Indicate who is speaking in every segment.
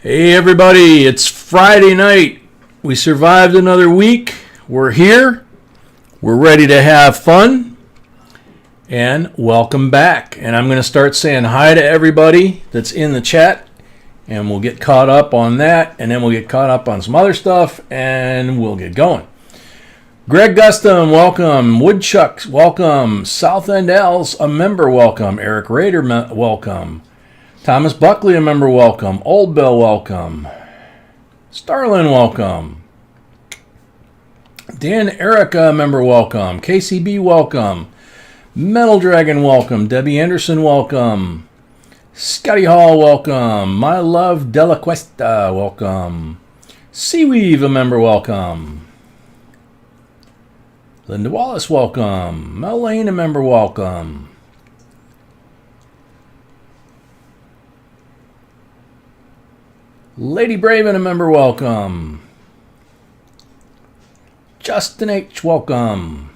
Speaker 1: Hey everybody, it's Friday night. We survived another week. We're here. We're ready to have fun. And welcome back. And I'm going to start saying hi to everybody that's in the chat. And we'll get caught up on that. And then we'll get caught up on some other stuff. And we'll get going. Greg Gustum, welcome. Woodchucks, welcome. South End L's, a member, welcome. Eric Rader, welcome. Thomas Buckley, a member, welcome. Old Bill, welcome. Starlin, welcome. Dan Erica, a member, welcome. KCB, welcome. Metal Dragon, welcome. Debbie Anderson, welcome. Scotty Hall, welcome. My Love Della Cuesta, welcome. Seaweave, a member, welcome. Linda Wallace, welcome. Mel Lane, a member, welcome. Lady Braven, a member, welcome. Justin H., welcome.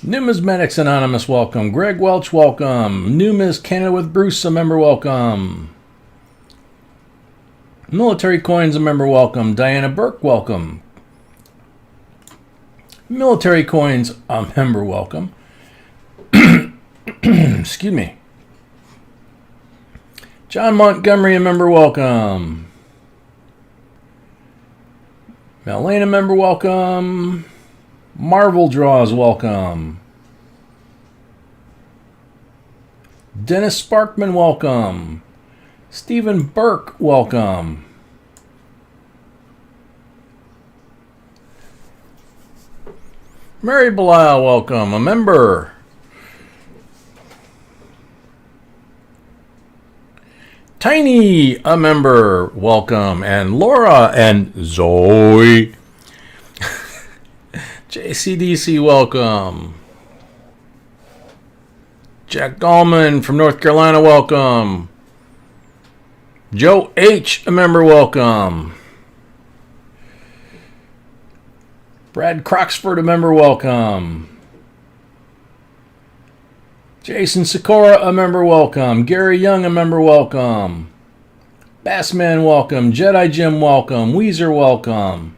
Speaker 1: Numismatics Anonymous, welcome. Greg Welch, welcome. Numis Canada with Bruce, a member, welcome. Military Coins, a member, welcome. Diana Burke, welcome. Military Coins, a member, welcome. Excuse me. John Montgomery, a member, welcome. Mel Lane, a member, welcome. Marvel Draws, welcome. Dennis Sparkman, welcome. Stephen Burke, welcome. Mary Belial, welcome. A member. Tiny, a member, welcome. And Laura and Zoe. JCDC, welcome. Jack Dahlman from North Carolina, welcome. Joe H., a member, welcome. Brad Croxford, a member, welcome. Jason Sikora, a member, welcome. Gary Young, a member, welcome. Bassman, welcome. Jedi Jim, welcome. Weezer, welcome.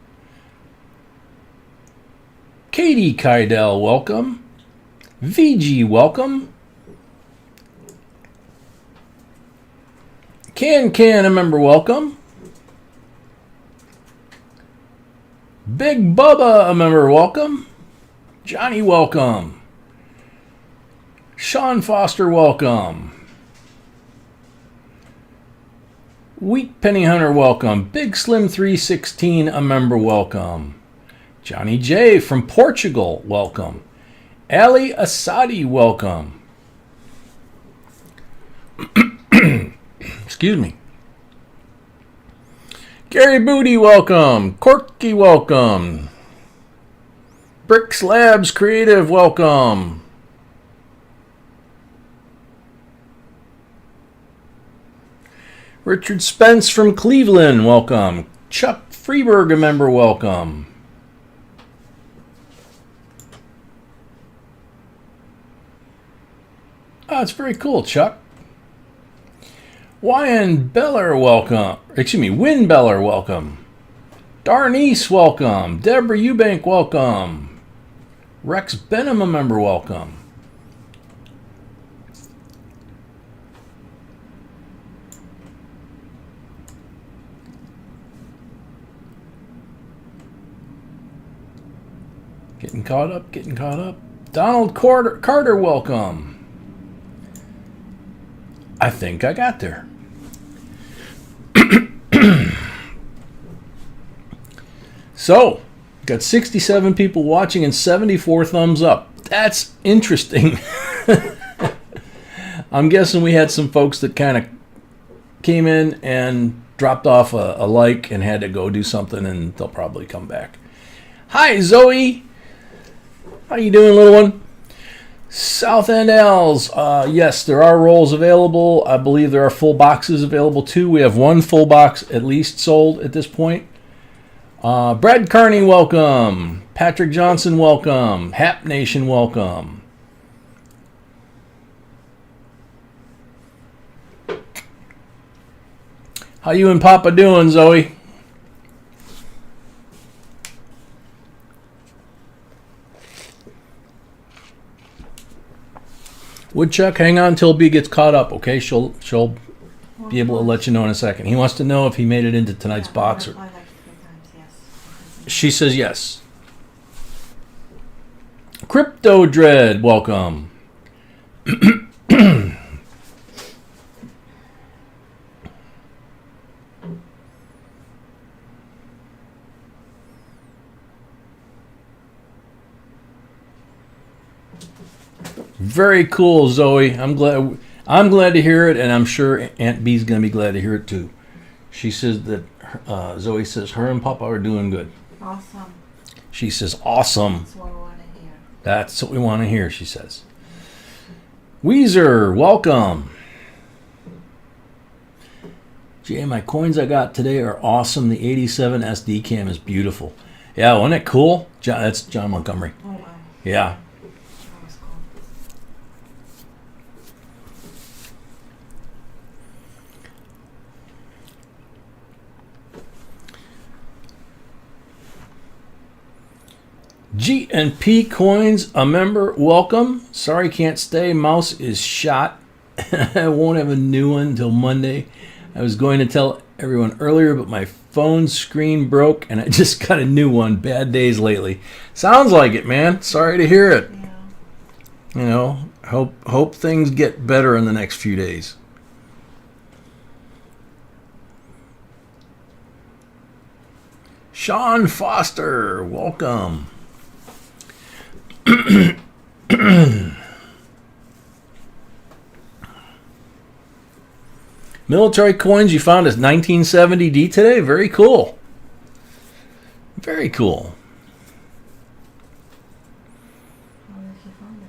Speaker 1: Katie Kydell, welcome. VG, welcome. Can, a member, welcome. Big Bubba, a member, welcome. Johnny, welcome. Sean Foster, welcome. Wheat Penny Hunter, welcome. Big Slim 316, a member, welcome. Johnny J. from Portugal, welcome. Ali Asadi, welcome. Excuse me. Gary Booty, welcome. Corky, welcome. Bricks Labs Creative, welcome. Richard Spence from Cleveland, welcome. Chuck Freeberg, a member, welcome. Oh, that's very cool, Chuck. Wyn Beller, welcome. Wynn Beller, welcome. Darnice, welcome. Deborah Eubank, welcome. Rex Benham, a member, welcome. Getting caught up. Donald Carter, welcome. I think I got there. So, got 67 people watching and 74 thumbs up. That's interesting. I'm guessing we had some folks that kind of came in and dropped off a like and had to go do something, and they'll probably come back. Hi, Zoe. How you doing, little one? South End L's. Yes, there are rolls available. I believe there are full boxes available too. We have one full box at least sold at this point. Brad Carney, welcome. Patrick Johnson, welcome. Hap Nation, welcome. How you and Papa doing, Zoe? Woodchuck, hang on until B gets caught up, okay? She'll be able to let you know in a second. He wants to know if he made it into tonight's box. Or... She says yes. Crypto Dread, welcome. Very cool, Zoe. I'm glad to hear it, and I'm sure Aunt B's gonna be glad to hear it too. She says that Zoe says her and Papa are doing good.
Speaker 2: Awesome.
Speaker 1: She says awesome.
Speaker 2: That's what we want to hear.
Speaker 1: That's what we want to hear, she says. Weezer, welcome. Jay, my coins I got today are awesome. The 87 SD cam is beautiful. Yeah, wasn't it cool? That's John Montgomery.
Speaker 2: Oh, wow.
Speaker 1: Yeah.
Speaker 2: That was cool.
Speaker 1: G&P Coins, a member, welcome. Sorry can't stay. Mouse is shot. I won't have a new one until Monday. I was going to tell everyone earlier, but my phone screen broke and I just got a new one. Bad days lately. Sounds like it, man. Sorry to hear it.
Speaker 2: Yeah.
Speaker 1: You know, hope things get better in the next few days. Sean Foster, welcome. Military coins you found as 1970D today? Very cool. Very cool.
Speaker 2: Where did you find it?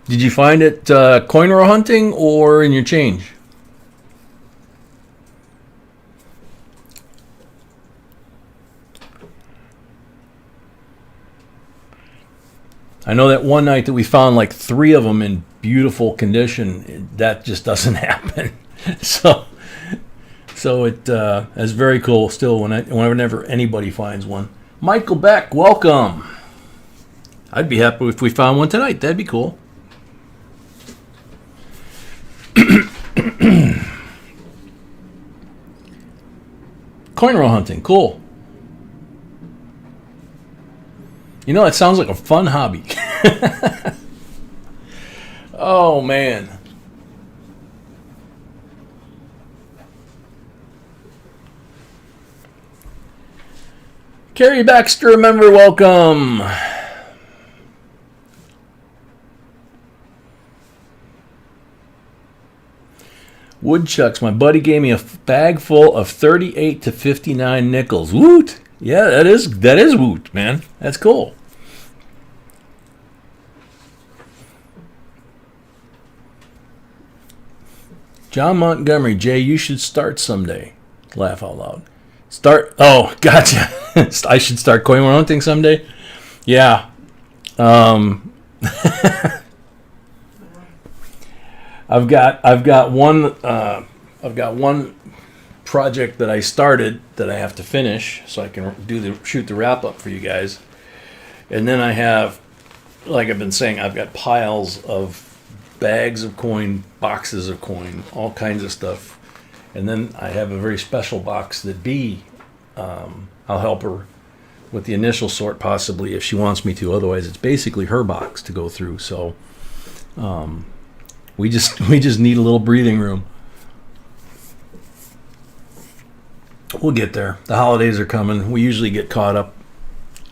Speaker 1: Did you find it coin row hunting or in your change? I know that one night that we found like 3 of them in beautiful condition. That just doesn't happen. So it is very cool still whenever anybody finds one. Michael Beck, welcome. I'd be happy if we found one tonight. That'd be cool. Coin roll hunting, cool. You know, it sounds like a fun hobby. Oh, man. Carrie Baxter, member, welcome. Woodchucks, my buddy gave me a bag full of 38 to 59 nickels. Woot! Yeah, that is woot, man. That's cool. John Montgomery, Jay, you should start someday. Laugh out loud. Start. Oh, gotcha. I should start coin hunting someday. Yeah. I've got one project that I started that I have to finish so I can shoot the wrap up for you guys. And then I have, like I've been saying, I've got piles of bags of coin, boxes of coin, all kinds of stuff. And then I have a very special box that I'll help her with the initial sort possibly if she wants me to. Otherwise, it's basically her box to go through. So we just need a little breathing room. We'll get there. The holidays are coming. We usually get caught up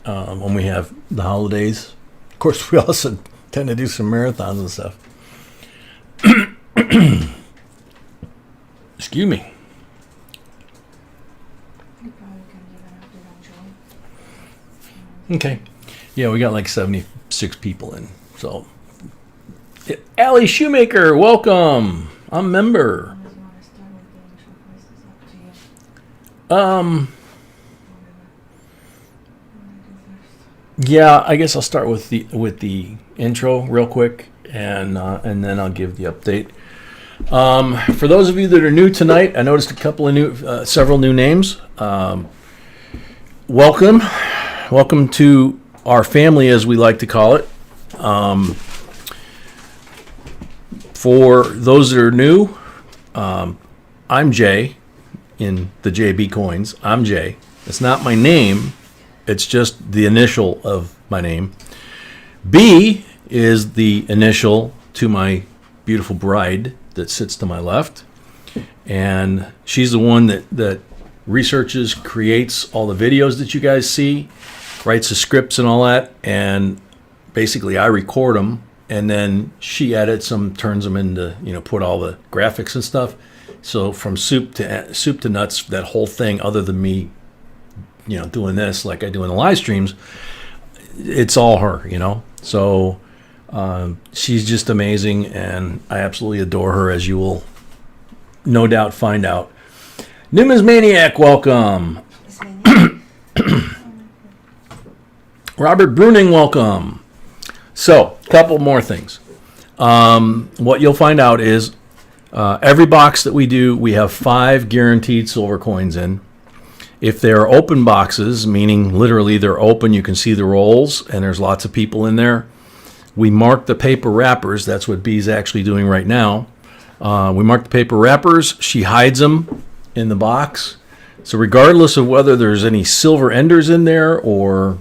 Speaker 1: when we have the holidays. Of course, we also tend to do some marathons and stuff. Excuse me.
Speaker 2: You probably can even have to enjoy.
Speaker 1: Okay. Yeah, we got like 76 people in. So, Allie Shoemaker, welcome. I'm a member.
Speaker 2: Unless you want to start with the intro quiz, it's up to you.
Speaker 1: Yeah, I guess I'll start with the intro real quick, and then I'll give the update. For those of you that are new tonight, I noticed several new names. Welcome to our family, as we like to call it. For those that are new, I'm Jay in the JB Coins. I'm Jay. It's not my name. It's just the initial of my name. B is the initial to my beautiful bride that sits to my left. And she's the one that researches, creates all the videos that you guys see, writes the scripts and all that. And basically I record them, and then she edits them, turns them into, put all the graphics and stuff. So from soup to nuts, that whole thing, other than me, doing this like I do in the live streams, it's all her, So she's just amazing, and I absolutely adore her, as you will no doubt find out. Numismaniac, welcome. Robert Bruning, welcome. So, a couple more things. What you'll find out is every box that we do, we have 5 guaranteed silver coins in. If they're open boxes, meaning literally they're open, you can see the rolls, and there's lots of people in there, we mark the paper wrappers. That's what B's actually doing right now. We mark the paper wrappers. She hides them in the box. So regardless of whether there's any silver enders in there or,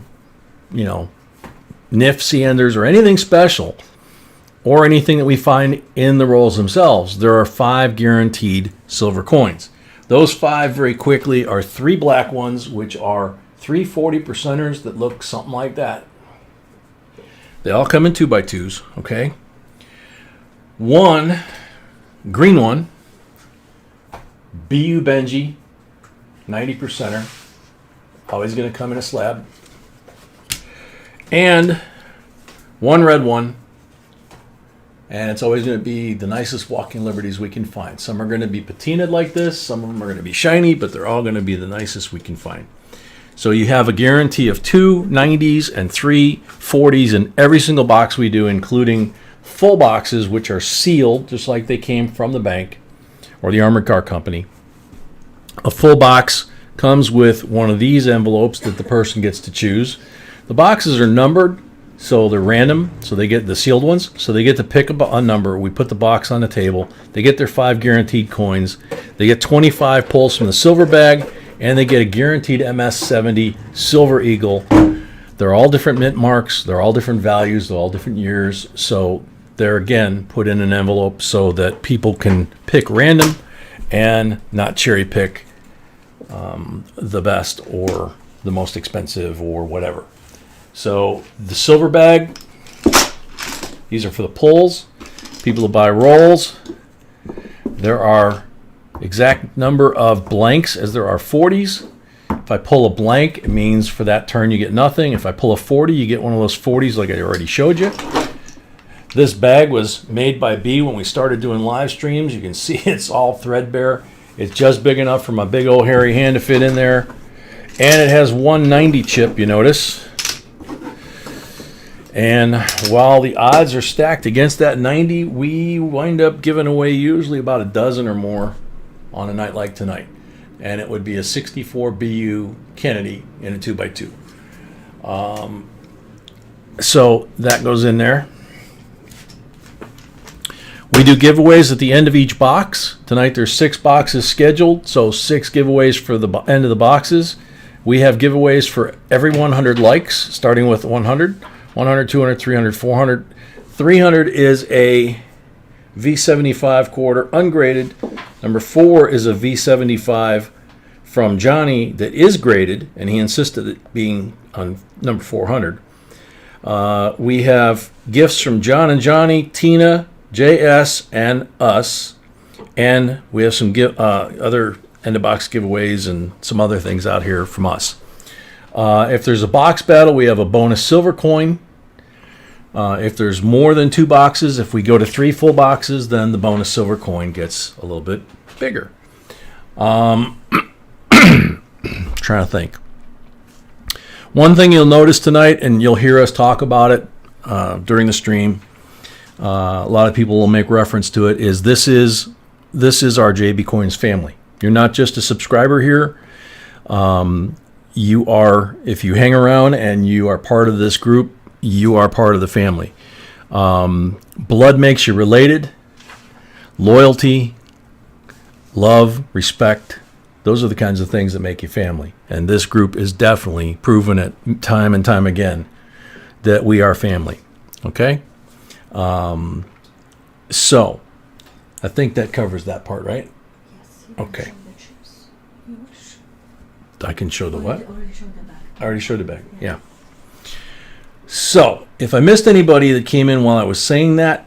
Speaker 1: NIFC enders or anything special, or anything that we find in the rolls themselves, there are 5 guaranteed silver coins. Those 5 very quickly are 3 black ones, which are 3 40%ers that look something like that. They all come in 2x2s, okay? 1 green one, BU Benji, 90%er, always going to come in a slab. And 1 red one, and it's always going to be the nicest Walking Liberties we can find. Some are going to be patinaed like this, some of them are going to be shiny, but they're all going to be the nicest we can find. So you have a guarantee of 2 90s and 3 40s in every single box we do, including full boxes, which are sealed, just like they came from the bank or the armored car company. A full box comes with one of these envelopes that the person gets to choose. The boxes are numbered, so they're random, so they get the sealed ones, so they get to pick a number. We put the box on the table. They get their 5 guaranteed coins. They get 25 pulls from the silver bag, and they get a guaranteed MS-70 Silver Eagle. They're all different mint marks. They're all different values. They're all different years. So they're, again, put in an envelope so that people can pick random and not cherry pick the best or the most expensive or whatever. So the silver bag, these are for the pulls. People who buy rolls, there are exact number of blanks as there are 40s. If I pull a blank, it means for that turn you get nothing. If I pull a 40, you get one of those 40s like I already showed you. This bag was made by B when we started doing live streams. You can see it's all threadbare. It's just big enough for my big old hairy hand to fit in there. And it has 190 chip, you notice. And while the odds are stacked against that 90, we wind up giving away usually about a dozen or more on a night like tonight. And it would be a 64 BU Kennedy in a 2x2. So that goes in there. We do giveaways at the end of each box. Tonight there's 6 boxes scheduled, so 6 giveaways for the end of the boxes. We have giveaways for every 100 likes, starting with 100, 100, 200, 300, 400. 300 is a V75 quarter ungraded. Number 4 is a V75 from Johnny that is graded, and he insisted it being on number 400. We have gifts from John and Johnny, Tina, JS, and us. And we have some other end-of-box giveaways and some other things out here from us. If there's a box battle, we have a bonus silver coin. If there's more than 2 boxes, if we go to 3 full boxes, then the bonus silver coin gets a little bit bigger. Trying to think. One thing you'll notice tonight, and you'll hear us talk about it during the stream, a lot of people will make reference to it, is this is our JB Coins family. You're not just a subscriber here. You are, if you hang around and you are part of this group, you are part of the family. Blood makes you related. Loyalty, love, respect, those are the kinds of things that make you family. And this group is definitely proven it time and time again that we are family. Okay? So, I think that covers that part, right?
Speaker 2: Yes. You can
Speaker 1: Okay.
Speaker 2: show the chips. You wish.
Speaker 1: I can show the what?
Speaker 2: Already showed the back.
Speaker 1: I already showed it back. Yeah. So, if I missed anybody that came in while I was saying that,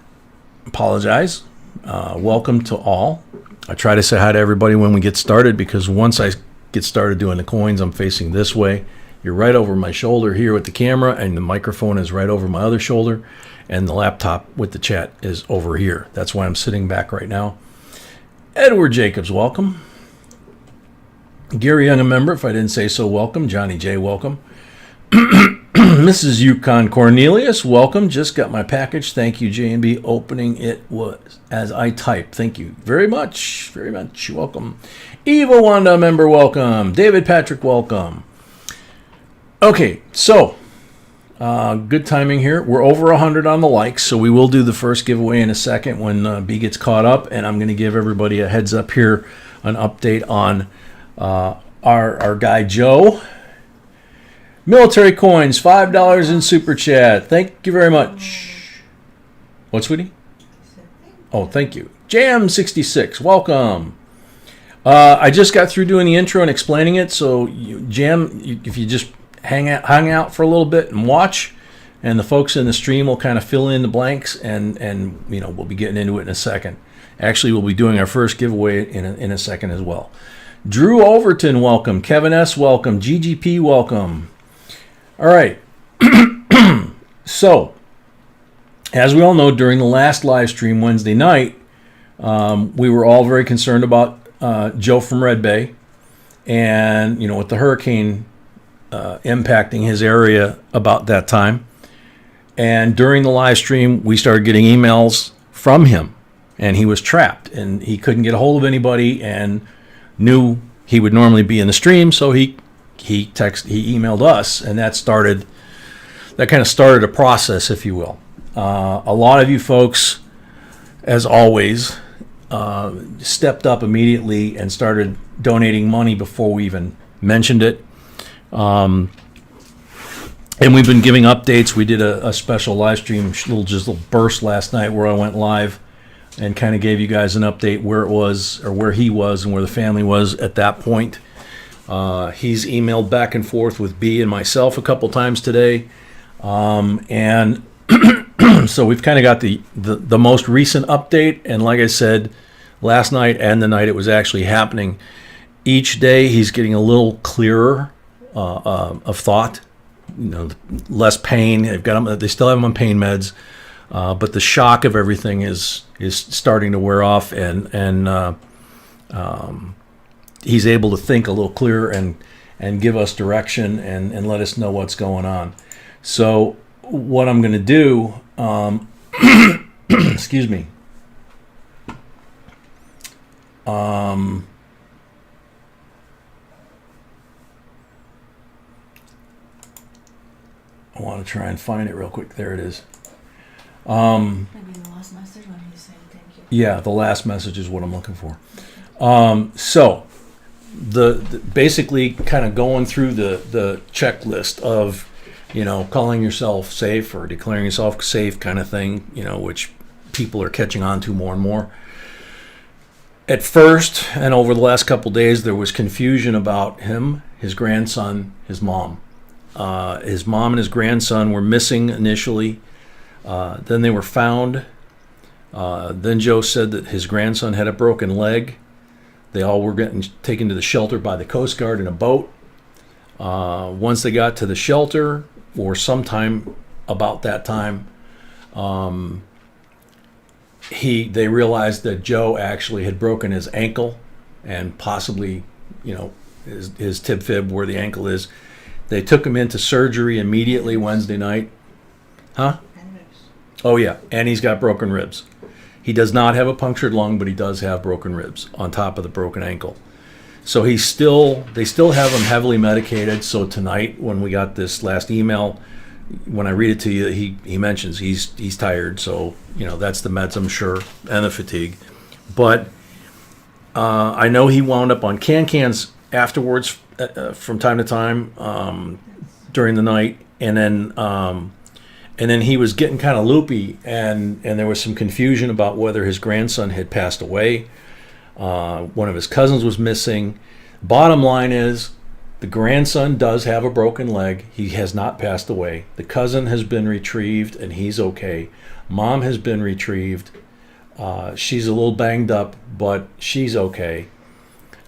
Speaker 1: apologize. Welcome to all. I try to say hi to everybody when we get started, because once I get started doing the coins, I'm facing this way. You're right over my shoulder here with the camera, and the microphone is right over my other shoulder, and the laptop with the chat is over here. That's why I'm sitting back right now. Edward Jacobs, welcome. Gary Young, a member, if I didn't say so, welcome. Johnny J, welcome. Mrs. Yukon Cornelius, welcome. Just got my package. Thank you, J&B. Opening it was as I typed. Thank you very much. Very much. Welcome. Eva Wanda, member, welcome. David Patrick, welcome. Okay, so good timing here. We're over 100 on the likes, so we will do the first giveaway in a second when B gets caught up, and I'm going to give everybody a heads up here, an update on our guy Joe. Military coins, $5 in super chat. Thank you very much. What, sweetie? Oh, thank you. Jam66, welcome. I just got through doing the intro and explaining it, so if you just hang out for a little bit and watch, and the folks in the stream will kind of fill in the blanks, and we'll be getting into it in a second. Actually, we'll be doing our first giveaway in a second as well. Drew Overton, welcome. Kevin S, welcome. GGP, welcome. All right. So, as we all know, during the last live stream Wednesday night, we were all very concerned about Joe from Red Bay, and with the hurricane impacting his area about that time. And during the live stream, we started getting emails from him, and he was trapped, and he couldn't get a hold of anybody, and knew he would normally be in the stream, so he emailed us, and that kind of started a process, if you will. A lot of you folks, as always, stepped up immediately and started donating money before we even mentioned it. And we've been giving updates. We did a special live stream, little burst last night where I went live and kind of gave you guys an update where it was, or where he was, and where the family was at that point. He's emailed back and forth with B and myself a couple times today. And so we've kind of got the most recent update. And like I said, last night and the night it was actually happening, each day he's getting a little clearer of thought, less pain. They still have him on pain meds, but the shock of everything is starting to wear off, and he's able to think a little clearer and give us direction and let us know what's going on. So what I'm going to do, excuse me, I want to try and find it real quick. There it is.
Speaker 2: Maybe the last message when he's saying thank you.
Speaker 1: Yeah, the last message is what I'm looking for. So the basically kind of going through the checklist of calling yourself safe or declaring yourself safe kind of thing, which people are catching on to more and more. At first, and over the last couple days, there was confusion about him, his grandson, his mom. His mom and his grandson were missing initially. Then they were found. Then Joe said that his grandson had a broken leg. They all were getting taken to the shelter by the Coast Guard in a boat. Once they got to the shelter, or sometime about that time, they realized that Joe actually had broken his ankle, and possibly, his tib fib where the ankle is. They took him into surgery immediately Wednesday night. Huh? Oh yeah, and he's got broken ribs. He does not have a punctured lung, but he does have broken ribs on top of the broken ankle. So they still have him heavily medicated. So tonight, when we got this last email, when I read it to you, he mentions he's tired. So that's the meds, I'm sure, and the fatigue. But I know he wound up on cans afterwards from time to time during the night, and then he was getting kind of loopy, and there was some confusion about whether his grandson had passed away. One of his cousins was missing. Bottom line is, the grandson does have a broken leg. He has not passed away. The cousin has been retrieved, and he's okay. Mom has been retrieved. She's a little banged up, but she's okay.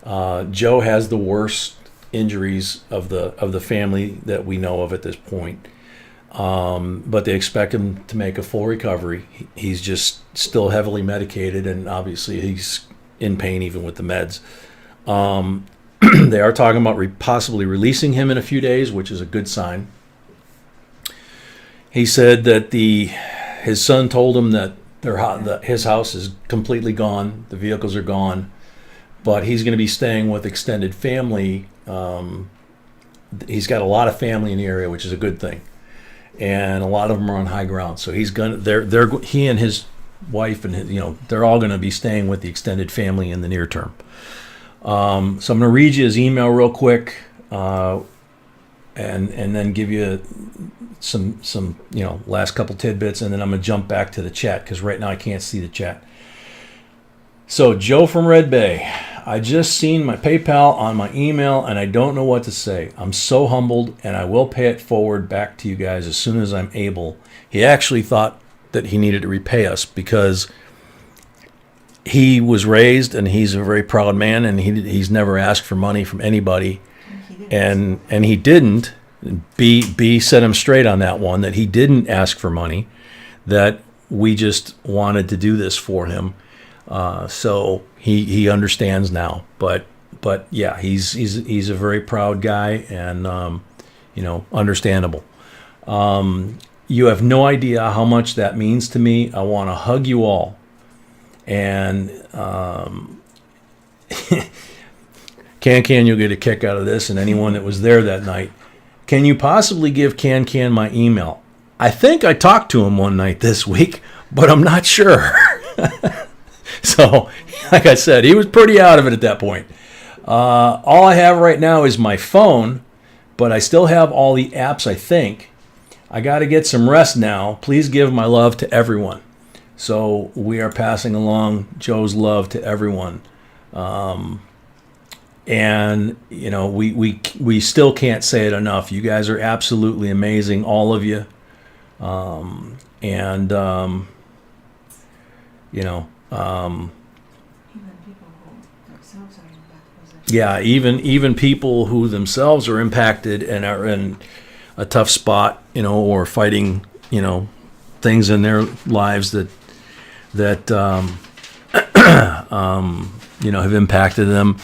Speaker 1: Joe has the worst injuries of the family that we know of at this point. But they expect him to make a full recovery. He's just still heavily medicated, and obviously he's in pain even with the meds. They are talking about possibly releasing him in a few days, which is a good sign. He said that his son told him that his house is completely gone, the vehicles are gone, but he's going to be staying with extended family. He's got a lot of family in the area, which is a good thing, and a lot of them are on high ground. So he and his wife and they're all going to be staying with the extended family in the near term. So I'm going to read you his email real quick, and then give you some last couple tidbits, and then I'm going to jump back to the chat because right now I can't see the chat. So Joe from Red Bay, I just seen my PayPal on my email and I don't know what to say. I'm so humbled, and I will pay it forward back to you guys as soon as I'm able. He actually thought that he needed to repay us because he was raised, and he's a very proud man, and he's never asked for money from anybody, and he didn't. B set him straight on that one, that he didn't ask for money, that we just wanted to do this for him. So he understands now, but yeah, he's a very proud guy, and understandable. You have no idea how much that means to me. I want to hug you all. And Can, you'll get a kick out of this, and anyone that was there that night. Can you possibly give Can my email? I think I talked to him one night this week, but I'm not sure. So, like I said, he was pretty out of it at that point. All I have right now is my phone, but I still have all the apps, I think. I got to get some rest now. Please give my love to everyone. So we are passing along Joe's love to everyone. And, we still can't say it enough. You guys are absolutely amazing, all of you.
Speaker 2: Even people who themselves are in bad position.
Speaker 1: Yeah, even people who themselves are impacted and are in a tough spot, or fighting, things in their lives that have impacted them,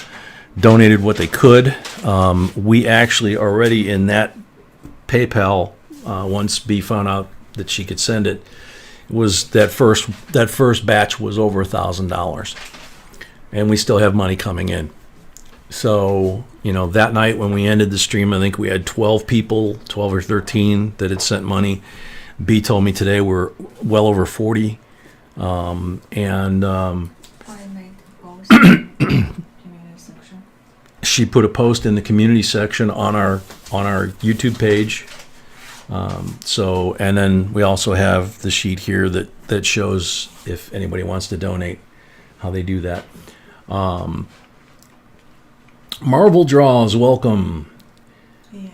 Speaker 1: donated what they could. We actually already in that PayPal, once B found out that she could send it, was that first batch was over $1,000, and we still have money coming in. So that night when we ended the stream, I think we had 12 or 13 that had sent money. B told me today we're well over 40.
Speaker 2: I made a post in the community section.
Speaker 1: She put a post in the community section on our YouTube page. So, and then we also have the sheet here that shows if anybody wants to donate, how they do that. Marvel Draws, welcome.
Speaker 2: And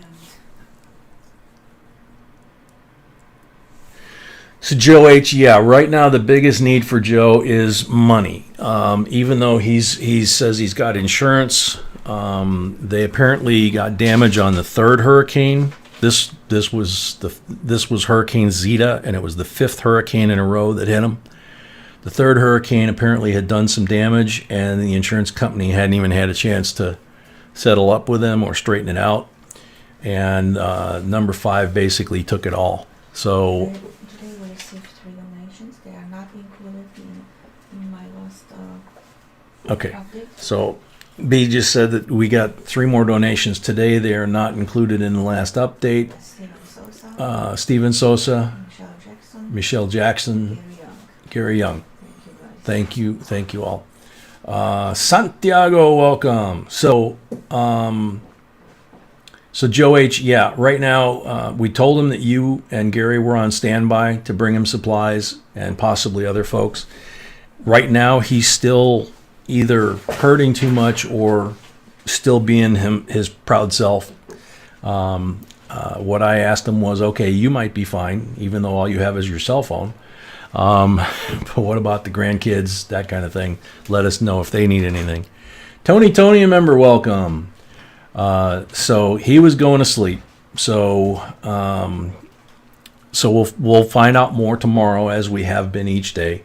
Speaker 1: So Joe H, yeah, right now the biggest need for Joe is money. Even though he says he's got insurance, they apparently got damage on the third hurricane. This was Hurricane Zeta, and it was the fifth hurricane in a row that hit him. The third hurricane apparently had done some damage, and the insurance company hadn't even had a chance to settle up with them or straighten it out. And number 5 basically took it all. So
Speaker 2: today we received 3 donations.
Speaker 1: Okay.
Speaker 2: Update.
Speaker 1: So B just said that we got 3 more donations today. They are not included in the last update.
Speaker 2: Steven Sosa.
Speaker 1: Steven Sosa,
Speaker 2: Michelle Jackson.
Speaker 1: Michelle Jackson,
Speaker 2: Gary Young.
Speaker 1: Gary Young.
Speaker 2: Thank you, guys.
Speaker 1: Thank you all. Santiago, welcome. So Joe H, yeah, right now we told him that you and Gary were on standby to bring him supplies and possibly other folks. Right now he's still either hurting too much or still being his proud self. What I asked him was, okay, you might be fine, even though all you have is your cell phone. But what about the grandkids, that kind of thing? Let us know if they need anything. Tony, a member, welcome. So he was going to sleep. So we'll find out more tomorrow, as we have been each day.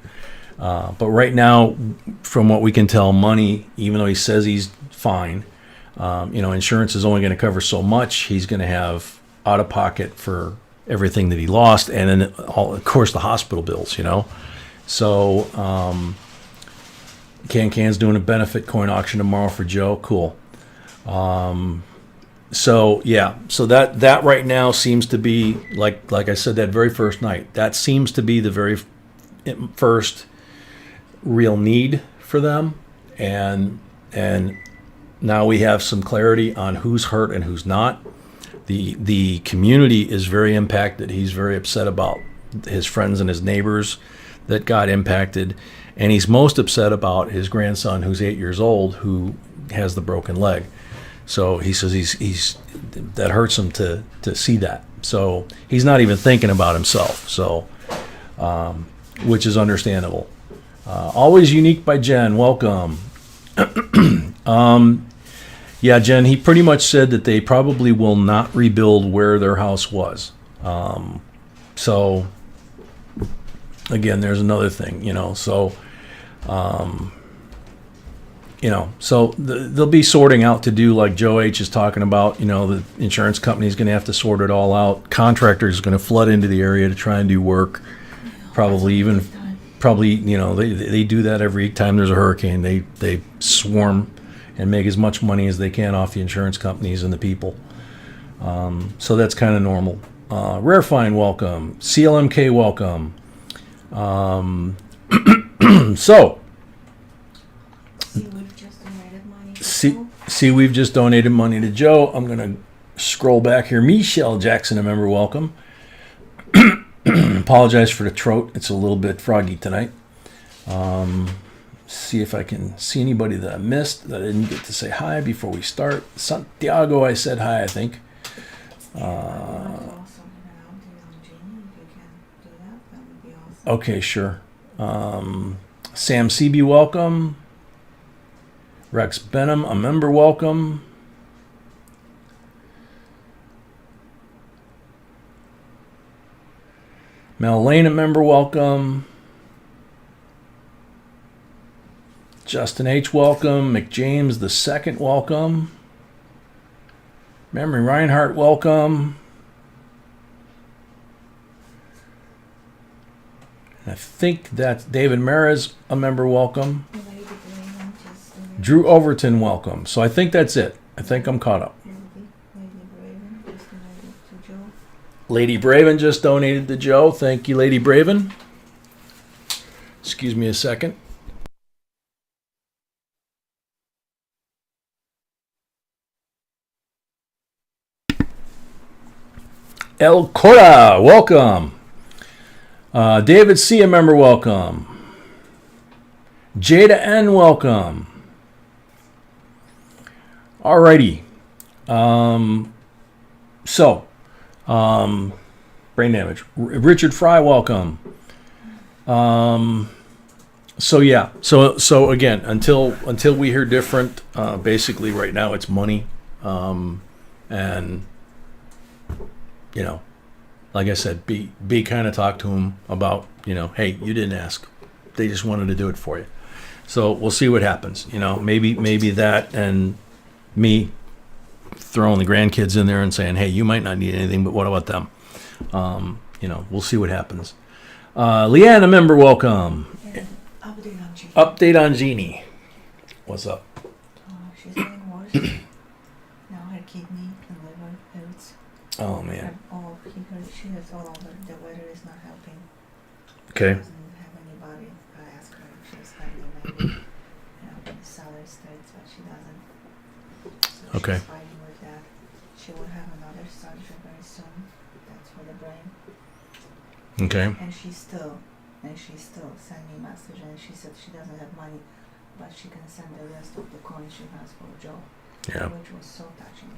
Speaker 1: But right now, from what we can tell, money, even though he says he's fine, insurance is only going to cover so much. He's going to have out of pocket for everything that he lost, and then of course the hospital bills. So Can's doing a benefit coin auction tomorrow for Joe. Cool. So that right now seems to be like I said, that very first night, that seems to be the very first real need for them, and now we have some clarity on who's hurt and who's not. The community is very impacted. He's very upset about his friends and his neighbors that got impacted, and he's most upset about his grandson, who's 8 years old, who has the broken leg. So he says he's that hurts him to see that. So he's not even thinking about himself. So which is understandable. Always Unique by Jen, welcome. Yeah, Jen, he pretty much said that they probably will not rebuild where their house was. So again, there's another thing, so they'll be sorting out to do, like Joe H is talking about. The insurance company is going to have to sort it all out. Contractors are going to flood into the area to try and do work. Probably, they do that every time there's a hurricane. They swarm and make as much money as they can off the insurance companies and the people. So that's kind of normal. Rarefine, welcome. CLMK, welcome. So, we've just donated money to Joe. I'm going to scroll back here. Michelle Jackson, a member, welcome. Apologize for the throat. It's a little bit froggy tonight. See if I can see anybody that I missed that I didn't get to say hi before we start. Santiago, I said hi, I think. Okay, sure. Sam CB, welcome. Rex Benham, a member, welcome. Mel Lane, a member, welcome. Justin H, welcome. McJames the second, welcome. Memory Reinhardt, welcome. I think that's David Maris, a member, welcome. Drew Overton, welcome. So I think that's it. I think I'm caught up. Lady Braven just donated to Joe. Thank you, Lady Braven. Excuse me a second. El Cora, welcome. David C, a member, welcome. Jada N, welcome. Alrighty. Brain damage. Richard Fry, welcome. So again, until we hear different, basically right now it's money, and like I said, B kind of talked to him about, hey, you didn't ask, they just wanted to do it for you. So we'll see what happens. Maybe that, and me throwing the grandkids in there and saying, hey, you might not need anything, but what about them? We'll see what happens. Leanne, a member, welcome.
Speaker 2: Update on Jeannie.
Speaker 1: Update on Jeannie. What's up?
Speaker 2: She's getting worse. Now her kidney and liver hurts.
Speaker 1: Oh man.
Speaker 2: She has all over. The weather is not helping.
Speaker 1: Okay.
Speaker 2: She doesn't have anybody. I asked her if she has family maybe. When the salary starts, but she doesn't. So
Speaker 1: Okay.
Speaker 2: she's fighting with that. She will have another surgery very soon. That's for the brain.
Speaker 1: Okay.
Speaker 2: And she still sent me a message, and she said she doesn't have money, but she can send the rest of the coins she has for Joe.
Speaker 1: Yeah.
Speaker 2: Which was so touching.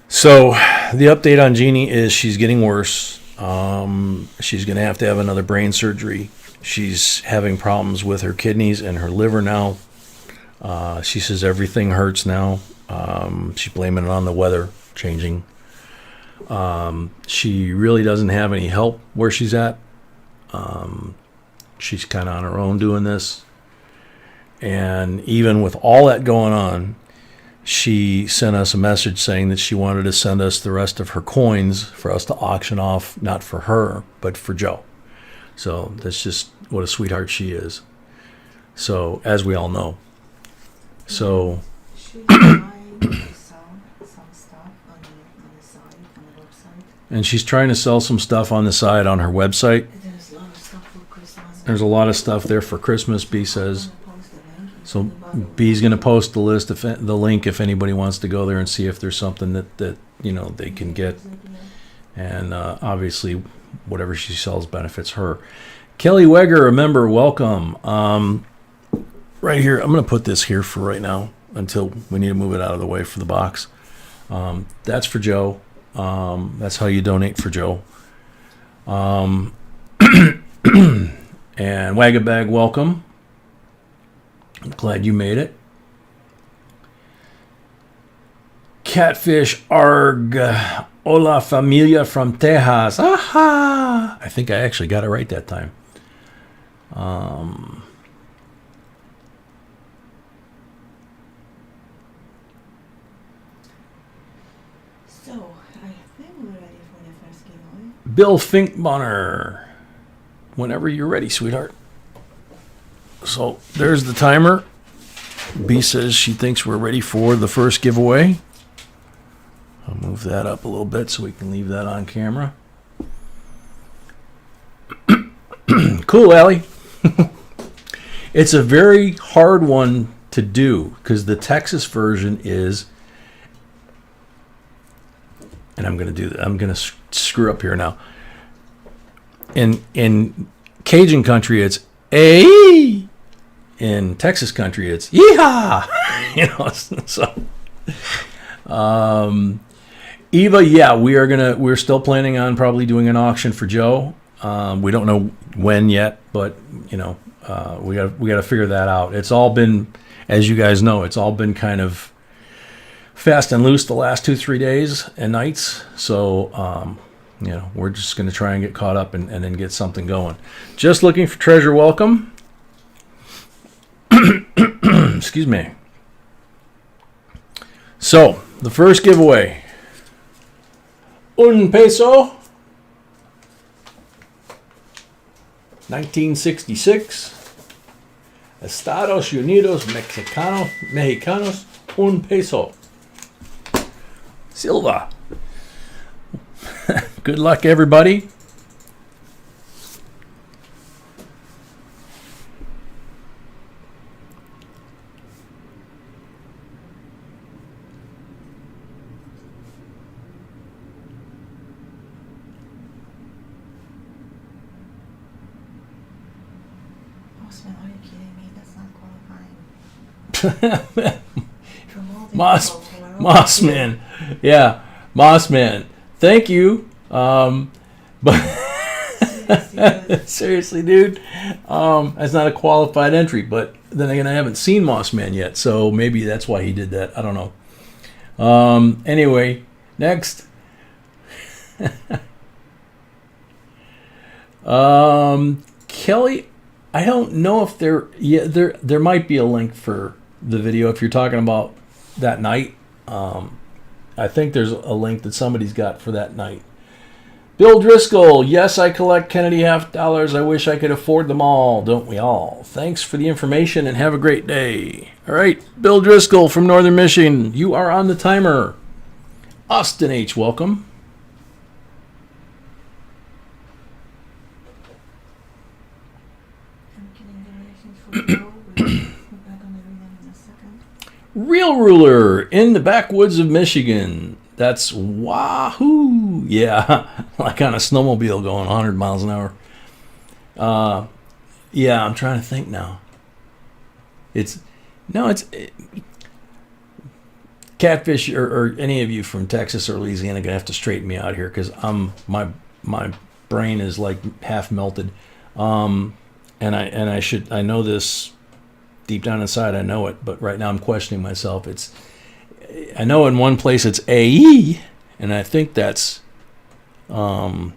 Speaker 1: So the update on Jeannie is she's getting worse. She's going to have another brain surgery. She's having problems with her kidneys and her liver now. She says everything hurts now. She's blaming it on the weather changing. She really doesn't have any help where she's at. She's kind of on her own doing this. And even with all that going on, she sent us a message saying that she wanted to send us the rest of her coins for us to auction off, not for her, but for Joe. So that's just what a sweetheart she is. So, as we all know. So,
Speaker 2: she's trying to sell some stuff on the side, on the website.
Speaker 1: And she's trying to sell some stuff on the side on her website.
Speaker 2: There's a lot of stuff for Christmas.
Speaker 1: There's a lot of stuff there for Christmas, B says. So B's going to post the link if anybody wants to go there and see if there's something that they can get. And obviously, whatever she sells benefits her. Kelly Weger, a member, welcome. Right here, I'm going to put this here for right now until we need to move it out of the way for the box. That's for Joe. That's how you donate for Joe. And Wagabag, welcome. I'm glad you made it. Catfish Arg. Hola familia from Texas. Aha! I think I actually got it right that time.
Speaker 2: So, I think we're ready for the first giveaway.
Speaker 1: Bill Finkbonner. Whenever you're ready, sweetheart. So there's the timer. B says she thinks we're ready for the first giveaway. I'll move that up a little bit so we can leave that on camera. Cool, Allie. It's a very hard one to do because the Texas version is, and I'm going to screw up here now. In Cajun country, it's A. In Texas country, it's yeehaw. So Eva, yeah, we're still planning on probably doing an auction for Joe. We don't know when yet, but we got to figure that out. It's all been, as you guys know, it's all been kind of fast and loose the last 2-3 days and nights. So we're just going to try and get caught up and then get something going. Just looking for treasure, welcome. Excuse me. So, the first giveaway. Un peso. 1966. Estados Unidos Mexicanos. Un peso. Silva. Good luck, everybody.
Speaker 2: Mossman, are you kidding me? That's not qualifying.
Speaker 1: Mossman. Yeah, Mossman. Thank you. But seriously, dude, that's not a qualified entry. But then again, I haven't seen Mossman yet, so maybe that's why he did that. I don't know. Anyway, next. Kelly, I don't know if there might be a link for the video if you're talking about that night. I think there's a link that somebody's got for that night. Bill Driscoll, yes, I collect Kennedy half dollars. I wish I could afford them all. Don't we all? Thanks for the information and have a great day. All right, Bill Driscoll from Northern Michigan, you are on the timer. Austin H., welcome.
Speaker 2: I'm getting donations for Joe. We're back on the read them in a second.
Speaker 1: Real Ruler in the backwoods of Michigan. That's wahoo. Yeah, like on a snowmobile going 100 miles an hour. Yeah, I'm trying to think now. Catfish or any of you from Texas or Louisiana gonna have to straighten me out here because my brain is like half melted. And I know this deep down inside. I know it, but right now I'm questioning myself. I know in one place it's AE, and I think that's New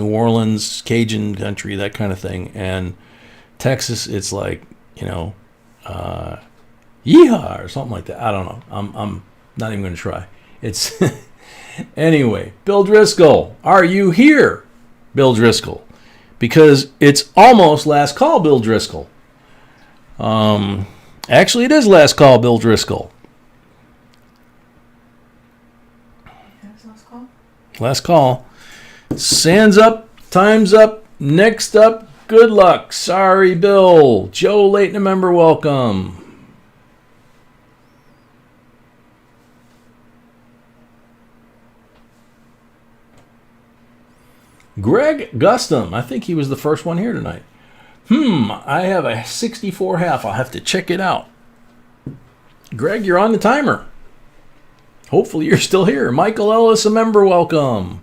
Speaker 1: Orleans, Cajun country, that kind of thing. And Texas, it's like, yeehaw or something like that. I don't know. I'm not even going to try. It's anyway. Bill Driscoll, are you here, Bill Driscoll? Because it's almost last call, Bill Driscoll. Actually, it is last call, Bill Driscoll.
Speaker 2: That's last call?
Speaker 1: Last call. Sands up, time's up, next up, good luck. Sorry, Bill. Joe Leighton, a member, welcome. Greg Gustum, I think he was the first one here tonight. I have a 64 half. I'll have to check it out. Greg, you're on the timer. Hopefully you're still here. Michael Ellis, a member, welcome.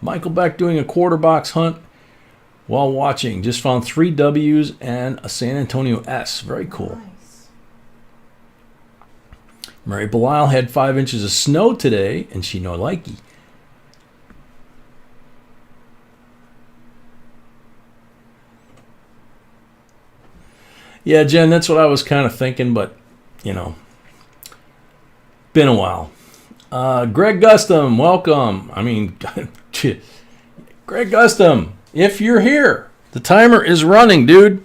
Speaker 1: Michael back doing a quarter box hunt while watching. Just found 3 W's and a San Antonio S. Very cool.
Speaker 2: Nice.
Speaker 1: Mary Belisle had 5 inches of snow today, and she no likey. Yeah, Jen, that's what I was kind of thinking, but, been a while. Greg Gustum, welcome. Greg Gustum, if you're here, the timer is running, dude.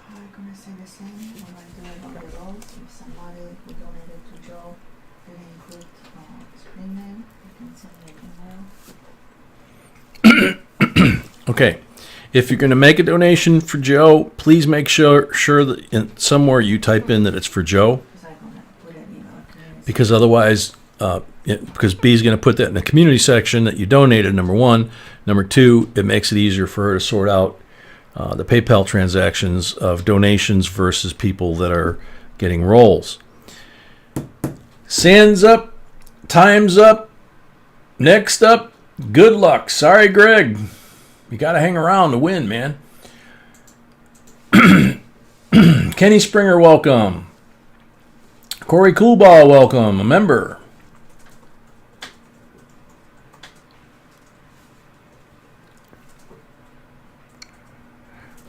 Speaker 2: I'm going to say the same when I do it on the rolls. If somebody who donated to Joe didn't include screen name, you can send me an email.
Speaker 1: Okay. If you're going to make a donation for Joe, please make sure that somewhere you type in that it's for Joe.
Speaker 2: Because I'm going to put an email.
Speaker 1: Because otherwise, because B's going to put that in the community section that you donated, number one. Number two, it makes it easier for her to sort out the PayPal transactions of donations versus people that are getting rolls. Sands up, time's up, next up, good luck. Sorry, Greg. You got to hang around to win, man. Kenny Springer, welcome. Corey Coolball, welcome. A member.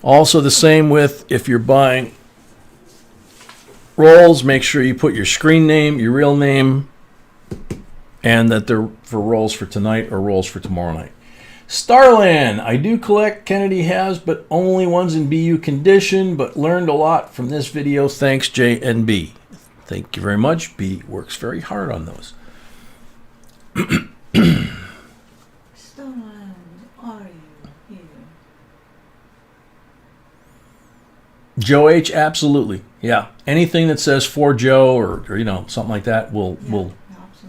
Speaker 1: Also the same with if you're buying rolls, make sure you put your screen name, your real name, and that they're for rolls for tonight or rolls for tomorrow night. Starland, I do collect Kennedy has, but only ones in BU condition, but learned a lot from this video. Thanks, JNB. Thank you very much. B works very hard on those.
Speaker 2: Starland, are you here?
Speaker 1: Joe H, absolutely. Yeah. Anything that says for Joe or something like that will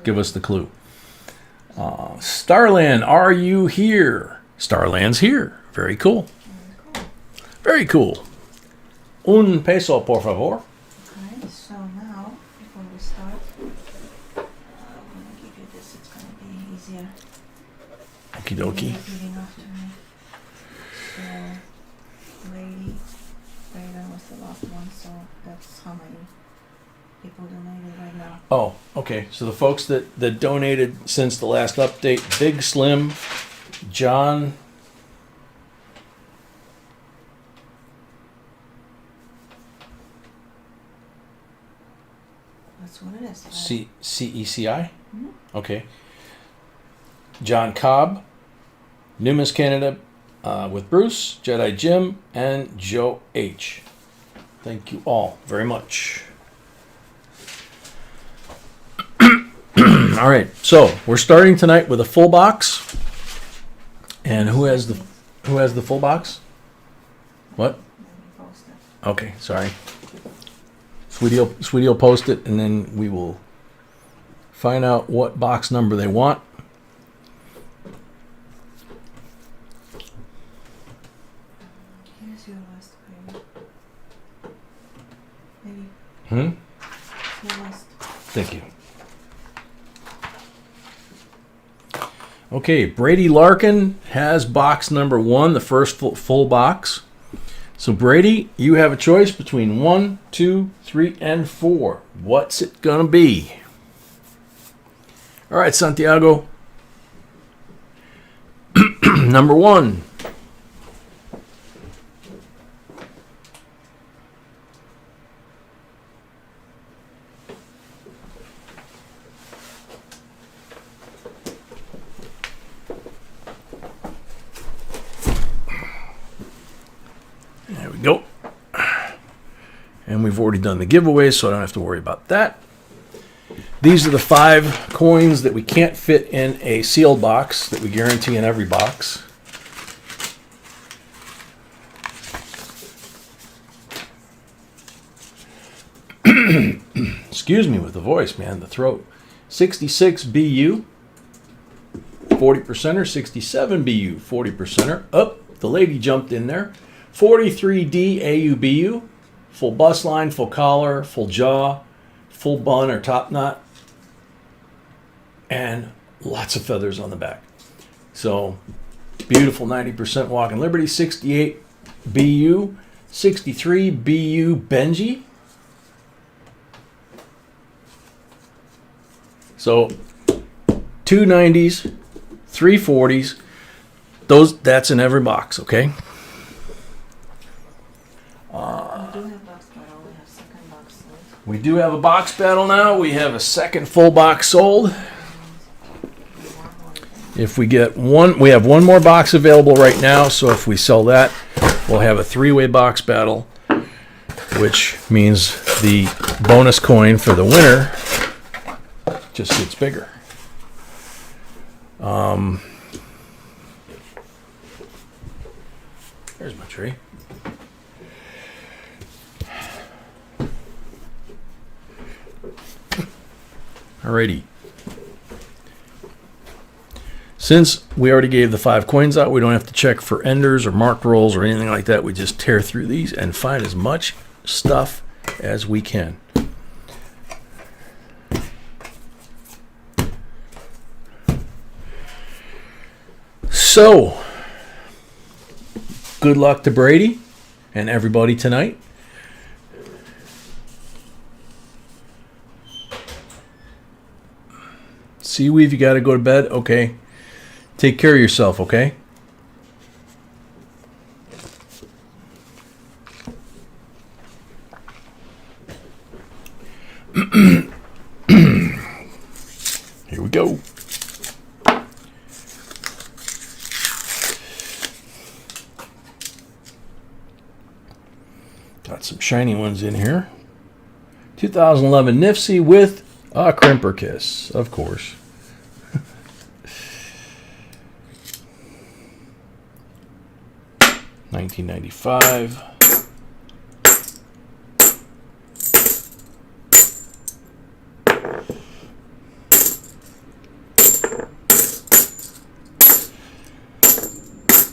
Speaker 1: give us the clue. Starland, are you here? Starland's here. Very cool. Very cool. Un peso, por favor.
Speaker 2: Okay, so now, before we start, I'm going to give you this. It's going to be easier.
Speaker 1: Okie dokie.
Speaker 2: Repeating after me. So, lady, Raylan was the last one, so that's how many people donated right now.
Speaker 1: Oh, okay. So the folks that donated since the last update, Big Slim, John,
Speaker 2: what it is.
Speaker 1: CECI?
Speaker 2: Mhm.
Speaker 1: Okay. John Cobb, Numis Canada with Bruce, Jedi Jim, and Joe H. Thank you all very much. All right, so we're starting tonight with a full box. And who has the full box? What? Okay, sorry. Sweetie will post it, and then we will find out what box number they want.
Speaker 2: Here's your last payment. Maybe. Your last.
Speaker 1: Thank you. Okay, Brady Larkin has box number 1, the first full box. So Brady, you have a choice between 1, 2, 3, and 4. What's it gonna be? All right, Santiago. Number 1. There we go. And we've already done the giveaway, so I don't have to worry about that. These are the 5 coins that we can't fit in a sealed box that we guarantee in every box. Excuse me with the voice, man, the throat. 66 BU, 40%er, 67 BU, 40%er. Up, the lady jumped in there. 43D AUBU, full bust line, full collar, full jaw, full bun or top knot, and lots of feathers on the back. So beautiful 90% walking Liberty. 68 BU, 63 BU Benji. So 2 90s, 3 40s. That's in every box, okay? We do have a box battle now. We have a second full box sold. If we get one, we have one more box available right now. So if we sell that, we'll have a 3-way box battle, which means the bonus coin for the winner just gets bigger. There's my tree. Alrighty. Since we already gave the 5 coins out, we don't have to check for enders or marked rolls or anything like that. We just tear through these and find as much stuff as we can. So, good luck to Brady and everybody tonight. Seaweave, you got to go to bed? Okay. Take care of yourself, okay? Here we go. Got some shiny ones in here. 2011 Nifsy with a Crimper Kiss, of course. $19.95.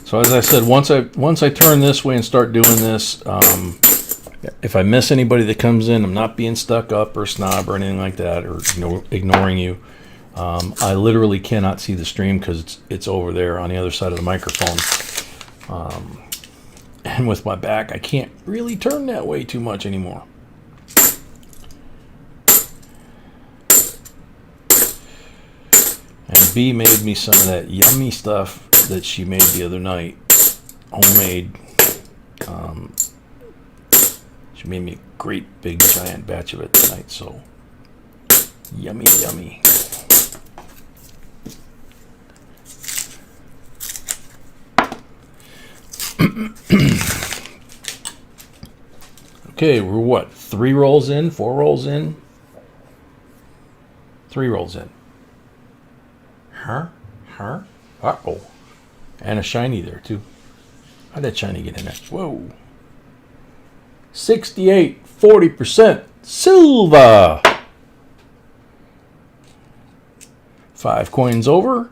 Speaker 1: So as I said, once I turn this way and start doing this, if I miss anybody that comes in, I'm not being stuck up or snob or anything like that, or ignoring you. I literally cannot see the stream because it's over there on the other side of the microphone. And with my back, I can't really turn that way too much anymore. And B made me some of that yummy stuff that she made the other night, homemade. She made me a great big giant batch of it tonight, so Yummy, yummy. Okay, we're what? 3 rolls in, 4 rolls in, 3 rolls in. Uh-oh. And a shiny there, too. How'd that shiny get in there? Whoa. 68, 40% silver. 5 coins over.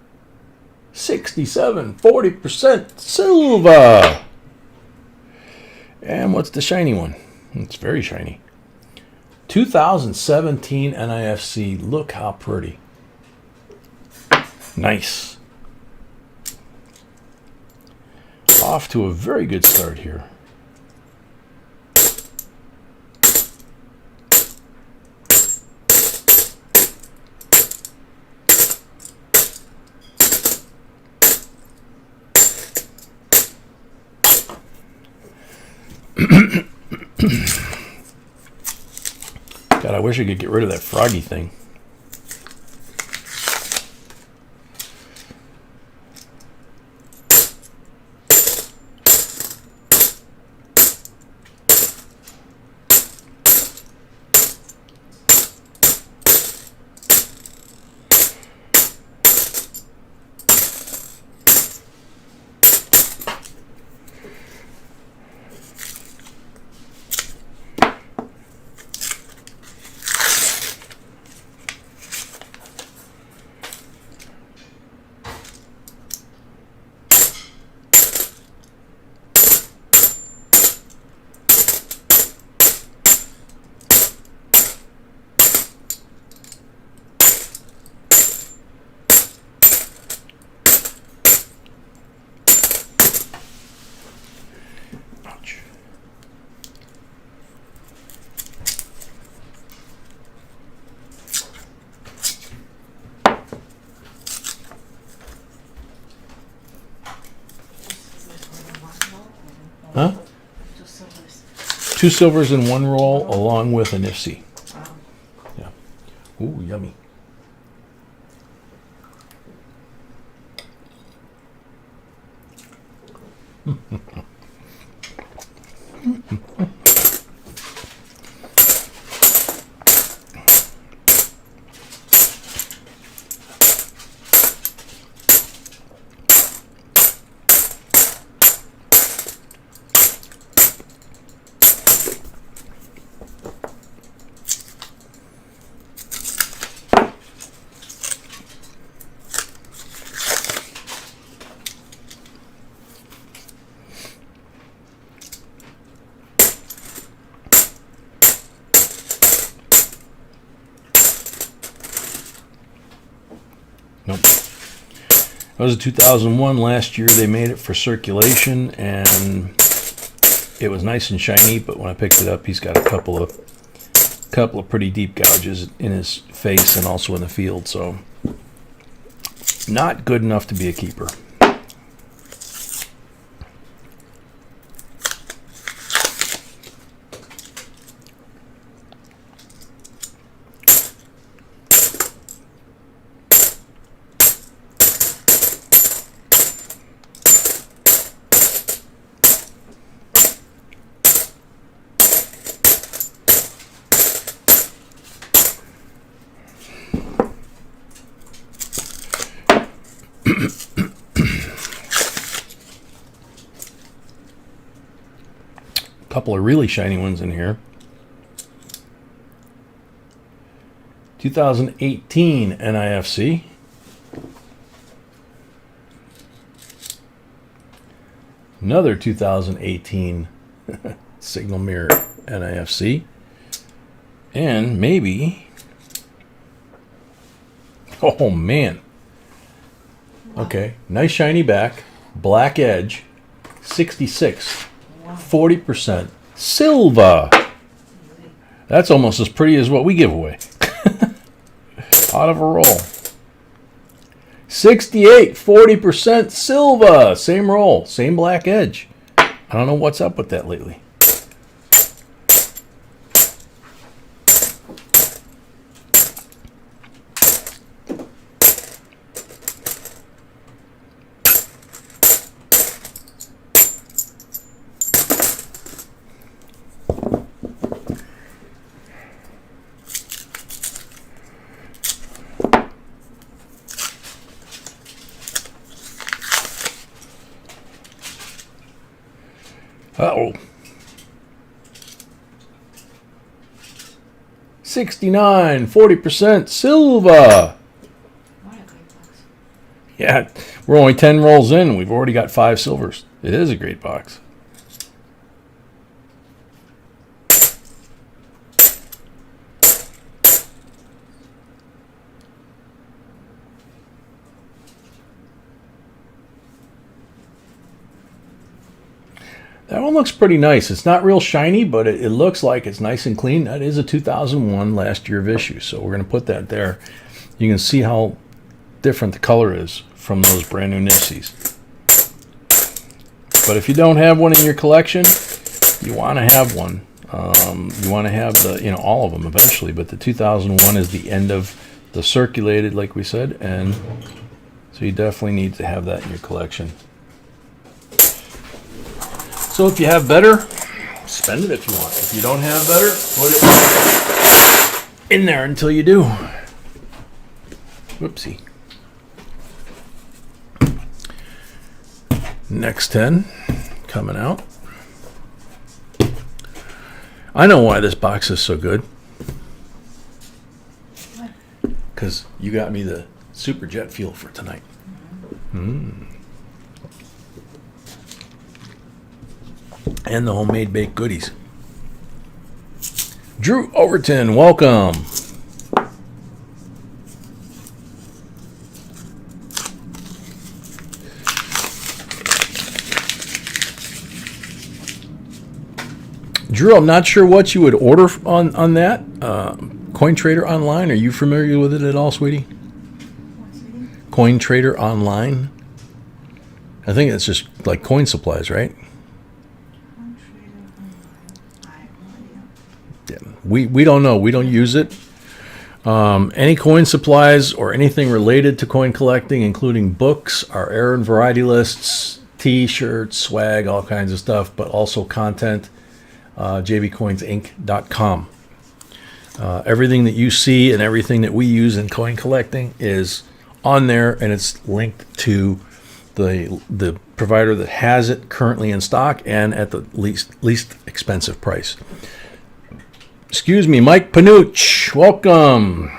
Speaker 1: 67, 40% silver. And what's the shiny one? It's very shiny. 2017 NIFC. Look how pretty. Nice. Off to a very good start here. God, I wish I could get rid of that froggy thing. Huh? 2 silvers in 1 roll along with an IFC. Yeah. Ooh, yummy. Nope. That was a 2001. Last year they made it for circulation, and it was nice and shiny. But when I picked it up, he's got a couple of pretty deep gouges in his face and also in the field. So not good enough to be a keeper. Couple of really shiny ones in here. 2018 NIFC. Another 2018 Signal Mirror NIFC. And maybe... Oh, man. Okay, nice shiny back. Black edge. 66. 40% silver. That's almost as pretty as what we give away. Out of a roll. 68, 40% silver. Same roll, same black edge. I don't know what's up with that lately. Uh-oh. 69, 40% silver.
Speaker 2: What a great box.
Speaker 1: Yeah, we're only 10 rolls in. We've already got 5 silvers. It is a great box. That one looks pretty nice. It's not real shiny, but it looks like it's nice and clean. That is a 2001 last year of issue, so we're going to put that there. You can see how different the color is from those brand new Nipsies. But if you don't have one in your collection, you want to have one. You want to have all of them eventually, but the 2001 is the end of the circulated, like we said, and so you definitely need to have that in your collection. So if you have better, spend it if you want. If you don't have better, put it in there until you do. Whoopsie. Next 10 coming out. I know why this box is so good. Because you got me the super jet fuel for tonight. And the homemade baked goodies. Drew Overton, welcome. Drew, I'm not sure what you would order on that. Coin Trader Online, are you familiar with it at all, sweetie?
Speaker 2: What, sweetie?
Speaker 1: Coin Trader Online? I think it's just like coin supplies, right?
Speaker 2: Coin Trader Online. I have no idea.
Speaker 1: Yeah, we don't know. We don't use it. Any coin supplies or anything related to coin collecting, including books, our errand variety lists, T-shirts, swag, all kinds of stuff, but also content, JBCOINSINC.com. Everything that you see and everything that we use in coin collecting is on there, and it's linked to the provider that has it currently in stock and at the least expensive price. Excuse me, Mike Panuch, welcome.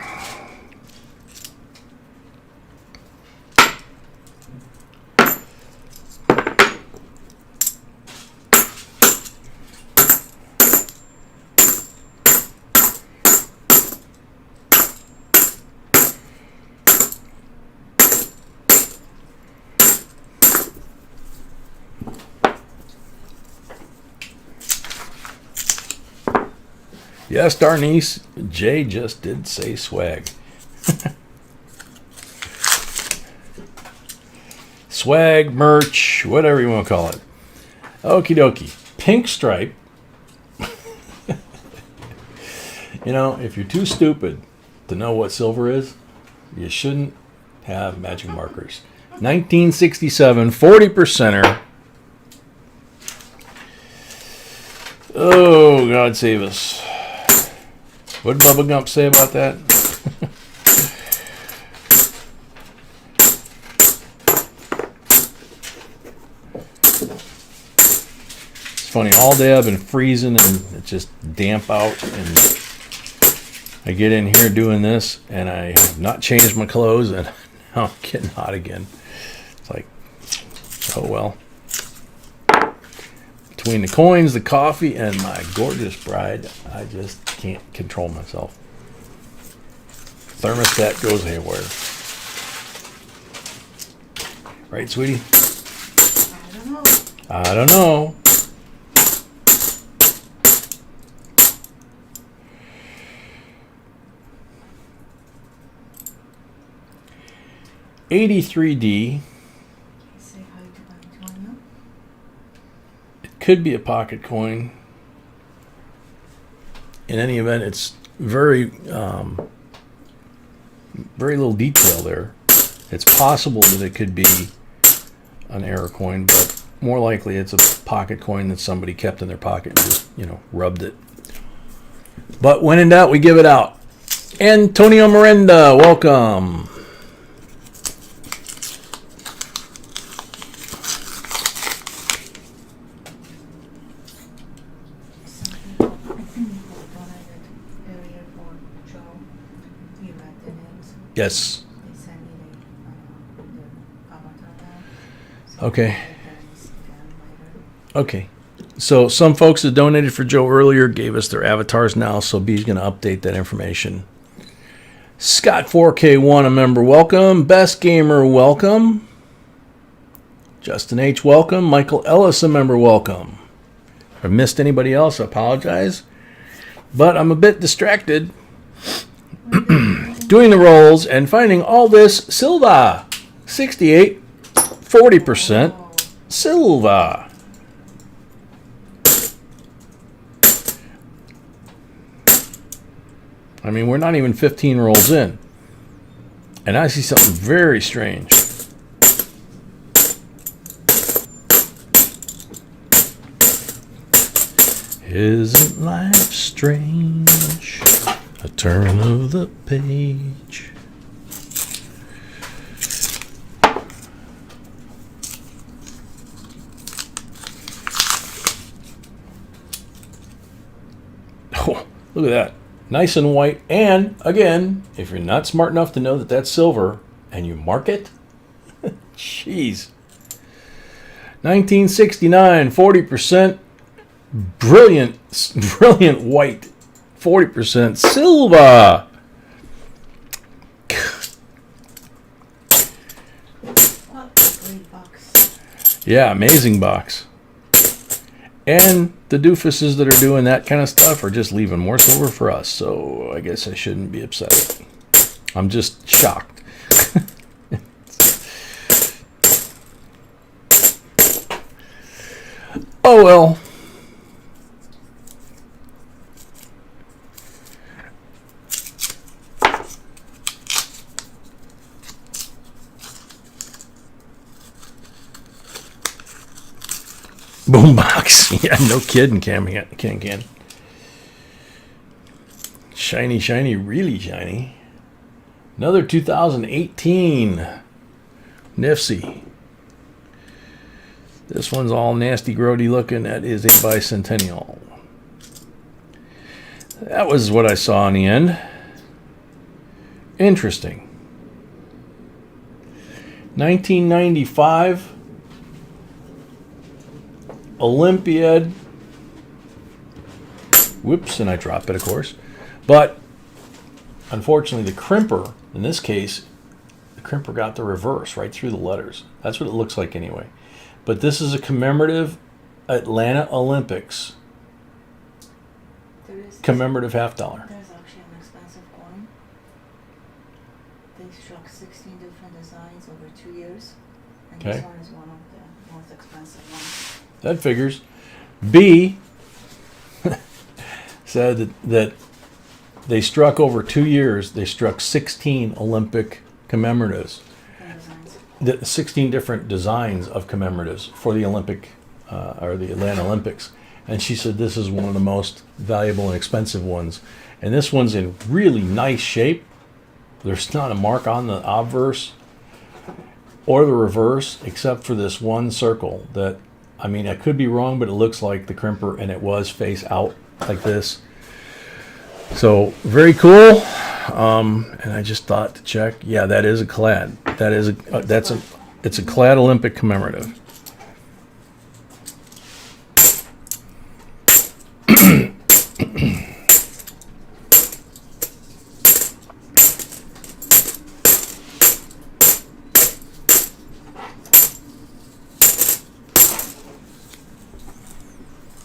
Speaker 1: Yes, Darnice, Jay just did say swag. Swag, merch, whatever you want to call it. Okie dokie. Pink stripe. If you're too stupid to know what silver is, you shouldn't have magic markers. 1967, 40%er. Oh, God save us. What did Bubba Gump say about that? It's funny, all day I've been freezing and it's just damp out, and I get in here doing this and I have not changed my clothes and now I'm getting hot again. It's like, oh well. Between the coins, the coffee, and my gorgeous bride, I just can't control myself. Thermostat goes haywire. Right, sweetie?
Speaker 2: I don't know.
Speaker 1: 83D.
Speaker 2: Say hi to Antonio.
Speaker 1: It could be a pocket coin. In any event, it's very little detail there. It's possible that it could be an error coin, but more likely it's a pocket coin that somebody kept in their pocket and just, rubbed it. But when in doubt, we give it out. Antonio Miranda, welcome. Yes.
Speaker 2: They sent me the avatar now. So
Speaker 1: Okay.
Speaker 2: I'll get those again later.
Speaker 1: Okay. So some folks that donated for Joe earlier gave us their avatars now, so B's going to update that information. Scott 4K1, a member, welcome. Best Gamer, welcome. Justin H, welcome. Michael Ellis, a member, welcome. If I missed anybody else, I apologize. But I'm a bit distracted doing the rolls and finding all this Silva. 68, 40%
Speaker 2: Oh,
Speaker 1: Silva. I mean, we're not even 15 rolls in. And I see something very strange. Isn't life strange? A turn of the page. Oh, look at that. Nice and white. And again, if you're not smart enough to know that that's silver and you mark it, jeez. 1969, 40%. Brilliant white. 40% silver.
Speaker 2: what a great box.
Speaker 1: Yeah, amazing box. And the doofuses that are doing that kind of stuff are just leaving more silver for us. So I guess I shouldn't be upset. I'm just shocked. Oh well. Boombox. Yeah, no kidding, Can. Shiny, shiny, really shiny. Another 2018 Nifty. This one's all nasty, grody looking. That is a bicentennial. That was what I saw in the end. Interesting. 1995 Olympiad. Whoops, and I dropped it, of course. But unfortunately, the crimper, in this case, the crimper got the reverse right through the letters. That's what it looks like anyway. But this is a commemorative Atlanta Olympics commemorative $50.
Speaker 2: There's actually an expensive coin. They struck 16 different designs over 2 years. And
Speaker 1: Okay.
Speaker 2: this one is one of the most expensive ones.
Speaker 1: That figures. B said that they struck over 2 years. They struck 16 Olympic commemoratives.
Speaker 2: Different designs.
Speaker 1: 16 different designs of commemoratives for the Olympic or the Atlanta Olympics. And she said this is one of the most valuable and expensive ones. And this one's in really nice shape. There's not a mark on the obverse or the reverse except for this one circle that, I mean, I could be wrong, but it looks like the crimper, and it was face out like this. So very cool. And I just thought to check. Yeah, that is a clad. That is it's a clad Olympic commemorative.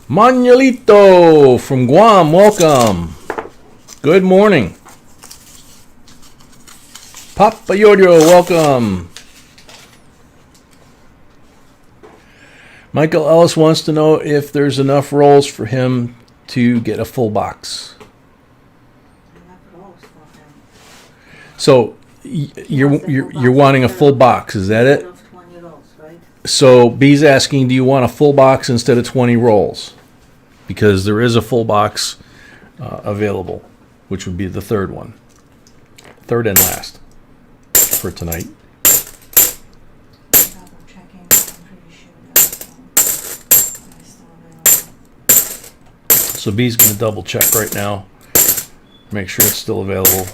Speaker 1: Manuelito from Guam, welcome. Good morning. Papa Yodio, welcome. Michael Ellis wants to know if there's enough rolls for him to get a full box.
Speaker 2: Enough rolls for him.
Speaker 1: So you're wanting a full box, is that it?
Speaker 2: Instead of 20 rolls, right?
Speaker 1: So B's asking, do you want a full box instead of 20 rolls? Because there is a full box available, which would be the third one. Third and last for tonight.
Speaker 2: Double checking. I'm pretty sure that's still available.
Speaker 1: So B's going to double check right now. Make sure it's still available.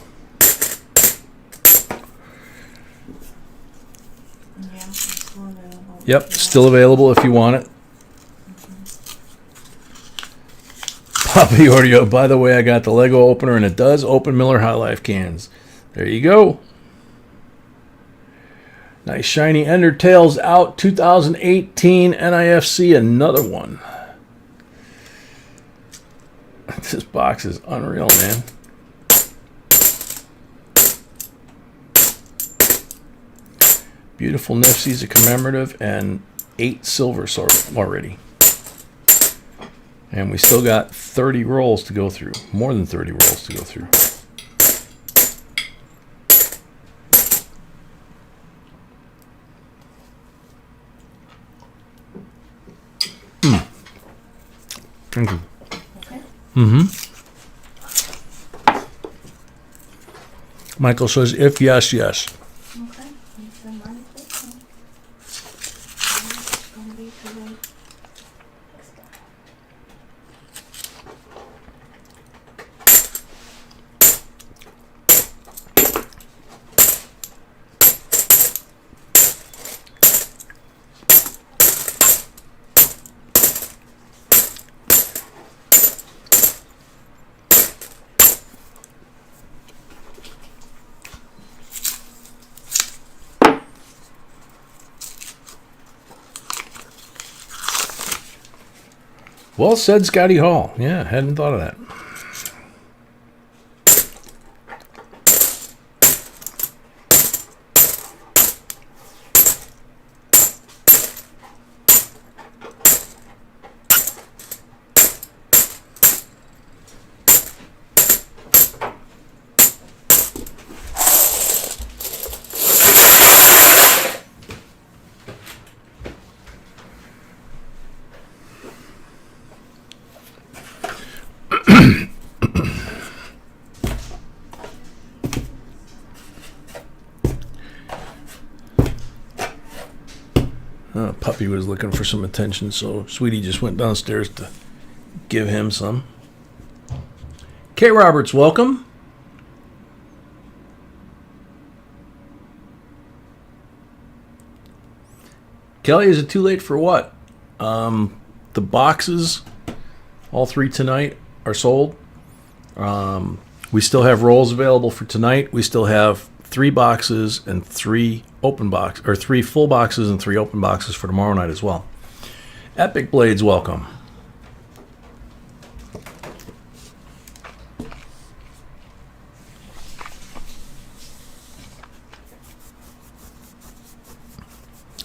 Speaker 1: Yep, still available if you want it. Poppy Audio. By the way, I got the Lego opener, and it does open Miller High Life cans. There you go. Nice shiny Ender Tails out 2018 NIFC, another one. This box is unreal, man. Beautiful Nifsies, a commemorative, and 8 silver already. And we still got 30 rolls to go through. More than 30 rolls to go through. Thank you.
Speaker 2: Okay.
Speaker 1: Michael says, if yes, yes.
Speaker 2: Okay. And some money, please. It's gonna be today.
Speaker 1: Well said, Scotty Hall. Yeah, hadn't thought of that. Puppy was looking for some attention, so Sweetie just went downstairs to give him some. Kay Roberts, welcome. Kelly, is it too late for what? The boxes, all 3 tonight, are sold. We still have rolls available for tonight. We still have 3 boxes and 3 open box, or 3 full boxes and 3 open boxes for tomorrow night as well. Epic Blades, welcome.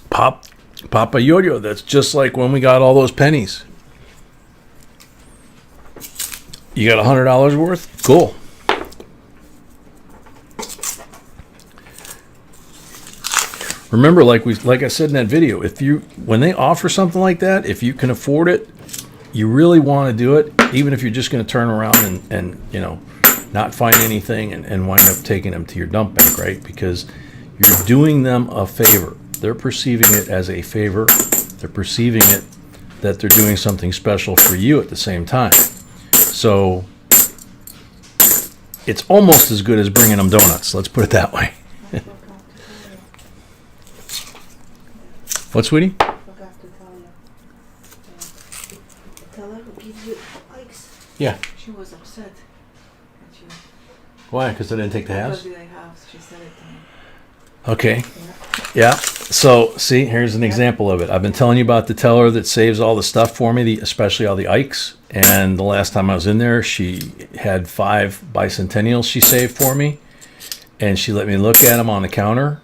Speaker 1: Papa Yo-Yo, that's just like when we got all those pennies. You got $100 worth? Cool. Remember, like I said in that video, when they offer something like that, if you can afford it, you really want to do it, even if you're just going to turn around and not find anything and wind up taking them to your dump bank, right? Because you're doing them a favor. They're perceiving it as a favor. They're perceiving it that they're doing something special for you at the same time. So it's almost as good as bringing them donuts. Let's put it that way. What, sweetie?
Speaker 2: I forgot to tell you. Tell her who gives you likes.
Speaker 1: Yeah.
Speaker 2: She was upset at you.
Speaker 1: Why? Because I didn't take the halves?
Speaker 2: Because they have. She said it to me.
Speaker 1: Okay.
Speaker 2: Yeah.
Speaker 1: Yeah. So, see, here's an example of it. I've been telling you about the teller that saves all the stuff for me, especially all the Ikes. And the last time I was in there, she had 5 bicentennials she saved for me. And she let me look at them on the counter.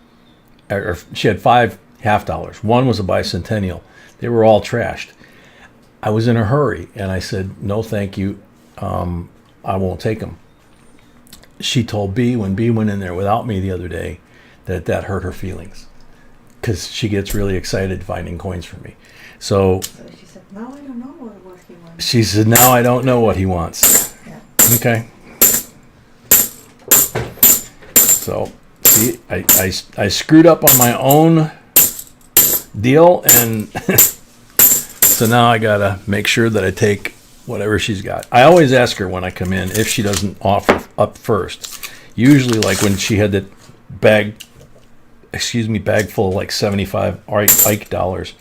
Speaker 1: Or she had 5 $50. One was a bicentennial. They were all trashed. I was in a hurry, and I said, no, thank you. I won't take them. She told B, when B went in there without me the other day, that hurt her feelings because she gets really excited finding coins for me. So
Speaker 2: she said, now I don't know what he wants.
Speaker 1: She said, now I don't know what he wants.
Speaker 2: Yeah.
Speaker 1: Okay. So, see, I screwed up on my own deal, and so now I gotta make sure that I take whatever she's got. I always ask her when I come in if she doesn't offer up first. Usually, like when she had that bag bag full of like 75 Ike dollars.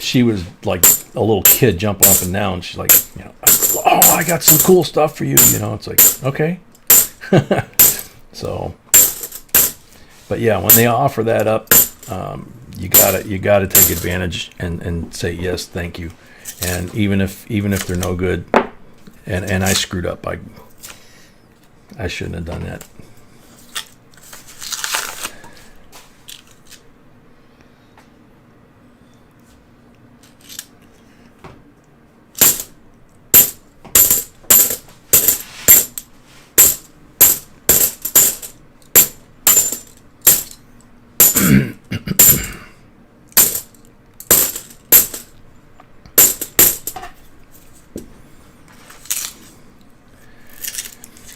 Speaker 1: She was like a little kid jumping up and down. She's like, oh, I got some cool stuff for you. It's like, okay. So, but yeah, when they offer that up, you gotta take advantage and say yes, thank you. And even if they're no good, and I screwed up, I shouldn't have done that.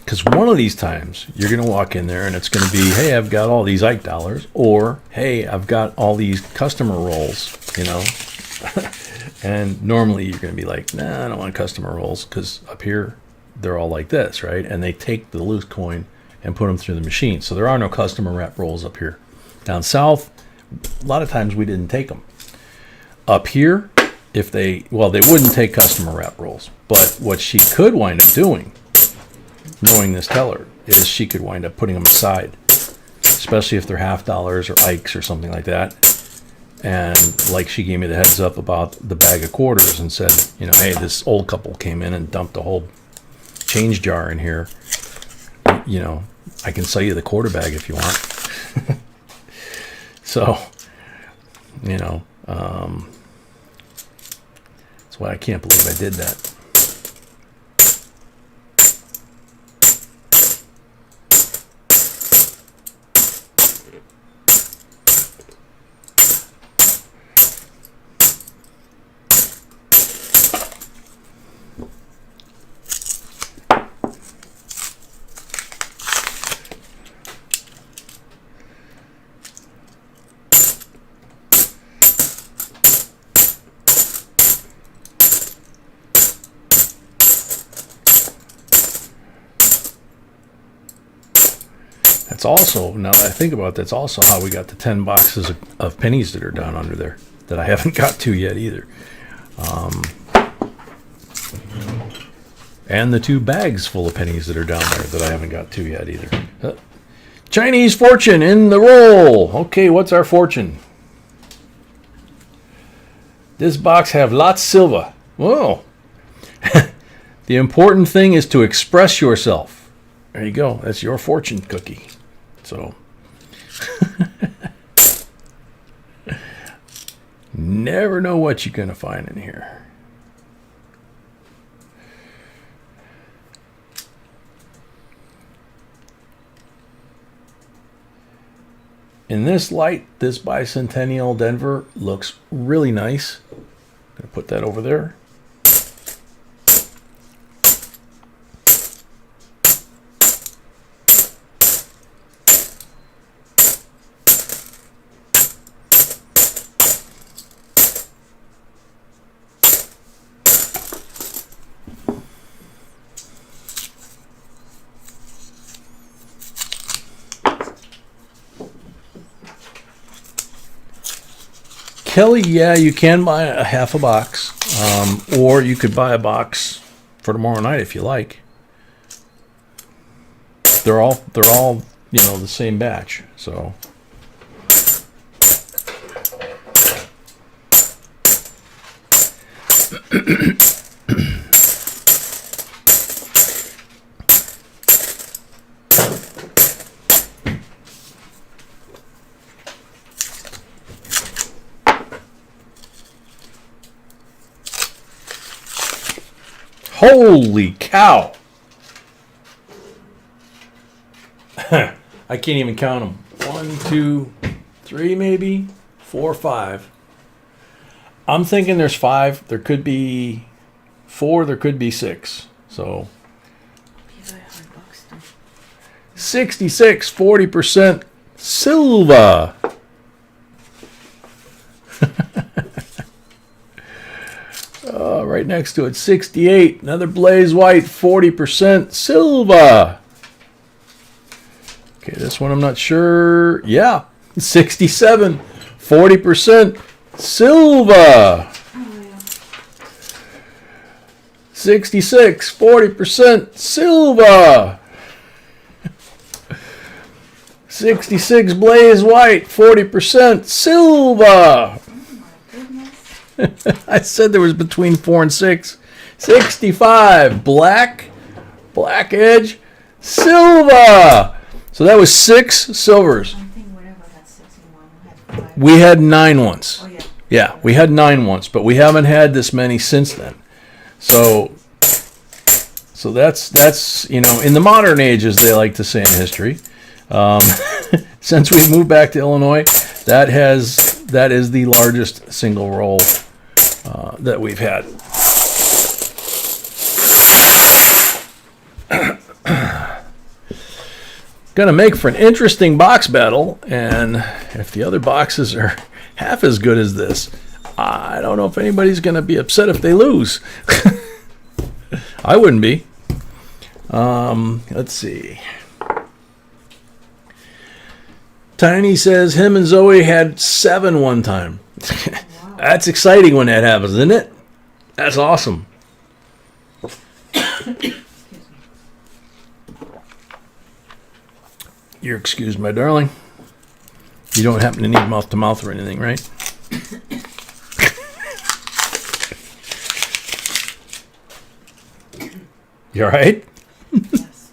Speaker 1: Because one of these times you're going to walk in there and it's going to be, hey, I've got all these Ike dollars, or hey, I've got all these customer rolls, and normally you're going to be like, nah, I don't want customer rolls, because up here they're all like this, right? And they take the loose coin and put them through the machine. So there are no customer wrap rolls up here. Down south, a lot of times we didn't take them. Up here, they wouldn't take customer wrap rolls. But what she could wind up doing, knowing this teller, is she could wind up putting them aside, especially if they're half dollars or Ikes or something like that. And like, she gave me the heads up about the bag of quarters and said, hey, this old couple came in and dumped a whole change jar in here. I can sell you the quarter bag if you want. So, that's why I can't believe I did that. That's also, now that I think about it, that's also how we got the 10 boxes of pennies that are down under there that I haven't got to yet either. And the 2 bags full of pennies that are down there that I haven't got to yet either. Chinese fortune in the roll. Okay, what's our fortune? This box have lots silver. Whoa. The important thing is to express yourself. There you go. That's your fortune cookie. So, never know what you're going to find in here. In this light, this bicentennial Denver looks really nice. I'm going to put that over there. Kelly, yeah, you can buy a half a box, or you could buy a box for tomorrow night if you like. They're all the same batch, so. Holy cow! I can't even count them. 1, 2, 3, maybe 4, 5. I'm thinking there's 5. There could be 4. There could be 6. So 66, 40% silver. Right next to it, 68. Another blaze white, 40% silver. Okay, this one I'm not sure. Yeah, 67, 40% silver. 66, 40% silver. 66 blaze white, 40% silver.
Speaker 2: Oh my goodness.
Speaker 1: I said there was between 4 and 6. 65 black edge, silver. So that was 6 silvers.
Speaker 2: I think whatever had 61, we had 5.
Speaker 1: We had 9 once.
Speaker 2: Oh yeah.
Speaker 1: Yeah, we had 9 once, but we haven't had this many since then. So that's in the modern age, as they like to say in history. Since we moved back to Illinois, that is the largest single roll that we've had. Going to make for an interesting box battle, and if the other boxes are half as good as this, I don't know if anybody's going to be upset if they lose. I wouldn't be. Let's see. Tiny says him and Zoe had 7 one time.
Speaker 2: Wow.
Speaker 1: That's exciting when that happens, isn't it? That's awesome.
Speaker 2: Excuse me.
Speaker 1: You're excused, my darling. You don't happen to need mouth to mouth or anything, right? You all right?
Speaker 2: Yes.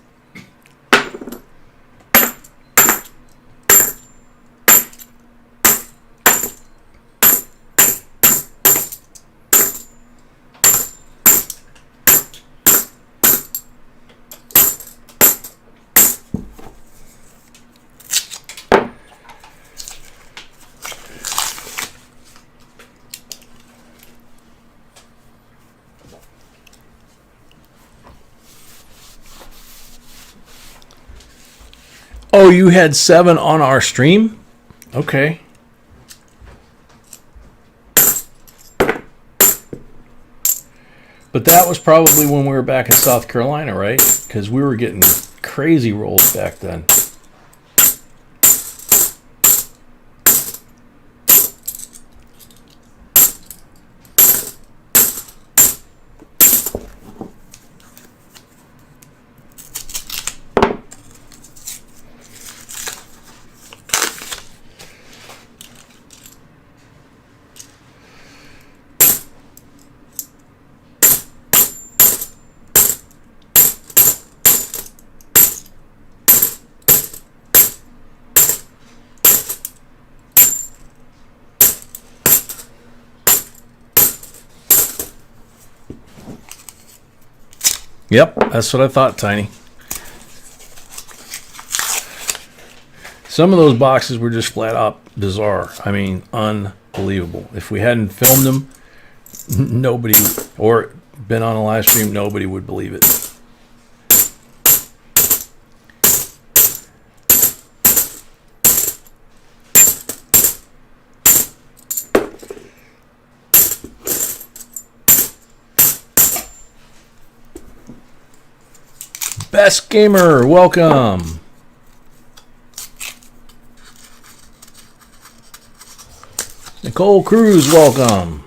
Speaker 1: Oh, you had 7 on our stream? Okay. But that was probably when we were back in South Carolina, right? Because we were getting crazy rolls back then. Yep, that's what I thought, Tiny. Some of those boxes were just flat out bizarre. I mean, unbelievable. If we hadn't filmed them, nobody, or been on a live stream, nobody would believe it. Best Gamer, welcome. Nicole Cruz, welcome.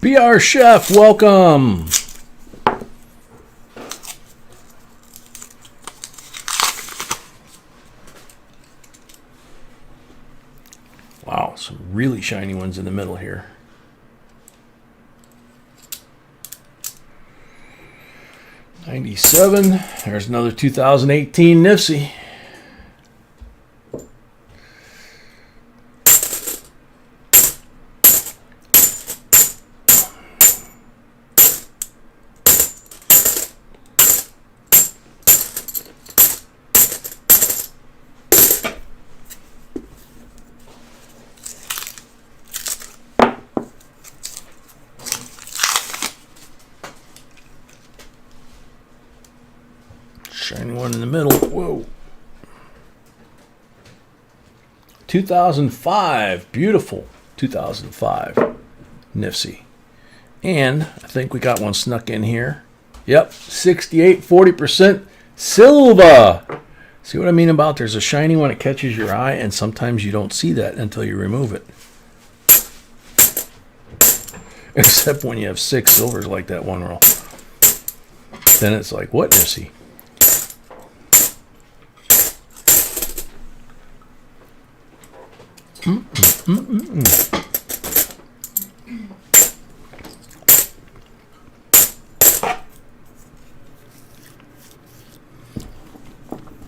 Speaker 1: BR Chef, welcome. shiny ones in the middle here. '97. There's another 2018 Nifty. Shiny one in the middle. Whoa. 2005. Beautiful. 2005. Nifty. And I think we got one snuck in here. Yep. 68, 40% silver. See what I mean about there's a shiny one that catches your eye, and sometimes you don't see that until you remove it. Except when you have 6 silvers like that one roll. Then it's like, what, Nifty?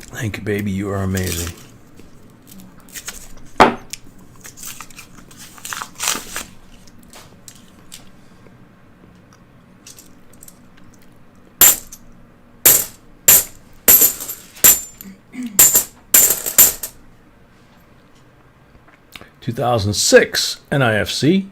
Speaker 1: Thank you, baby. You are amazing. (2006) NIFC.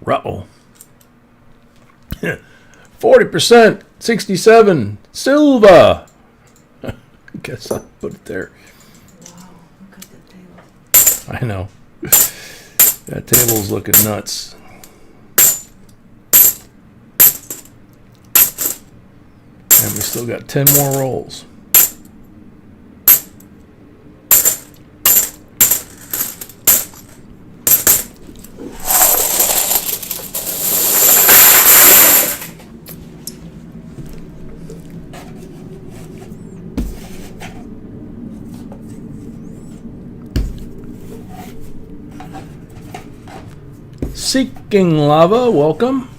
Speaker 1: Ruh-oh. 40%, 67, silver. I guess I'll put it there.
Speaker 2: Wow, look at the table.
Speaker 1: I know. That table's looking nuts. And we still got 10 more rolls. Seeking Lava, welcome.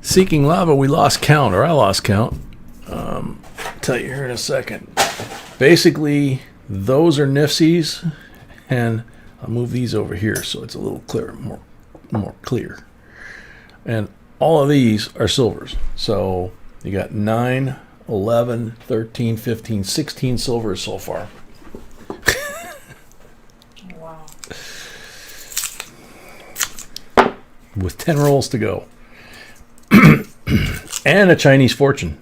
Speaker 1: Seeking Lava, we lost count, or I lost count. Tell you here in a second. Basically, those are Nifties, and I'll move these over here so it's a little clearer, more clear. And all of these are silvers. So you got 9, 11, 13, 15, 16 silvers so far.
Speaker 2: Wow.
Speaker 1: With 10 rolls to go. And a Chinese fortune.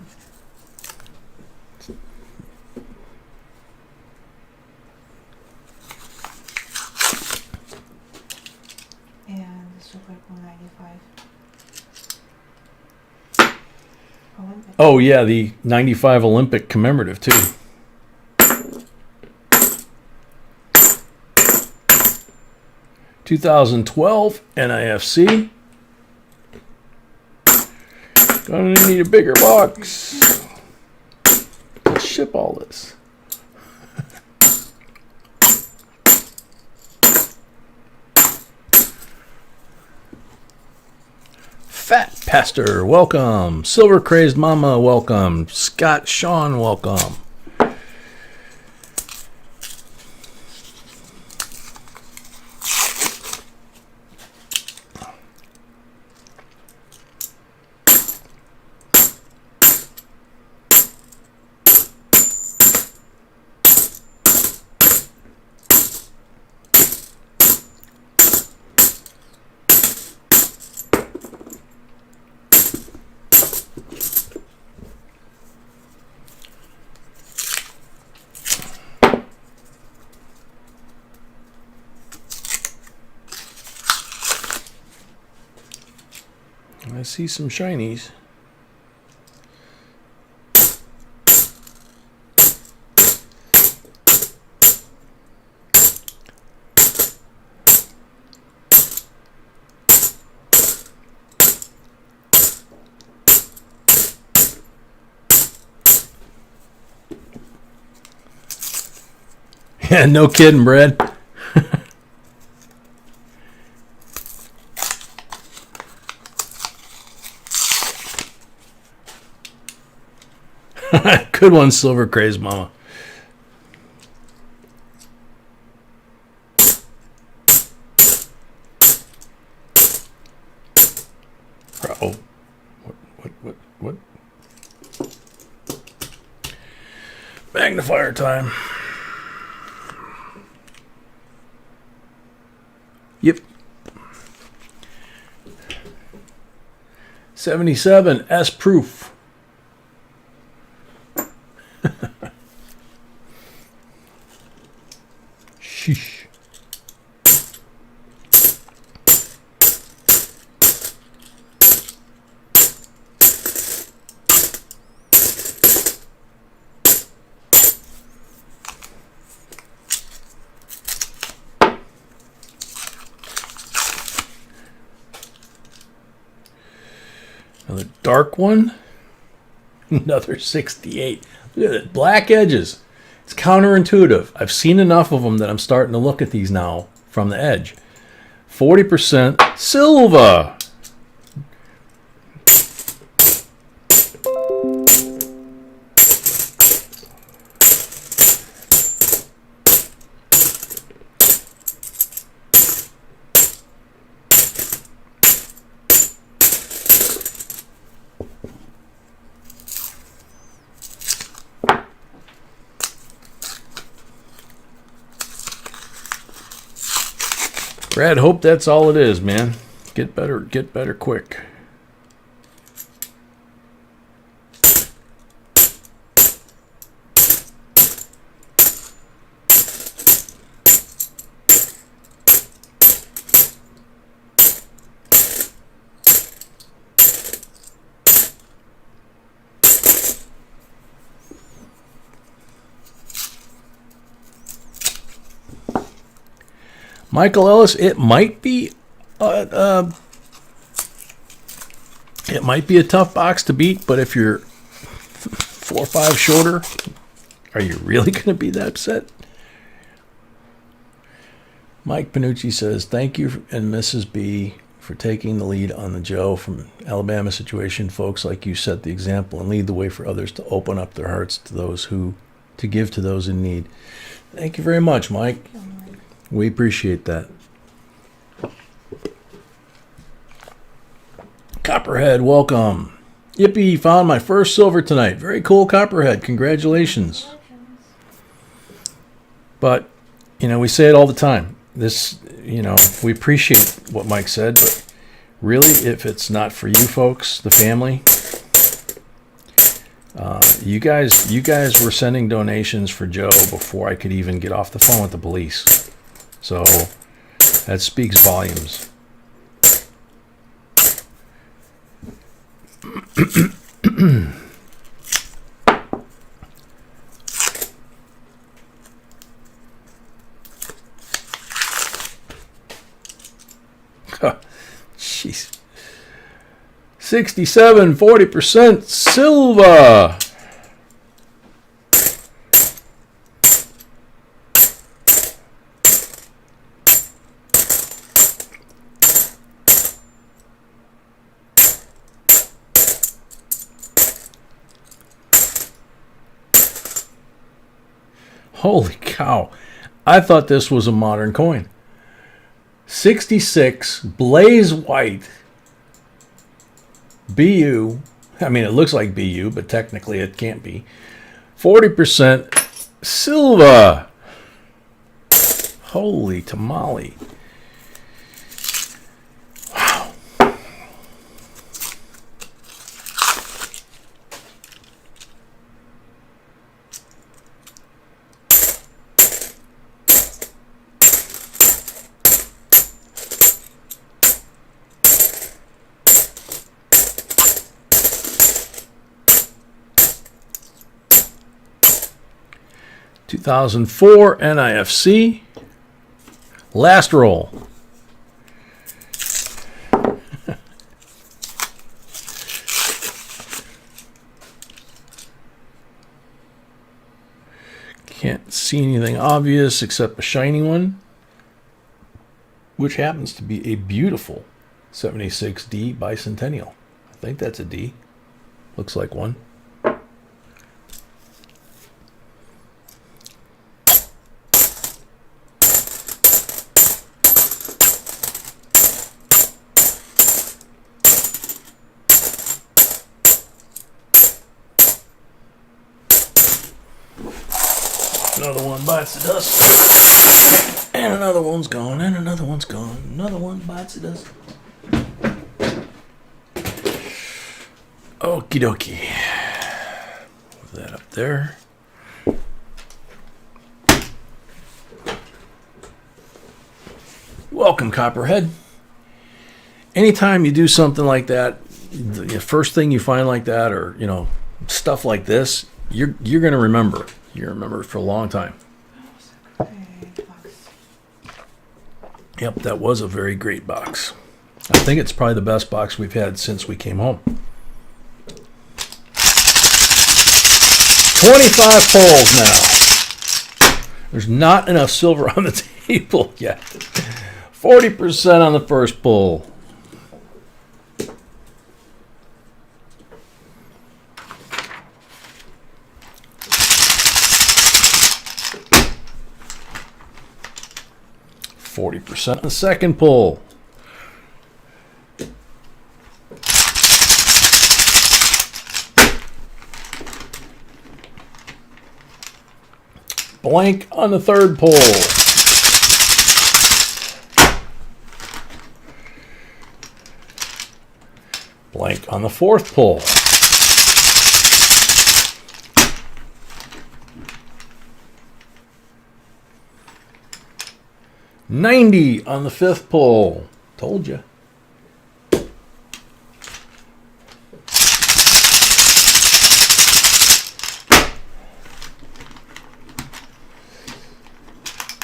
Speaker 2: And the Super Cool 95. Olympic.
Speaker 1: Oh yeah, the 95 Olympic commemorative too. (2012) NIFC. Gonna need a bigger box. Let's ship all this. Fat Pastor, welcome. Silver Crazed Mama, welcome. Scott Sean, welcome. I see some shinies. Yeah, no kidding, Brad. Good one, Silver Craze Mama. Oh, what? Magnifier time. Yep. 77 S proof. Sheesh. Another dark one. Another 68. Look at it. Black edges. It's counterintuitive. I've seen enough of them that I'm starting to look at these now from the edge. 40% silver. Brad, hope that's all it is, man. Get better quick. Michael Ellis, it might be a tough box to beat, but if you're 4 or 5 shorter, are you really going to be that upset? Mike Panucci says, thank you and Mrs. B for taking the lead on the Joe from Alabama situation. Folks like you set the example and lead the way for others to open up their hearts to those to give to those in need. Thank you very much, Mike. We appreciate that. Copperhead, welcome. Yippee, found my first silver tonight. Very cool, Copperhead. Congratulations. But, we say it all the time. This, we appreciate what Mike said, but really, if it's not for you folks, the family, you guys were sending donations for Joe before I could even get off the phone with the police. So that speaks volumes. Jeez. 67, 40% silver. Holy cow. I thought this was a modern coin. 66 blaze white BU. I mean, it looks like BU, but technically it can't be. 40% silver. Holy tamale. Wow. (2004) NIFC. Last roll. Can't see anything obvious except a shiny one, which happens to be a beautiful 76D Bicentennial. I think that's a D. Looks like one. Another one bites the dust. And another one's gone. And another one's gone. Another one bites the dust. Okie dokie. Put that up there. Welcome, Copperhead. Anytime you do something like that, the first thing you find like that, or stuff like this, you're going to remember. You remember it for a long time. Yep, that was a very great box. I think it's probably the best box we've had since we came home. 25 pulls now. There's not enough silver on the table yet. 40% on the first pull. %, the second pull. Blank on the third pull. Blank on the fourth pull. $90 on the fifth pull. Told you.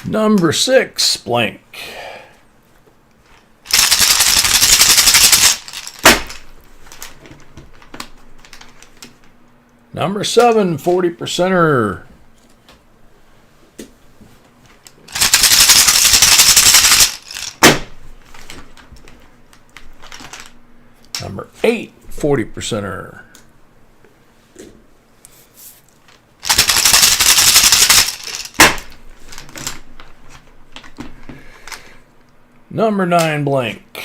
Speaker 1: Number 6, blank. Number 7, 40%er. Number 8, 40%er. Number 9, blank.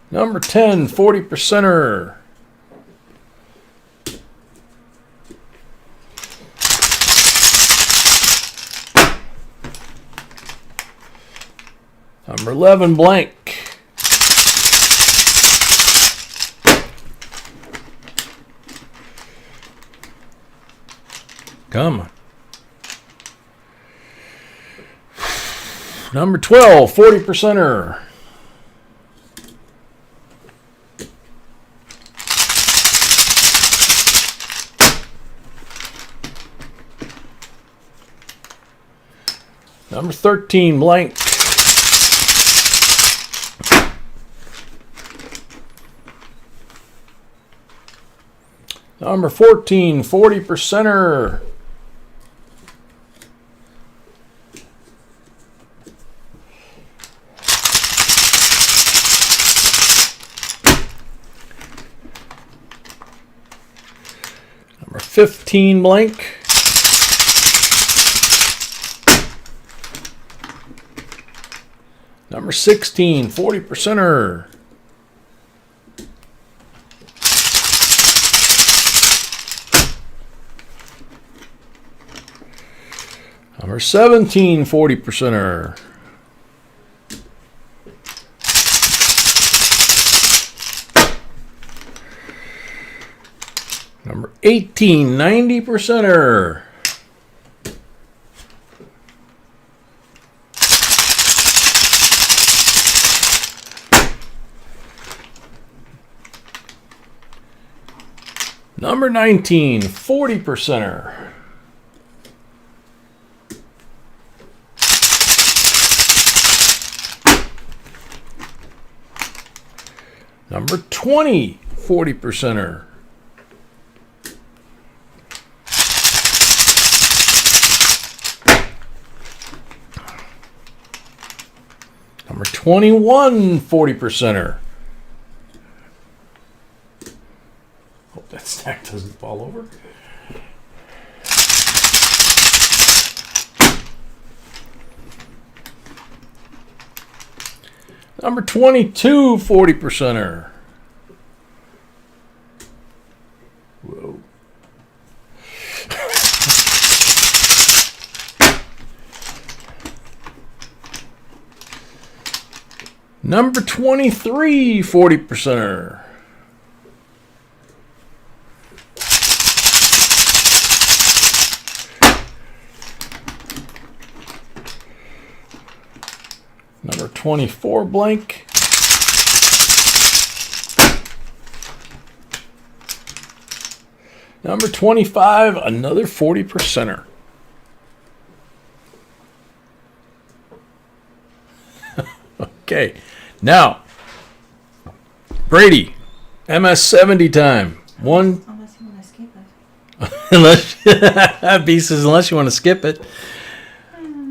Speaker 1: Number 10, 40%er. Number 11, blank. Come on. Number 12, 40%er. Number 13, blank. Number 14, 40%er. Number 15, blank. Number 16, 40%er. Number 17, 40%er. Number 18, 90%er. Number 19, 40%er. Number 20, 40%er. Number 21, 40%er. Hope that stack doesn't fall over. Number 22, 40%er. Whoa. Number 23, 40%er. Number 24, blank. Number 25, another 40%er. Okay, now, Brady, MS70 time. One.
Speaker 2: Unless you want to skip it.
Speaker 1: Unless B says unless you want to skip it.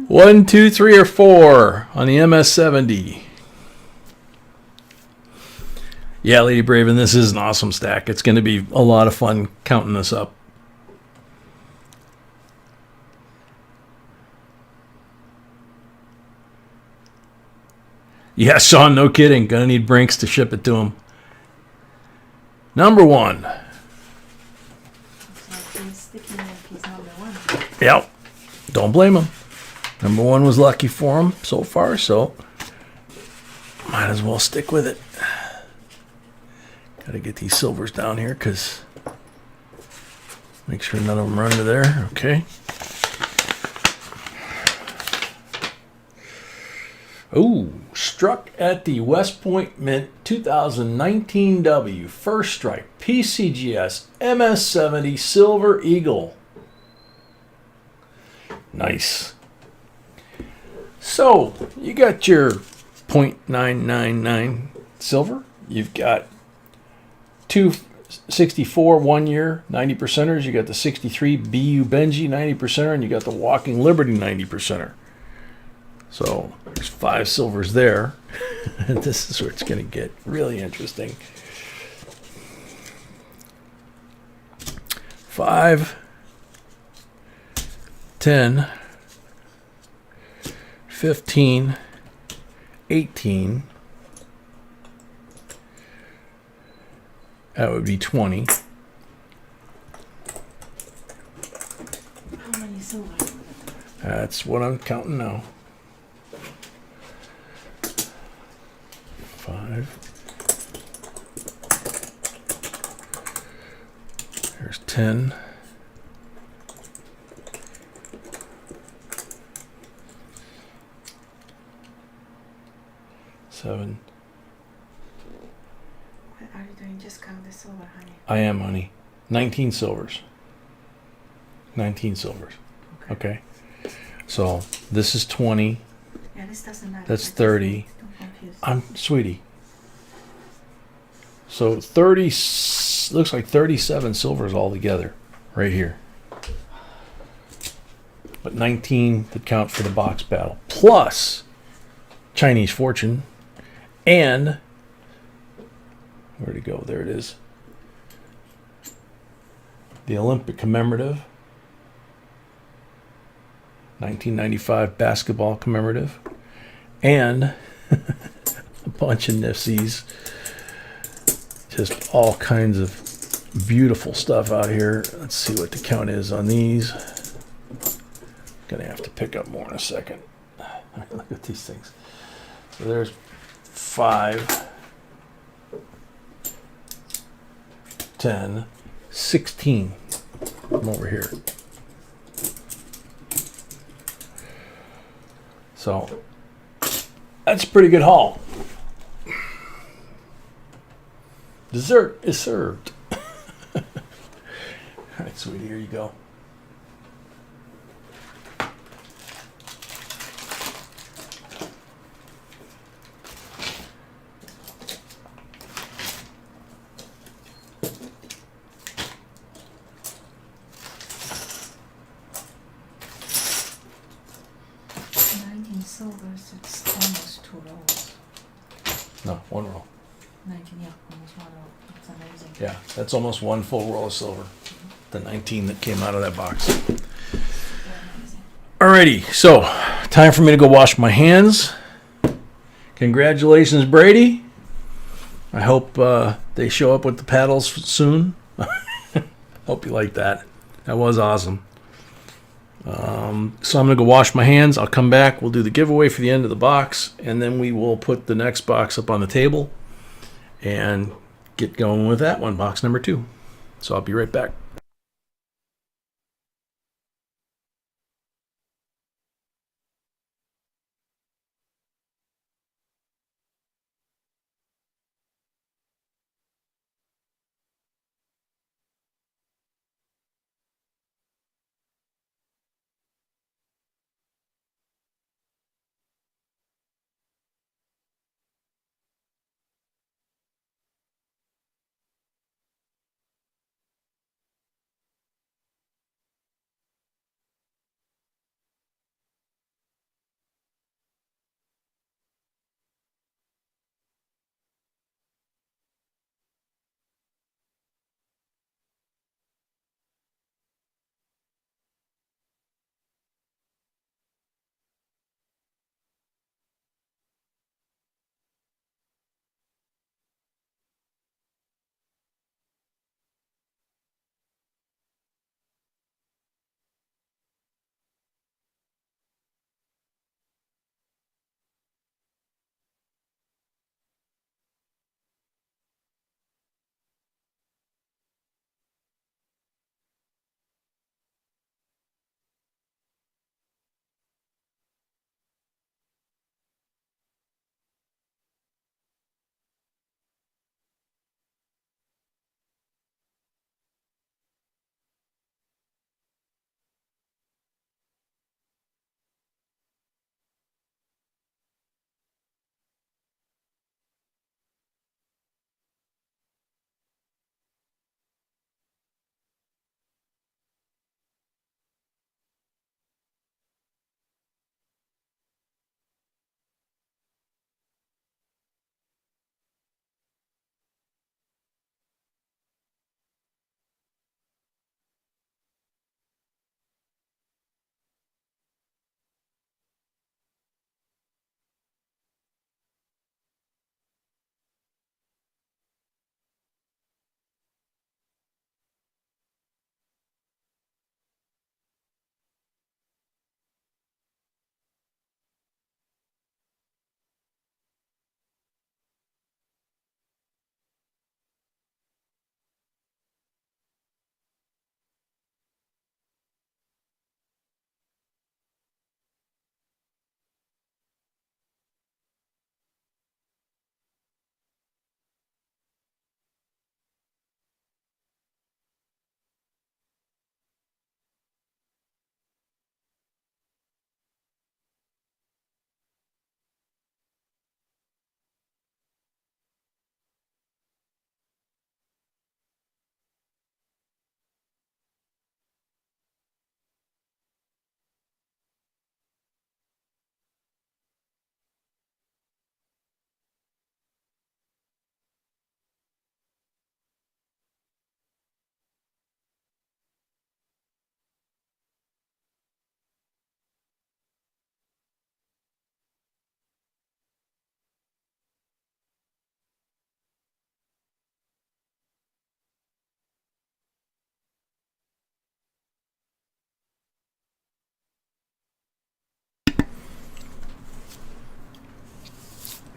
Speaker 1: 1, 2, 3, or 4 on the MS70. Yeah, Lady Braven, this is an awesome stack. It's going to be a lot of fun counting this up. Yeah, Sean, no kidding. Gonna need Brinks to ship it to him. Number 1.
Speaker 2: Looks like he's sticking with his number 1.
Speaker 1: Yep. Don't blame him. Number 1 was lucky for him so far, so might as well stick with it. Gotta get these silvers down here because make sure none of them run to there. Okay. Ooh, struck at the West Point Mint 2019 W. First strike, PCGS, MS70, Silver Eagle. Nice. So, you got your .999 silver. You've got 264 1 year 90%ers. You got the 63 BU Benji 90%er, and you got the Walking Liberty 90%er. So there's 5 silvers there. And this is where it's going to get really interesting. 5, 10, 15, 18. That would be 20.
Speaker 2: How many silver?
Speaker 1: That's what I'm counting now. 5. There's 10. 7.
Speaker 2: What are you doing? Just count the silver, honey.
Speaker 1: I am, honey. 19 silvers. 19 silvers. Okay. So this is 20.
Speaker 2: Yeah, this doesn't matter.
Speaker 1: That's 30.
Speaker 2: Don't confuse.
Speaker 1: I'm sweetie. So 30 looks like 37 silvers altogether right here. But 19 to count for the box battle. Plus Chinese fortune and where'd it go? There it is. The Olympic commemorative. 1995 basketball commemorative. And a bunch of nifsies. Just all kinds of beautiful stuff out here. Let's see what the count is on these. Gonna have to pick up more in a second. Look at these things. So there's 5, 10, 16. Come over here. So that's a pretty good haul. Dessert is served. All right, sweetie, here you go. No, one roll.
Speaker 2: 19, yeah, almost one roll. It's amazing.
Speaker 1: Yeah, that's almost one full roll of silver. The 19 that came out of that box.
Speaker 2: Very amazing.
Speaker 1: Alrighty, so time for me to go wash my hands. Congratulations, Brady. I hope they show up with the paddles soon. Hope you like that. That was awesome. So I'm going to go wash my hands. I'll come back. We'll do the giveaway for the end of the box, and then we will put the next box up on the table and get going with that one, box number 2. So I'll be right back.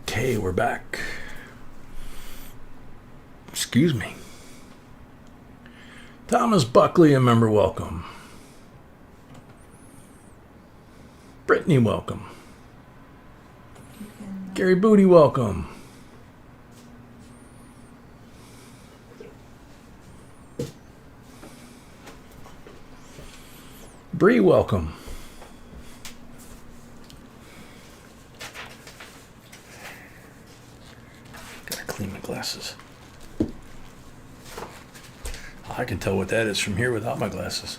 Speaker 1: Okay, we're back. Excuse me. Thomas Buckley, a member, welcome. Brittany, welcome.
Speaker 2: You can,
Speaker 1: Gary Booty, welcome. Bree, welcome. Gotta clean my glasses. I can tell what that is from here without my glasses.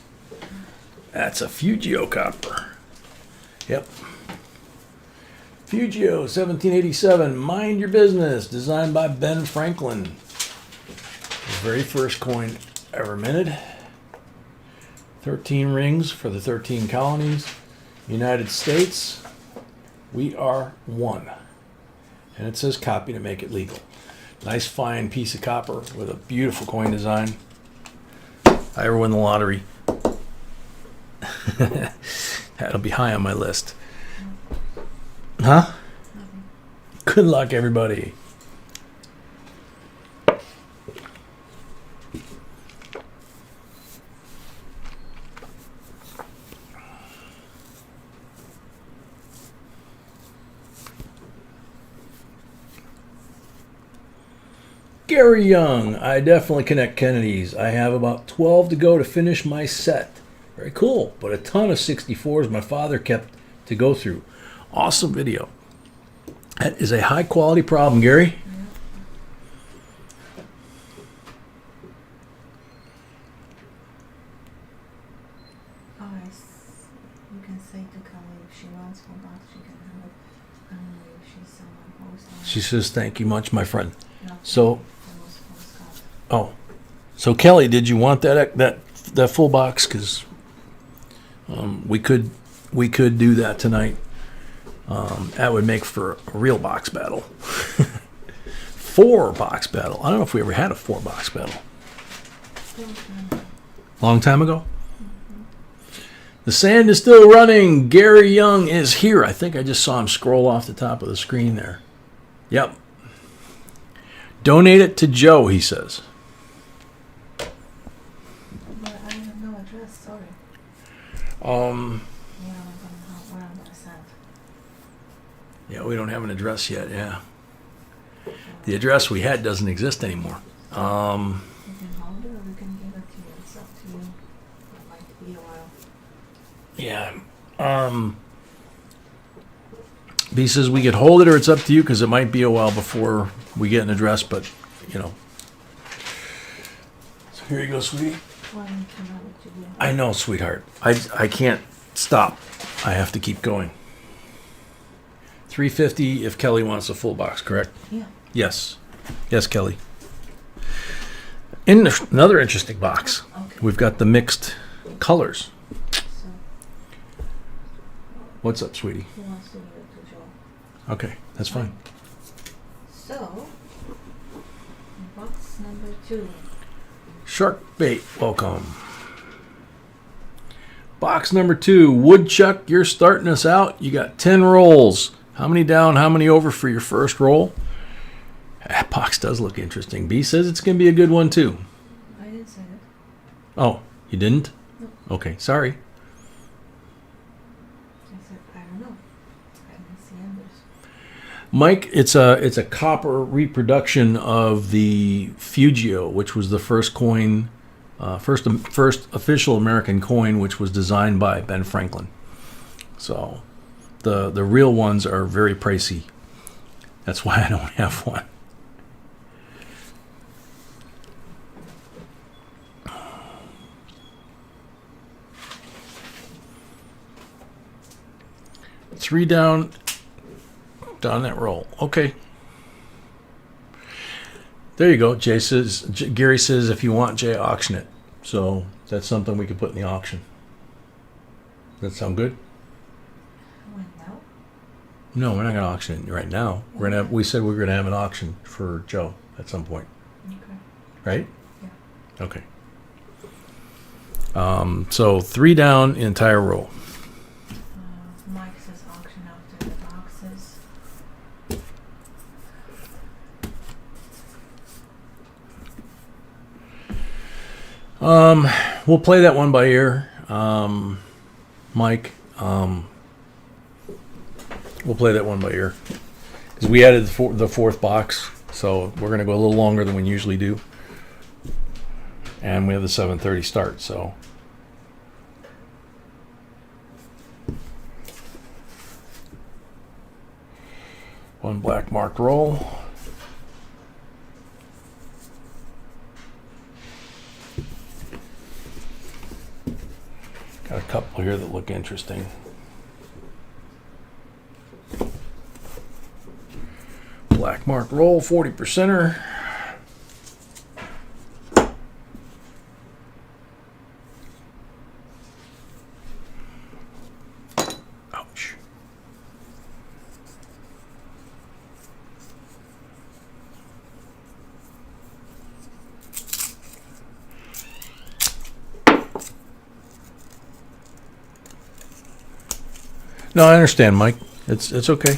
Speaker 1: That's a Fugio copper. Yep. Fugio, 1787, Mind Your Business, designed by Ben Franklin. The very first coin ever minted. 13 rings for the 13 colonies. United States, we are one. And it says copy to make it legal. Nice fine piece of copper with a beautiful coin design. If I ever win the lottery, that'll be high on my list. Huh? Good luck, everybody. Gary Young, I definitely connect Kennedys. I have about 12 to go to finish my set. Very cool, but a ton of 64s my father kept to go through. Awesome video. That is a high quality problem, Gary.
Speaker 2: Oh, you can say to Kelly if she wants full box, she can have it. I don't know if she's someone who's
Speaker 1: She says, thank you much, my friend.
Speaker 2: no,
Speaker 1: So,
Speaker 2: it was full Scott.
Speaker 1: oh, so Kelly, did you want that full box? Because we could do that tonight. That would make for a real box battle. 4 box battle. I don't know if we ever had a 4 box battle. Long time ago. The sand is still running. Gary Young is here. I think I just saw him scroll off the top of the screen there. Yep. Donate it to Joe, he says.
Speaker 2: But I have no address, sorry. Where am I gonna send?
Speaker 1: Yeah, we don't have an address yet, yeah. The address we had doesn't exist anymore.
Speaker 2: You can hold it or we can give it to you. It's up to you. It might be a while.
Speaker 1: Yeah. B says we could hold it or it's up to you because it might be a while before we get an address, but, you know. So here you go, sweetie.
Speaker 2: Well, I need to know what you do.
Speaker 1: I know, sweetheart. I can't stop. I have to keep going. $350 if Kelly wants a full box, correct?
Speaker 2: Yeah.
Speaker 1: Yes. Yes, Kelly. In another interesting box,
Speaker 2: Okay.
Speaker 1: we've got the mixed colors.
Speaker 2: So,
Speaker 1: What's up, sweetie?
Speaker 2: who wants to give it to Joe?
Speaker 1: Okay, that's fine.
Speaker 2: So, box number 2.
Speaker 1: Shark bait, welcome. Box number 2, Woodchuck, you're starting us out. You got 10 rolls. How many down, how many over for your first roll? That box does look interesting. B says it's going to be a good one, too.
Speaker 2: I didn't say it.
Speaker 1: Oh, you didn't?
Speaker 2: No.
Speaker 1: Okay, sorry.
Speaker 2: I said, I don't know. I didn't see embers.
Speaker 1: Mike, it's a copper reproduction of the Fugio, which was the first coin, first official American coin, which was designed by Ben Franklin. So the real ones are very pricey. That's why I don't have one. Three down that roll. Okay. There you go. Gary says if you want, Jay, auction it. So that's something we could put in the auction. Does that sound good?
Speaker 2: When now?
Speaker 1: No, we're not going to auction it right now. We said we were going to have an auction for Joe at some point.
Speaker 2: Okay.
Speaker 1: Right?
Speaker 2: Yeah.
Speaker 1: Okay. So 3 down, entire row.
Speaker 2: Mike says auction after the boxes.
Speaker 1: We'll play that one by ear, Mike. We'll play that one by ear because we added the fourth box, so we're going to go a little longer than we usually do, and we have the 7:30 start. So one black marked roll. Got a couple here that look interesting. Black mark roll, 40%er. Ouch. No, I understand, Mike. It's okay.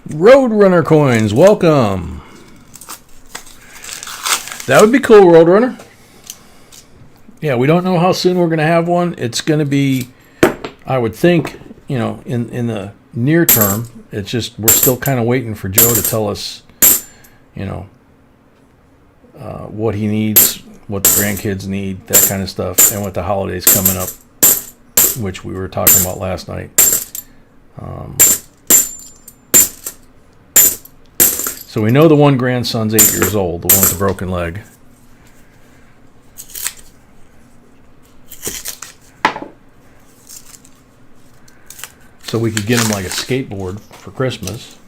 Speaker 1: Roadrunner coins, welcome. That would be cool, Roadrunner. Yeah, we don't know how soon we're going to have one. It's going to be, I would think, in the near term. It's just we're still kind of waiting for Joe to tell us, what he needs, what the grandkids need, that kind of stuff, and with the holidays coming up, which we were talking about last night. So we know the one grandson's 8 years old, the one with the broken leg. So we could get him like a skateboard for Christmas.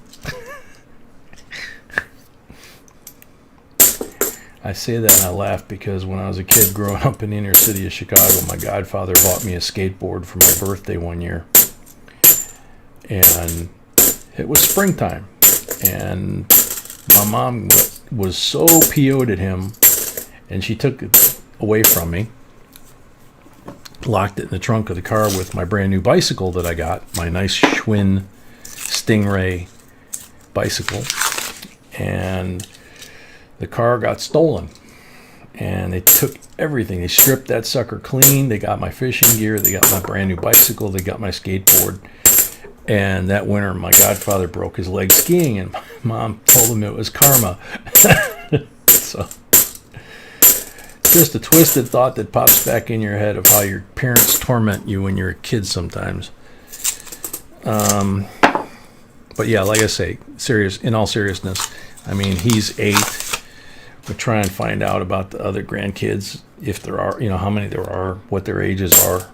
Speaker 1: I say that and I laugh because when I was a kid growing up in the inner city of Chicago, my godfather bought me a skateboard for my birthday one year. And it was springtime. And my mom was so PO'd at him, and she took it away from me, locked it in the trunk of the car with my brand new bicycle that I got, my nice Schwinn Stingray bicycle, and the car got stolen. And they took everything. They stripped that sucker clean. They got my fishing gear. They got my brand new bicycle. They got my skateboard. And that winter, my godfather broke his leg skiing, and my mom told him it was karma. So, just a twisted thought that pops back in your head of how your parents torment you when you're a kid sometimes. But yeah, like I say, in all seriousness, I mean, he's 8. We'll try and find out about the other grandkids, if there are, how many there are, what their ages are.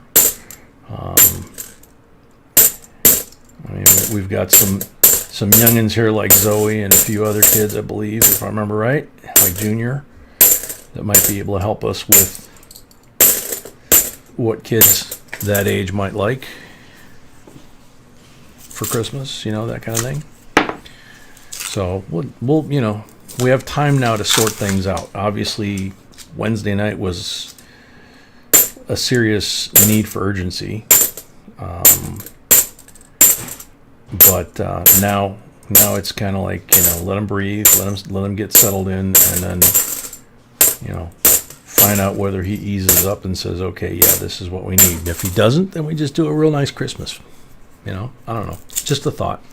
Speaker 1: I mean, we've got some youngins here like Zoe and a few other kids, I believe, if I remember right, like Junior, that might be able to help us with what kids that age might like for Christmas, that kind of thing. So we'll we have time now to sort things out. Obviously, Wednesday night was a serious need for urgency. But now it's kind of like, let them breathe, let them get settled in, and then, find out whether he eases up and says, okay, yeah, this is what we need. And if he doesn't, then we just do a real nice Christmas. I don't know. Just a thought.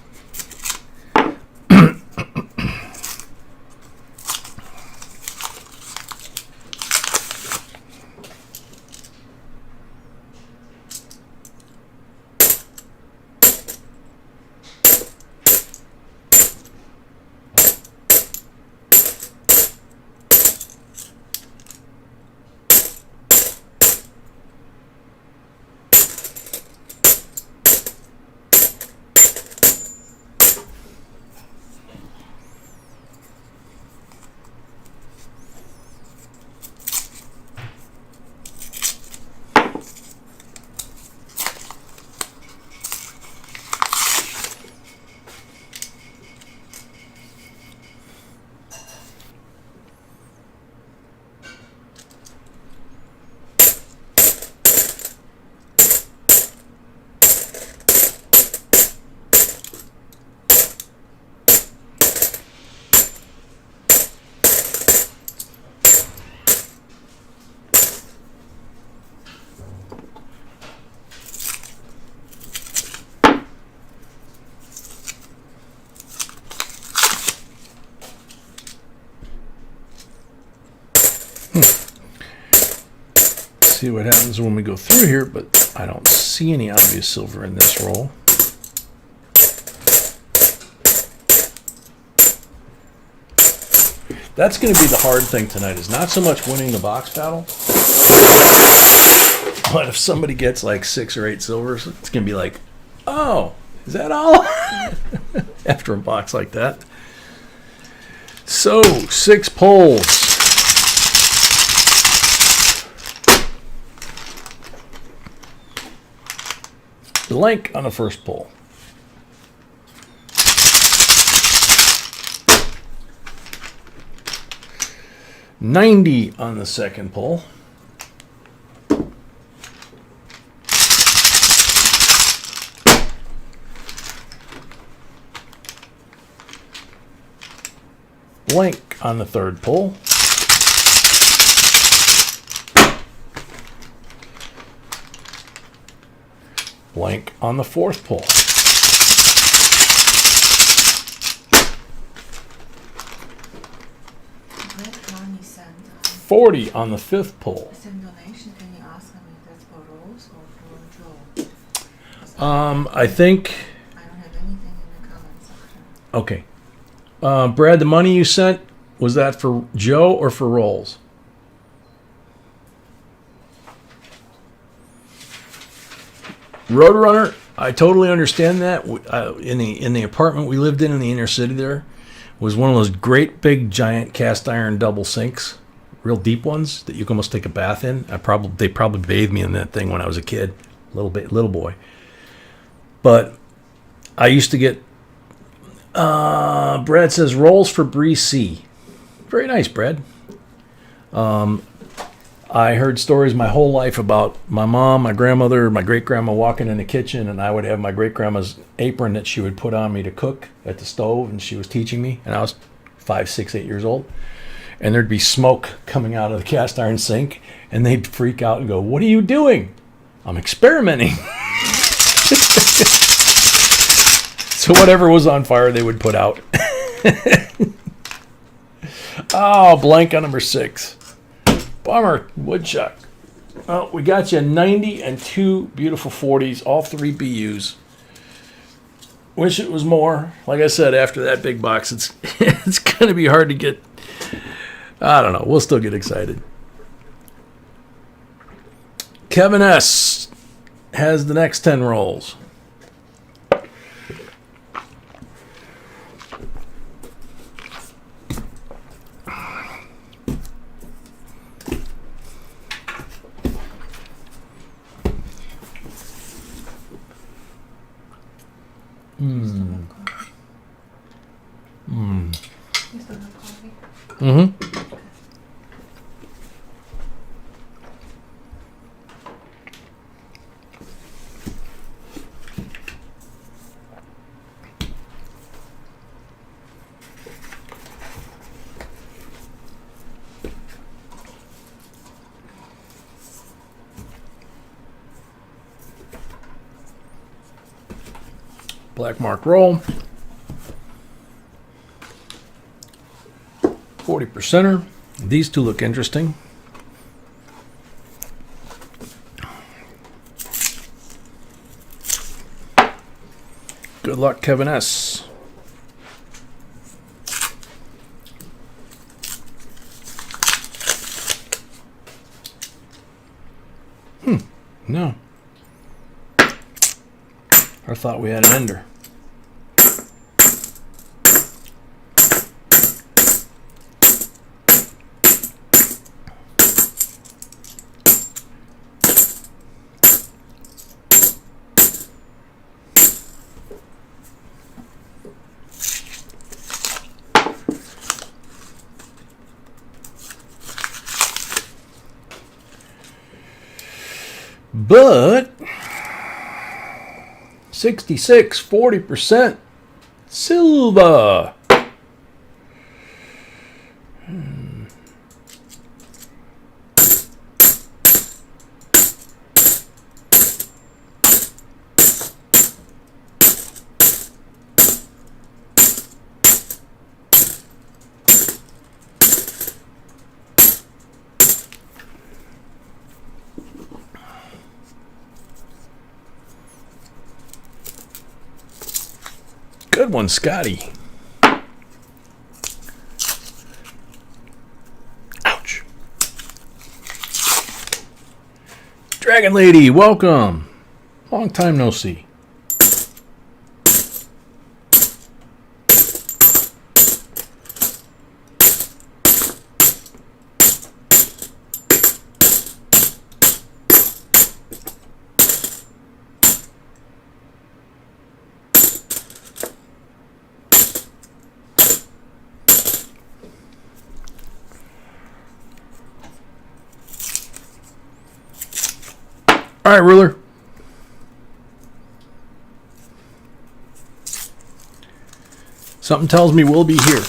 Speaker 1: see what happens when we go through here, but I don't see any obvious silver in this roll. That's going to be the hard thing tonight, is not so much winning the box battle, but if somebody gets like 6 or 8 silvers, it's going to be like, oh, is that all? After a box like that. So, 6 pulls. Blank on the first pull. $90 on the second pull. Blank on the third pull. Blank on the fourth pull. $40 on the fifth pull.
Speaker 2: Send donation. Can you ask them if that's for Rose or for Joe?
Speaker 1: I think.
Speaker 2: I don't have anything in the comment section.
Speaker 1: Okay. Brad, the money you sent, was that for Joe or for Rolls? Roadrunner, I totally understand that. In the apartment we lived in the inner city, there was one of those great big giant cast iron double sinks, real deep ones that you can almost take a bath in. They probably bathed me in that thing when I was a kid, little boy. But I used to get. Brad says rolls for Bree C. Very nice, Brad. I heard stories my whole life about my mom, my grandmother, my great-grandma walking in the kitchen, and I would have my great-grandma's apron that she would put on me to cook at the stove, and she was teaching me, and I was 5, 6, 8 years old, and there'd be smoke coming out of the cast iron sink, and they'd freak out and go, "What are you doing?" "I'm experimenting." So whatever was on fire, they would put out. Oh, blank on number 6. Bummer, woodchuck. Well, we got you 90 and 2 beautiful 40s, all 3 BUs. Wish it was more. Like I said, after that big box, it's going to be hard to get. I don't know. We'll still get excited. Kevin S. has the next 10 rolls. Mm-hmm. Black mark roll. 40%er. These two look interesting. Good luck, Kevin S. No. I thought we had an ender. But 66, 40% silver. one, Scotty. Ouch. Dragon Lady, welcome. Long time no see. All right, ruler. Something tells me we'll be here.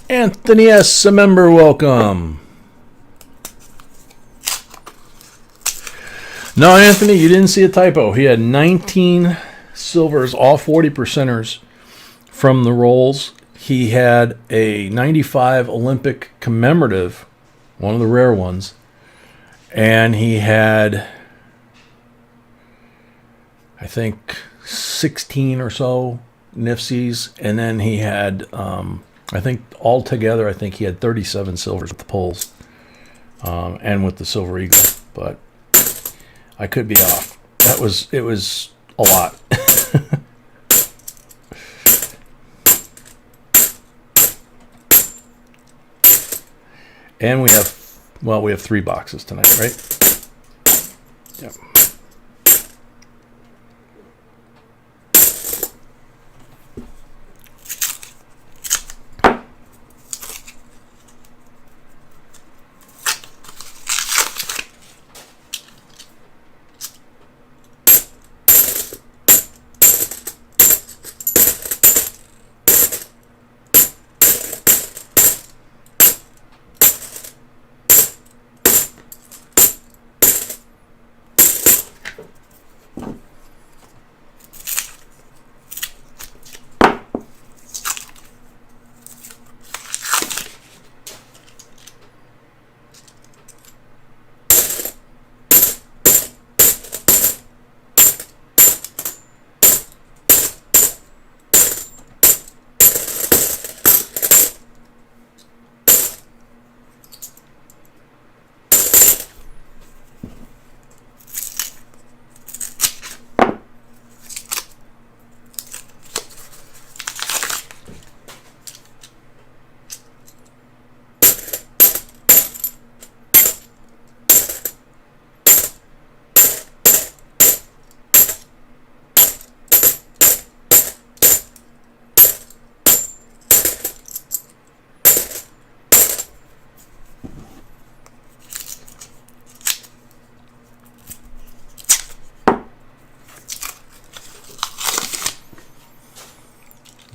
Speaker 1: Anthony S., a member, welcome. No, Anthony, you didn't see a typo. He had 19 silvers, all 40%ers from the rolls. He had a 95 Olympic commemorative, one of the rare ones. And he had, I think, 16 or so Nifsies. And then he had, I think altogether, I think he had 37 silvers with the pulls and with the Silver Eagle. But I could be off. It was a lot. And we have 3 boxes tonight, right? Yep.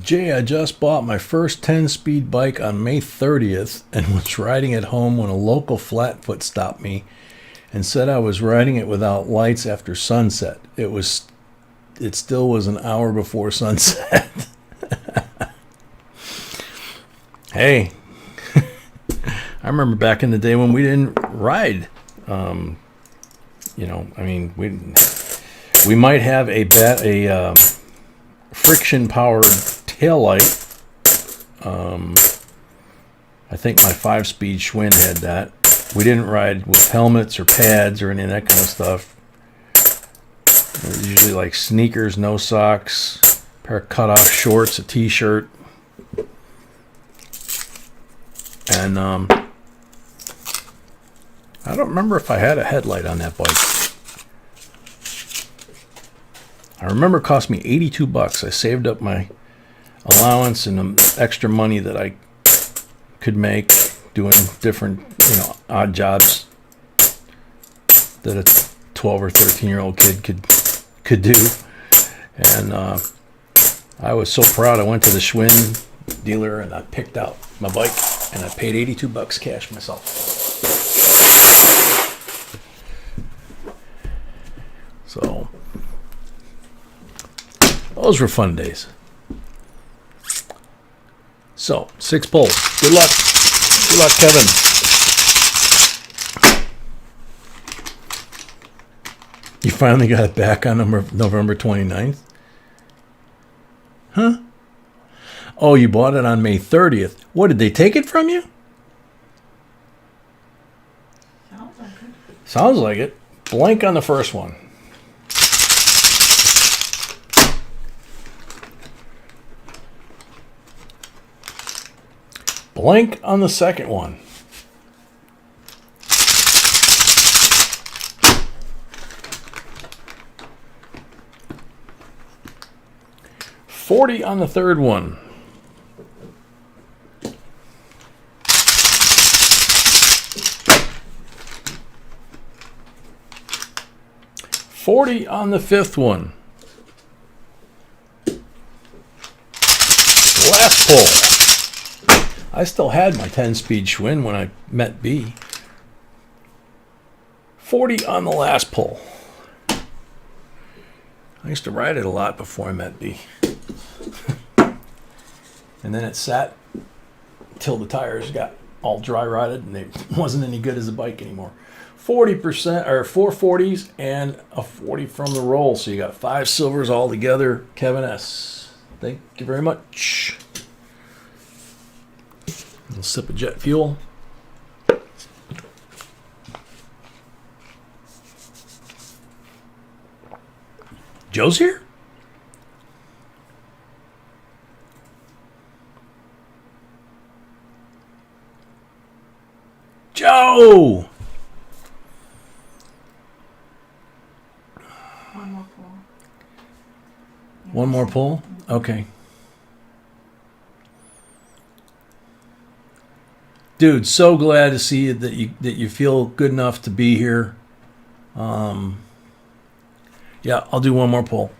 Speaker 1: Jay, I just bought my first 10-speed bike on May 30th and was riding it home when a local flatfoot stopped me and said I was riding it without lights after sunset. It still was an hour before sunset. Hey, I remember back in the day when we didn't ride. We might have a friction powered tail light. I think my 5-speed Schwinn had that. We didn't ride with helmets or pads or any of that kind of stuff. It was usually like sneakers, no socks, a pair of cut-off shorts, a t-shirt. And I don't remember if I had a headlight on that bike. I remember it cost me $82. I saved up my allowance and the extra money that I could make doing different, odd jobs that a 12 or 13-year-old kid could do. And I was so proud. I went to the Schwinn dealer and I picked out my bike and I paid $82 cash myself. So those were fun days. So 6 pulls. Good luck. Good luck, Kevin. You finally got it back on November 29th? Huh? Oh, you bought it on May 30th. What, did they take it from you?
Speaker 2: Sounds like it.
Speaker 1: Sounds like it. Blank on the first one. Blank on the second one. $40 on the third one. $40 on the fifth one. Last pull. I still had my 10-speed Schwinn when I met B. $40 on the last pull. I used to ride it a lot before I met B. And then it sat till the tires got all dry rotted and it wasn't any good as a bike anymore. 40% or 4 40s and a 40 from the roll. So you got 5 silvers all together. Kevin S. Thank you very much. A little sip of jet fuel. Joe's here? Joe!
Speaker 2: One more pull.
Speaker 1: One more pull? Okay. Dude, so glad to see you that you feel good enough to be here. Yeah, I'll do one more pull.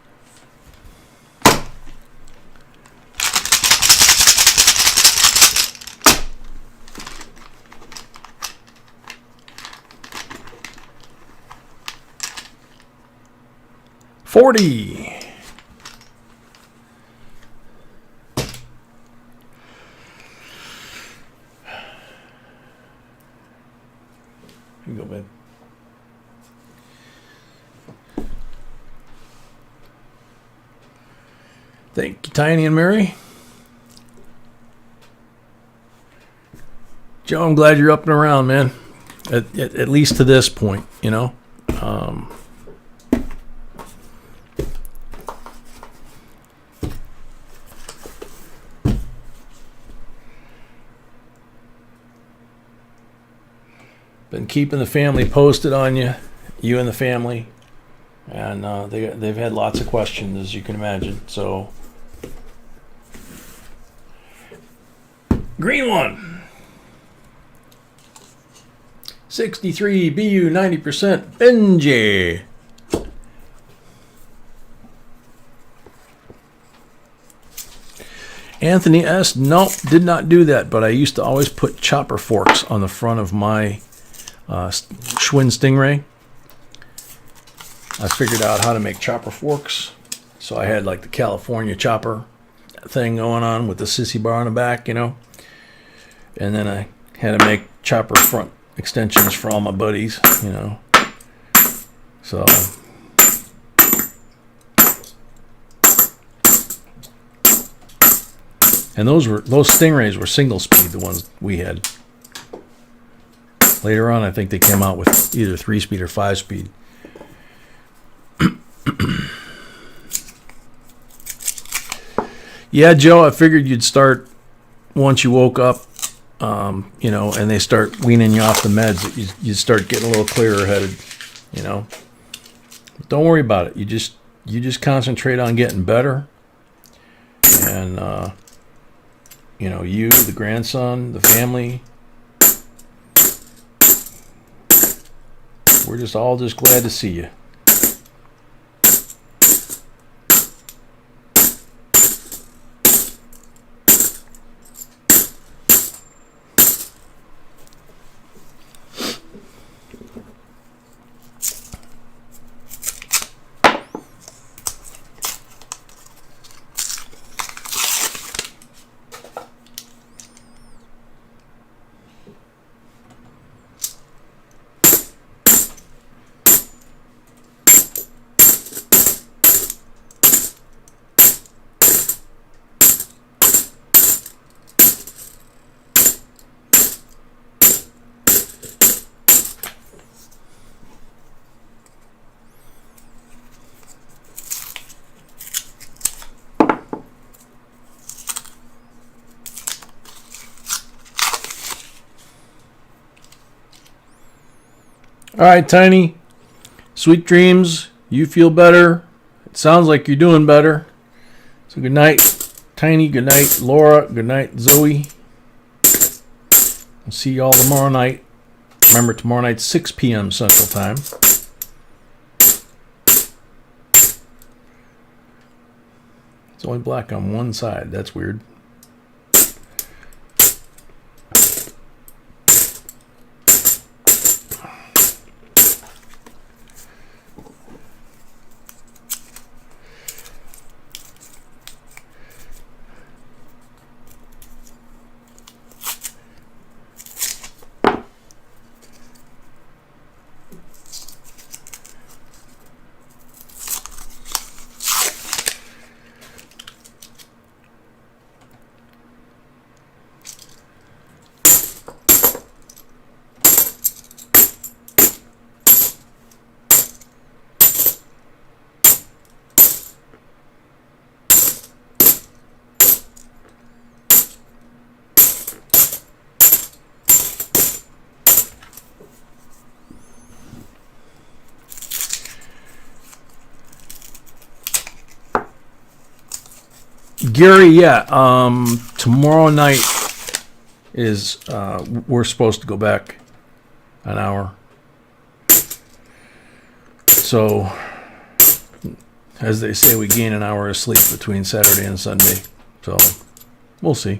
Speaker 1: $40. You go, babe. Thank you, Tiny and Mary. Joe, I'm glad you're up and around, man. At least to this point, you know. Been keeping the family posted on you and the family, and they've had lots of questions, as you can imagine. So, green one, 63 BU 90% Benji. Anthony S. Nope, did not do that, but I used to always put chopper forks on the front of my Schwinn Stingray. I figured out how to make chopper forks. So I had like the California chopper thing going on with the sissy bar on the back, you know. And then I had to make chopper front extensions for all my buddies, you know. So and those Stingrays were single speed, the ones we had. Later on, I think they came out with either 3-speed or 5-speed. Yeah, Joe, I figured you'd start once you woke up, you know, and they start weaning you off the meds, that you start getting a little clearer headed, you know. But don't worry about it. You just concentrate on getting better. And, you know, you, the grandson, the family, we're just all glad to see you. All right, Tiny. Sweet dreams. You feel better. It sounds like you're doing better. So good night, Tiny. Good night, Laura. Good night, Zoe. I'll see you all tomorrow night. Remember, tomorrow night, 6 p.m. Central Time. It's only black on one side. That's weird. Gary, yeah. Tomorrow night is we're supposed to go back an hour. So, as they say, we gain an hour of sleep between Saturday and Sunday. So, we'll see.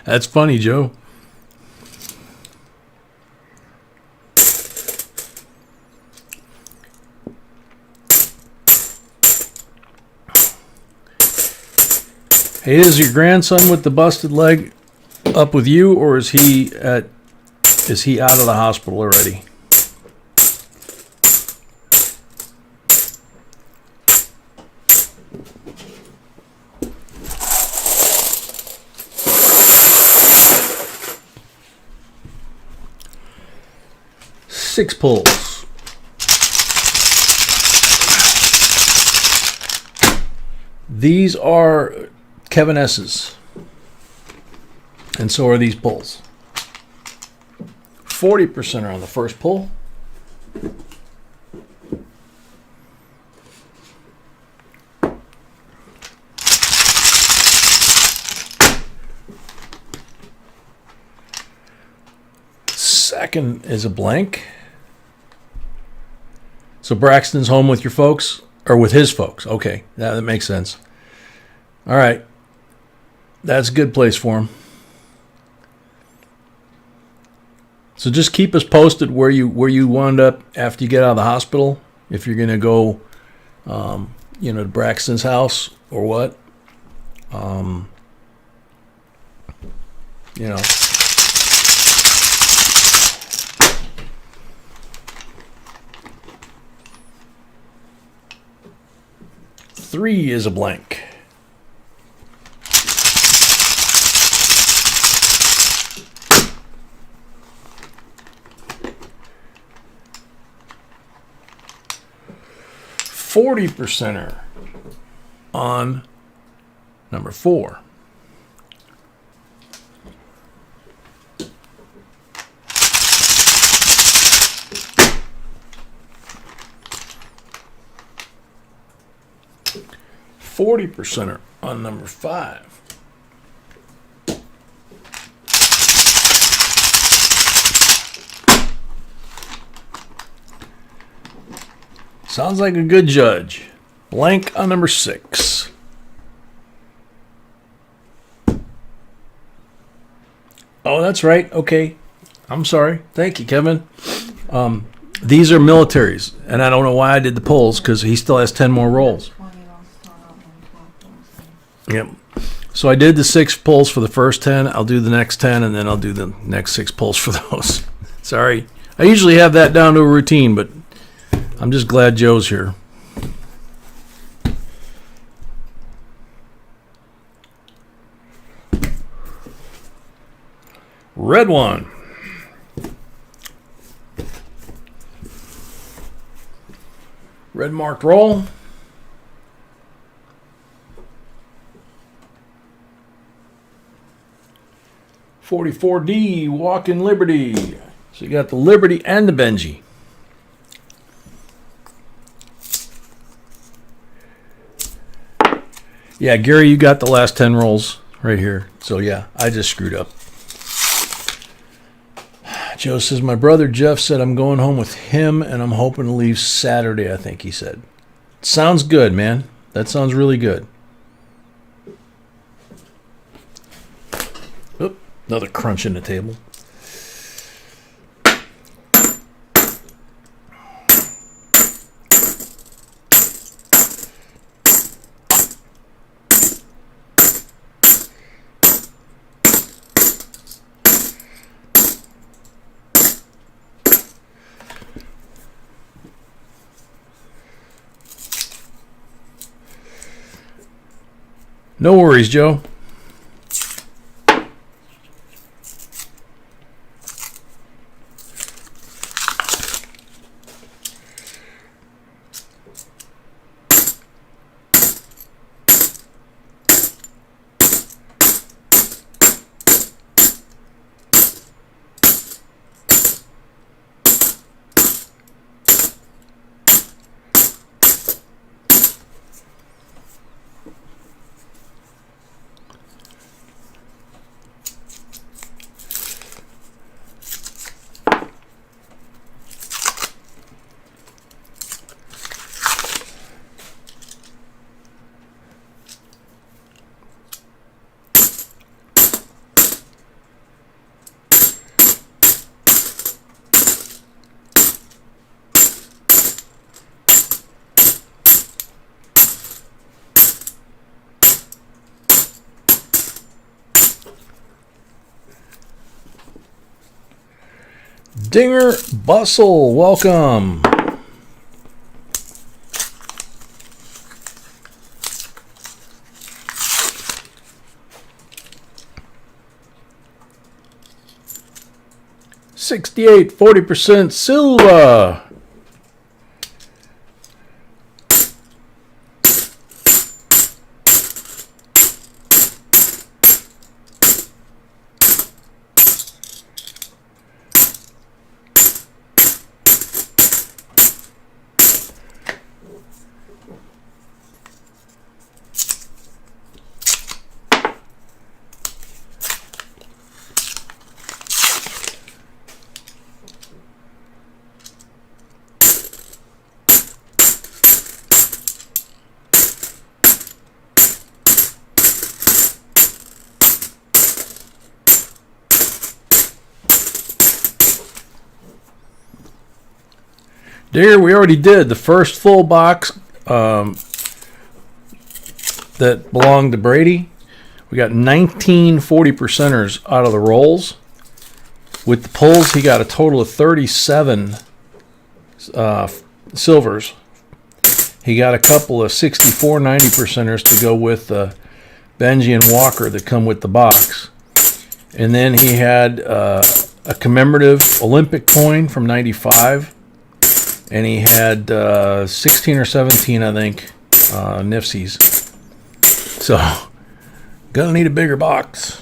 Speaker 1: That's funny, Joe. Hey, is your grandson with the busted leg up with you, or is he out of the hospital already? Six pulls. These are Kevin S's. And so are these pulls. 40% are on the first pull. Second is a blank. So Braxton's home with your folks, or with his folks. Okay, that makes sense. All right, that's a good place for him. So just keep us posted where you wound up after you get out of the hospital. If you're gonna go, to Braxton's house or what. You know. Three is a blank. %er on number 4. %er on number 5. Sounds like a good judge. Blank on number 6. Oh, that's right. Okay. I'm sorry. Thank you, Kevin. These are militaries, and I don't know why I did the polls because he still has 10 more rolls. Yep. So I did the 6 polls for the first 10. I'll do the next 10, and then I'll do the next 6 polls for those. Sorry. I usually have that down to a routine, but I'm just glad Joe's here. Red one. Red marked roll. $44D, Walk in Liberty. So you got the Liberty and the Benji. Yeah, Gary, you got the last 10 rolls right here. So yeah, I just screwed up. Joe says, my brother Jeff said I'm going home with him and I'm hoping to leave Saturday, I think he said. Sounds good, man. That sounds really good. Oop, another crunch in the table. No worries, Joe. Dinger Bustle, welcome. $68, 40% Silva. There, we already did the first full box that belonged to Brady. We got 19 40%ers out of the rolls. With the pulls, he got a total of 37 silvers. He got a couple of 64 90%ers to go with Benji and Walker that come with the box. And then he had a commemorative Olympic coin from 95. And he had 16 or 17, I think, Nifsies. So, gonna need a bigger box.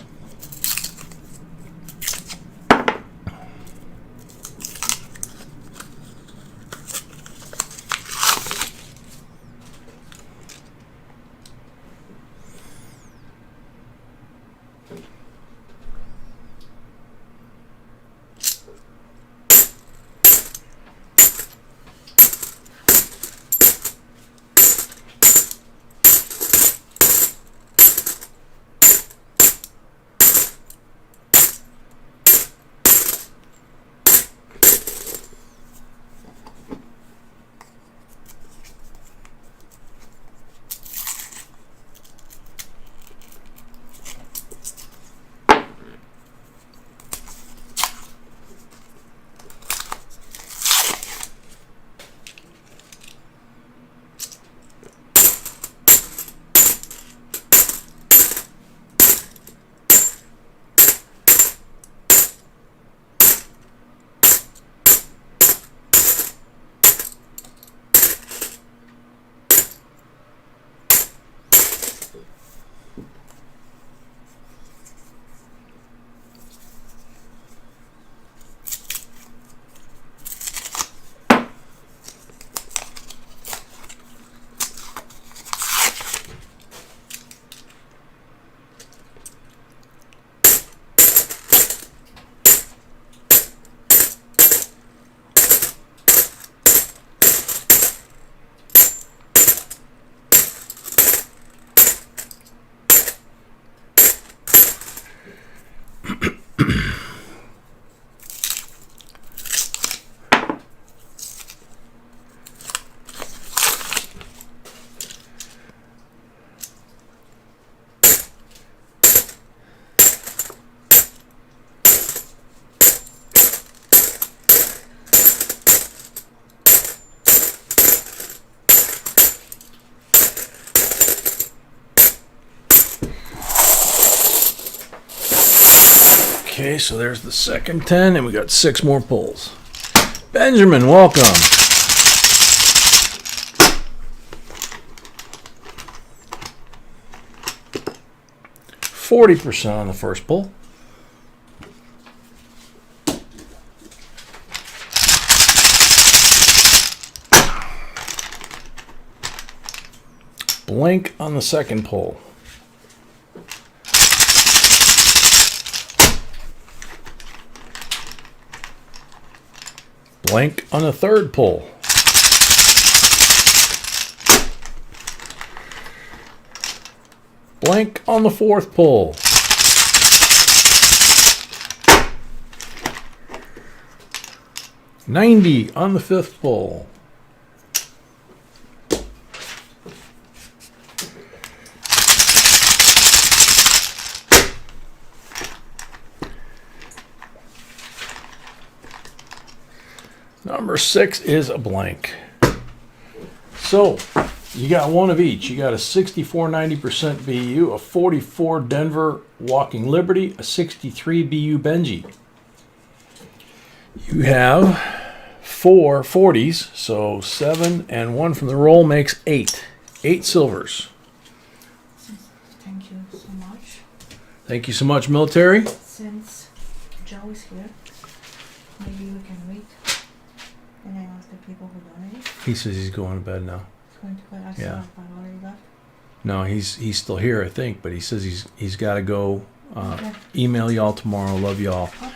Speaker 1: Okay, so there's the second 10, and we got 6 more pulls. Benjamin, welcome. 40% on the first pull. Blank on the second pull. Blank on the third pull. Blank on the fourth pull. $90 on the fifth pull. Number 6 is a blank. So, you got one of each. You got a 64 90% BU, a 44 Denver Walking Liberty, a 63 BU Benji. You have 4 40s, so 7 and 1 from the roll makes 8. 8 silvers.
Speaker 2: Thank you so much.
Speaker 1: Thank you so much, military.
Speaker 2: Since Joe is here, maybe we can read the name of the people who donated.
Speaker 1: He says he's going to bed now.
Speaker 2: He's going to bed. I
Speaker 1: Yeah.
Speaker 2: saw I've already left.
Speaker 1: No, he's still here, I think, but he says he's got to go.
Speaker 2: Okay.
Speaker 1: Email y'all tomorrow. Love y'all.
Speaker 2: Okay.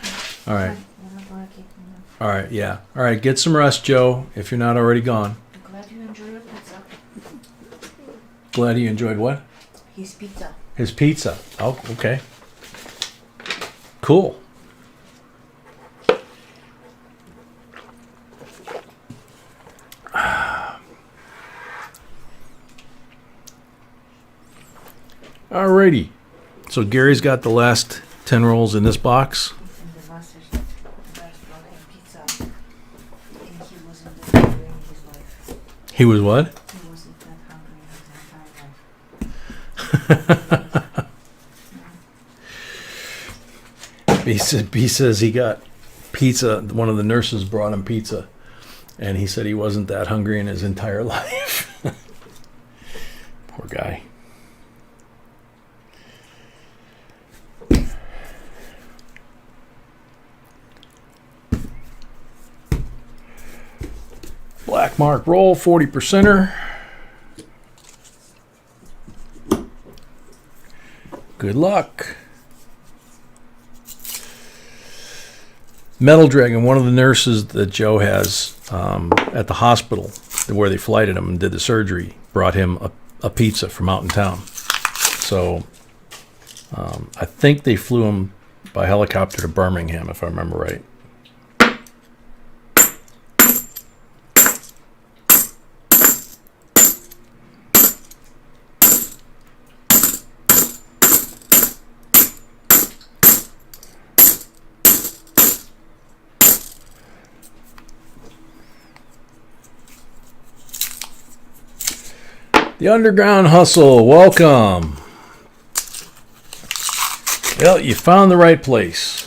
Speaker 1: All right.
Speaker 2: Fine. We're not gonna keep him then.
Speaker 1: All right. Yeah. All right. Get some rest, Joe, if you're not already gone.
Speaker 2: I'm glad you enjoyed your pizza.
Speaker 1: Glad you enjoyed what?
Speaker 2: His pizza.
Speaker 1: His pizza. Oh, okay. Cool. Alrighty. So Gary's got the last 10 rolls in this box.
Speaker 2: And the master brought him pizza. And he wasn't that hungry in his life.
Speaker 1: He was what?
Speaker 2: He wasn't that hungry in his entire life.
Speaker 1: He says he got pizza. One of the nurses brought him pizza. And he said he wasn't that hungry in his entire life. Poor guy. Black mark roll, 40%er. Good luck. Metal Dragon, one of the nurses that Joe has at the hospital where they flighted him and did the surgery, brought him a pizza from out in town. So I think they flew him by helicopter to Birmingham, if I remember right. The Underground Hustle, welcome. Well, you found the right place.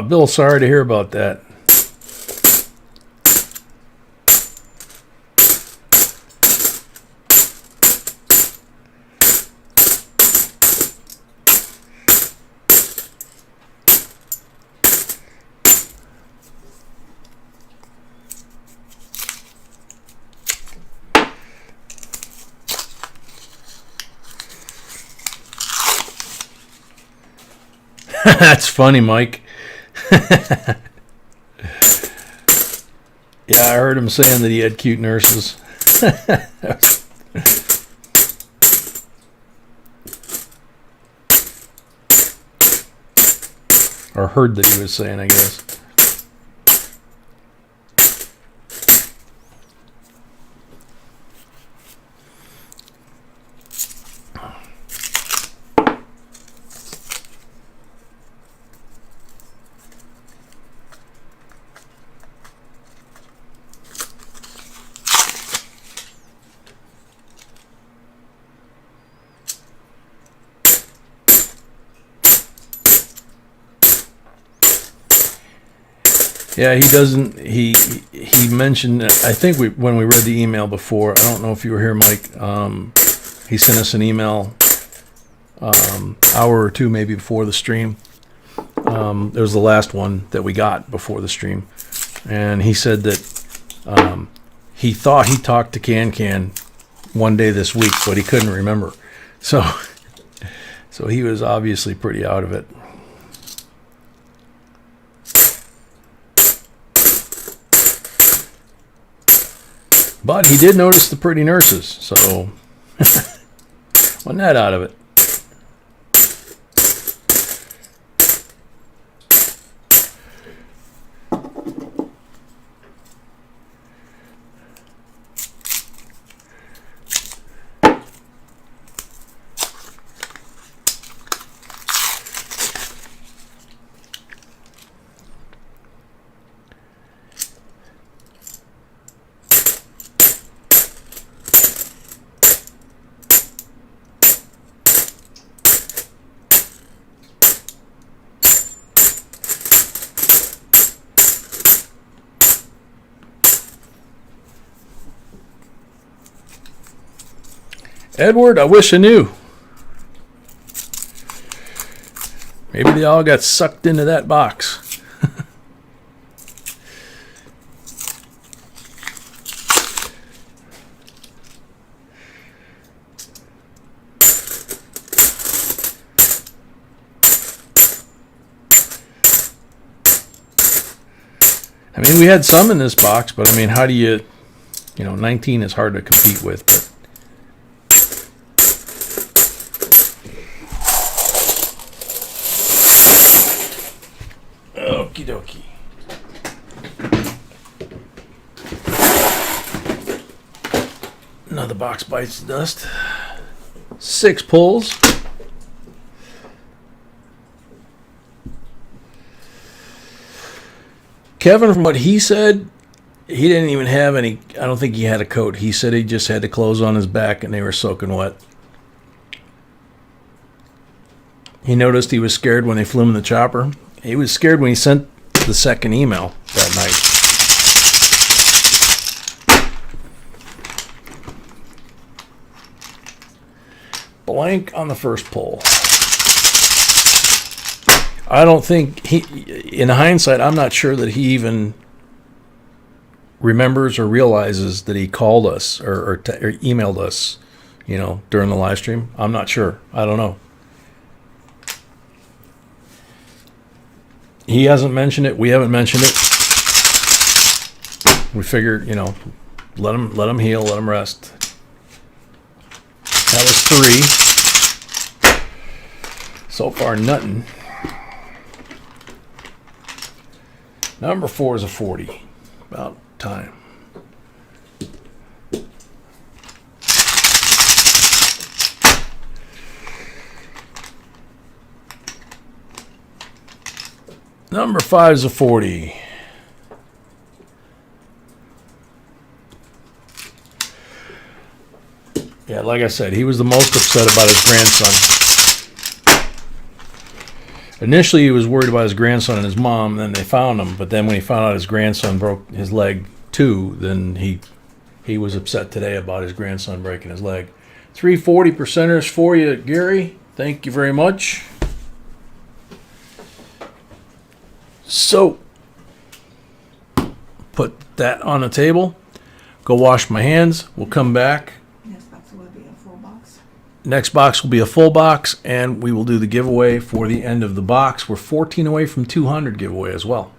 Speaker 1: Bill, sorry to hear about that. That's funny, Mike. Yeah, I heard him saying that he had cute nurses. Or heard that he was saying, I guess. Yeah, he doesn't. He mentioned. I think when we read the email before. I don't know if you were here, Mike. He sent us an email hour or two maybe before the stream. It was the last one that we got before the stream, and he said that he thought he talked to Can one day this week, but he couldn't remember. So he was obviously pretty out of it. But he did notice the pretty nurses, so wasn't that out of it. Edward, I wish I knew. Maybe they all got sucked into that box. I mean, we had some in this box, but I mean, how do you 19 is hard to compete with, but okie dokie. Another box bites the dust. 6 pulls. Kevin, from what he said, he didn't even have any. I don't think he had a coat. He said he just had the clothes on his back and they were soaking wet. He noticed he was scared when they flew him in the chopper. He was scared when he sent the second email that night. Blank on the first pull. I don't think in hindsight, I'm not sure that he even remembers or realizes that he called us or emailed us, during the live stream. I'm not sure. I don't know. He hasn't mentioned it. We haven't mentioned it. We figured, let him heal, let him rest. That was 3. So far, nothing. Number 4 is a 40. About time. Number 5 is a 40. Yeah, like I said, he was the most upset about his grandson. Initially, he was worried about his grandson and his mom, then they found him. But then when he found out his grandson broke his leg too, then he was upset today about his grandson breaking his leg. 340 percenters for you, Gary. Thank you very much. So, put that on the table. Go wash my hands. We'll come back.
Speaker 2: Next box will be a full box.
Speaker 1: Next box will be a full box, and we will do the giveaway for the end of the box. We're 14 away from 200 giveaway as well.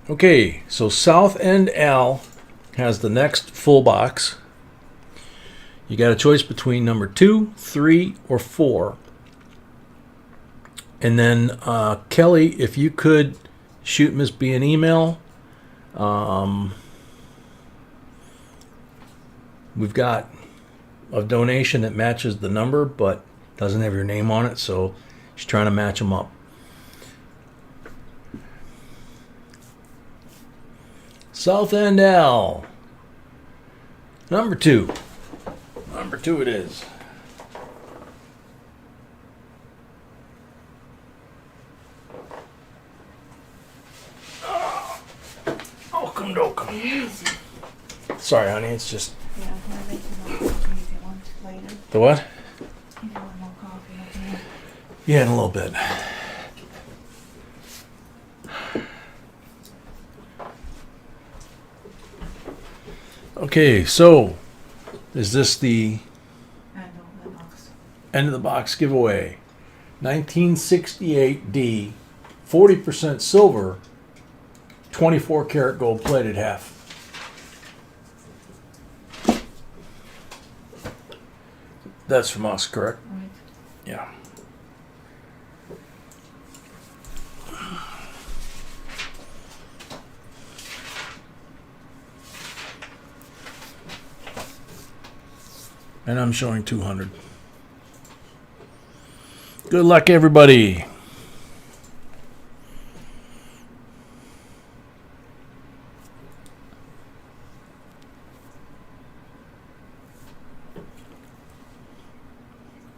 Speaker 1: Okay, so South End Al has the next full box. You got a choice between number 2, 3, or 4. And then Kelly, if you could shoot Miss B an email. We've got a donation that matches the number, but doesn't have your name on it, so she's trying to match them up. South End Al. Number 2. Number 2 it is. Welcome, welcome.
Speaker 2: Easy.
Speaker 1: Sorry, honey, it's just...
Speaker 2: Yeah, I'm gonna make you more coffee if you want later.
Speaker 1: The what?
Speaker 2: If you want more coffee, let me know.
Speaker 1: Yeah, in a little bit. Okay, so is this the
Speaker 2: I know, the box.
Speaker 1: end of the box giveaway? 1968D, 40% silver, 24 karat gold plated half. That's from us, correct?
Speaker 2: Right.
Speaker 1: Yeah. And I'm showing 200. Good luck, everybody.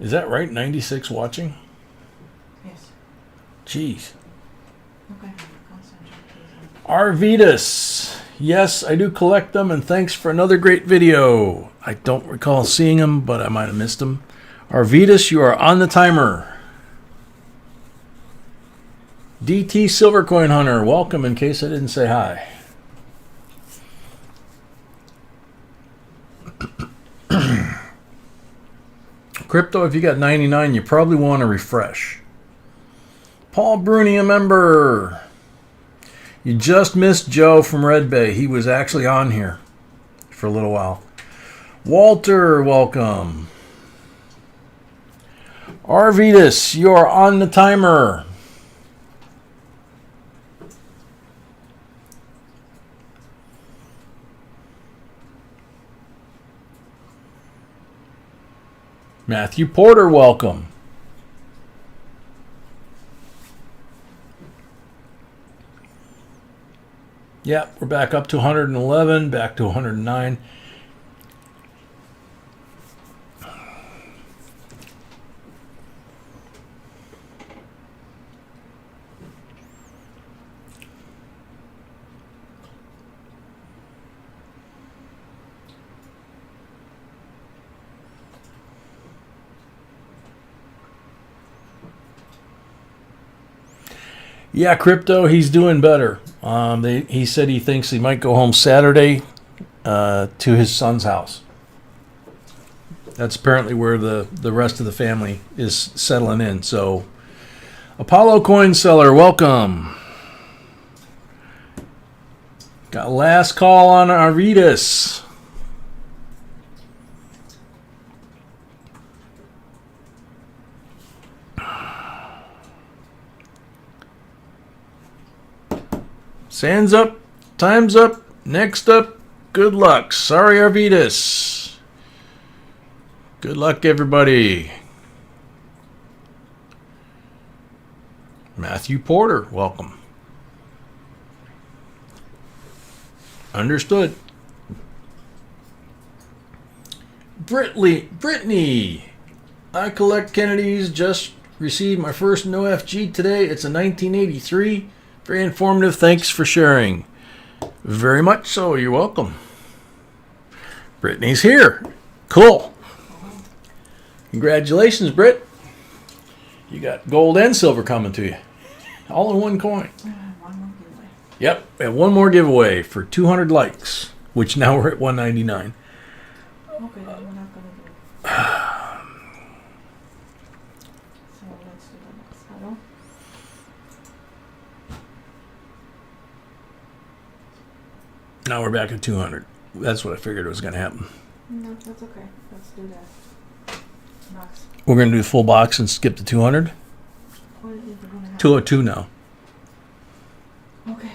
Speaker 1: Is that right? 96 watching?
Speaker 2: Yes.
Speaker 1: Jeez.
Speaker 2: Okay. Concentrate, please.
Speaker 1: Arvidas. Yes, I do collect them, and thanks for another great video. I don't recall seeing them, but I might have missed them. Arvidas, you are on the timer. DT Silver Coin Hunter, welcome in case I didn't say hi. Crypto, if you got 99, you probably want to refresh. Paul Bruni, a member. You just missed Joe from Red Bay. He was actually on here for a little while. Walter, welcome. Arvidas, you are on the timer. Matthew Porter, welcome. Yep, we're back up to 111, back to 109. Yeah, Crypto, he's doing better. He said he thinks he might go home Saturday to his son's house. That's apparently where the rest of the family is settling in. So, Apollo Coin Seller, welcome. Got last call on Arvidas. Sands up, time's up, next up, good luck. Sorry, Arvidas. Good luck, everybody. Matthew Porter, welcome. Understood. Brittany, I collect Kennedys, just received my first no FG today. It's a 1983. Very informative. Thanks for sharing. Very much so. You're welcome. Brittany's here. Cool. Congratulations, Britt. You got gold and silver coming to you. All in one coin.
Speaker 2: One more giveaway.
Speaker 1: Yep. We have one more giveaway for 200 likes, which now we're at 199.
Speaker 2: Okay, then we're not gonna do it. So let's do the next. Hello?
Speaker 1: Now we're back at 200. That's what I figured was going to happen.
Speaker 2: No, that's okay. Let's do that. Box.
Speaker 1: We're going to do the full box and skip to 200.
Speaker 2: What is it gonna have?
Speaker 1: 202 now.
Speaker 2: Okay.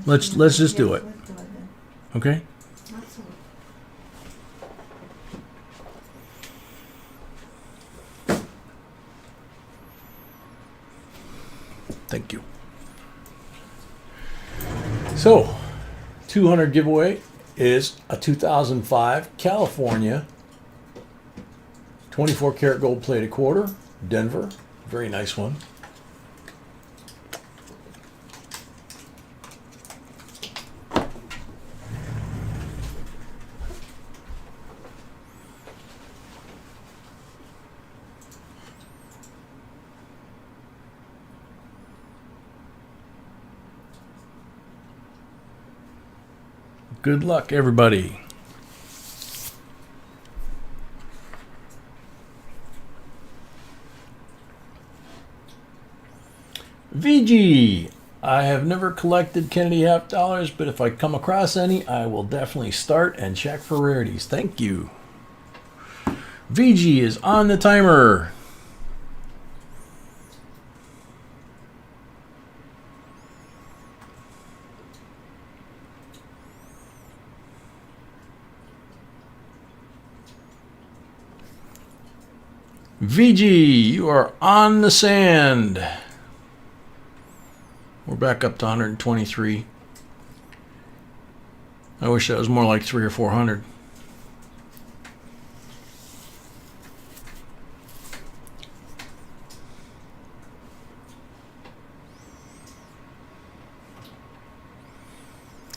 Speaker 1: Let's just do it.
Speaker 2: Let's do it then.
Speaker 1: Okay?
Speaker 2: Absolutely.
Speaker 1: Thank you. So, 200 giveaway is a 2005 California 24 karat gold plated quarter, Denver. Very nice one. Good luck, everybody. VG. I have never collected Kennedy half dollars, but if I come across any, I will definitely start and check for rarities. Thank you. VG is on the timer. VG, you are on the sand. We're back up to 123. I wish that was more like 300 or 400.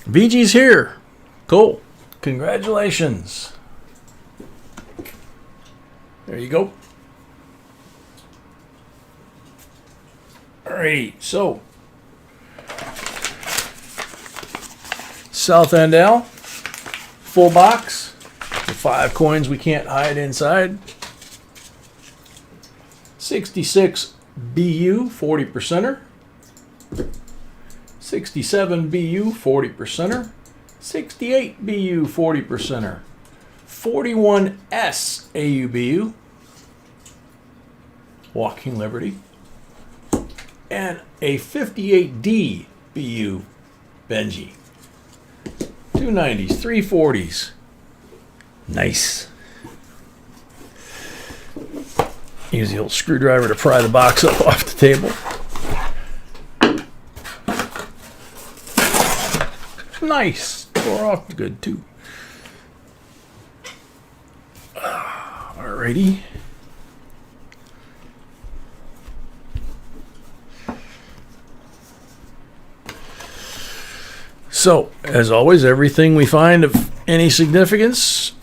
Speaker 1: VG's here. Cool. Congratulations. There you go. Alrighty, so South End L, full box, the 5 coins we can't hide inside. 66 BU, 40 percenter. 67 BU, 40 percenter. 68 BU, 40 percenter. 41 S AUBU, Walking Liberty. And a 58D BU Benji. 290s, 340s. Nice. Use the old screwdriver to pry the box up off the table. Nice. Tore off good too. Alrighty. So, as always, everything we find of any significance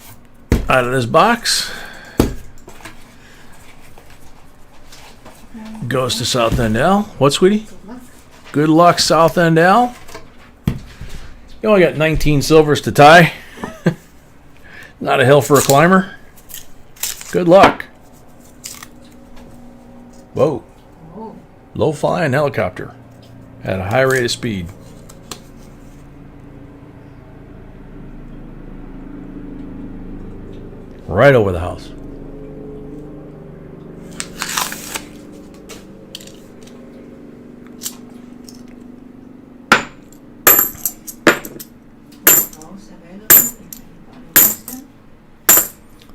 Speaker 1: out of this box goes to South End L. What, sweetie? Good luck, South End L. You only got 19 silvers to tie. Not a hill for a climber. Good luck. Whoa. Low flying helicopter at a high rate of speed. Right over the house.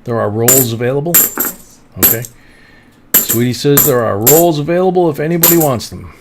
Speaker 1: There are rolls available. Okay. Sweetie says there are rolls available if anybody wants them.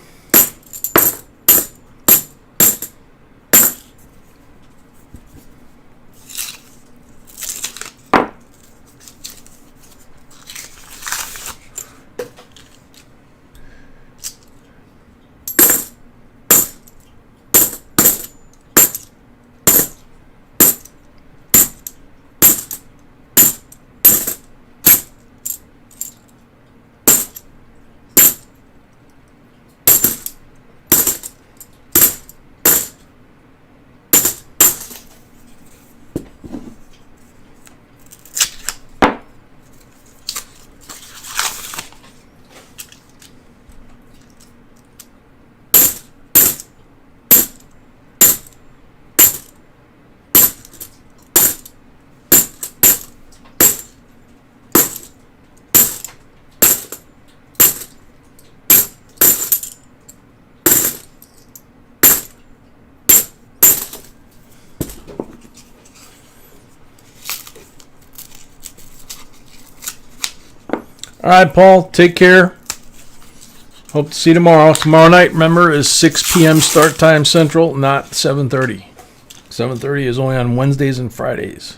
Speaker 1: All right, Paul, take care. Hope to see you tomorrow. Tomorrow night, remember, is 6 p.m. start time Central, not 7:30. 7:30 is only on Wednesdays and Fridays.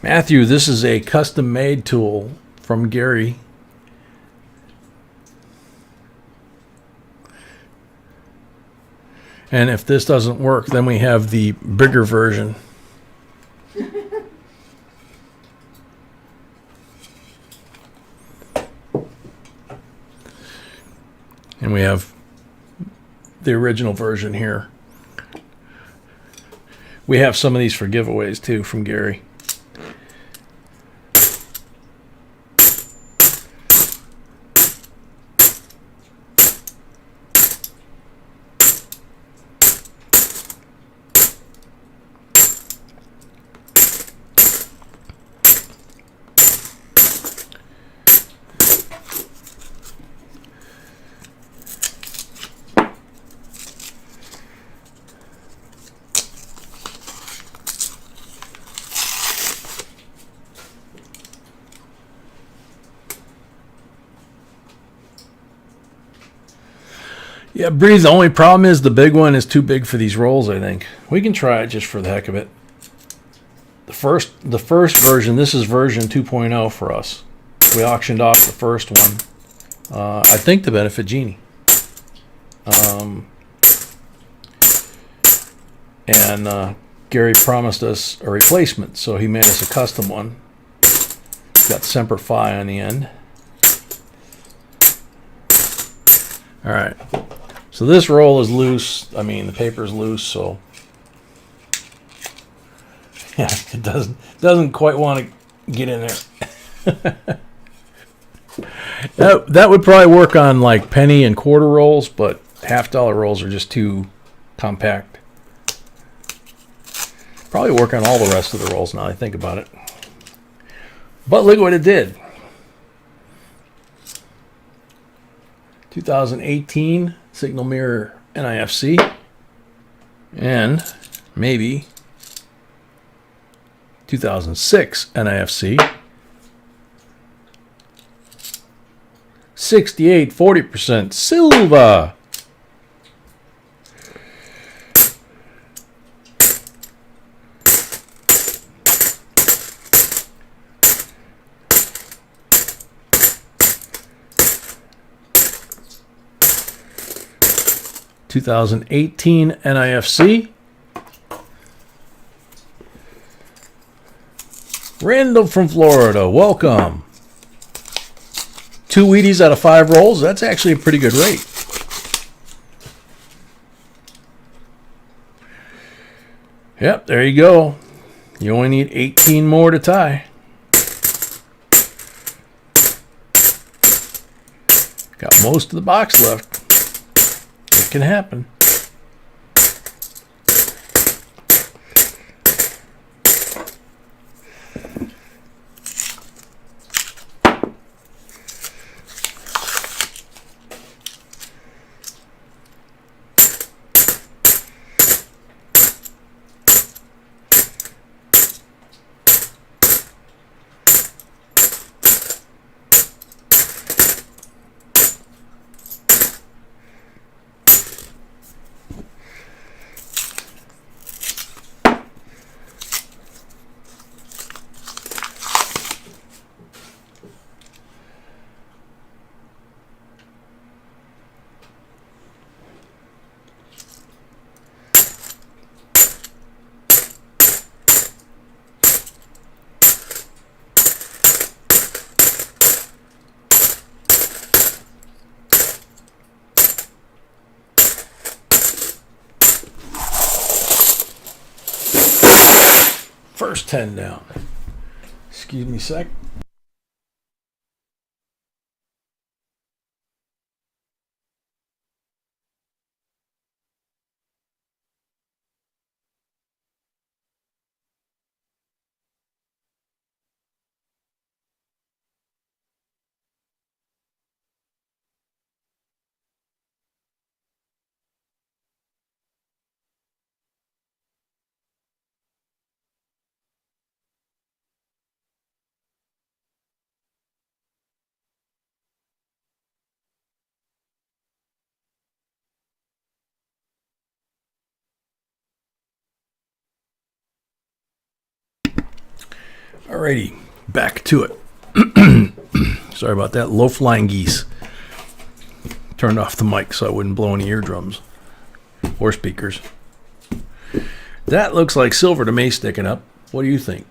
Speaker 1: Matthew, this is a custom-made tool from Gary. And if this doesn't work, then we have the bigger version. And we have the original version here. We have some of these for giveaways too from Gary. Yeah, Breeze, the only problem is the big one is too big for these rolls, I think. We can try it just for the heck of it. The first version, this is version 2.0 for us. We auctioned off the first one. I think to benefit Jeannie. And Gary promised us a replacement, so he made us a custom one. Got Semper Fi on the end. All right. So this roll is loose. I mean, the paper's loose, so yeah, it doesn't quite want to get in there. That would probably work on like penny and quarter rolls, but $half rolls are just too compact. Probably work on all the rest of the rolls now I think about it. But look what it did. 2018 Signal Mirror NIFC, and maybe 2006 NIFC. 68, 40% silver. (2018) NIFC. Randall from Florida, welcome. 2 Wheaties out of 5 rolls. That's actually a pretty good rate. Yep, there you go. You only need 18 more to tie. Got most of the box left. It can happen. First 10 down. Excuse me a sec. Alrighty, back to it. Sorry about that. Low flying geese. Turned off the mic so I wouldn't blow any eardrums or speakers. That looks like silver to me sticking up. What do you think?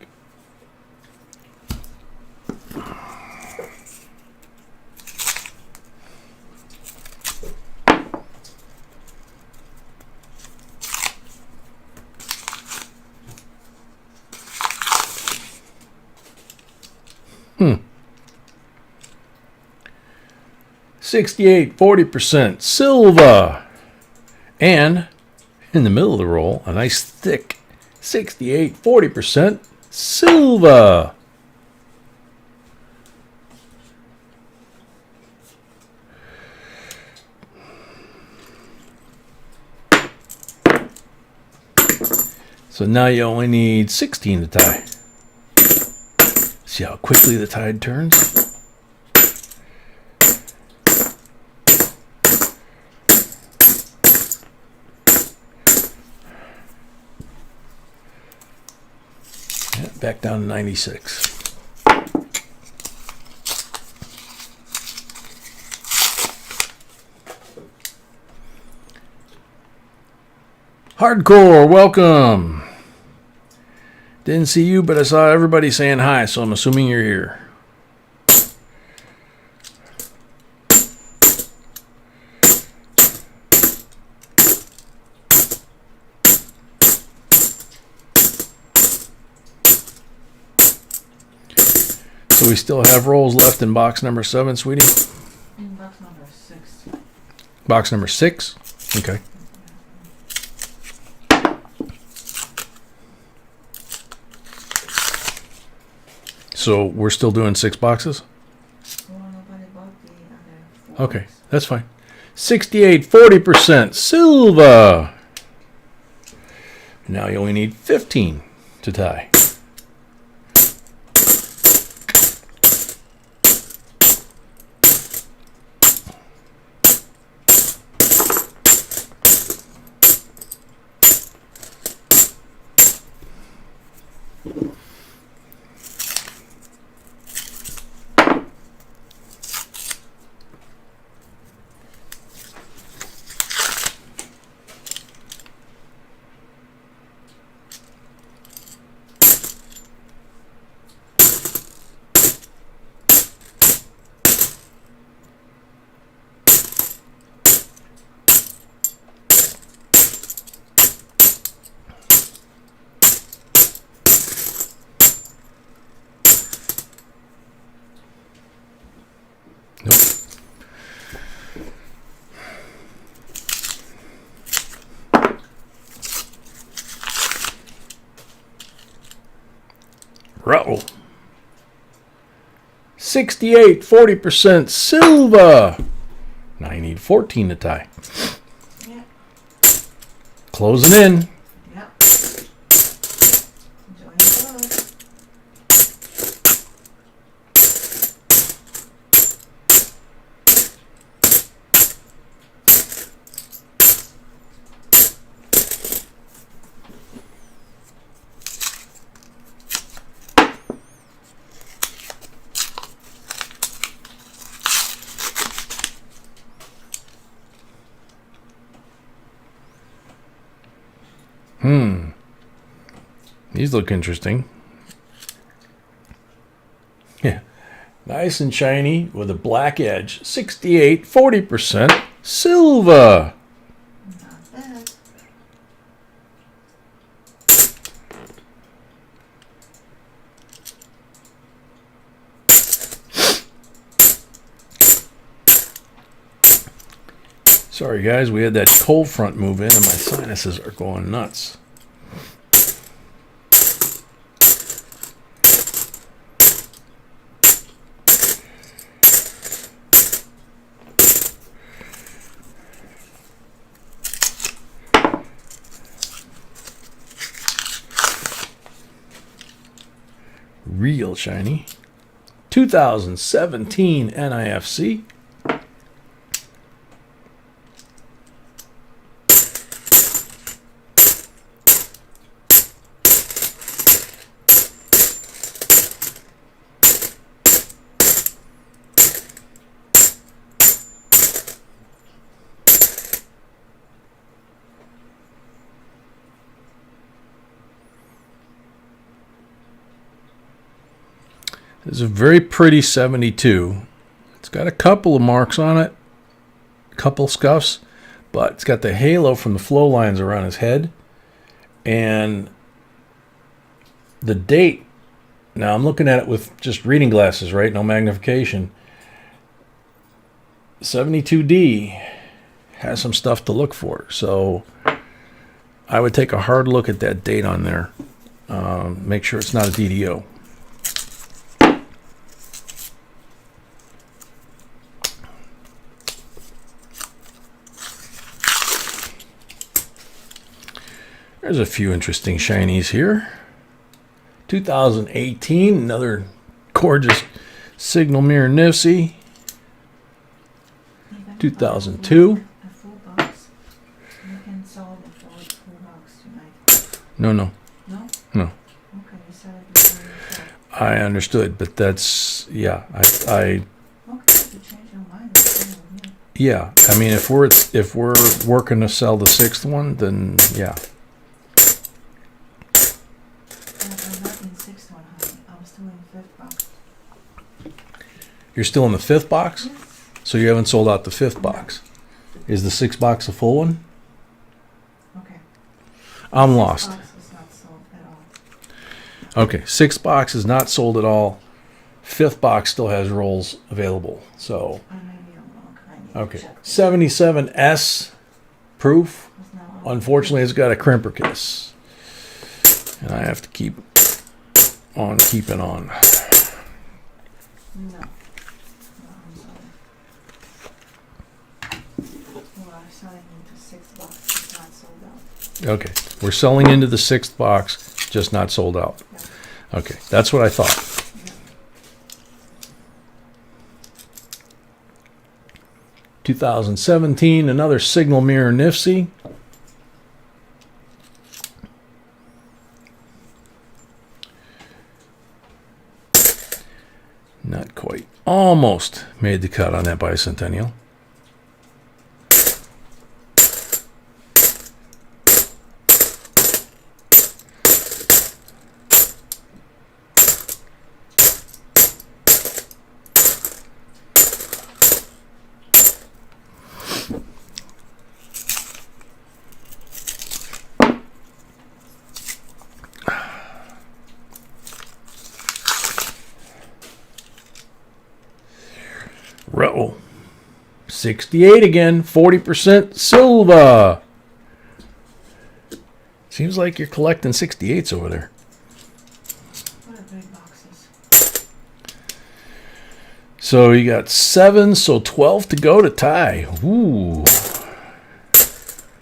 Speaker 1: Hmm. 68, 40% silver. And in the middle of the roll, a nice thick 68, 40% silver. So now you only need 16 to tie. See how quickly the tide turns? Yeah, back down to 96. Hardcore, welcome. Didn't see you, but I saw everybody saying hi, so I'm assuming you're here. So we still have rolls left in box number 7, sweetie?
Speaker 2: In box number 6.
Speaker 1: Box number 6? Okay. So we're still doing 6 boxes?
Speaker 2: Well, nobody bought the other 4.
Speaker 1: Okay, that's fine. 68, 40% silver. Now you only need 15 to tie. Nope. Roll. 68, 40% silver. Now you need 14 to tie.
Speaker 2: Yeah.
Speaker 1: Closing in.
Speaker 2: Yep. Join the club.
Speaker 1: These look interesting. Yeah. Nice and shiny with a black edge. 68, 40% silver.
Speaker 2: Not bad.
Speaker 1: Sorry guys, we had that cold front move in and my sinuses are going nuts. Real shiny. 2017 NIFC. It's a very pretty 72. It's got a couple of marks on it, a couple scuffs, but it's got the halo from the flow lines around his head. And the date, now I'm looking at it with just reading glasses, right? No magnification. 72D has some stuff to look for. So I would take a hard look at that date on there. Make sure it's not a DDO. There's a few interesting shinies here. 2018, another gorgeous signal mirror Nifty. 2002.
Speaker 2: A full box. You can sell the full box tonight.
Speaker 1: No.
Speaker 2: No?
Speaker 1: No.
Speaker 2: Okay, you said it before yourself.
Speaker 1: I understood, but that's, yeah, I
Speaker 2: Okay, if you change your mind, it's fine with me.
Speaker 1: yeah. I mean, if we're working to sell the 6th one, then yeah.
Speaker 2: I'm not in 6th one, honey. I'm still in 5th box.
Speaker 1: You're still in the 5th box?
Speaker 2: Yes.
Speaker 1: So you haven't sold out the 5th box. Is the 6th box a full one?
Speaker 2: Okay.
Speaker 1: I'm lost.
Speaker 2: Box is not sold at all.
Speaker 1: Okay, 6th box is not sold at all. 5th box still has rolls available. So,
Speaker 2: I may be wrong. I need to
Speaker 1: okay.
Speaker 2: check.
Speaker 1: 77S proof.
Speaker 2: It's not on.
Speaker 1: Unfortunately, it's got a crimper kiss. And I have to keep on keeping on.
Speaker 2: No. I'm sorry. Well, I'm selling into 6th box. It's not sold out.
Speaker 1: Okay, we're selling into the 6th box, just not sold out. Okay, that's what I thought. 2017, another signal mirror Nifty. Not quite. Almost made the cut on that bicentennial. Row 68 again, 40% silver. Seems like you're collecting 68s over there.
Speaker 2: What are big boxes?
Speaker 1: So you got 7, so 12 to go to tie. Ooh.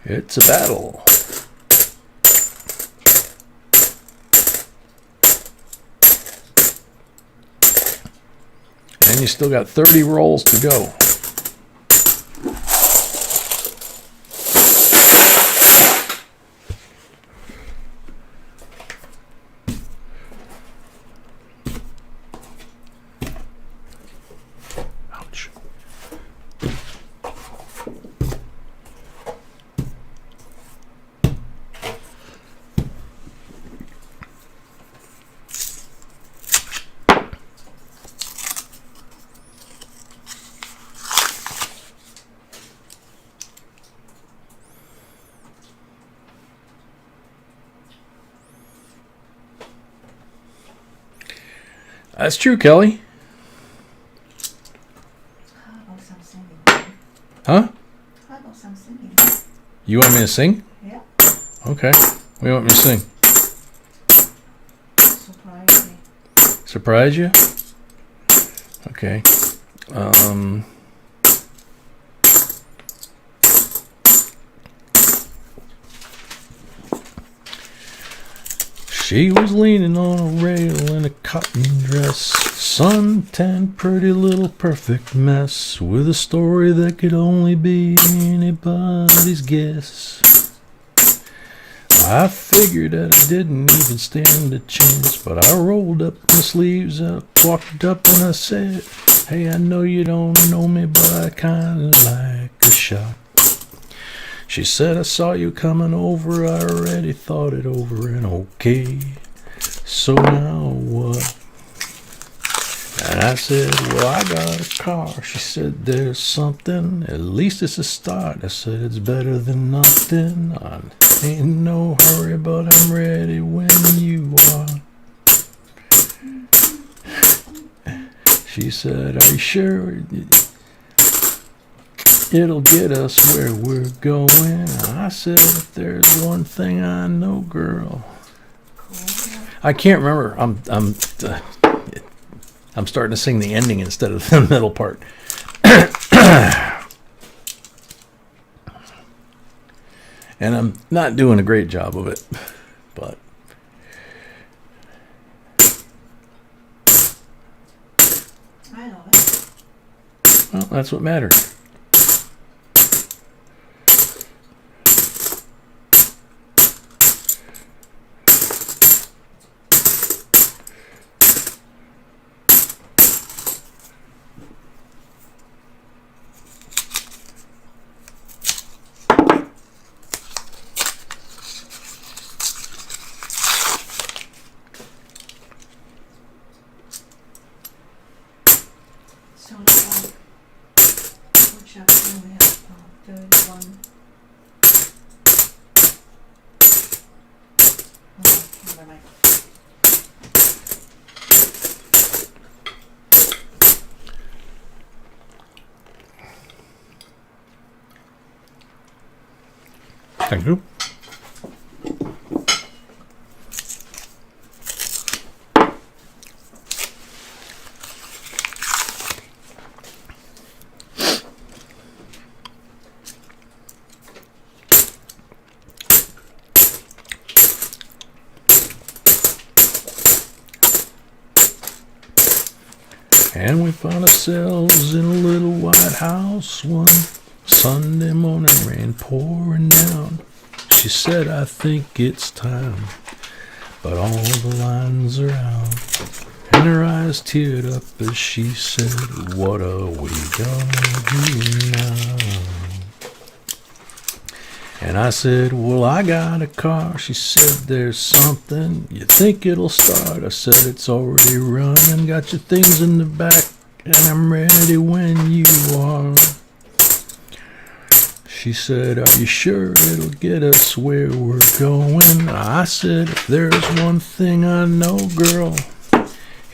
Speaker 1: It's a battle. And you still got 30 rolls to go. Ouch. That's true, Kelly.
Speaker 2: How about some singing?
Speaker 1: Huh?
Speaker 2: How about some singing?
Speaker 1: You want me to sing?
Speaker 2: Yeah.
Speaker 1: Okay. What do you want me to sing?
Speaker 2: Surprise me.
Speaker 1: Surprise you? Okay. She was leaning on a rail in a cotton dress, suntan, pretty little perfect mess, with a story that could only be anybody's guess. I figured that I didn't even stand a chance, but I rolled up my sleeves up, walked up and I said, hey, I know you don't know me, but I kinda like a shot. She said, I saw you coming over, I already thought it over and okay. So now what? And I said, well, I got a car. She said, there's something. At least it's a start. I said, it's better than nothing. I ain't in no hurry, but I'm ready when you are. She said, are you sure it'll get us where we're going? I said, if there's one thing I know, girl. I can't remember. I'm starting to sing the ending instead of the middle part. And I'm not doing a great job of it, but
Speaker 2: I know it.
Speaker 1: well, that's what matters.
Speaker 2: So which chapter we have? 31. Okay, never mind.
Speaker 1: Thank you. And we found ourselves in a little white house one Sunday morning, rain pouring down. She said, I think it's time, but all the lines are out. And her eyes teared up as she said, what are we gonna do now? And I said, well, I got a car. She said, there's something. You think it'll start? I said, it's already running. Got your things in the back, and I'm ready when you are. She said, are you sure it'll get us where we're going? I said, if there's one thing I know, girl,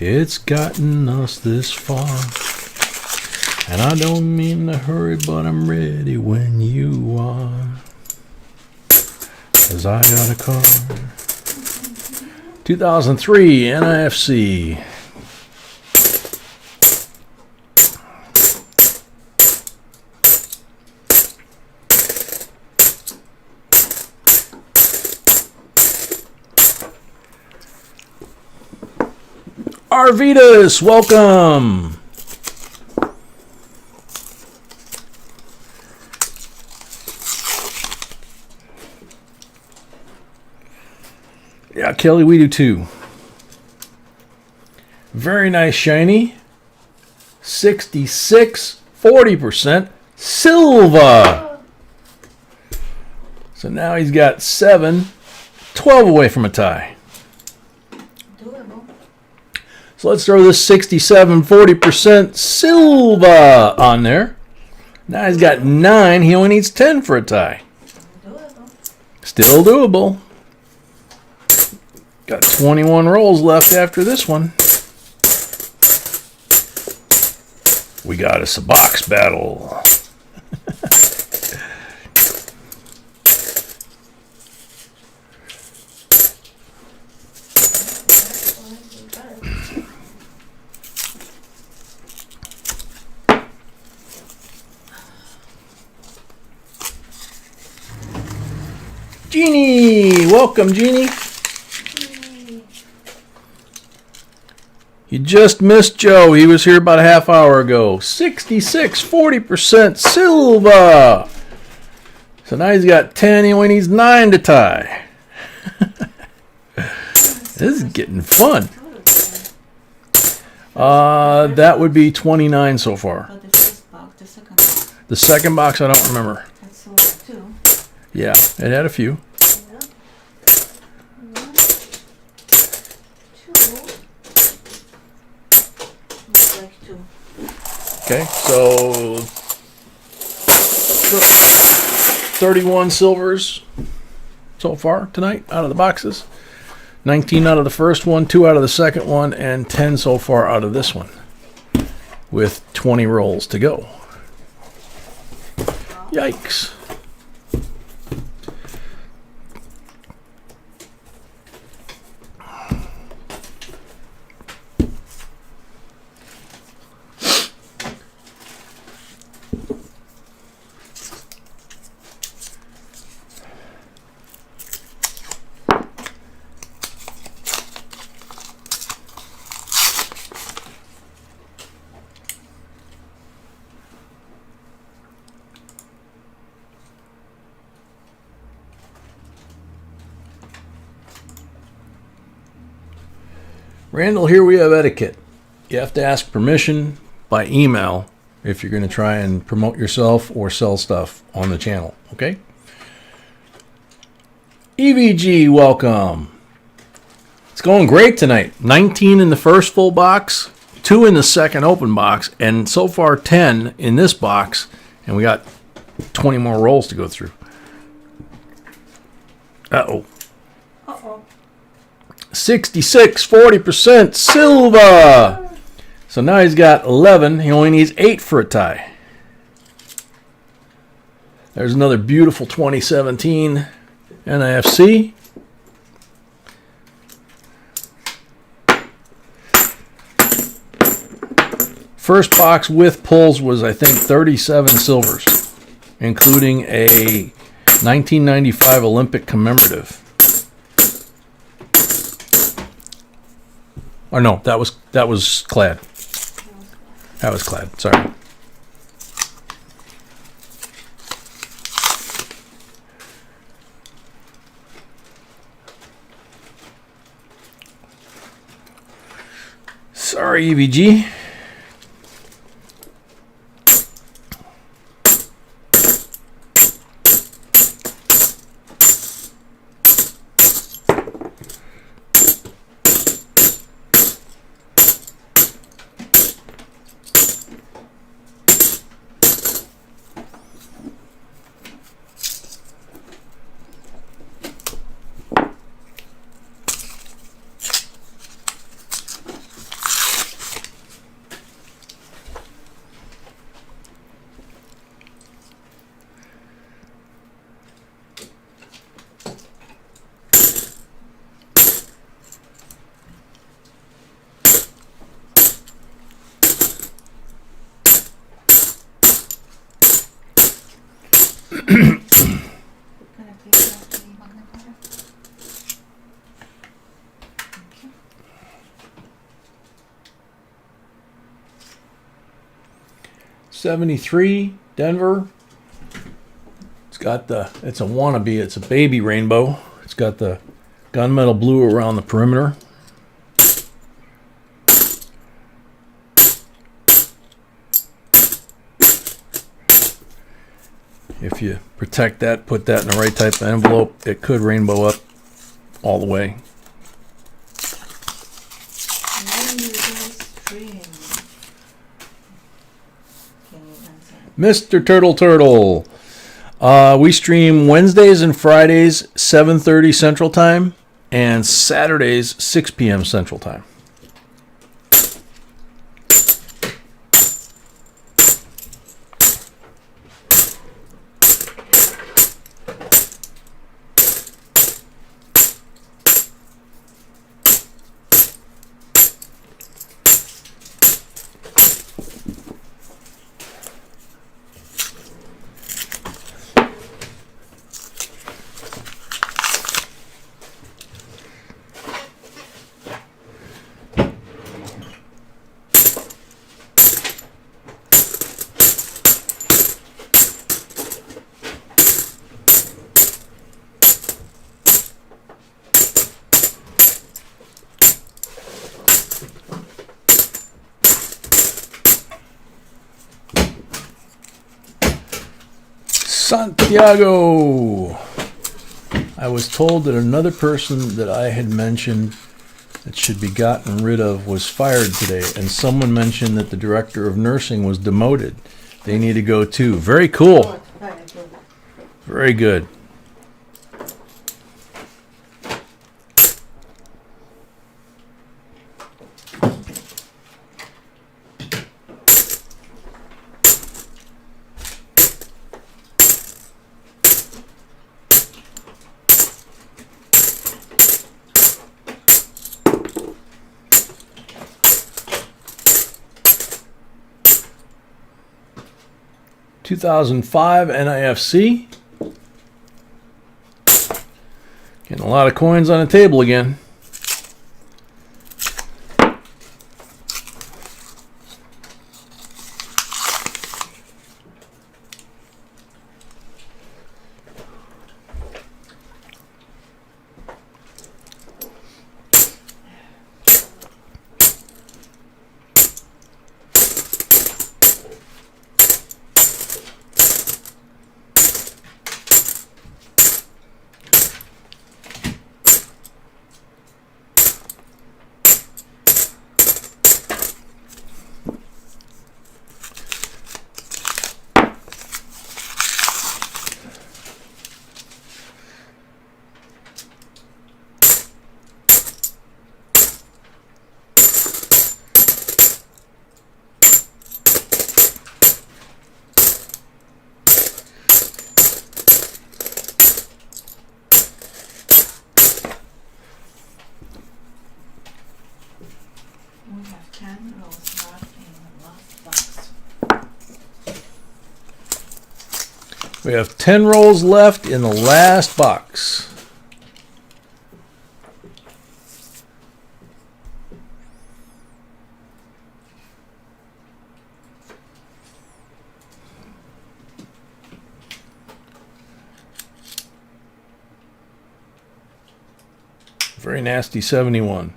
Speaker 1: it's gotten us this far. And I don't mean to hurry, but I'm ready when you are. 'Cause I got a car. 2003 NIFC. Arvidas, welcome. Yeah, Kelly, we do too. Very nice shiny. 66, 40% silver. So now he's got 7, 12 away from a tie.
Speaker 2: Doable.
Speaker 1: So let's throw this 67, 40% silver on there. Now he's got 9. He only needs 10 for a tie.
Speaker 2: Doable.
Speaker 1: Still doable. Got 21 rolls left after this one. We got us a box battle. Jeannie, welcome, Jeannie. You just missed Joe. He was here about a half hour ago. 66, 40% silver. So now he's got 10. He only needs 9 to tie. This is getting fun. That would be 29 so far.
Speaker 2: But the first box, the second box,
Speaker 1: The second box, I don't remember.
Speaker 2: that's silver too.
Speaker 1: Yeah, it had a few.
Speaker 2: Yeah. 1, 2, 3,
Speaker 1: Okay, so 31 silvers so far tonight out of the boxes. 19 out of the first one, 2 out of the second one, and 10 so far out of this one, with 20 rolls to go. Yikes. Randall, here we have etiquette. You have to ask permission by email if you're going to try and promote yourself or sell stuff on the channel, okay? EVG, welcome. It's going great tonight. 19 in the first full box, 2 in the second open box, and so far 10 in this box, and we got 20 more rolls to go through. Uh-oh.
Speaker 2: Uh-oh.
Speaker 1: 66, 40% Silva. So now he's got 11. He only needs 8 for a tie. There's another beautiful 2017 NIFC. First box with pulls was, I think, 37 silvers, including a 1995 Olympic commemorative. Or no, that was clad. That was clad. Sorry. Sorry, EVG.
Speaker 2: Gonna take out the magnifier. Okay.
Speaker 1: 73, Denver. It's got it's a wannabe, it's a baby rainbow. It's got the gunmetal blue around the perimeter. If you protect that, put that in the right type of envelope, it could rainbow up all the way.
Speaker 2: When you guys stream, can you answer?
Speaker 1: Mr. Turtle. We stream Wednesdays and Fridays, 7:30 Central Time, and Saturdays, 6 p.m. Central Time. Santiago. I was told that another person that I had mentioned that should be gotten rid of was fired today, and someone mentioned that the director of nursing was demoted. They need to go too. Very cool.
Speaker 2: Good, very good.
Speaker 1: Very good. $2005 NIFC. Getting a lot of coins on the table again.
Speaker 2: We have 10 rows left in the last box.
Speaker 1: We have 10 rolls left in the last box. Very nasty 71.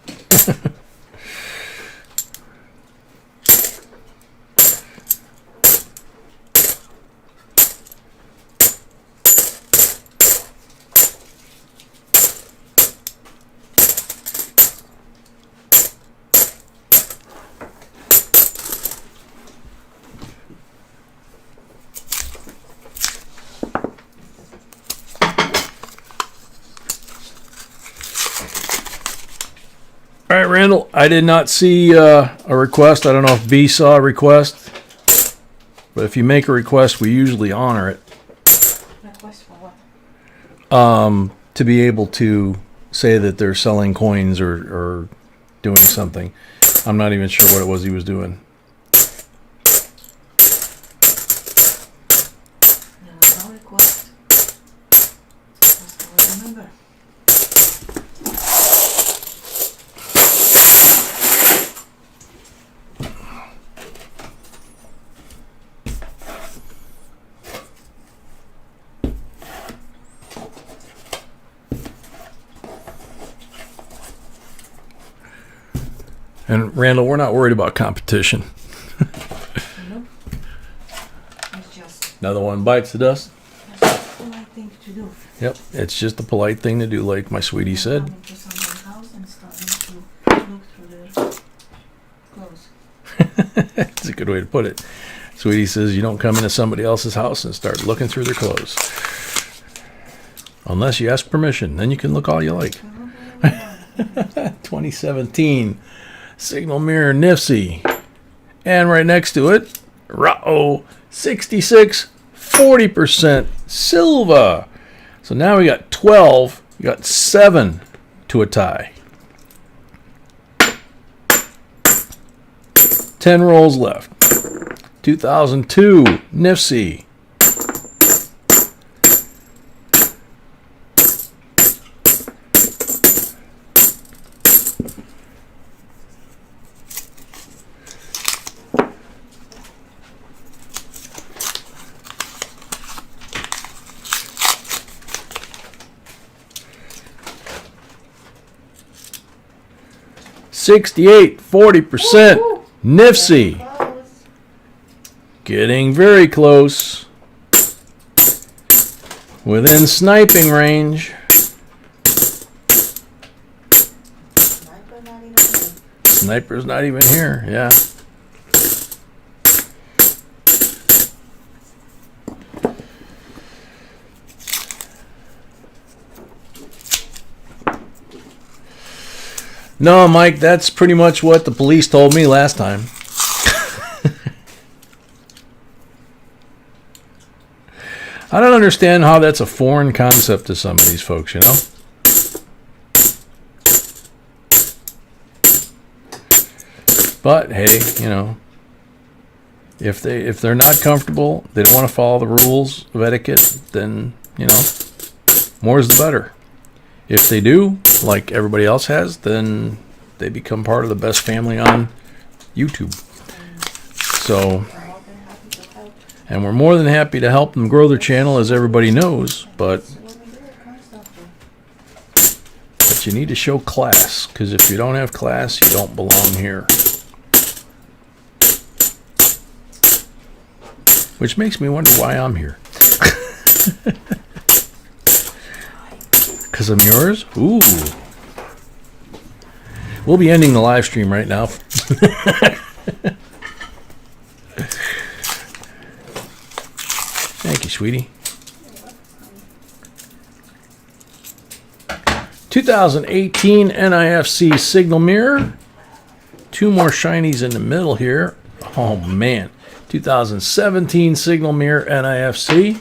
Speaker 1: All right, Randall, I did not see a request. I don't know if B saw a request, but if you make a request, we usually honor it.
Speaker 2: Request for what?
Speaker 1: To be able to say that they're selling coins or doing something. I'm not even sure what it was he was doing.
Speaker 2: There was no request. Just don't remember.
Speaker 1: And Randall, we're not worried about competition.
Speaker 2: Nope. It's just
Speaker 1: Another one bites the dust.
Speaker 2: that's the right thing to do.
Speaker 1: Yep, it's just a polite thing to do, like my sweetie said.
Speaker 2: Coming to someone's house and starting to look through their clothes.
Speaker 1: That's a good way to put it. Sweetie says you don't come into somebody else's house and start looking through their clothes. Unless you ask permission, then you can look all you like. 2017 Signal Mirror Nifty. And right next to it, Rao 66 40% Silva. So now we got 12, we got 7 to a tie. 10 rolls left. 2002 Nifty. $68 40% Nifty.
Speaker 2: Close.
Speaker 1: Getting very close. Within sniping range.
Speaker 2: Sniper not
Speaker 1: Sniper's not even here. Yeah. No, Mike, that's pretty much what the police told me last time. I don't understand how that's a foreign concept to some of these folks, you know? But hey, you know, if they're not comfortable, they don't want to follow the rules of etiquette, then, you know, more is the better. If they do, like everybody else has, then they become part of the best family on YouTube. So, and we're more than happy to help them grow their channel, as everybody knows, but you need to show class, because if you don't have class, you don't belong here. Which makes me wonder why I'm here. Because I'm yours? Ooh. We'll be ending the live stream right now. Thank you, sweetie. 2018 NIFC signal mirror. 2 more shinies in the middle here. Oh, man. 2017 signal mirror NIFC.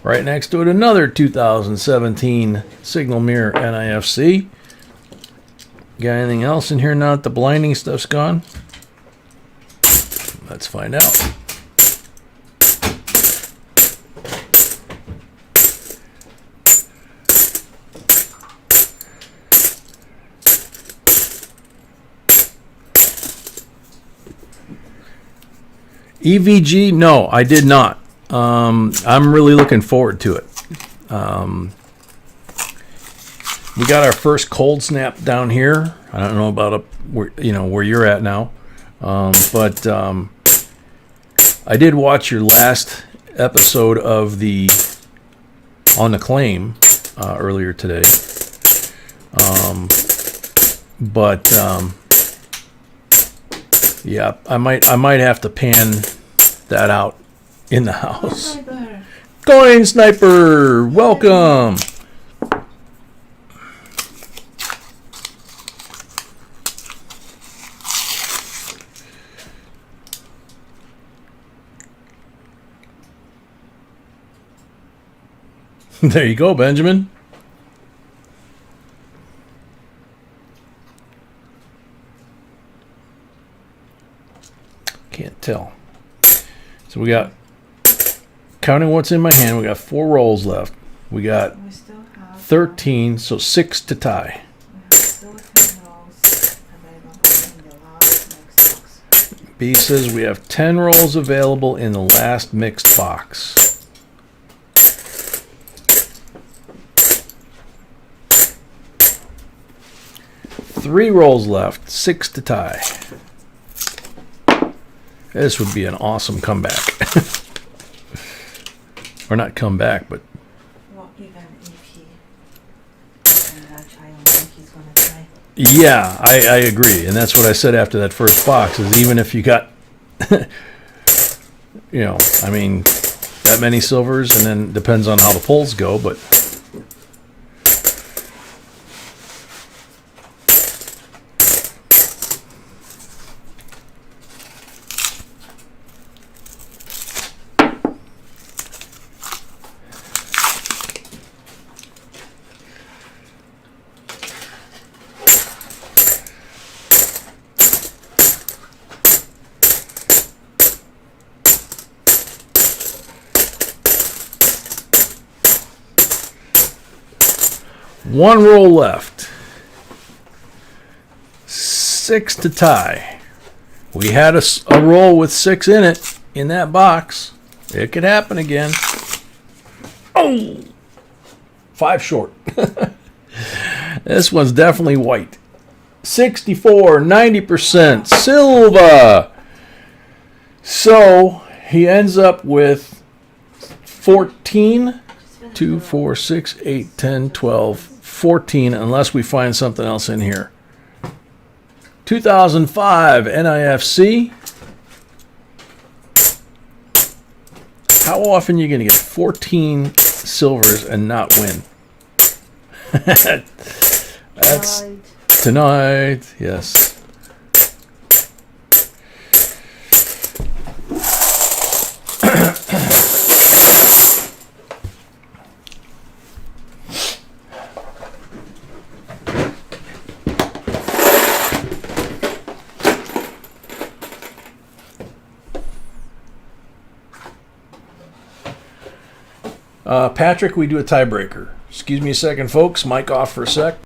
Speaker 1: Right next to it, another 2017 signal mirror NIFC. Got anything else in here now that the blinding stuff's gone? Let's find out. EVG, no, I did not. I'm really looking forward to it. We got our first cold snap down here. I don't know about where you're at now, but I did watch your last episode of on the claim earlier today. Yeah, I might have to pan that out in the house. Coin Sniper, welcome. There you go, Benjamin. Can't tell. So we got, counting what's in my hand, we got 4 rolls left. We got 13, so 6 to tie. B says we have 10 rolls available in the last mixed box. Three rolls left, 6 to tie. This would be an awesome comeback. Or not comeback, but...
Speaker 2: Well, even if he and that child think he's going to try.
Speaker 1: Yeah, I agree. And that's what I said after that first box, is even if you got, you know, I mean, that many silvers, and then depends on how the pulls go, but... One roll left. 6 to tie. We had a roll with 6 in it in that box. It could happen again. Oh! 5 short. This one's definitely white. 64, 90% Silva. So he ends up with 14, 2, 4, 6, 8, 10, 12, 14, unless we find something else in here. 2005 NIFC. How often are you going to get 14 silvers and not win? That's tonight, yes. Patrick, we do a tiebreaker. Excuse me a second, folks. Mic off for a sec.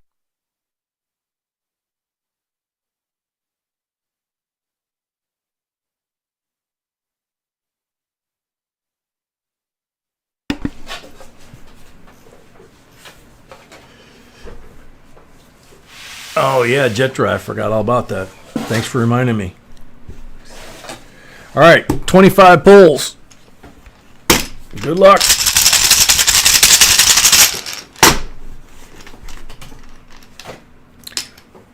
Speaker 1: Oh, yeah, jet drive. Forgot all about that. Thanks for reminding me. All right, 25 pulls. Good luck.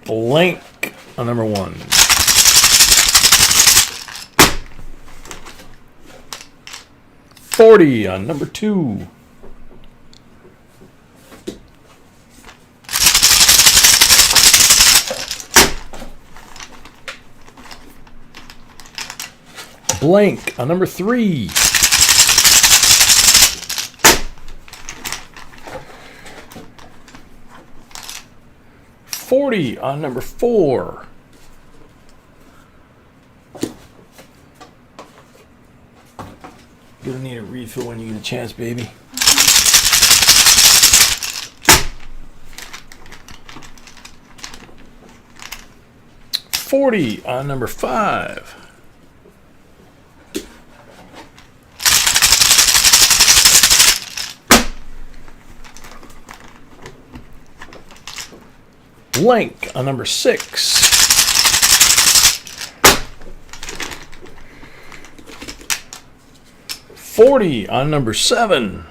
Speaker 1: Blank on number 1. $40 on number 2. Blank on number 3. $40 on number 4. You're gonna need a refill when you get a chance, baby. $40 on number 5. Blank on number 6. $40 on number 7.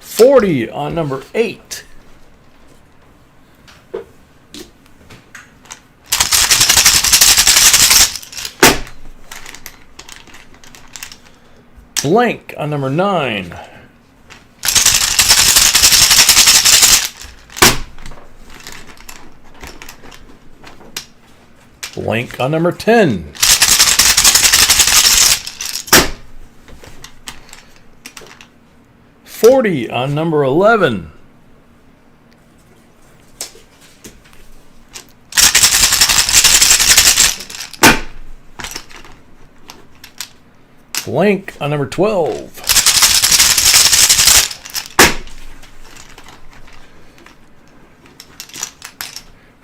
Speaker 1: $40 on number 8. Blank on number 9. Blank on number 10. $40 on number 11. Blank on number 12.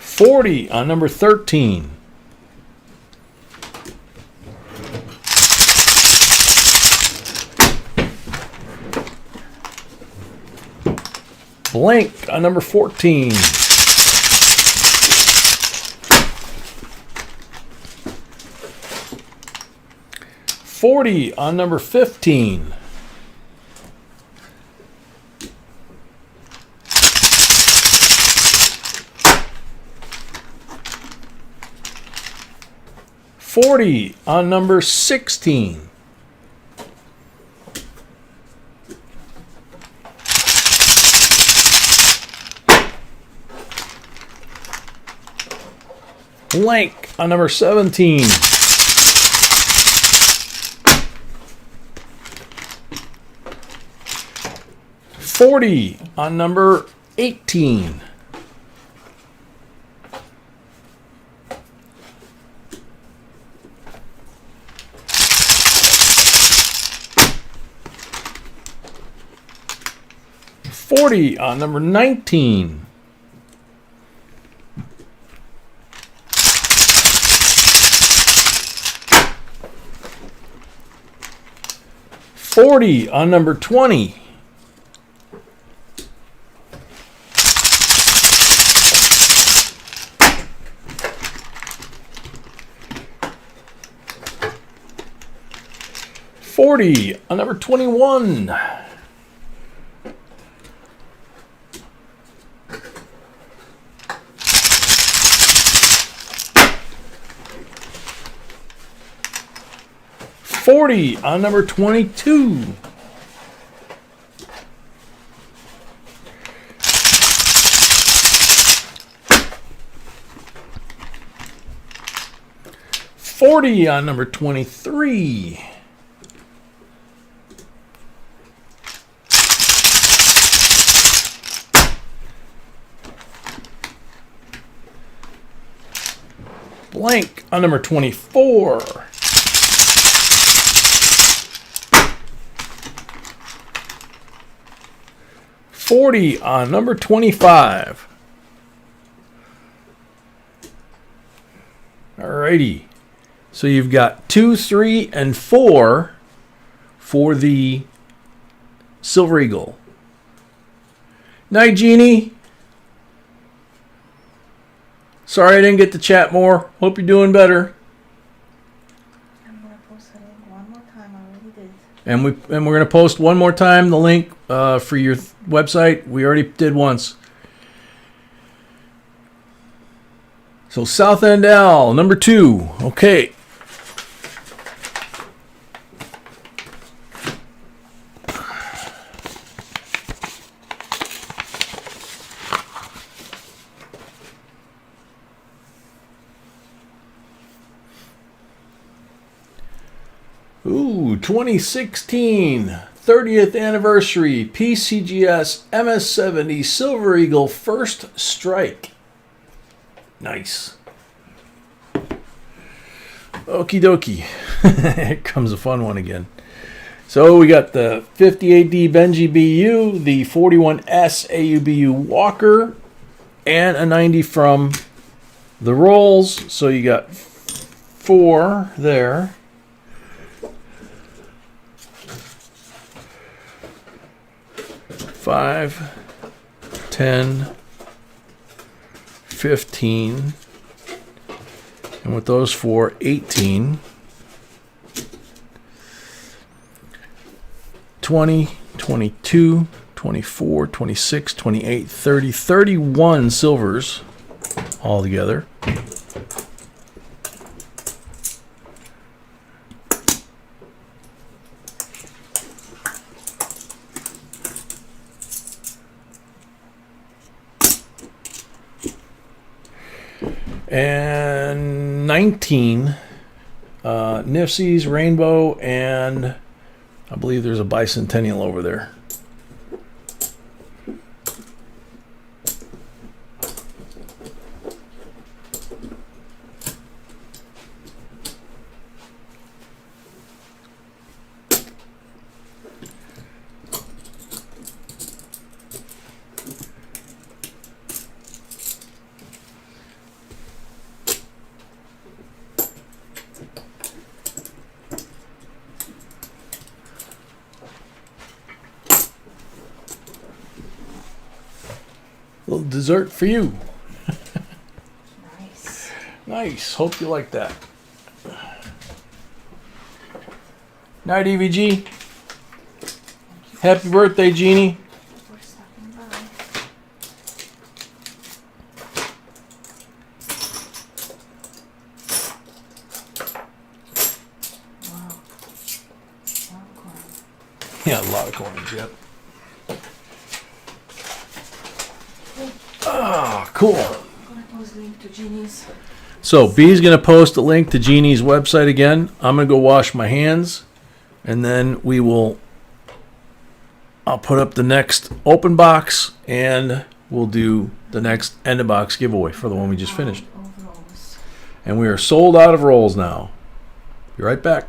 Speaker 1: $40 on number 13. Blank on number 14. $40 on number 15. $40 on number 16. Blank on number 17. $40 on number 18. $40 on number 19. $40 on number 20. 40 on number 21. $40 on number 22. $40 on number 23. Blank on number 24. $40 on number 25. Alrighty. So you've got 2, 3, and 4 for the Silver Eagle. Night, Jeannie. Sorry I didn't get to chat more. Hope you're doing better.
Speaker 2: I'm gonna post a link one more time. I already did.
Speaker 1: And we're gonna post one more time the link for your website. We already did once. So South End L, number 2. Okay. Ooh, 2016 30th anniversary PCGS MS70 Silver Eagle First Strike. Nice. Okie dokie. Here comes a fun one again. So we got the 50AD Benji BU, the 41S AUBU Walker, and a 90 from the Rolls. So you got 4 there. $5, $10, $15, and with those 4, $18, $20, $22, $24, $26, $28, $30, $31 silvers all together. And 19 Nifsies, Rainbow, and I believe there's a Bicentennial over there. Little dessert for you.
Speaker 2: Nice.
Speaker 1: Nice. Hope you like that. Night, EVG. Happy birthday, Jeannie.
Speaker 2: We're stopping by. Wow. Wow, coin.
Speaker 1: Yeah, a lot of coins, yep. Ah, cool.
Speaker 2: I'm gonna post a link to Jeannie's.
Speaker 1: So B's going to post a link to Jeannie's website again. I'm going to go wash my hands, and then I'll put up the next open box, and we'll do the next end of box giveaway for the one we just finished.
Speaker 2: Of rolls.
Speaker 1: And we are sold out of rolls now. Be right back.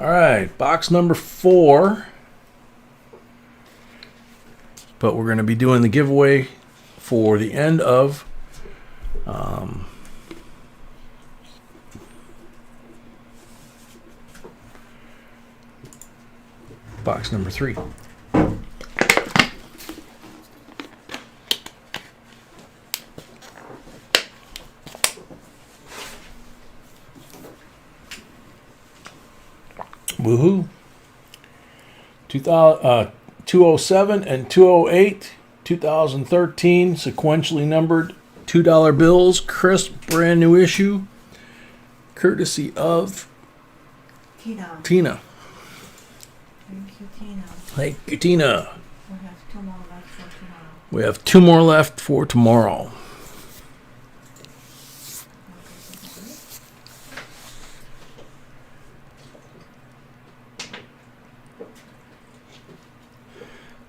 Speaker 1: All right, box number 4. But we're going to be doing the giveaway for the end of box number 3. Woohoo! 207 and 208, 2013, sequentially numbered $2 bills, crisp, brand new issue, courtesy of Tina.
Speaker 2: Thank you, Tina.
Speaker 1: Thank you, Tina.
Speaker 2: We have 2 more left for tomorrow.
Speaker 1: We have 2 more left for tomorrow.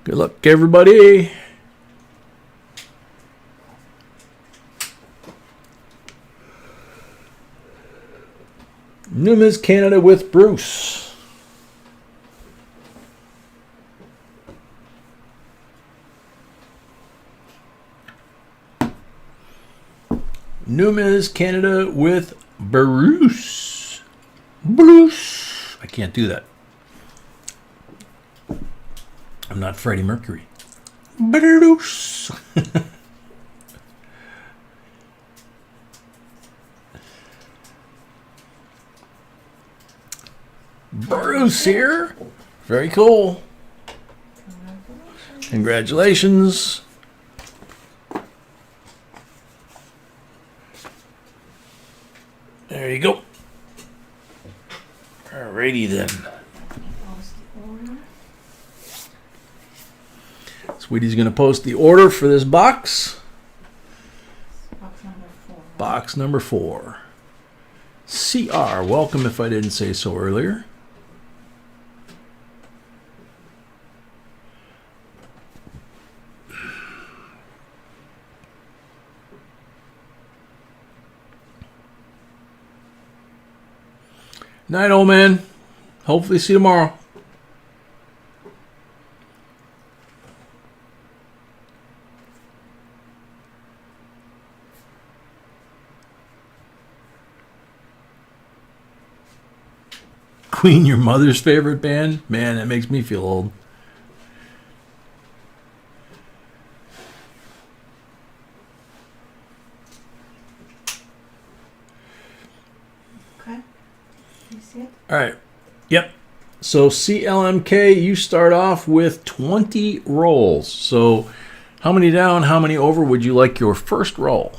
Speaker 1: Good luck, everybody. Numis Canada with Bruce. Numis Canada with Bruce. Bruce. I can't do that. I'm not Freddie Mercury. Bruce. Bruce here. Very cool. Congratulations. There you go. Alrighty then. Sweetie's going to post the order for this box.
Speaker 2: Box number 4.
Speaker 1: Box number 4. CR. Welcome if I didn't say so earlier. Night, old man. Hopefully see you tomorrow. Queen, your mother's favorite band? Man, that makes me feel old.
Speaker 2: Okay. You see it?
Speaker 1: All right. Yep. So CLMK, you start off with 20 rolls. So how many down, how many over would you like your first roll?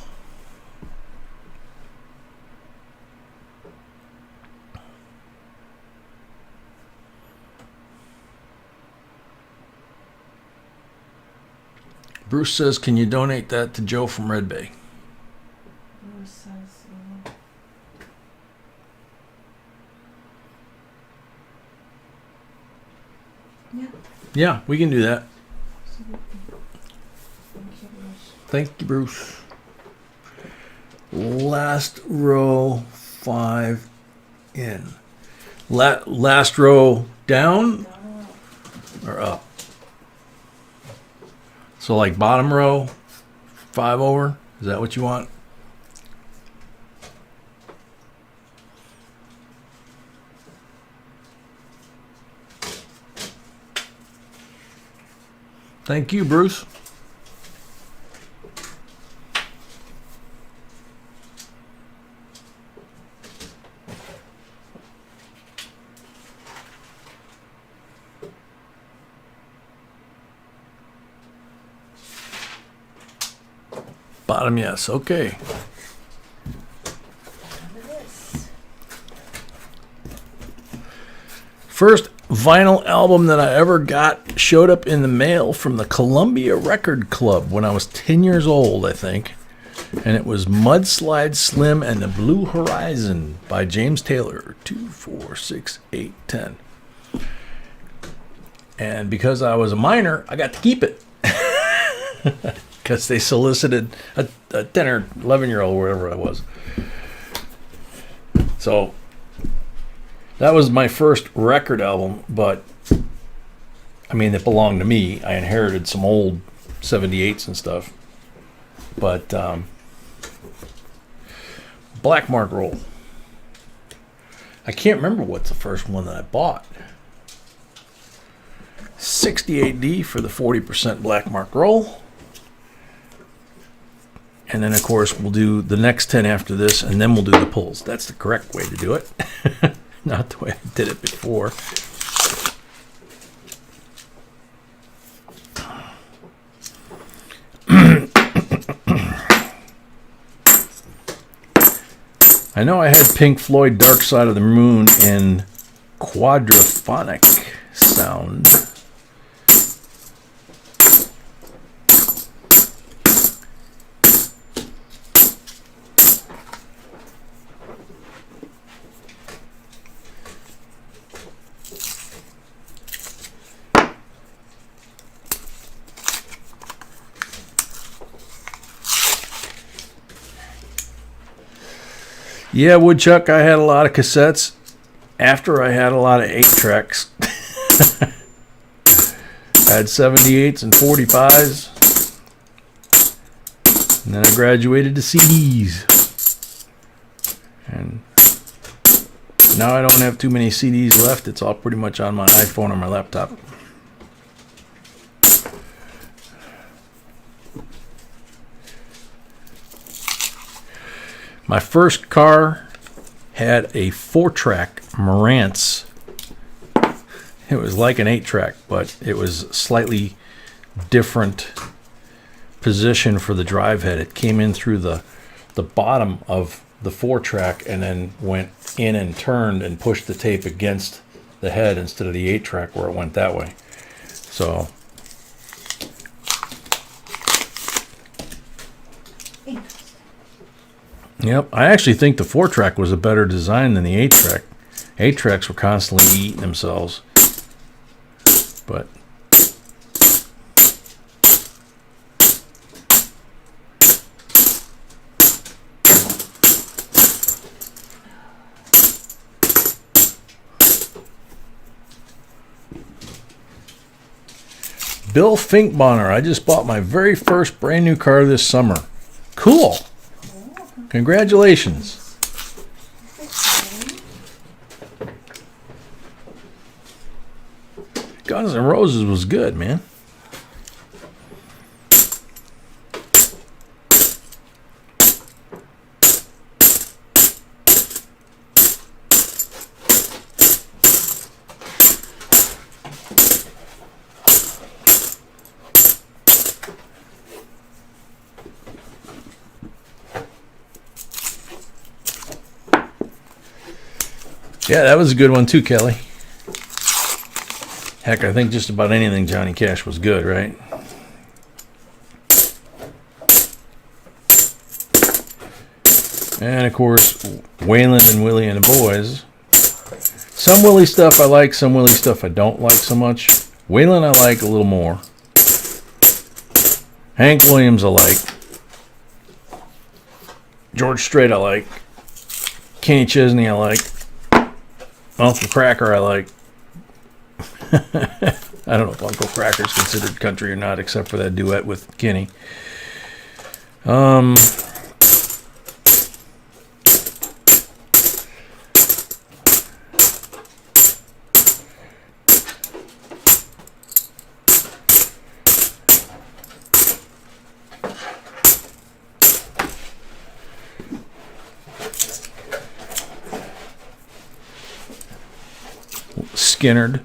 Speaker 1: Bruce says, can you donate that to Joe from Red Bay?
Speaker 2: Bruce says, yeah,
Speaker 1: Yeah, we can do that.
Speaker 2: absolutely. Thank you, Bruce.
Speaker 1: Thank you, Bruce. Last row 5 in. Last row down or up? So like bottom row 5 over? Is that what you want? Thank you, Bruce. Bottom, yes. Okay. First vinyl album that I ever got showed up in the mail from the Columbia Record Club when I was 10 years old, I think. And it was Mudslide Slim and the Blue Horizon by James Taylor. 2, 4, 6, 8, 10. And because I was a minor, I got to keep it. Because they solicited a 10 or 11-year-old, wherever I was. So, That was my first record album, but I mean, it belonged to me. I inherited some old 78s and stuff. But Black Mark Roll. I can't remember what's the first one that I bought. 68D for the 40% Black Mark Roll. And then, of course, we'll do the next 10 after this, and then we'll do the pulls. That's the correct way to do it. Not the way I did it before. I know I had Pink Floyd Dark Side of the Moon in quadraphonic sound. Yeah, Woodchuck, I had a lot of cassettes after I had a lot of 8-tracks. I had 78s and 45s. And then I graduated to CDs. And now I don't have too many CDs left. It's all pretty much on my iPhone or my laptop. My first car had a 4-track Marantz. It was like an 8-track, but it was slightly different position for the drive head. It came in through the bottom of the 4-track and then went in and turned and pushed the tape against the head instead of the 8-track where it went that way. So yep, I actually think the 4-track was a better design than the 8-track. 8-tracks were constantly eating themselves. But Bill Finkbonner, I just bought my very first brand new car this summer. Cool. Congratulations. Guns N' Roses was good, man. Yeah, that was a good one too, Kelly. Heck, I think just about anything Johnny Cash was good, right? And of course, Waylon and Willie and the Boys. Some Willie stuff I like, some Willie stuff I don't like so much. Waylon I like a little more. Hank Williams I like. George Strait I like. Kenny Chesney I like. Uncle Cracker I like. I don't know if Uncle Cracker's considered country or not, except for that duet with Kenny. Skinnerd.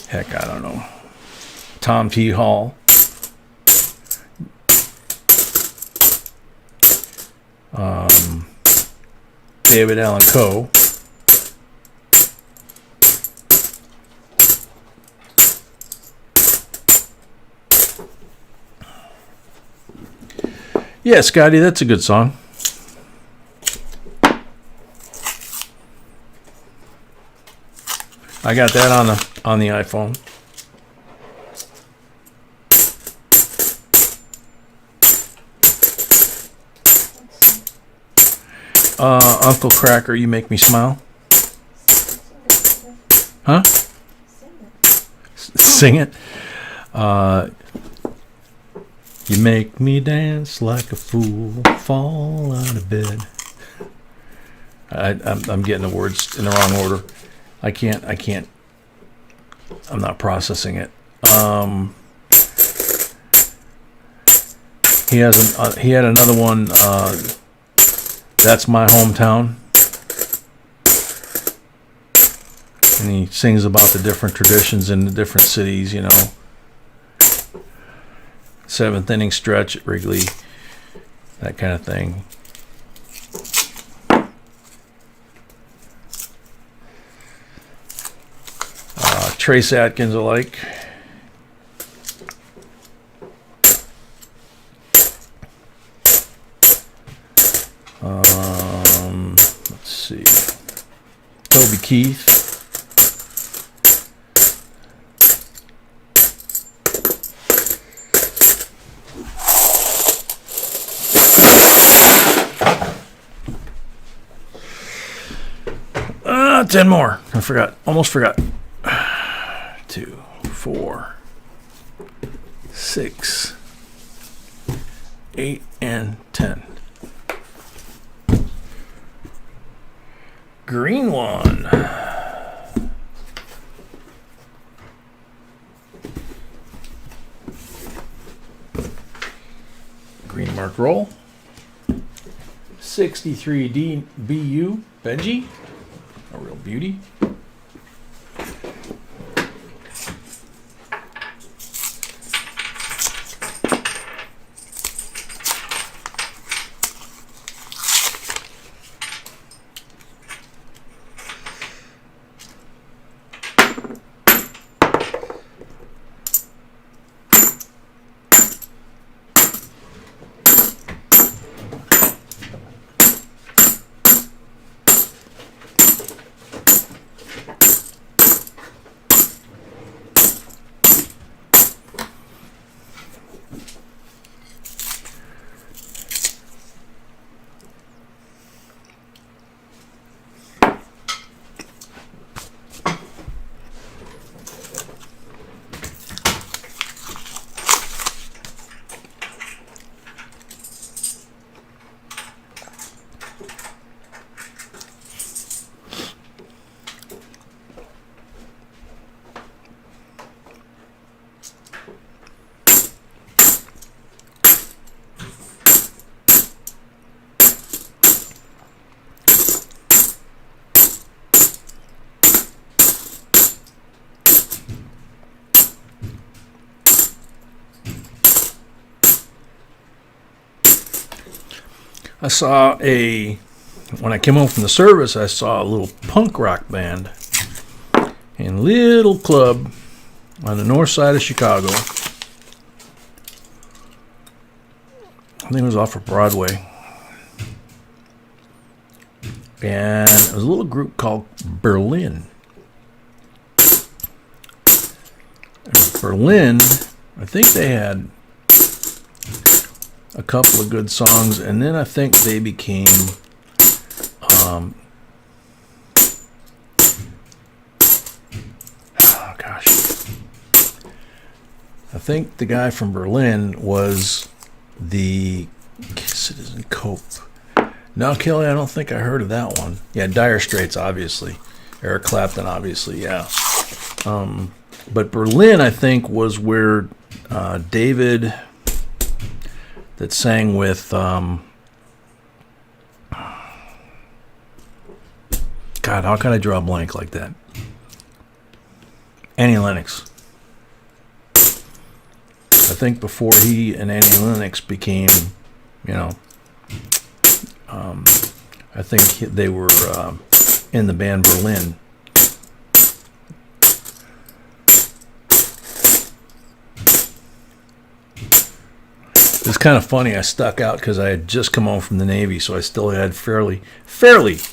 Speaker 1: Heck, I don't know. Tom T. Hall. David Allan Coe. Yeah, Scotty, that's a good song. I got that on the iPhone. Uncle Cracker, you make me smile. Huh? Sing it. You make me dance like a fool, fall out of bed. I'm getting the words in the wrong order. I can't. I'm not processing it. He had another one. That's my hometown, and he sings about the different traditions in the different cities. You know, seventh inning stretch at Wrigley, that kind of thing. Trace Atkins alike. Let's see. Toby Keith. Ten more. I forgot. Almost forgot. 2, 4, 6, 8, and 10. Green one. Green mark roll. 63 DBU Benji. A real beauty. I saw when I came home from the service, I saw a little punk rock band in a little club on the north side of Chicago. I think it was off of Broadway. And it was a little group called Berlin. And Berlin, I think they had a couple of good songs, and then I think they became I think the guy from Berlin was the Citizen Cope. No, Kelly, I don't think I heard of that one. Yeah, Dire Straits, obviously. Eric Clapton, obviously, yeah. But Berlin, I think, was where David that sang with God, how can I draw a blank like that? Annie Lennox. I think before he and Annie Lennox became, I think they were in the band Berlin. It's kind of funny. I stuck out because I had just come home from the Navy, so I still had fairly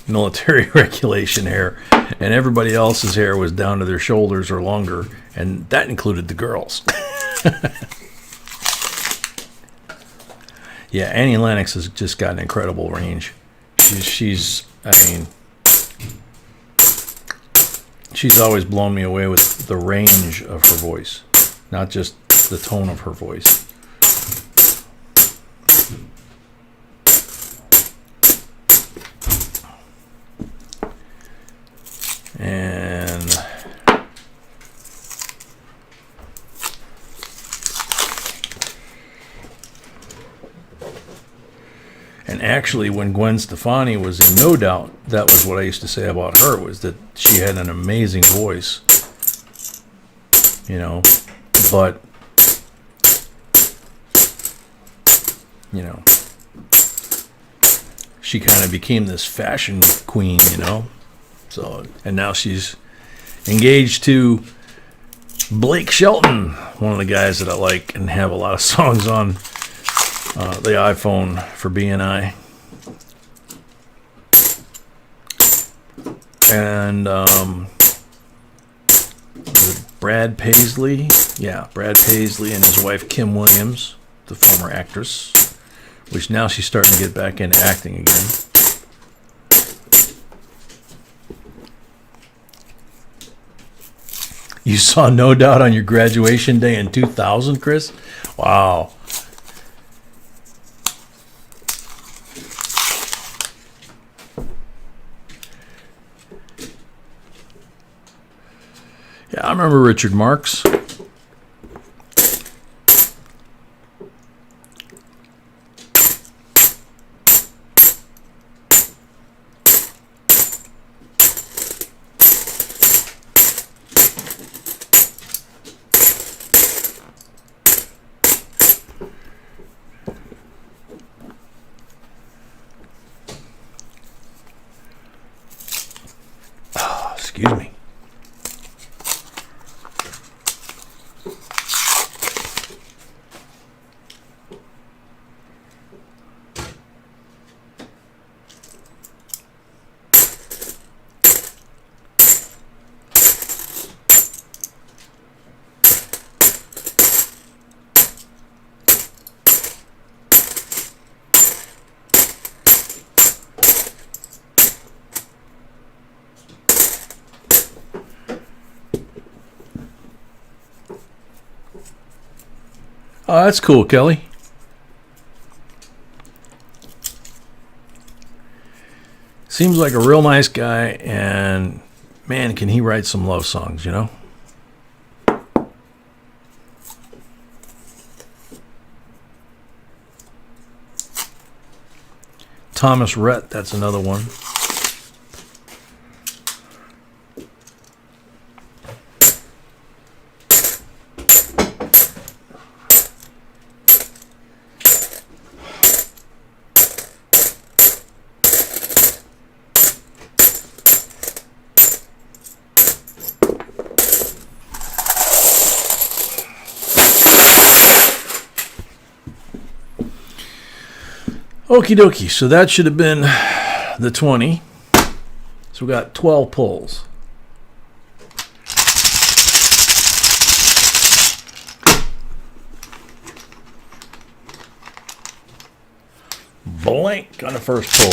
Speaker 1: military regulation hair, and everybody else's hair was down to their shoulders or longer, and that included the girls. Yeah, Annie Lennox has just got an incredible range. I mean, she's always blown me away with the range of her voice, not just the tone of her voice. And actually, when Gwen Stefani was in No Doubt, that was what I used to say about her, was that she had an amazing voice, you know, but, you know, she kind of became this fashion queen, you know. So, and now she's engaged to Blake Shelton, one of the guys that I like and have a lot of songs on the iPhone for BNI. And Brad Paisley. Yeah, Brad Paisley and his wife Kim Williams, the former actress, which now she's starting to get back into acting again. You saw No Doubt on your graduation day in 2000, Chris? Wow. Yeah, I remember Richard Marx. Excuse me. Oh, that's cool, Kelly. Seems like a real nice guy, and man, can he write some love songs, you know? Thomas Rhett, that's another one. Okie dokie, so that should have been the 20. So we got 12 pulls. Blank on the first pull.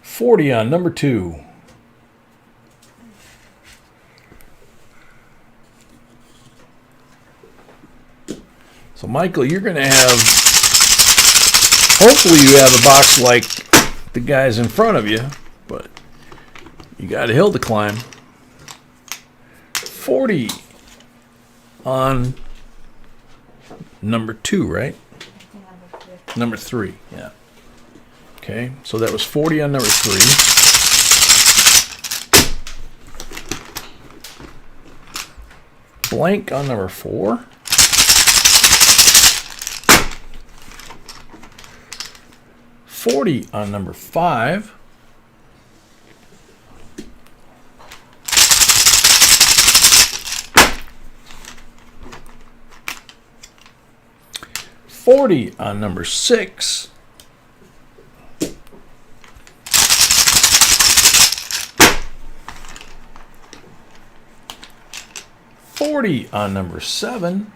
Speaker 1: $40 on number 2. So, Michael, you're going to have, hopefully you have a box like the guys in front of you, but you got a hill to climb. 40 on number 2, right? Number 3, yeah. Okay, so that was 40 on number 3. Blank on number 4. 40 on number 5. $40 on number 6. $40 on number 7.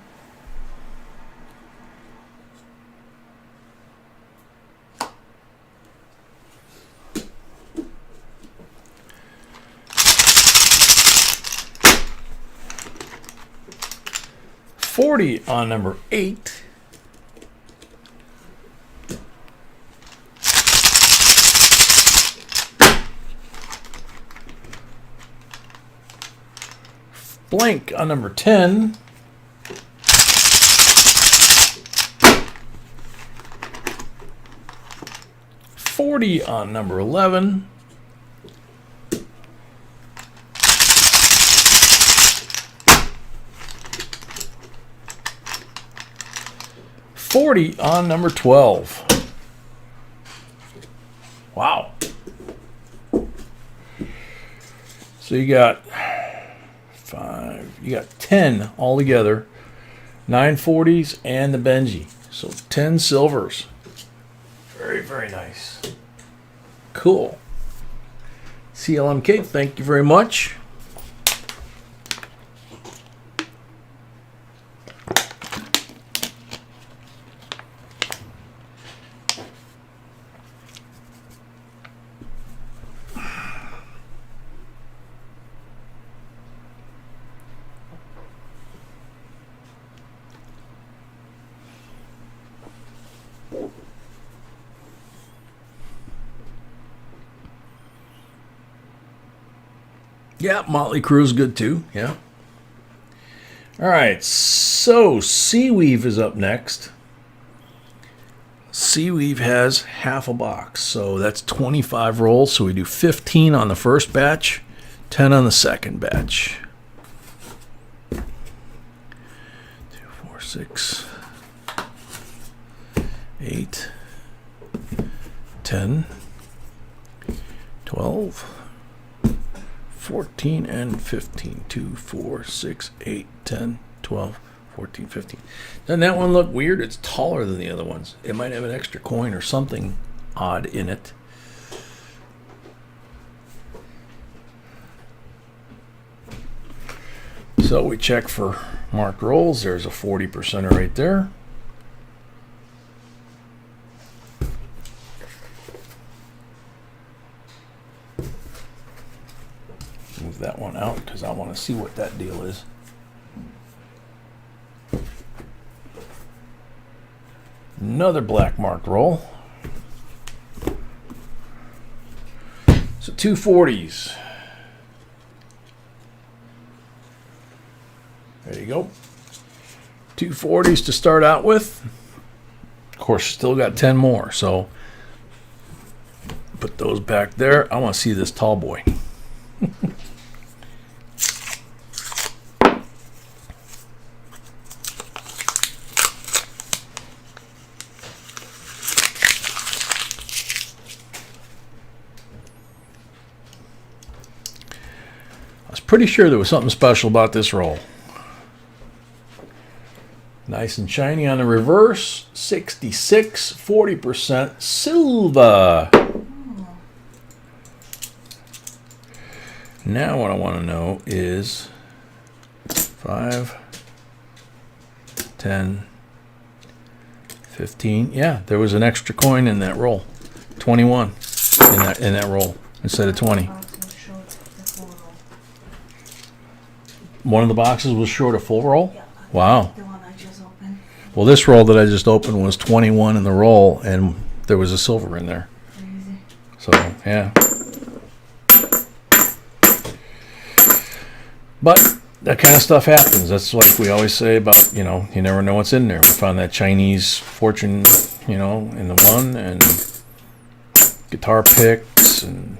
Speaker 1: 40 on number 8. Blank on number 10. $40 on number 11. $40 on number 12. Wow. So you got 5, you got 10 altogether. 9 40s and the Benji. So 10 silvers. Very, very nice. Cool. CLMK, thank you very much. Yeah, Motley Crue's good too. Yeah. All right, so Seaweave is up next. Seaweave has half a box, so that's 25 rolls. So we do 15 on the first batch, 10 on the second batch. 2, 4, 6, 8, 10, 12, 14 and 15. 2, 4, 6, 8, 10, 12, 14, 15. Doesn't that one look weird? It's taller than the other ones. It might have an extra coin or something odd in it. So we check for marked rolls. There's a 40%er right there. Move that one out because I want to see what that deal is. Another black marked roll. So 2 40s. There you go. 2 40s to start out with. Of course, still got 10 more. So put those back there. I want to see this tall boy. Pretty sure there was something special about this roll. Nice and shiny on the reverse. 66, 40% silver. Now what I want to know is 5, 10, 15. Yeah, there was an extra coin in that roll. 21 in that roll instead of 20. One of the boxes was short a full roll?
Speaker 2: Yeah.
Speaker 1: Wow.
Speaker 2: The one I just opened.
Speaker 1: Well, this roll that I just opened was 21 in the roll, and there was a silver in there.
Speaker 2: Crazy.
Speaker 1: So, yeah. But that kind of stuff happens. That's like we always say about, you never know what's in there. We found that Chinese fortune, in the one, and guitar picks, and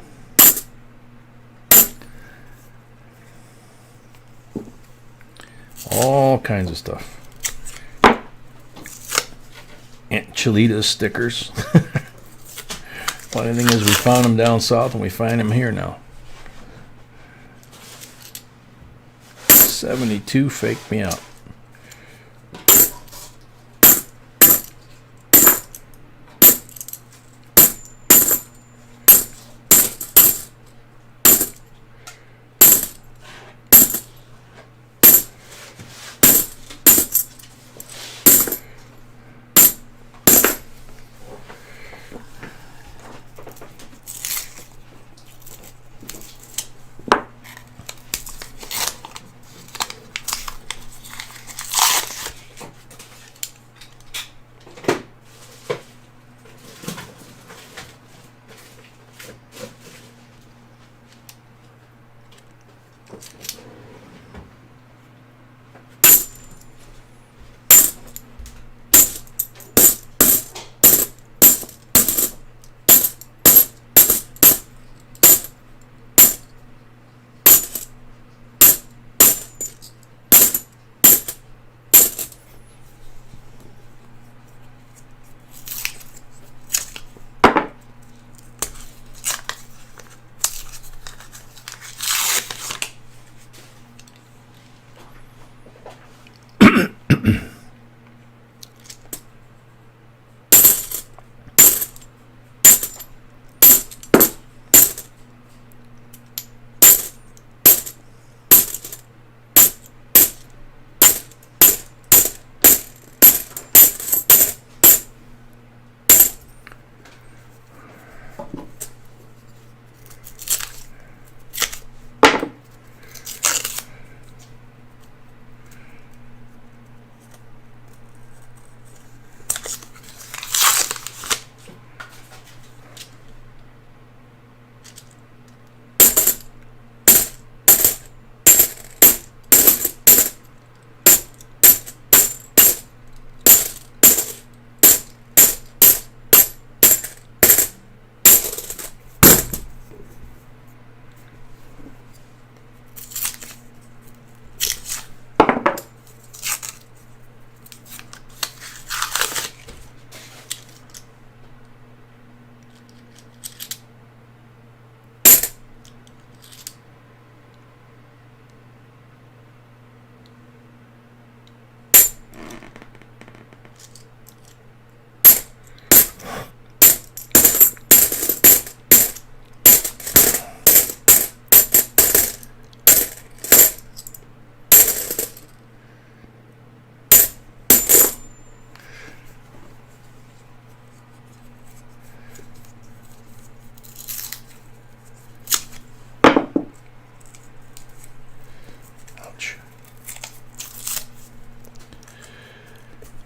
Speaker 1: all kinds of stuff. Aunt Cholita's stickers. Funny thing is, we found them down south and we find them here now. 72 faked me out.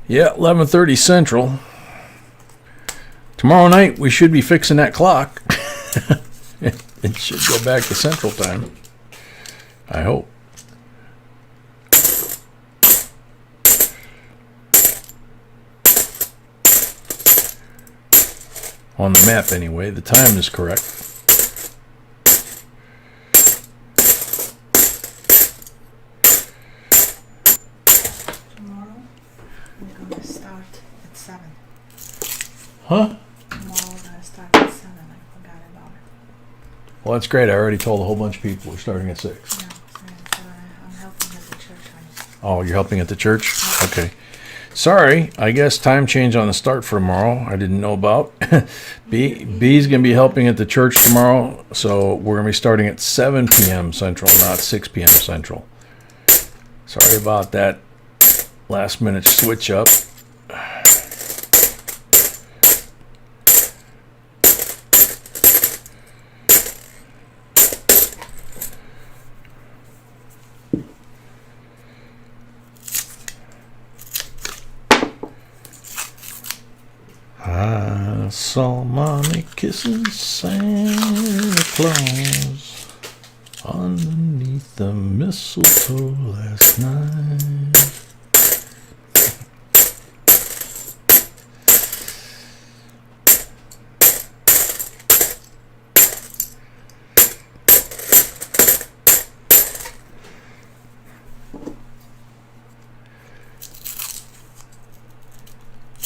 Speaker 1: Yeah, 11:30 Central. Tomorrow night we should be fixing that clock. It should go back to Central Time. I hope. On the map anyway, the time is correct. Huh?
Speaker 2: Tomorrow we're going to start at 7. I forgot about it.
Speaker 1: Well, that's great. I already told a whole bunch of people we're starting at 6.
Speaker 2: Yeah, I'm helping at the church.
Speaker 1: Oh, you're helping at the church? Okay. Sorry, I guess time change on the start for tomorrow. I didn't know about. B's going to be helping at the church tomorrow, so we're going to be starting at 7 p.m. Central, not 6 p.m. Central. Sorry about that last minute switch up. I saw mommy kissing Santa Claus underneath the mistletoe last night.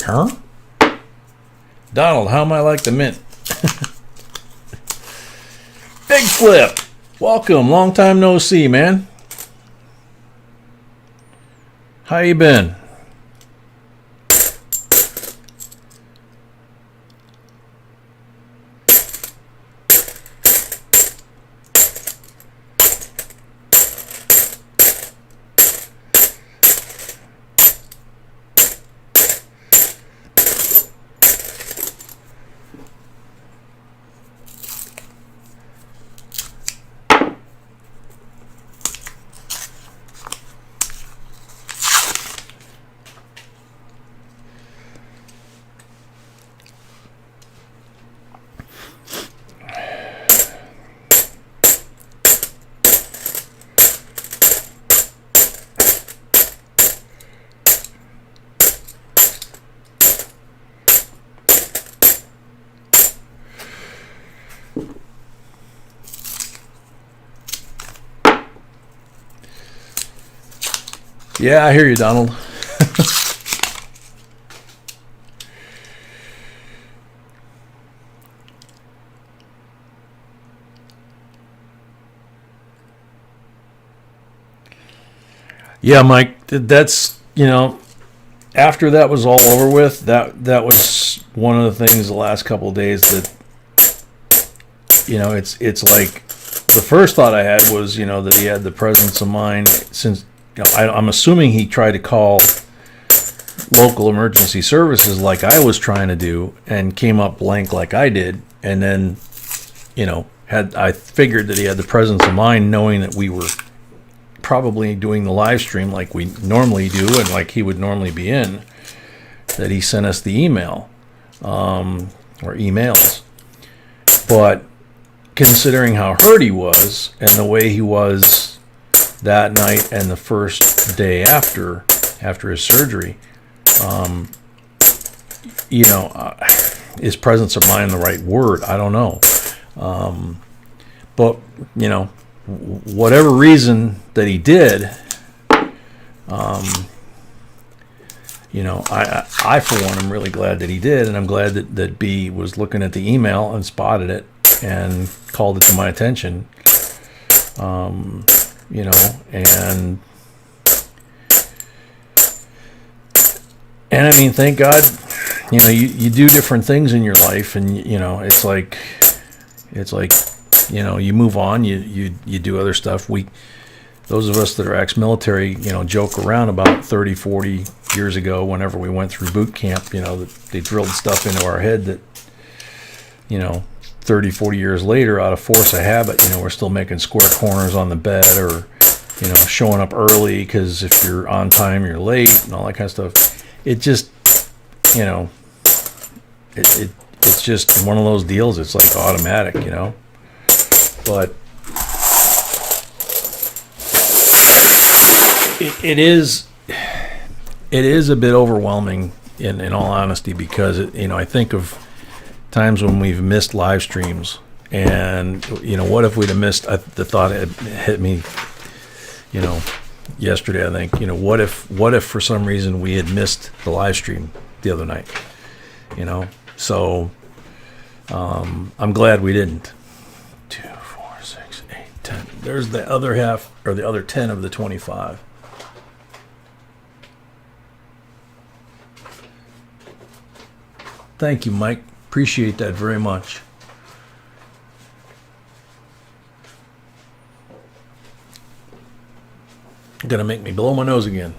Speaker 1: Huh? Donald, how am I like the mint? Big Flip, welcome. Long time no see, man. How you been? Yeah, I hear you, Donald. Yeah, Mike, that's, after that was all over with, that was one of the things the last couple of days that, it's like the first thought I had was, that he had the presence of mind since, I'm assuming he tried to call local emergency services like I was trying to do and came up blank like I did. and then, I figured that he had the presence of mind knowing that we were probably doing the live stream like we normally do and like he would normally be in, that he sent us the email, or emails. But considering how hurt he was and the way he was that night and the first day after his surgery, is presence of mind the right word? I don't know. But, whatever reason that he did, I for one am really glad that he did, and I'm glad that B was looking at the email and spotted it and called it to my attention. And I mean, thank God, you do different things in your life, and it's like you move on, you do other stuff. Those of us that are ex-military, joke around about 30, 40 years ago, whenever we went through boot camp, that they drilled stuff into our head that, 30, 40 years later, out of force of habit, we're still making square corners on the bed, or, showing up early because if you're on time, you're late, and all that kind of stuff. It just, it's just one of those deals. It's like automatic, but it is a bit overwhelming in all honesty, because I think of times when we've missed live streams, and what if we'd have missed, the thought had hit me yesterday, I think, what if for some reason we had missed the live stream the other night, so I'm glad we didn't. 2, 4, 6, 8, 10. There's the other half, or the other 10 of the 25. Thank you, Mike. Appreciate that very much. Gonna make me blow my nose again.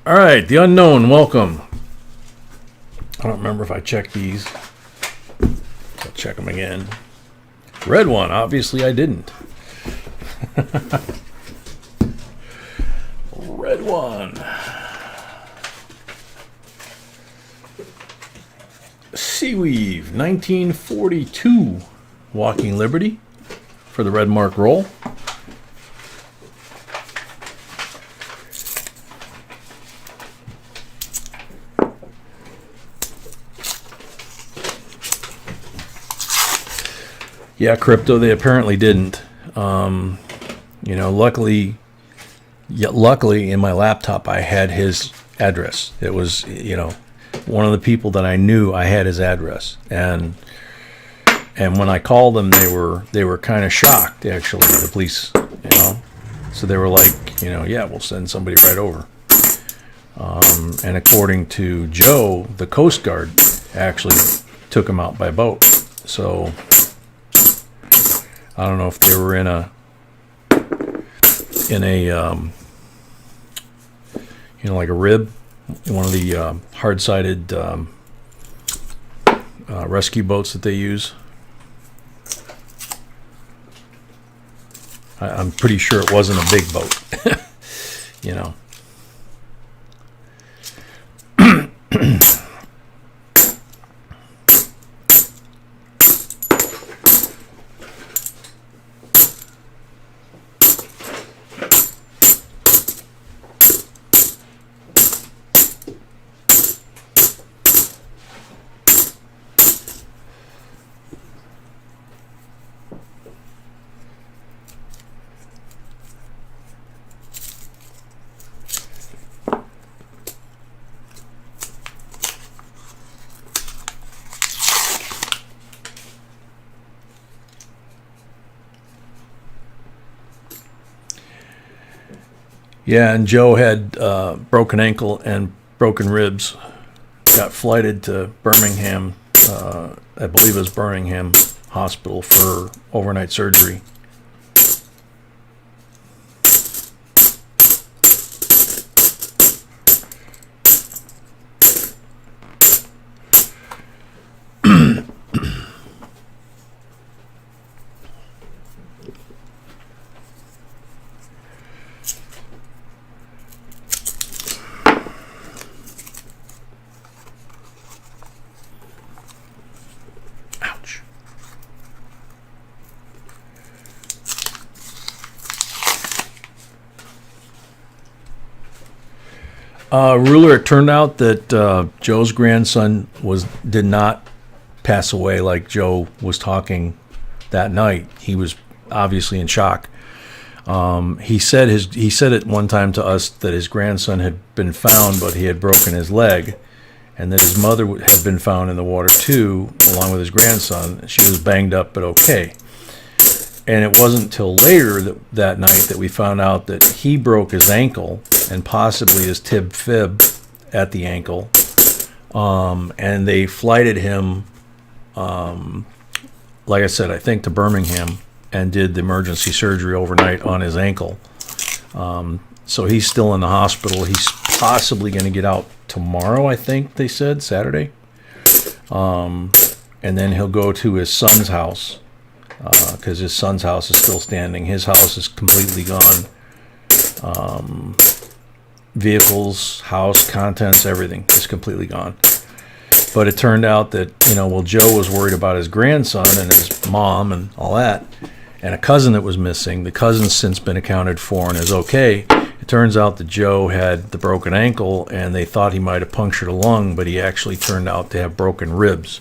Speaker 1: All right, the unknown, welcome. I don't remember if I checked these. I'll check them again. Red one, obviously I didn't. Red one. Seaweave, 1942. Walking Liberty for the red mark roll. Yeah, crypto, they apparently didn't. Luckily in my laptop I had his address. It was, one of the people that I knew, I had his address. And when I called them, they were kind of shocked, actually, the police, So they were like, yeah, we'll send somebody right over. And according to Joe, the Coast Guard actually took him out by boat. So I don't know if they were in a like a rib, one of the hard-sided rescue boats that they use. I'm pretty sure it wasn't a big boat, Yeah, and Joe had broken ankle and broken ribs. Got flighted to Birmingham, I believe it was Birmingham Hospital for overnight surgery. Ouch. Ruler, it turned out that Joe's grandson did not pass away like Joe was talking that night. He was obviously in shock. He said at one time to us that his grandson had been found, but he had broken his leg, and that his mother had been found in the water too, along with his grandson. She was banged up, but okay. And it wasn't till later that night that we found out that he broke his ankle and possibly his tib fib at the ankle. And they flighted him, like I said, I think to Birmingham, and did the emergency surgery overnight on his ankle. So he's still in the hospital. He's possibly going to get out tomorrow, I think they said, Saturday. And then he'll go to his son's house, because his son's house is still standing. His house is completely gone. Vehicles, house, contents, everything is completely gone. But it turned out that, Joe was worried about his grandson and his mom and all that, and a cousin that was missing. The cousin's since been accounted for and is okay. It turns out that Joe had the broken ankle, and they thought he might have punctured a lung, but he actually turned out to have broken ribs.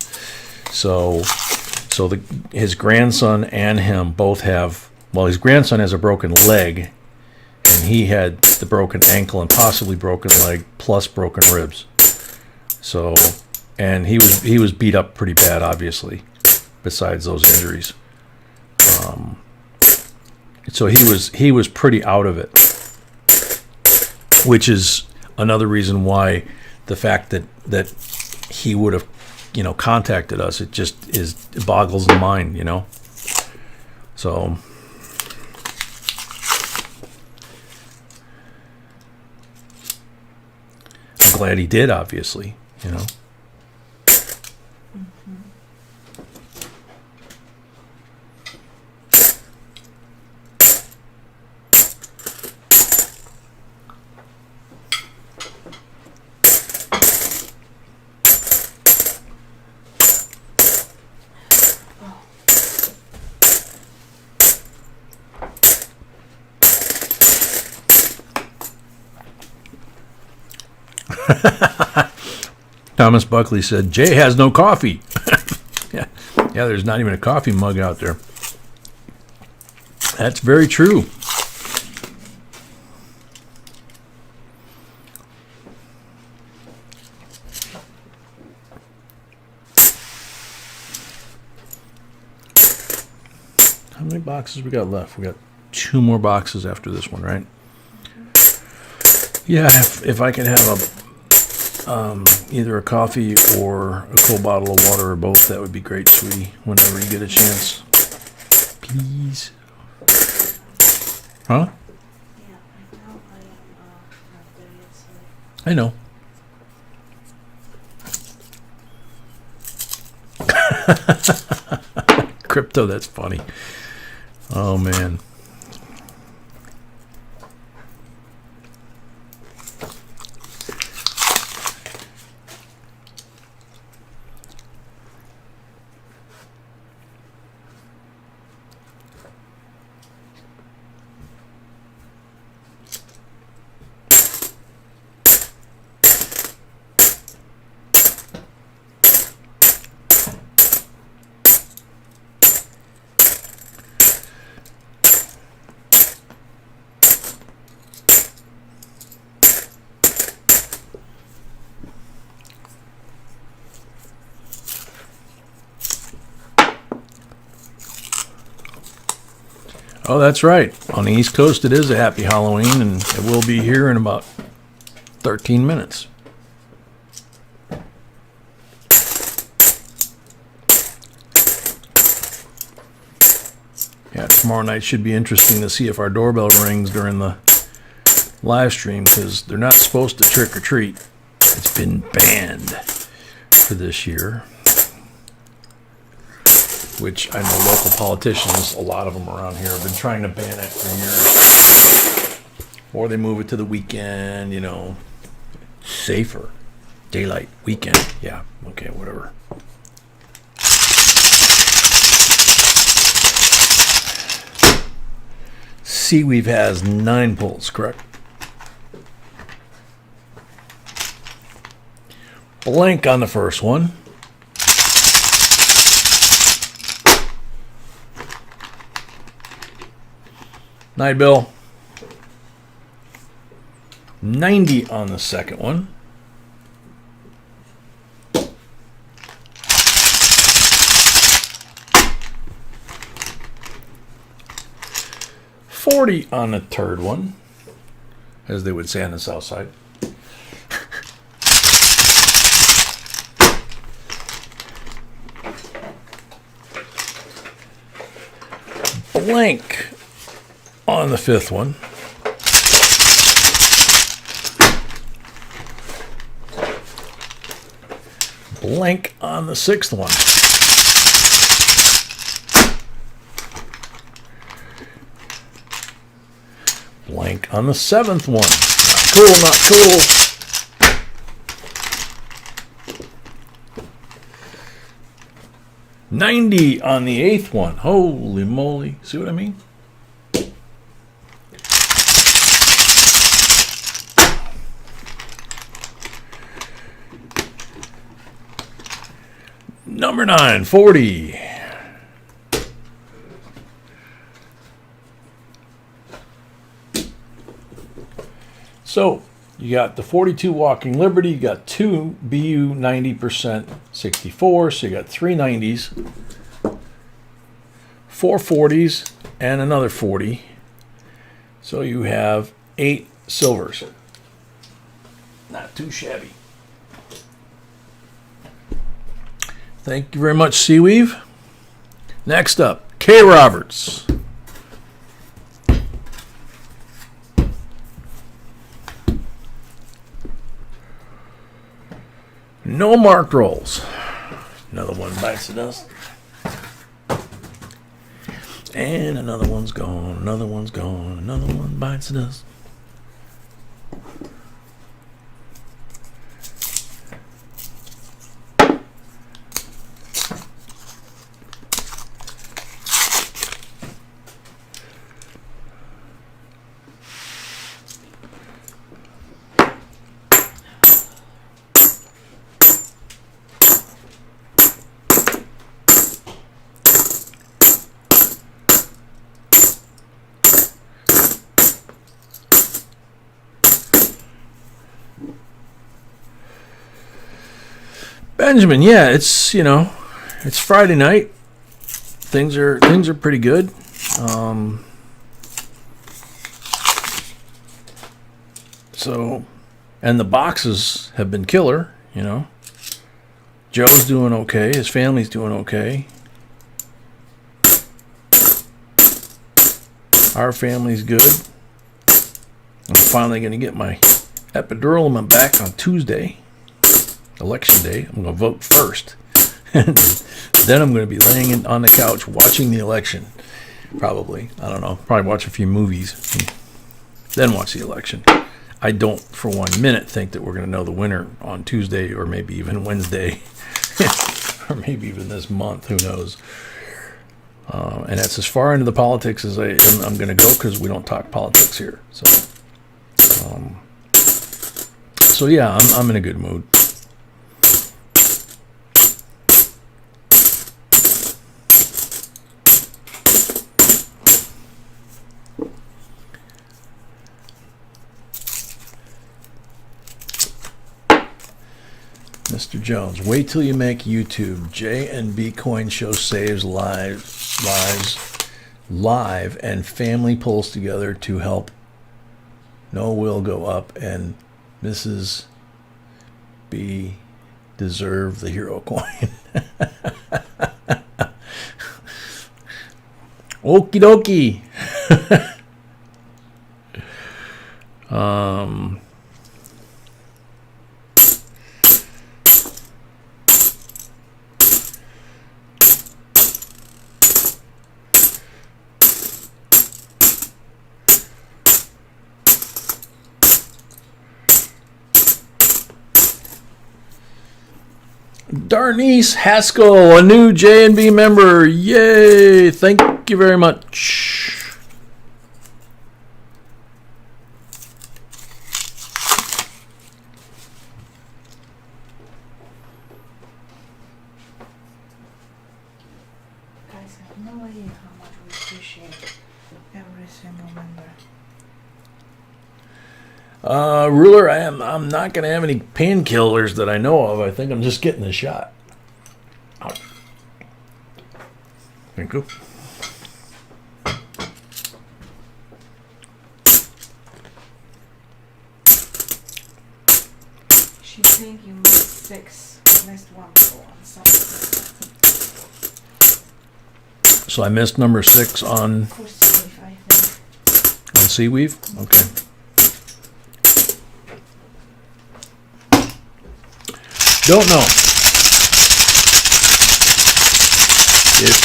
Speaker 1: So his grandson and him both have, his grandson has a broken leg, and he had the broken ankle and possibly broken leg plus broken ribs. So, and he was beat up pretty bad, obviously, besides those injuries. So he was pretty out of it, which is another reason why the fact that he would have contacted us, it boggles the mind, So I'm glad he did, obviously, Thomas Buckley said, Jay has no coffee. yeah, there's not even a coffee mug out there. That's very true. How many boxes we got left? We got 2 more boxes after this one, right? Yeah, if I could have either a coffee or a cold bottle of water or both, that would be great, sweetie, whenever you get a chance. Please. Huh?
Speaker 2: Yeah, I know I am not there yet, so.
Speaker 1: I know. Crypto, that's funny. Oh, man. Oh, that's right. On the East Coast, it is a happy Halloween, and it will be here in about 13 minutes. Yeah, tomorrow night should be interesting to see if our doorbell rings during the live stream, because they're not supposed to trick or treat. It's been banned for this year, which I know local politicians, a lot of them around here, have been trying to ban it for years. Or they move it to the weekend, you know, safer. Daylight, weekend, yeah, okay, whatever. Seaweave has 9 pulls, correct? Blank on the first one. Night, Bill. 90 on the second one. $40 on the third one, as they would say on the south side. Blank on the fifth one. Blank on the sixth one. Blank on the seventh one. Not cool, not cool. $90 on the eighth one. Holy moly. See what I mean? Number 9, 40. So you got the 42 Walking Liberty, you got 2 BU 90% 64, so you got 3 90s, 4 40s, and another 40. So you have 8 silvers. Not too shabby. Thank you very much, Seaweave. Next up, K. Roberts. No marked rolls. Another one bites the dust. And another one's gone. Another one's gone. Another one bites the dust. Benjamin, yeah, it's, you know, it's Friday night. Things are pretty good. So, and the boxes have been killer, you know. Joe's doing okay. His family's doing okay. Our family's good. I'm finally going to get my epidural in my back on Tuesday. Election day. I'm going to vote first. And then I'm going to be laying on the couch watching the election. Probably. I don't know. Probably watch a few movies. Then watch the election. I don't for 1 minute think that we're going to know the winner on Tuesday or maybe even Wednesday. Or maybe even this month. Who knows? And that's as far into the politics as I'm going to go, because we don't talk politics here. So yeah, I'm in a good mood. Mr. Jones, wait till you make YouTube. JBCOINSINC show saves lives live, and family pulls together to help Noah will go up and Mrs. B deserve the hero coin. Okie dokie. Darnice Haskell, a new J&B member. Yay! Thank you very much.
Speaker 2: Guys have no idea how much we appreciate every single member.
Speaker 1: Ruler, I'm not going to have any painkillers that I know of. I think I'm just getting the shot. Thank you.
Speaker 2: She think you missed 6, missed 1 on something.
Speaker 1: So I missed number 6 on
Speaker 2: For safe, I think.
Speaker 1: sea weave? Okay. Don't know. If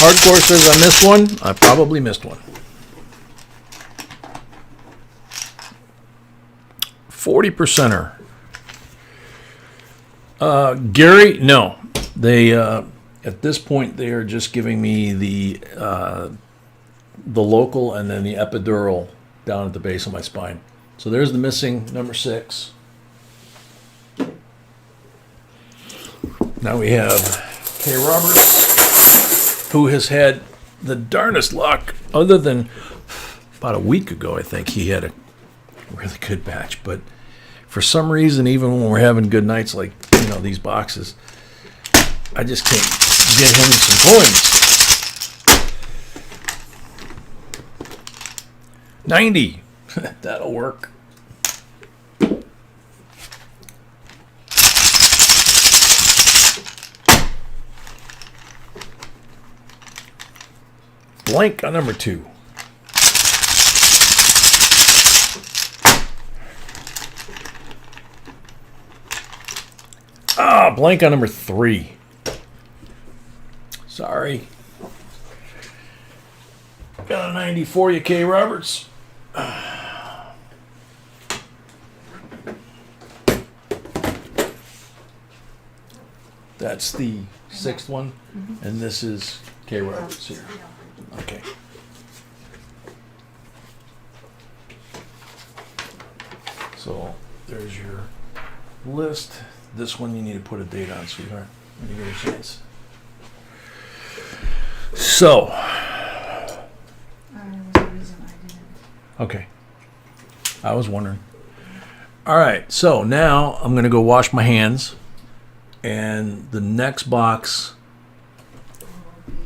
Speaker 1: hardcore says I missed one, I probably missed one. 40%er. Gary, no. They at this point they are just giving me the local and then the epidural down at the base of my spine. So there's the missing number 6. Now we have Kay Roberts, who has had the darnest luck, other than about a week ago, I think he had a really good batch. But for some reason, even when we're having good nights like, these boxes, I just can't get him some coins. 90. That'll work. Blank on number 2. Blank on number 3. Sorry. Got a 90 for you, Kay Roberts. That's the 6th one, and this is Kay Roberts here. Okay. So there's your list. This one you need to put a date on, sweetheart, when you get a chance. So.
Speaker 2: There was a reason I didn't.
Speaker 1: Okay. I was wondering. All right. So now I'm going to go wash my hands, and the next box.
Speaker 2: Will be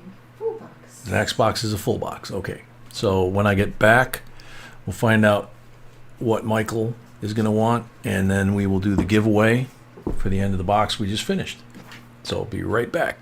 Speaker 2: a full box.
Speaker 1: The next box is a full box. Okay. So when I get back, we'll find out what Michael is going to want, and then we will do the giveaway for the end of the box we just finished. So I'll be right back.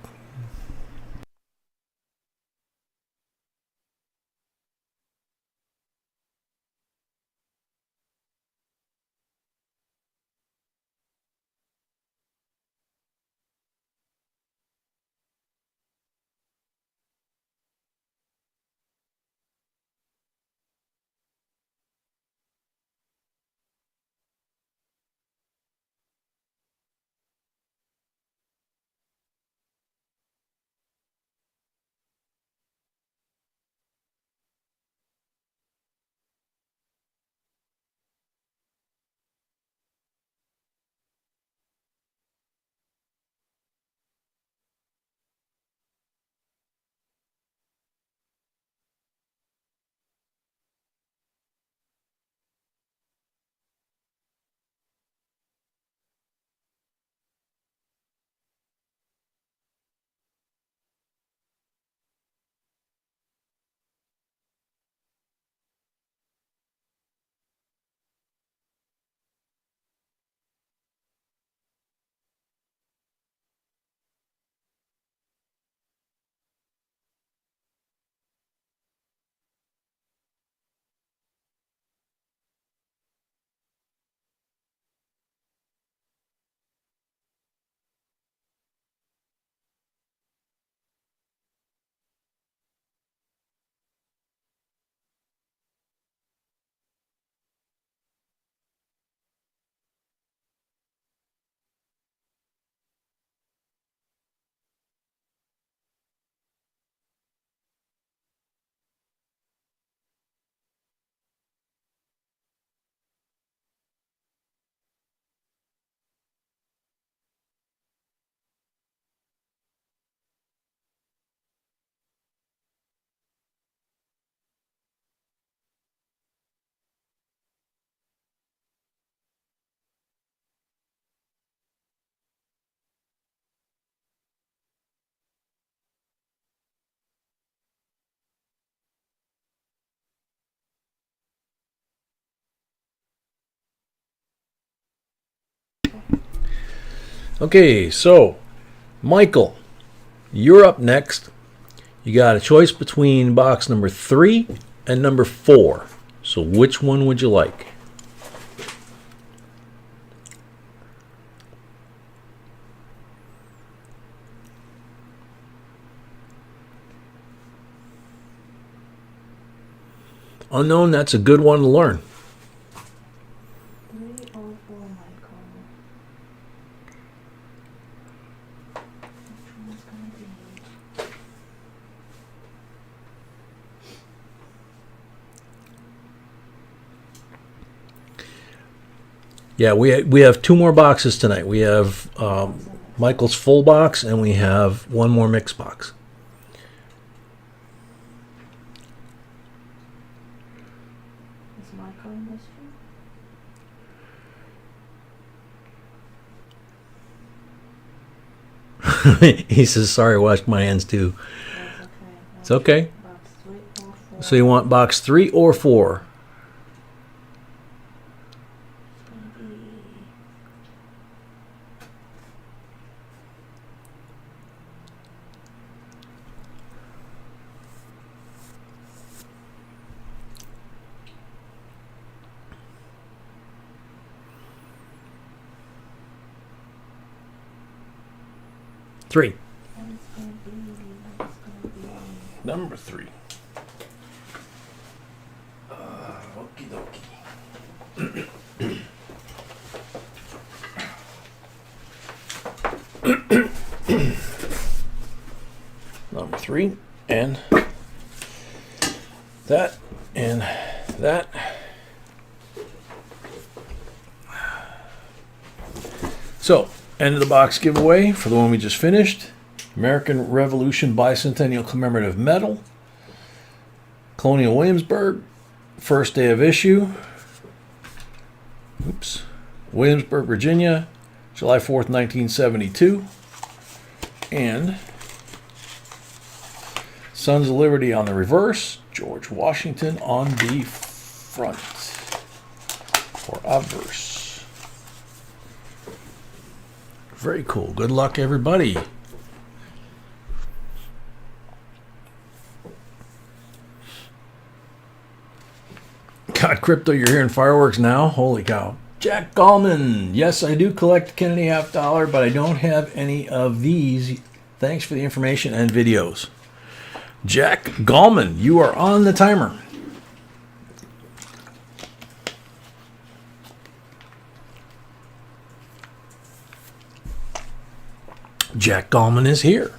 Speaker 1: Okay, so Michael, you're up next. You got a choice between box number 3 and number 4. So which one would you like? Unknown, that's a good one to learn.
Speaker 2: 3 or 4, Michael? Which one's gonna be?
Speaker 1: Yeah, we have 2 more boxes tonight. We have Michael's full box, and we have 1 more mix box.
Speaker 2: Is Michael in this room?
Speaker 1: He says, sorry, I washed my hands too.
Speaker 2: That's okay.
Speaker 1: It's okay.
Speaker 2: Box 3 or 4?
Speaker 1: So you want box 3 or 4?
Speaker 2: Maybe
Speaker 1: 3.
Speaker 2: what it's gonna be, what it's gonna be.
Speaker 1: Number 3. Okie dokie. Number 3 and that and that. So, end of the box giveaway for the one we just finished. American Revolution Bicentennial Commemorative Medal. Colonial Williamsburg. First day of issue. Oops. Williamsburg, Virginia. July 4th, 1972. And Sons of Liberty on the reverse. George Washington on the front. Or obverse. Very cool. Good luck, everybody. God, Crypto, you're hearing fireworks now? Holy cow. Jack Gallman. Yes, I do collect Kennedy half dollar, but I don't have any of these. Thanks for the information and videos. Jack Gallman, you are on the timer. Jack Gallman is here.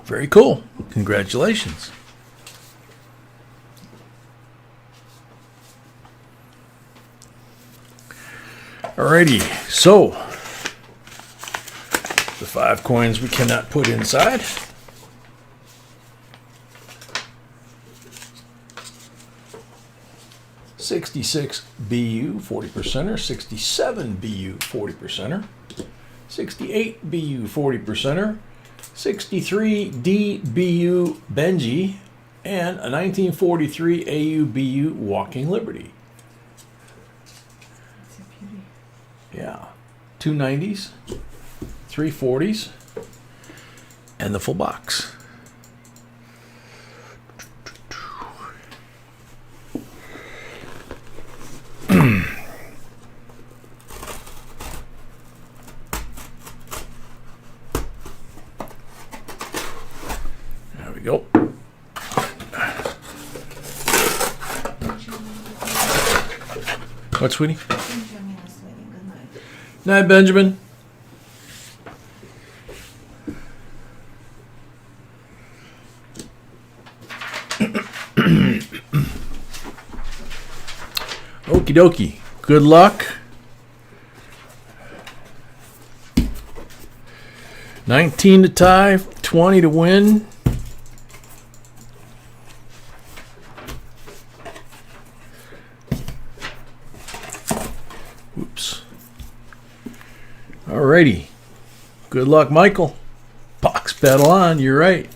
Speaker 1: Very cool. Congratulations. Alrighty, so the 5 coins we cannot put inside. $66 BU 40%er, $67 BU 40%er, $68 BU 40%er, $63 DBU Benji, and a 1943 AUBU Walking Liberty.
Speaker 2: It's a beauty.
Speaker 1: Yeah, 2 90s, 3 40s, and the full box. There we go. What, sweetie?
Speaker 2: Benjamin is waiting. Good night.
Speaker 1: Night, Benjamin. Okie dokie. Good luck. 19 to tie, 20 to win. Oops. Alrighty. Good luck, Michael. Box pedal on, you're right.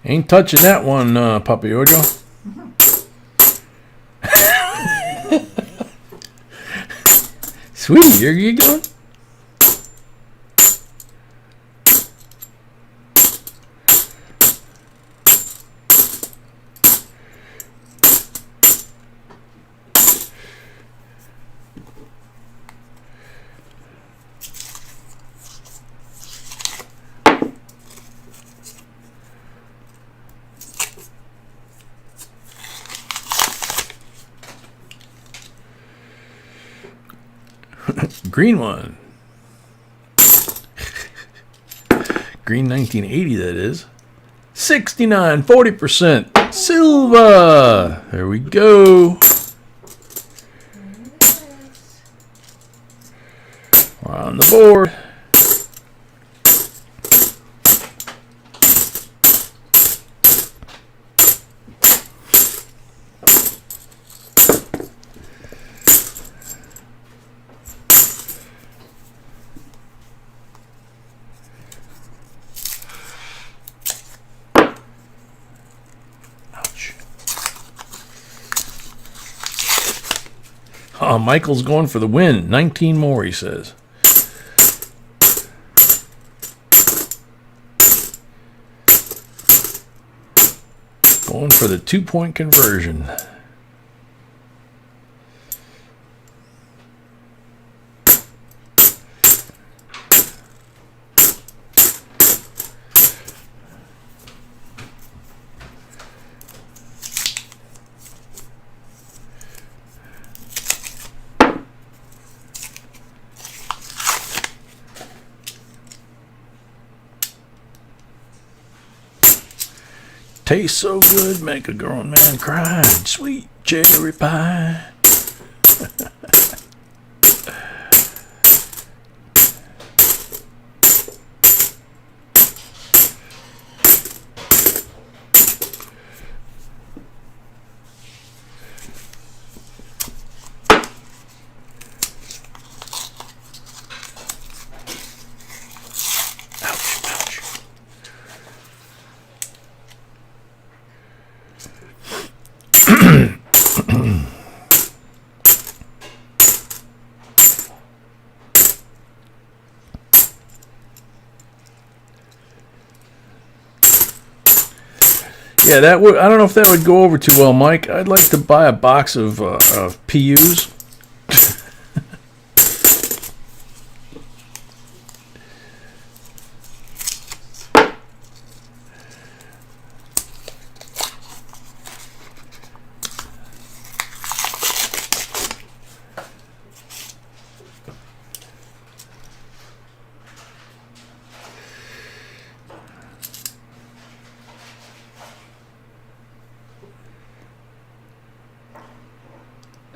Speaker 1: Ain't touching that one, Papi Ojo. Sweet, you're giggling? Green one. Green 1980, that is. 69, 40%. Silva. There we go. We're on the board. Oh, Michael's going for the win. 19 more, he says. Going for the 2-point conversion. Tastes so good, make a grown man cry. Sweet cherry pie. Yeah, that would. I don't know if that would go over too well, Mike. I'd like to buy a box of PUs.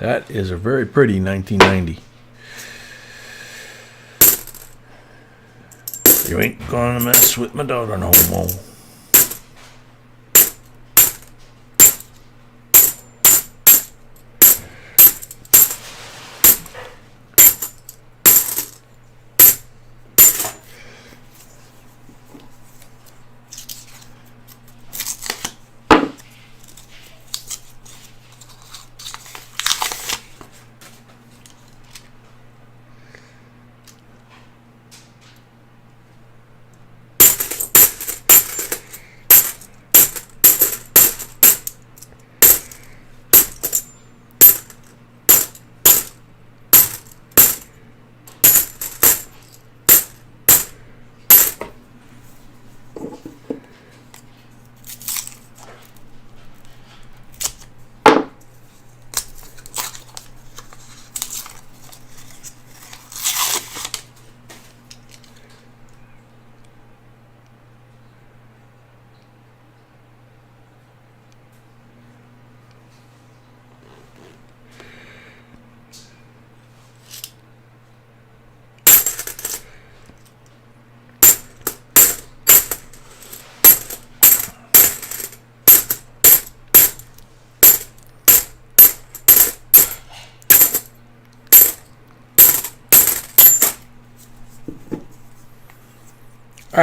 Speaker 1: That is a very pretty 1990. You ain't gonna mess with my daughter no more.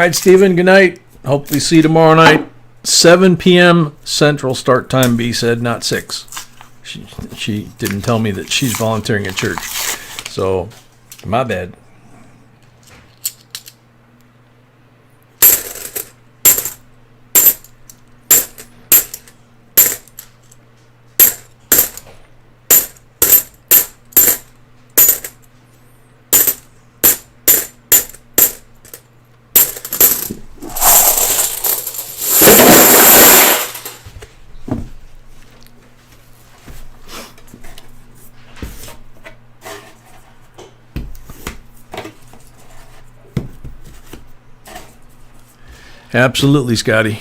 Speaker 1: right, Stephen, good night. Hopefully see you tomorrow night. 7 p.m. Central start time, B said, not 6. She didn't tell me that she's volunteering at church. So, my bad. Absolutely, Scotty.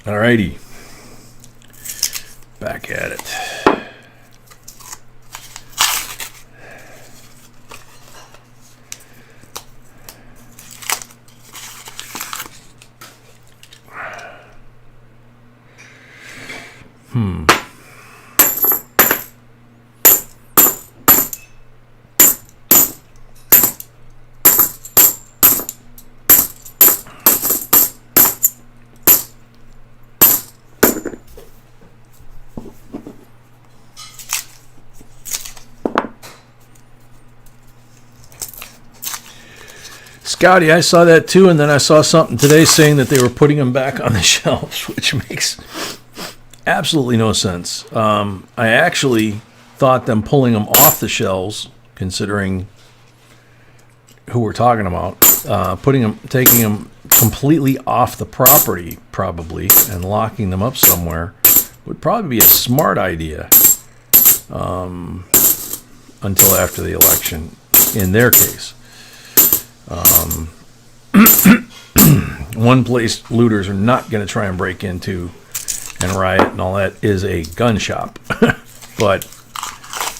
Speaker 1: Alrighty. Back at it. Scotty, I saw that too, and then I saw something today saying that they were putting them back on the shelves, which makes absolutely no sense. I actually thought them pulling them off the shelves, considering who we're talking about, taking them completely off the property, probably, and locking them up somewhere, would probably be a smart idea until after the election, in their case. One place looters are not going to try and break into and riot and all that is a gun shop. But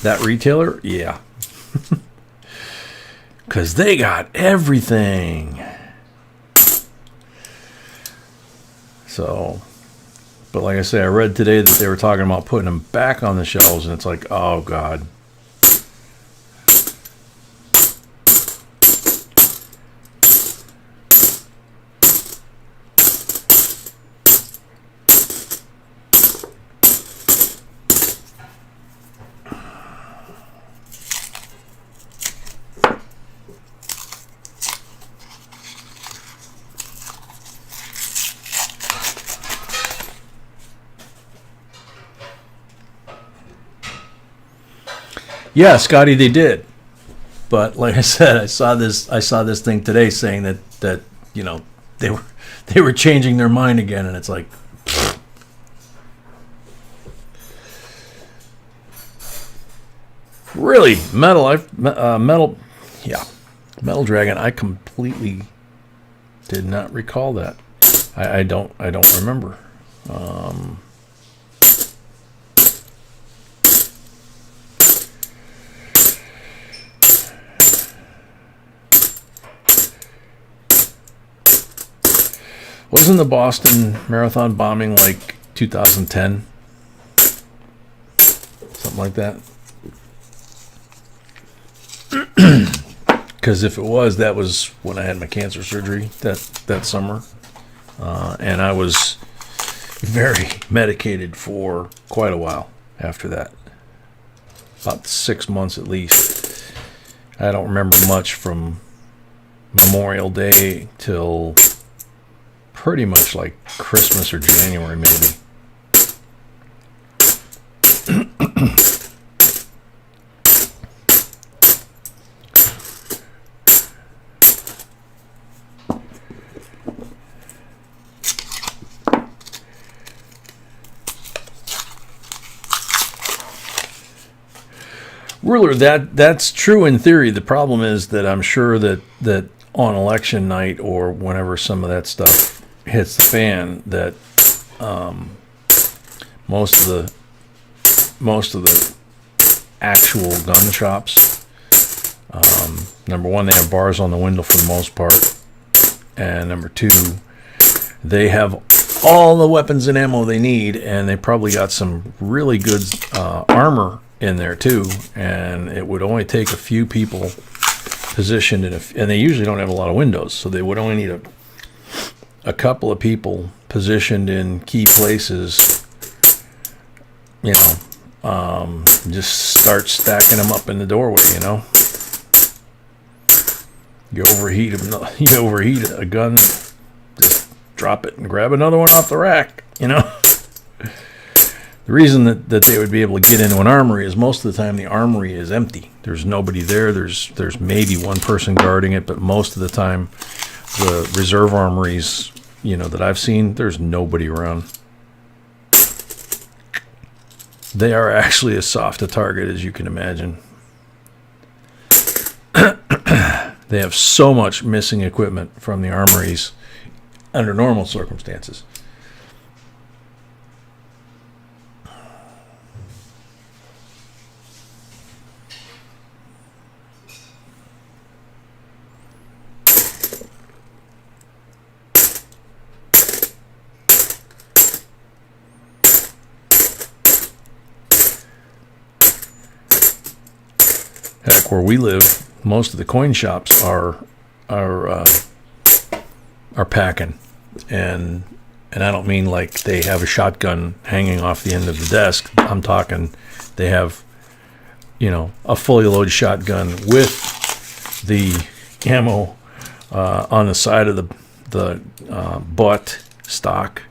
Speaker 1: that retailer, yeah. Because they got everything. So, but like I say, I read today that they were talking about putting them back on the shelves, and it's like, oh, God. Yeah, Scotty, they did. But like I said, I saw this thing today saying that you know they were changing their mind again, and it's like, really, metal, yeah, Metal Dragon. I completely did not recall that. I don't remember. Wasn't the Boston Marathon bombing like 2010? Something like that? Because if it was, that was when I had my cancer surgery that summer. And I was very medicated for quite a while after that. About 6 months at least. I don't remember much from Memorial Day till pretty much like Christmas or January, maybe. Ruler, that's true in theory. The problem is that I'm sure that on election night or whenever some of that stuff hits the fan, that most of the actual gun shops, number one, they have bars on the window for the most part, and number two, they have all the weapons and ammo they need, and they probably got some really good armor in there too, and it would only take a few people positioned in and they usually don't have a lot of windows, so they would only need a couple of people positioned in key places, you know, just start stacking them up in the doorway, you know. You overheat a gun, just drop it and grab another one off the rack, you know. The reason that they would be able to get into an armory is most of the time the armory is empty. There's nobody there. There's maybe one person guarding it, but most of the time the reserve armories, you know, that I've seen, there's nobody around. They are actually as soft a target as you can imagine. They have so much missing equipment from the armories under normal circumstances. Heck, where we live, most of the coin shops are packing, and I don't mean like they have a shotgun hanging off the end of the desk. I'm talking they have, you know, a fully loaded shotgun with the ammo on the side of the butt stock.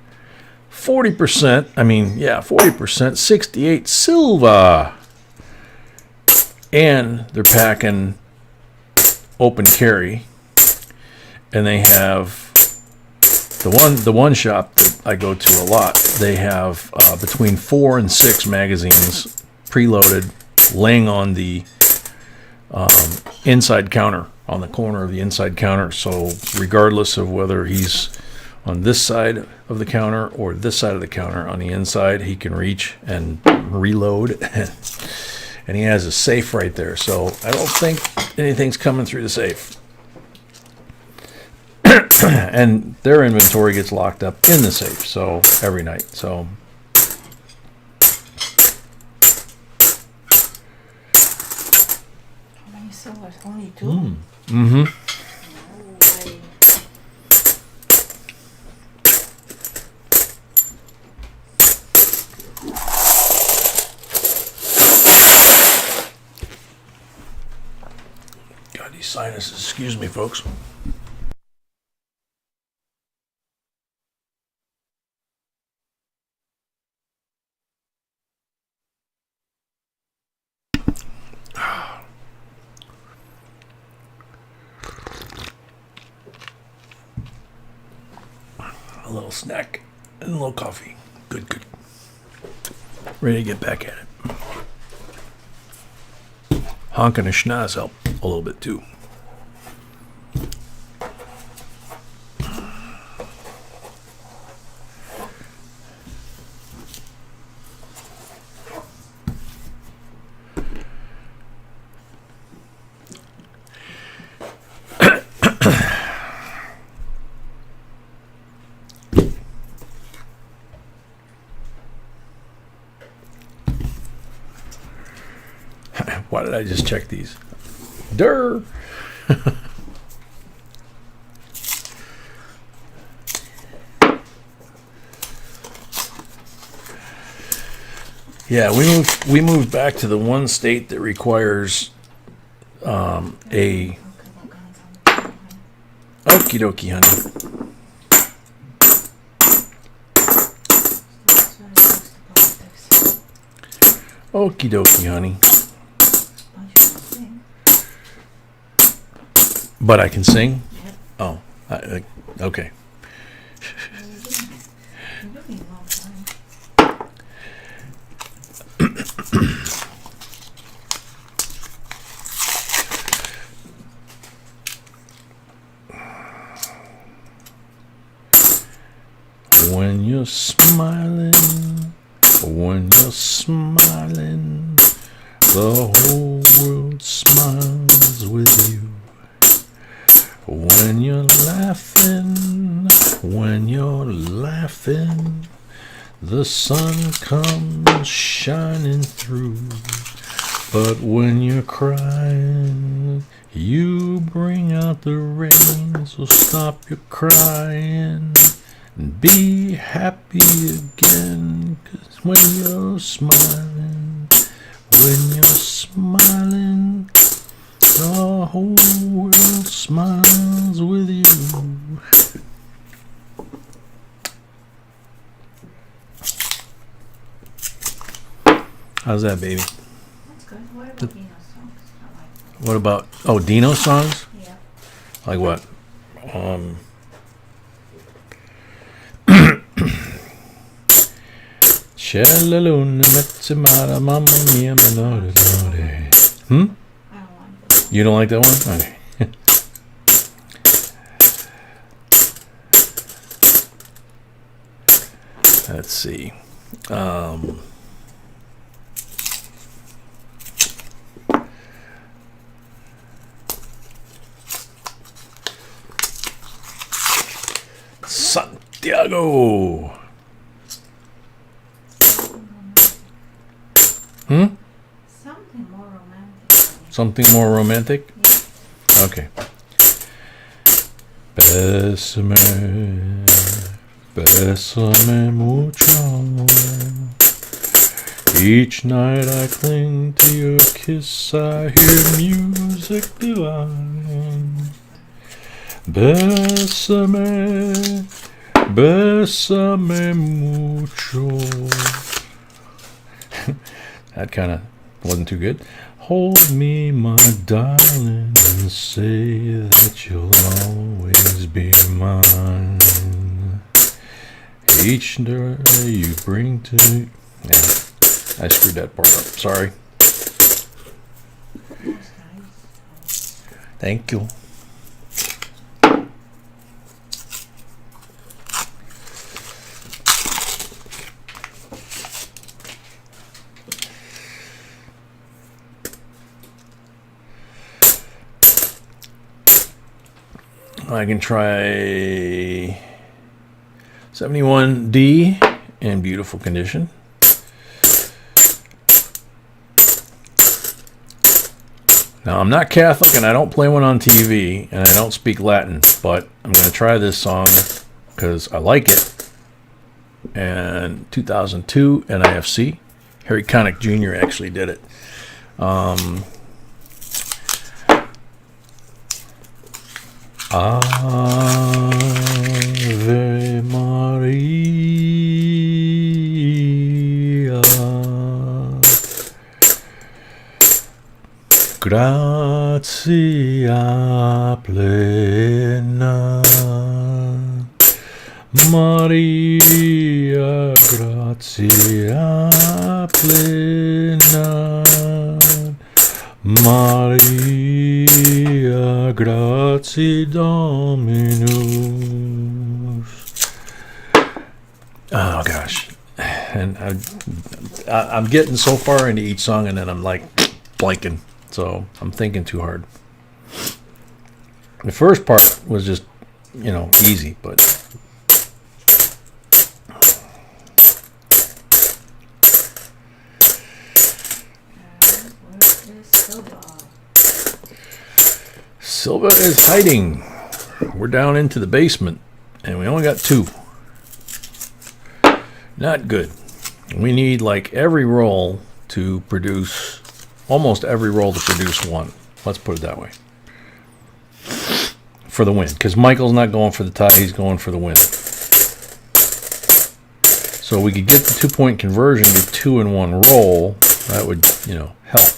Speaker 1: 40%. I mean, yeah, 40%. 68 silver. And they're packing open carry, and they have the one shop that I go to a lot. They have between 4 and 6 magazines preloaded, laying on the inside counter, on the corner of the inside counter. So regardless of whether he's on this side of the counter or this side of the counter, on the inside, he can reach and reload. And he has a safe right there, so I don't think anything's coming through the safe. And their inventory gets locked up in the safe, so every night. So
Speaker 2: how many silvers? Only 2?
Speaker 1: Mm-hmm. God, these sinuses. Excuse me, folks. A little snack and a little coffee. Good, good. Ready to get back at it. Honking a schnoz help a little bit too. Why did I just check these? Durr. Yeah, we moved back to the one state that requires a okie dokie, honey. Okie dokie, honey. But I can sing?
Speaker 2: Yep.
Speaker 1: Oh, okay. When you're smiling, the whole world smiles with you. When you're laughing, the sun comes shining through. But when you're crying, you bring out the rain. So stop your crying and be happy again. 'Cause when you're smiling, the whole world smiles with you. How's that, baby?
Speaker 2: That's good. What about Dino songs? I like them.
Speaker 1: What about, Dino songs?
Speaker 2: Yeah.
Speaker 1: Like what? Shalaloon, Metsamara, Mamma Mia, Melody.
Speaker 2: I don't like them.
Speaker 1: You don't like that one? Okay. Let's see. Santiago.
Speaker 2: Something more romantic.
Speaker 1: Something more romantic?
Speaker 2: Yeah.
Speaker 1: Okay. Bésame mucho. Each night I cling to your kiss, I hear music divine. Bésame mucho. That kind of wasn't too good. Hold me, my darling, and say that you'll always be mine. Each day you bring to me. Yeah, I screwed that part up. Sorry.
Speaker 2: That's nice.
Speaker 1: Thank you. I can try 71D in beautiful condition. Now, I'm not Catholic and I don't play one on TV and I don't speak Latin, but I'm going to try this song because I like it. And 2002 NIFC, Harry Connick Jr. actually did it. Ave Maria, gratia plena, Maria, gratia plena, Maria, gratia Dominus. Oh gosh, and I'm getting so far into each song, and then I'm like blanking. So I'm thinking too hard. The first part was just, easy, but. Silva is hiding. We're down into the basement, and we only got 2. Not good. We need like every roll to produce, almost every roll to produce 1. Let's put it that way. For the win, because Michael's not going for the tie, he's going for the win. So we could get the 2-point conversion to 2 in 1 roll. That would, help.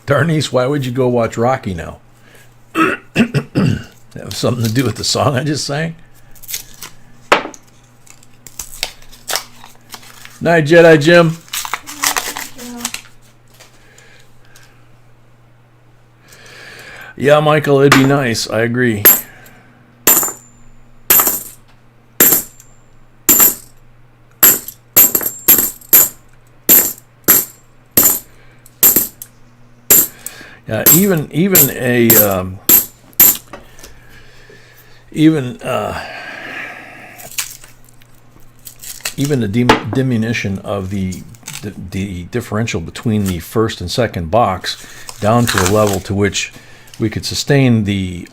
Speaker 1: Darnice, why would you go watch Rocky now? Have something to do with the song I just sang? Night, Jedi Jim. Yeah, Michael, it'd be nice. I agree. Yeah, even the diminution of the differential between the first and second box down to a level to which we could sustain the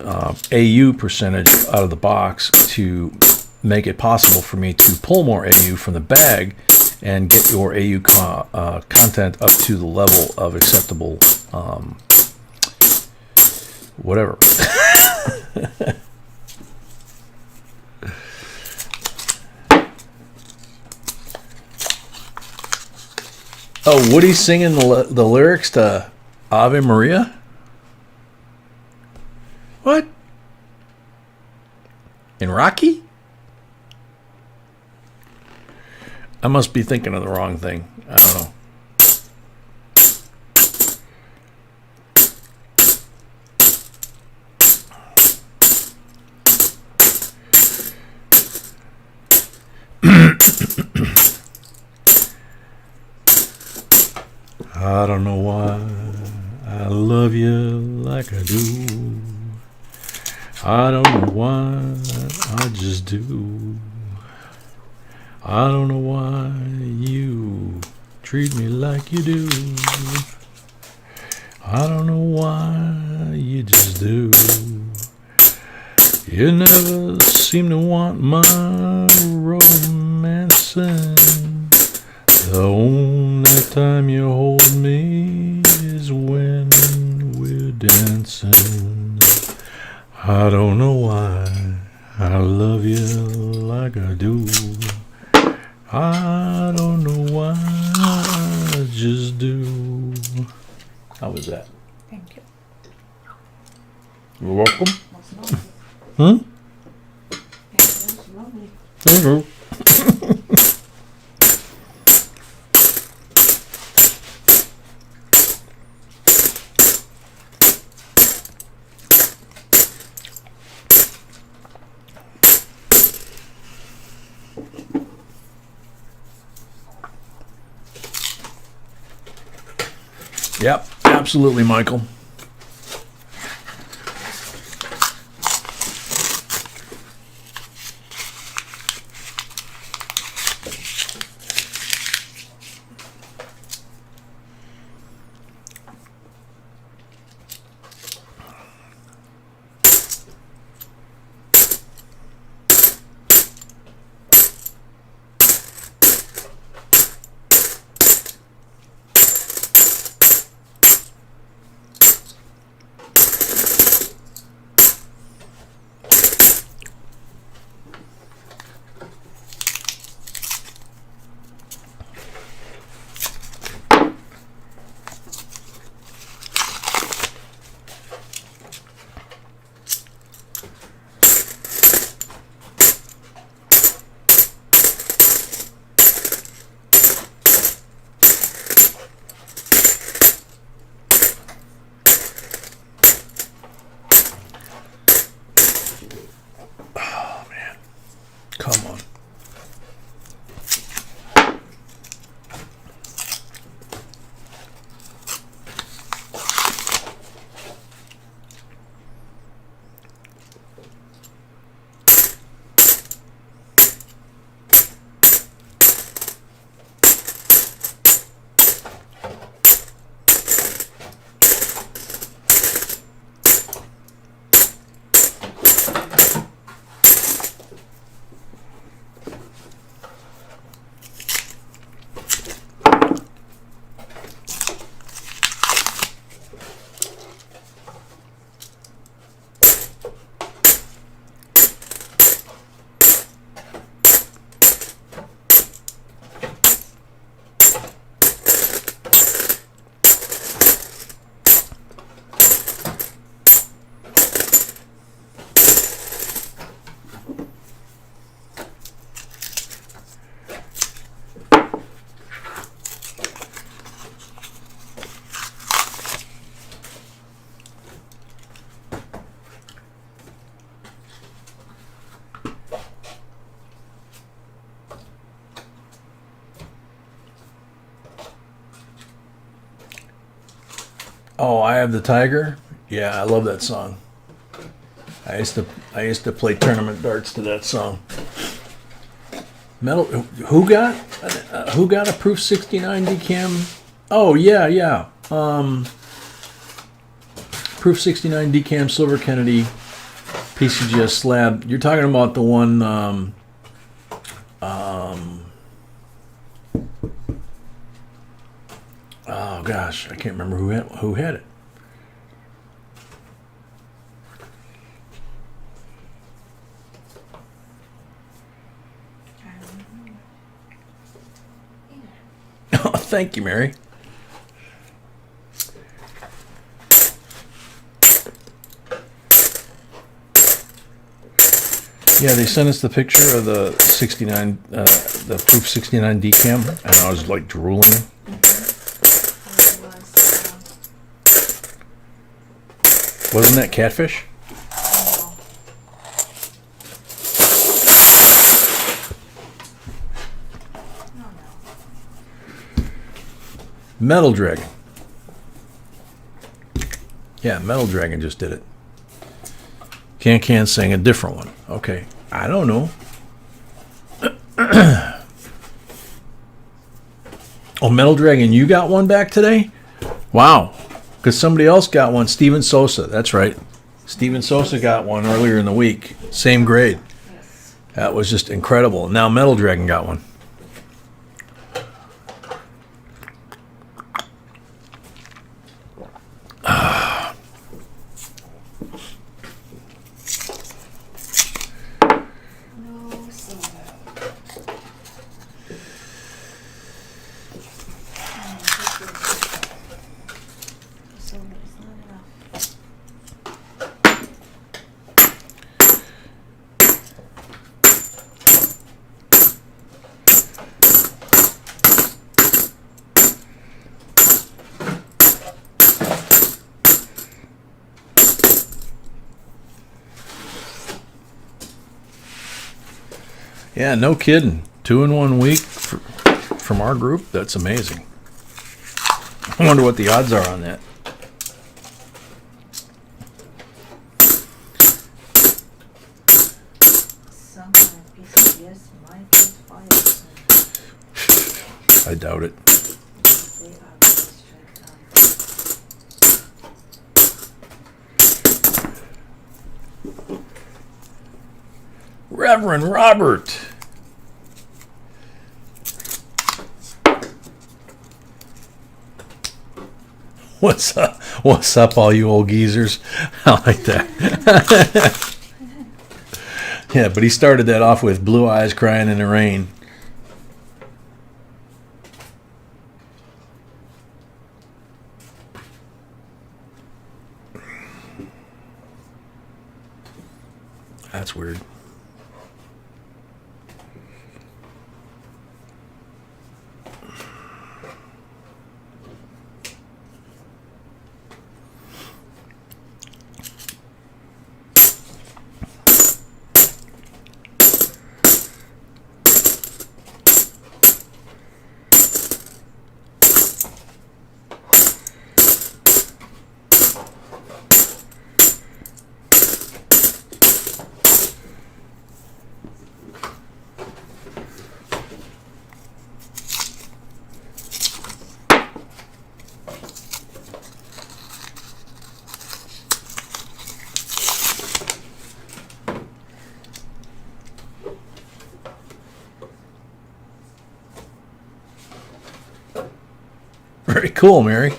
Speaker 1: AU percentage out of the box to make it possible for me to pull more AU from the bag and get your AU content up to the level of acceptable whatever. Oh, Woody's singing the lyrics to Ave Maria? What? In Rocky? I must be thinking of the wrong thing. I don't know. I don't know why I love you like I do. I don't know why I just do. I don't know why you treat me like you do. I don't know why you just do. You never seem to want my romancing. The only time you hold me is when we're dancing. I don't know why I love you like I do. I don't know why I just do. How was that?
Speaker 2: Thank you.
Speaker 1: You're welcome.
Speaker 2: That's lovely.
Speaker 1: Hmm?
Speaker 2: Yeah, that's lovely.
Speaker 1: Mm-hmm. Yep, absolutely, Michael. Oh, I Have the Tiger. Yeah, I love that song. I used to play tournament darts to that song. Metal. Who got a Proof 69 decam? Oh yeah, yeah. Proof 69 decam Silver Kennedy PCGS slab. You're talking about the one. Oh gosh, I can't remember who had it.
Speaker 2: I don't know.
Speaker 1: Oh, thank you, Mary. Yeah, they sent us the picture of the 69, the Proof 69 decam, and I was like drooling.
Speaker 2: It was,
Speaker 1: Wasn't that catfish?
Speaker 2: no. No, no.
Speaker 1: Metal Dragon. Yeah, Metal Dragon just did it. Can sang a different one. Okay, I don't know. Oh, Metal Dragon, you got one back today? Wow, because somebody else got one. Steven Sosa, that's right. Steven Sosa got one earlier in the week. Same grade.
Speaker 2: Yes.
Speaker 1: That was just incredible. Now Metal Dragon got one.
Speaker 2: No silver. Silver is not enough.
Speaker 1: Yeah, no kidding. 2 in 1 week from our group. That's amazing. I wonder what the odds are on that.
Speaker 2: Some kind of PCBS might get 5%.
Speaker 1: I doubt it.
Speaker 2: They are very strict on.
Speaker 1: Reverend Robert. What's up? What's up, all you old geezers? I like that. Yeah, but he started that off with Blue Eyes Crying in the Rain. That's weird. Very cool, Mary.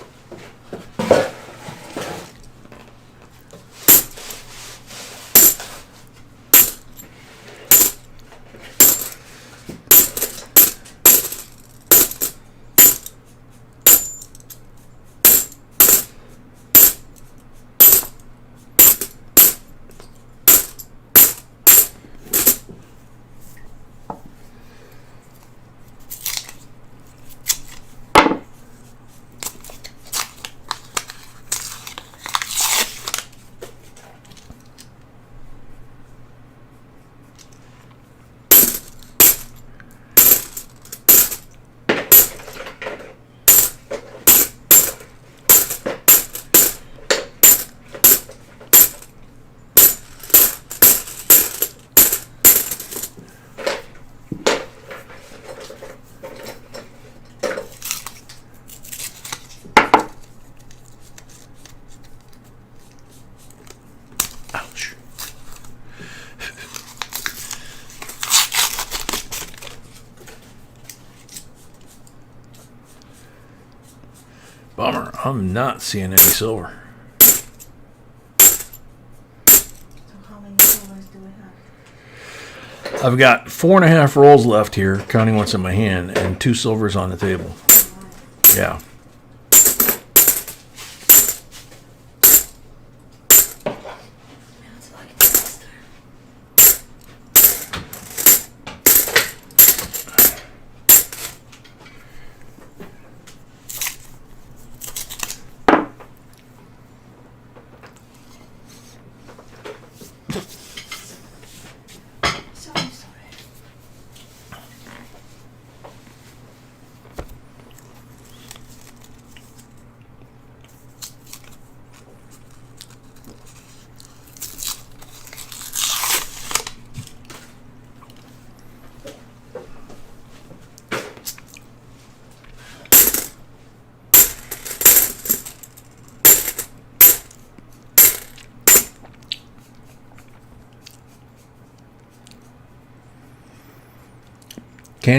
Speaker 1: Bummer. I'm not seeing any silver.
Speaker 2: So how many silvers do we have?
Speaker 1: I've got 4.5 rolls left here, counting what's in my hand, and 2 silvers on the table.
Speaker 2: Alright.
Speaker 1: Yeah.
Speaker 2: It's like this. Sorry.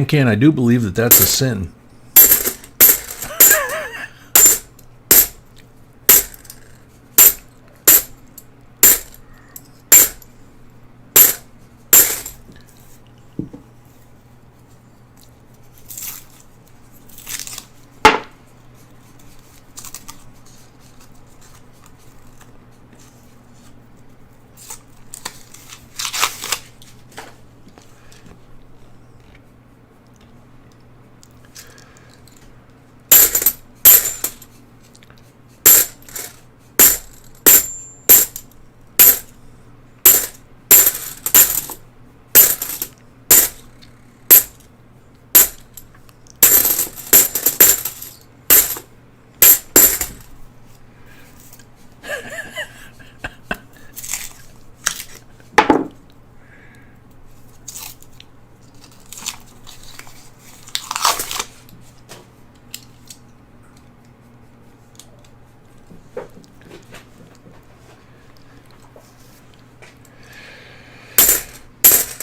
Speaker 1: Can, I do believe that that's a sin.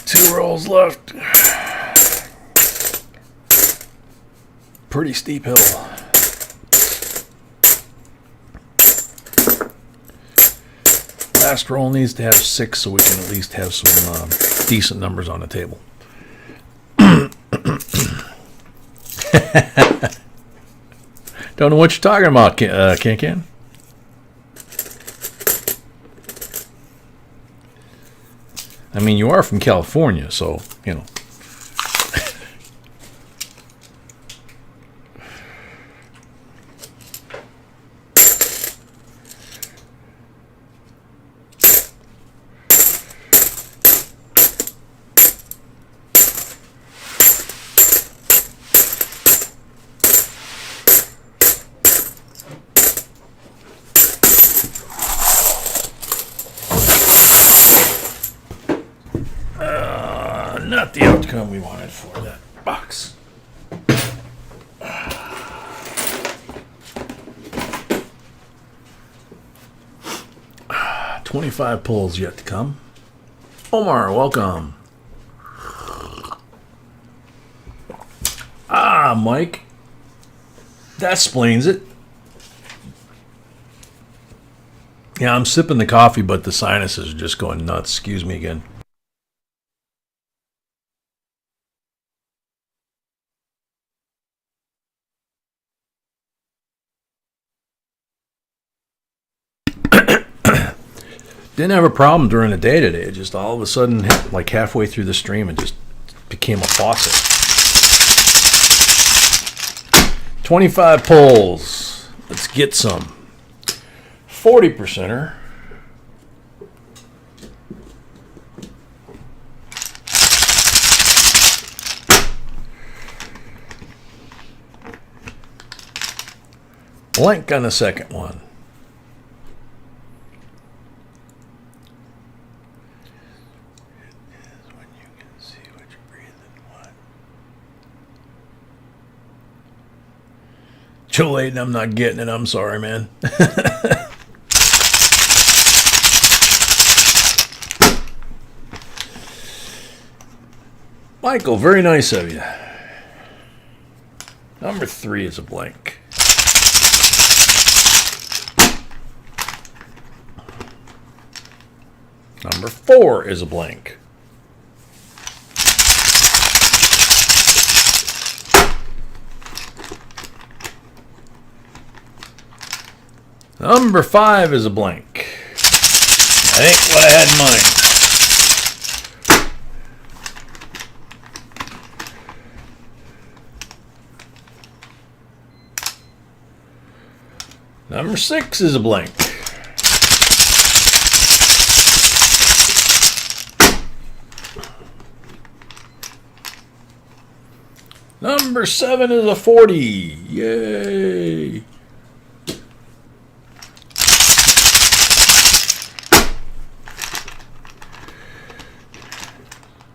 Speaker 1: Two rolls left. Pretty steep hill. Last roll needs to have 6 so we can at least have some decent numbers on the table. Don't know what you're talking about, Can. I mean, you are from California, so, you know. Not the outcome we wanted for that box. 25 pulls yet to come. Omar, welcome. Ah, Mike. That explains it. Yeah, I'm sipping the coffee, but the sinuses are just going nuts. Excuse me again. Didn't have a problem during the day today. It just all of a sudden, like halfway through the stream, it just became a faucet. 25 pulls. Let's get some. 40%er. Blank on the second one. Too late and I'm not getting it. I'm sorry, man. Michael, very nice of you. Number 3 is a blank. Number 4 is a blank. Number 5 is a blank. That ain't what I had in mind. Number 6 is a blank. Number 7 is a 40. Yay!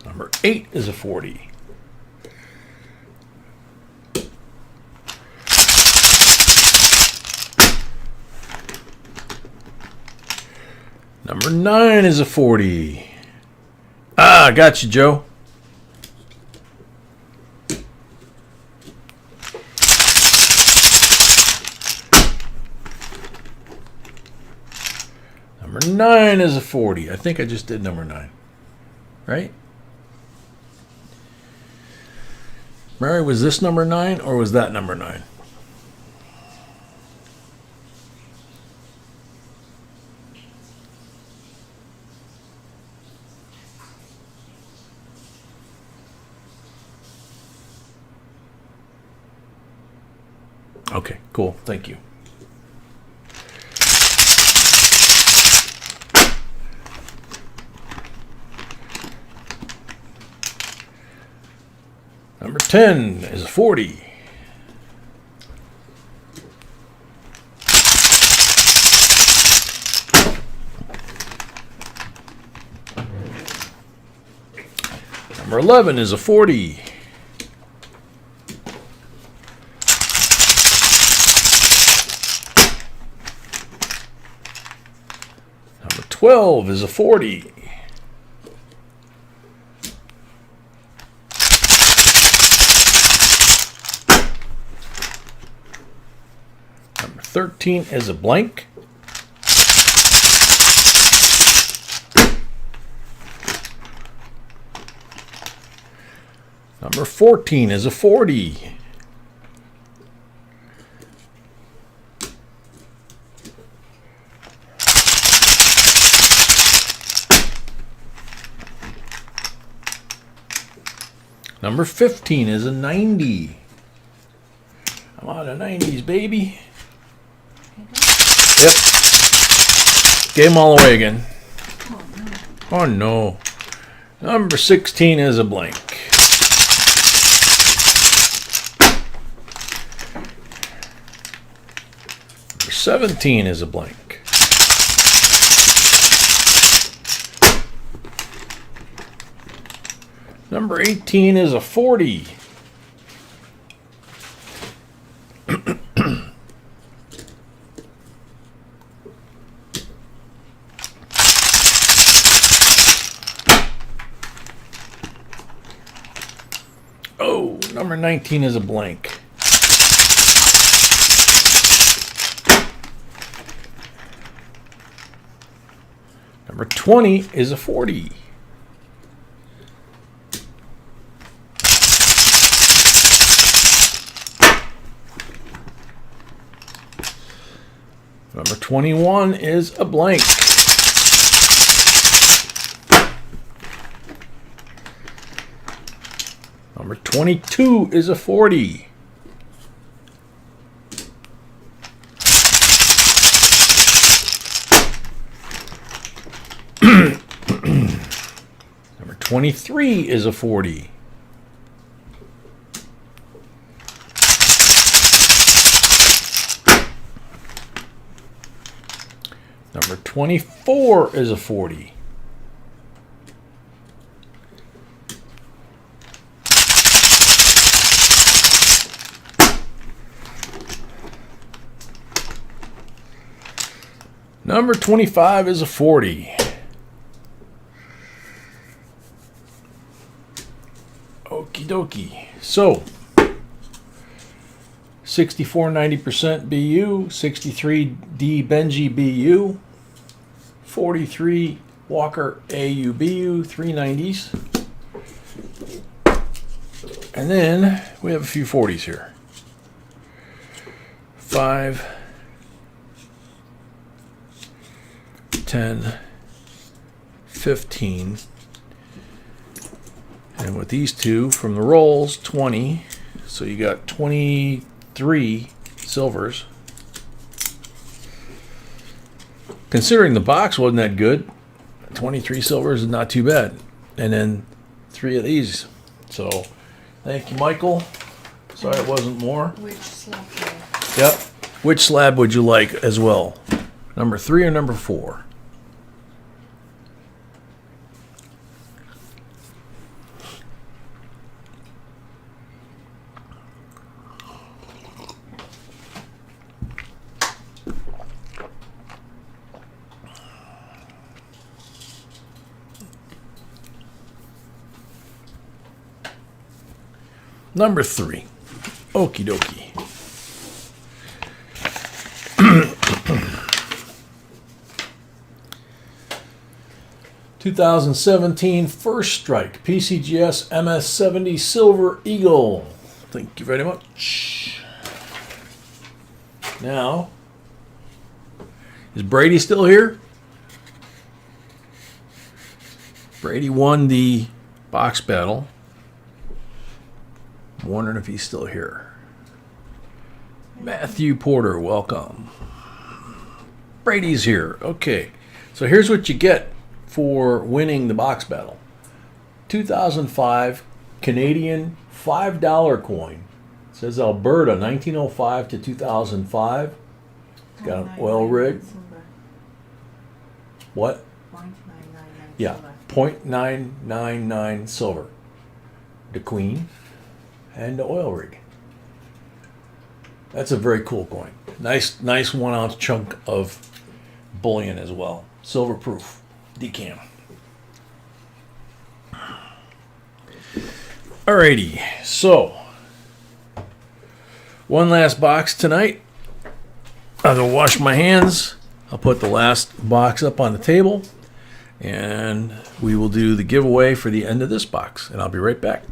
Speaker 1: Number 8 is a 40. Number 9 is a 40. Ah, got you, Joe. Number 9 is a 40. I think I just did number 9. Right? Mary, was this number 9 or was that number 9? Okay, cool. Thank you. Number 10 is a 40. Number 11 is a 40. Number 12 is a 40. Number 13 is a blank. Number 14 is a 40. Number 15 is a 90. I'm out of 90s, baby. Yep. Gave them all away again. Oh no. Number 16 is a blank. Number 17 is a blank. Number 18 is a 40. Oh, number 19 is a blank. Number 20 is a 40. Number 21 is a blank. Number 22 is a 40. Number 23 is a 40. Number 24 is a 40. Number 25 is a 40. Okie dokie. So, 64 90% BU, 63 D Benji BU, 43 Walker AUBU 390s. And then we have a few 40s here. 5, 10, 15. And with these two from the rolls, 20. So you got 23 silvers. Considering the box wasn't that good, 23 silvers is not too bad. And then 3 of these. So thank you, Michael. Sorry it wasn't more.
Speaker 2: Which slab do you have?
Speaker 1: Yep. Which slab would you like as well? Number 3 or number 4? Number 3. Okie dokie. 2017 First Strike PCGS MS70 Silver Eagle. Thank you very much. Now, is Brady still here? Brady won the box battle. I'm wondering if he's still here. Matthew Porter, welcome. Brady's here. Okay, so here's what you get for winning the box battle. 2005 Canadian $5 coin. It says Alberta 1905 to 2005. It's got an oil rig.
Speaker 2: Silver.
Speaker 1: What?
Speaker 2: 0.999
Speaker 1: Yeah,
Speaker 2: silver.
Speaker 1: 0.999 silver. The queen and the oil rig. That's a very cool coin. Nice 1 ounce chunk of bullion as well. Silver proof. Decam. Alrighty, so one last box tonight. I'll wash my hands. I'll put the last box up on the table, and we will do the giveaway for the end of this box, and I'll be right back.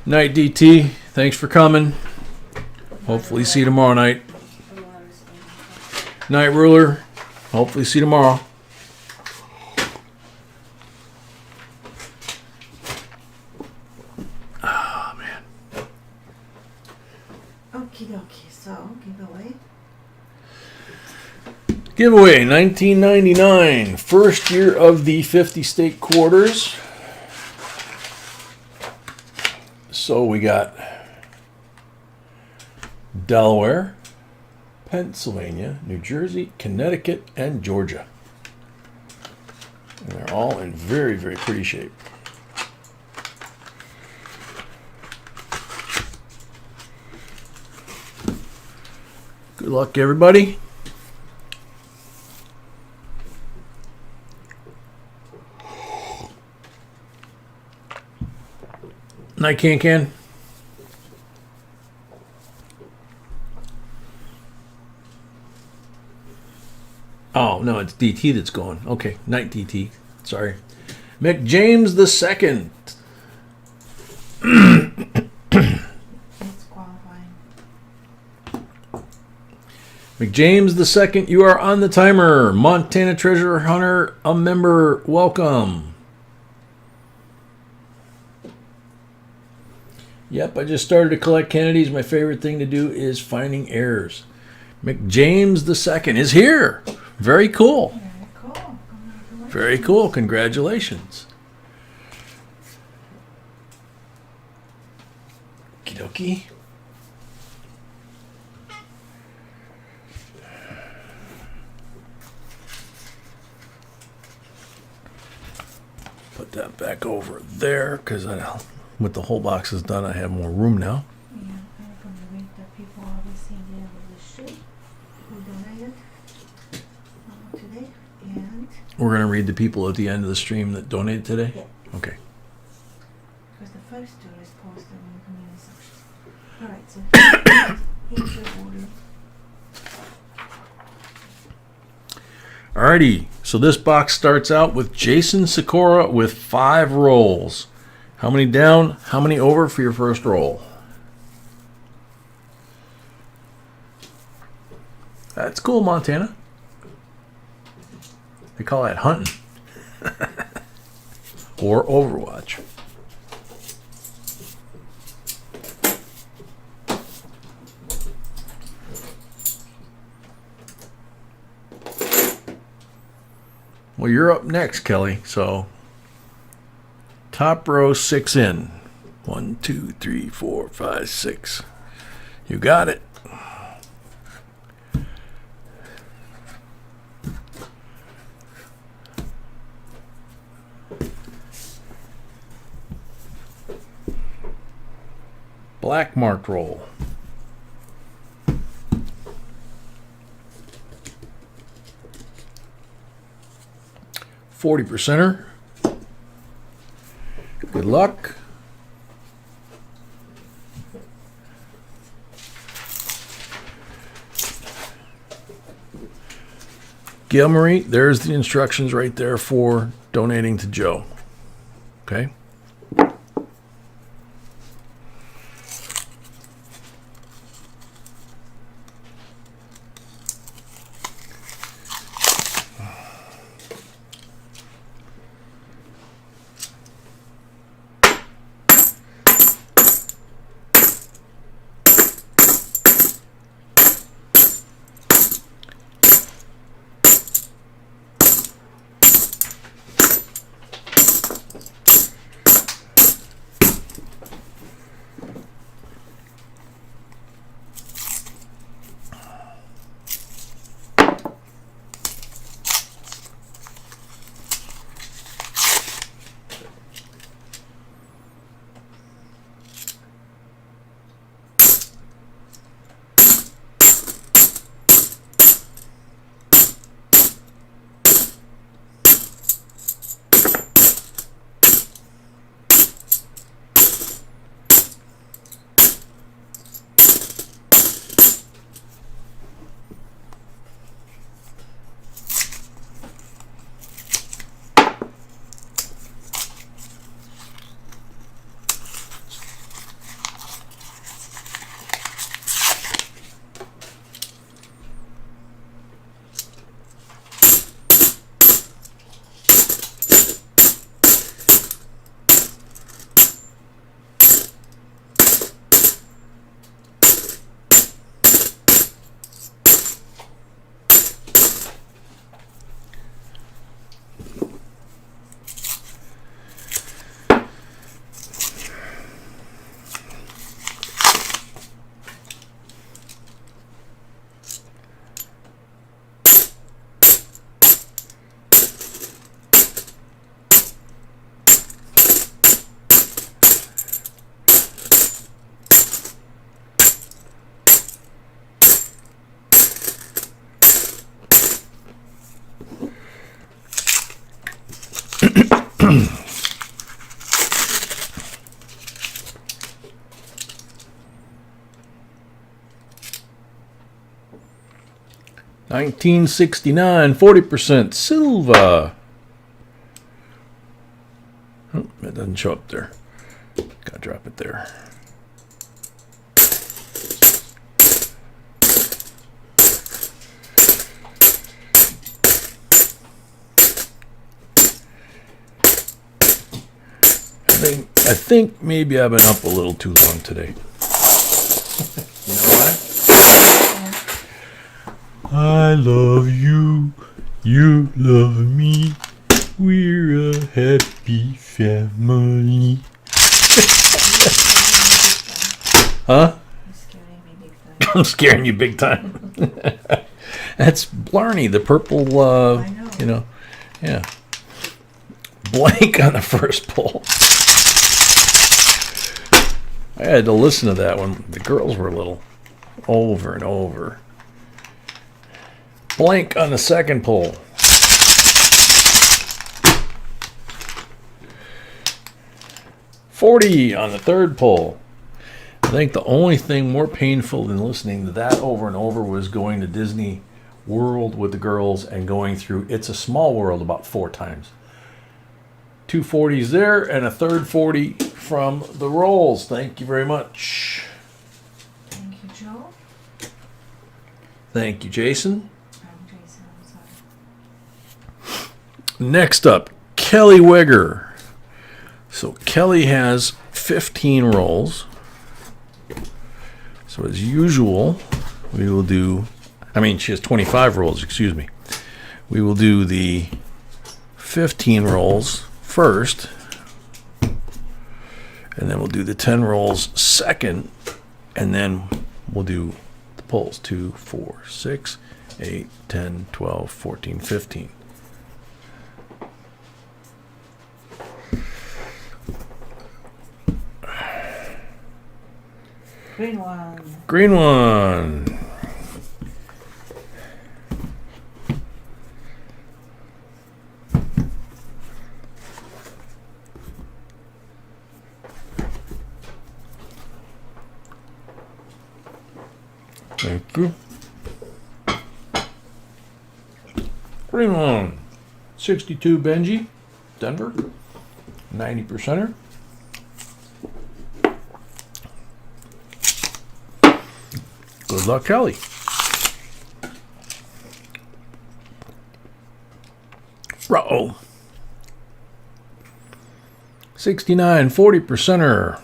Speaker 1: Night, DT. Thanks for coming. Hopefully see you tomorrow night. Night, Ruler. Hopefully see you tomorrow. Oh, man.
Speaker 2: Okie dokie, so giveaway.
Speaker 1: Giveaway 1999. First year of the 50 state quarters. So we got Delaware, Pennsylvania, New Jersey, Connecticut, and Georgia. And they're all in very, very pretty shape. Good luck, everybody. Night, Can. Oh, no, it's DT that's going. Okay, night, DT. Sorry. McJames the second.
Speaker 2: It's qualifying.
Speaker 1: McJames the second, you are on the timer. Montana Treasure Hunter, a member. Welcome. Yep, I just started to collect Kennedys. My favorite thing to do is finding errors. McJames the second is here. Very cool.
Speaker 2: Very cool. Congratulations.
Speaker 1: Very cool. Congratulations. Okie dokie. Put that back over there because with the whole boxes done, I have more room now.
Speaker 2: Yeah, I'm going to read the people obviously in the end of the show who donated today. And
Speaker 1: We're going to read the people at the end of the stream that donated today?
Speaker 2: yeah,
Speaker 1: Okay.
Speaker 2: because the first two is posted in the community section. Alright, so here's your order.
Speaker 1: Alrighty. So this box starts out with Jason Sikora with 5 rolls. How many down? How many over for your first roll? That's cool, Montana. They call that hunting. Or Overwatch. Well, you're up next, Kelly. So top row 6 in. 1, 2, 3, 4, 5, 6. You got it. Black marked roll. $40%er. Good luck. Gail Marie, there's the instructions right there for donating to Joe. Okay. 1969, 40% Silva. Oh, it doesn't show up there. Gotta drop it there. I think maybe I've been up a little too long today. You know what? I love you, you love me, we're a happy family. Huh? I'm scaring you big time. That's Blarney, the purple,
Speaker 2: I know.
Speaker 1: you know, yeah. Blank on the first pull. I had to listen to that when the girls were little, over and over. Blank on the second pull. $40 on the third pull. I think the only thing more painful than listening to that over and over was going to Disney World with the girls and going through It's a Small World about 4 times. 2 40s there and a third 40 from the rolls. Thank you very much.
Speaker 2: Thank you, Joe.
Speaker 1: Thank you, Jason.
Speaker 2: I'm Jason, I'm sorry.
Speaker 1: Next up, Kelly Wigger. So Kelly has 15 rolls. So as usual, we will do, she has 25 rolls, excuse me. We will do the 15 rolls first, and then we'll do the 10 rolls second, and then we'll do the pulls 2, 4, 6, 8, 10, 12, 14, 15.
Speaker 2: Green one.
Speaker 1: Green one. Thank you. Green one. 62 Benji, Denver. 90%er. Good luck, Kelly. Uh-oh. 69, 40%er.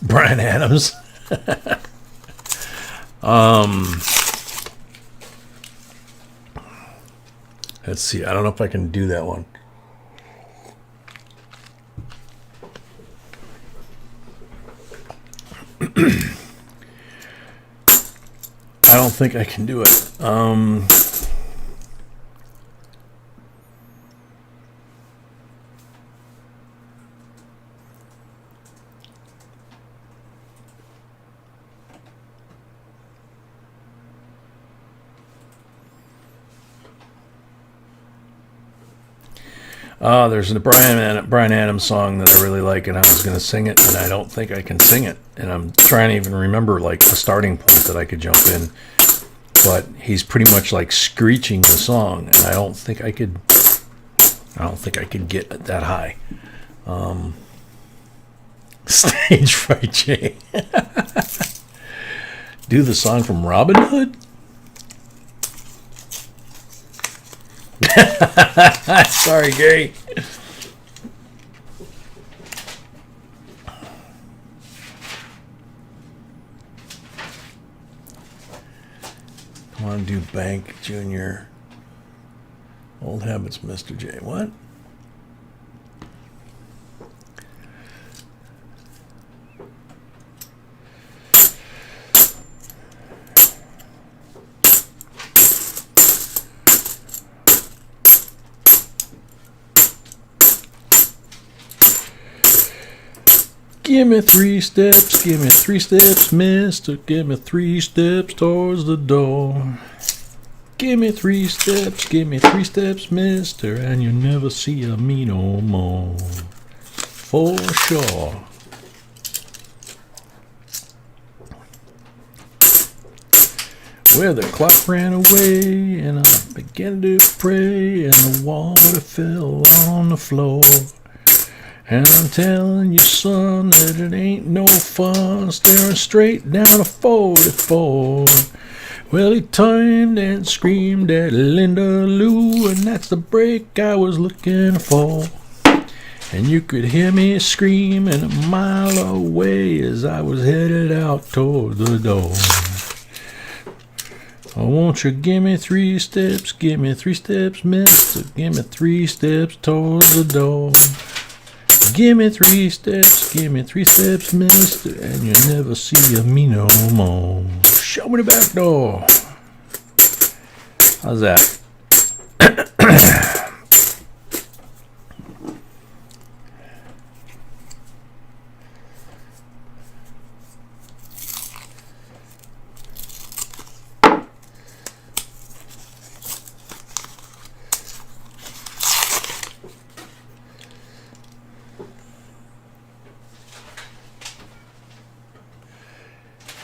Speaker 1: Brian Adams. Let's see. I don't know if I can do that one. I don't think I can do it. There's a Brian Adams song that I really like, and I was going to sing it, and I don't think I can sing it. And I'm trying to even remember like the starting point that I could jump in, but he's pretty much like screeching the song, and I don't think I could get that high. Stage fright, Jay. Do the song from Robin Hood. Sorry, Gary. I want to do Bank Junior. Old Habits, Mr. J. What? Give me 3 steps, give me 3 steps, mister. Give me 3 steps towards the door. Give me 3 steps, mister, and you'll never see me no more. For sure. Well, the clock ran away, and I began to pray, and the water fell on the floor. And I'm telling you, son, that it ain't no fun staring straight down a 44. Well, he turned and screamed at Linda Lou, and that's the break I was looking for. And you could hear me screaming a mile away as I was headed out toward the door. Oh, won't you give me 3 steps, mister. Give me 3 steps towards the door. Give me 3 steps, mister, and you'll never see me no more. Show me the back door. How's that?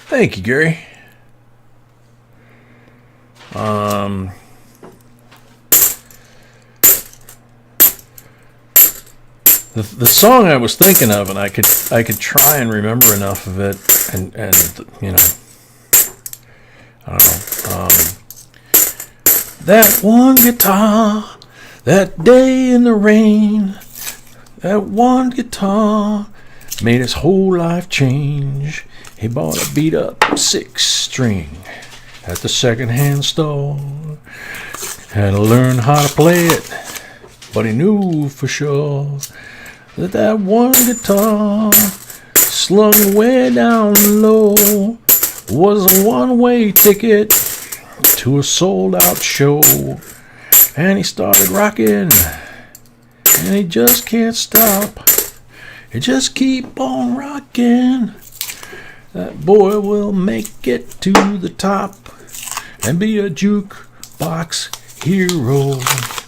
Speaker 1: Thank you, Gary. The song I was thinking of, and I could try and remember enough of it, and you know, I don't know. That one guitar, that day in the rain, that one guitar made his whole life change. He bought a beat-up 6-string at the second-hand store. Had to learn how to play it, but he knew for sure that one guitar slung way down low was a one-way ticket to a sold-out show. And he started rocking, and he just can't stop. He just keep on rocking. That boy will make it to the top and be a jukebox hero.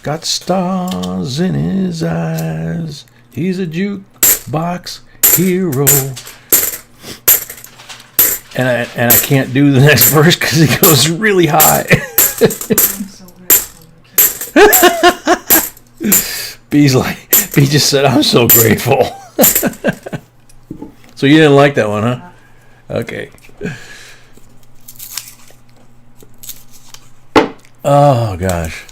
Speaker 1: Got stars in his eyes. He's a jukebox hero. And I can't do the next verse because it goes really high. B just said, I'm so grateful. So you didn't like that one, huh? Okay. Oh, gosh.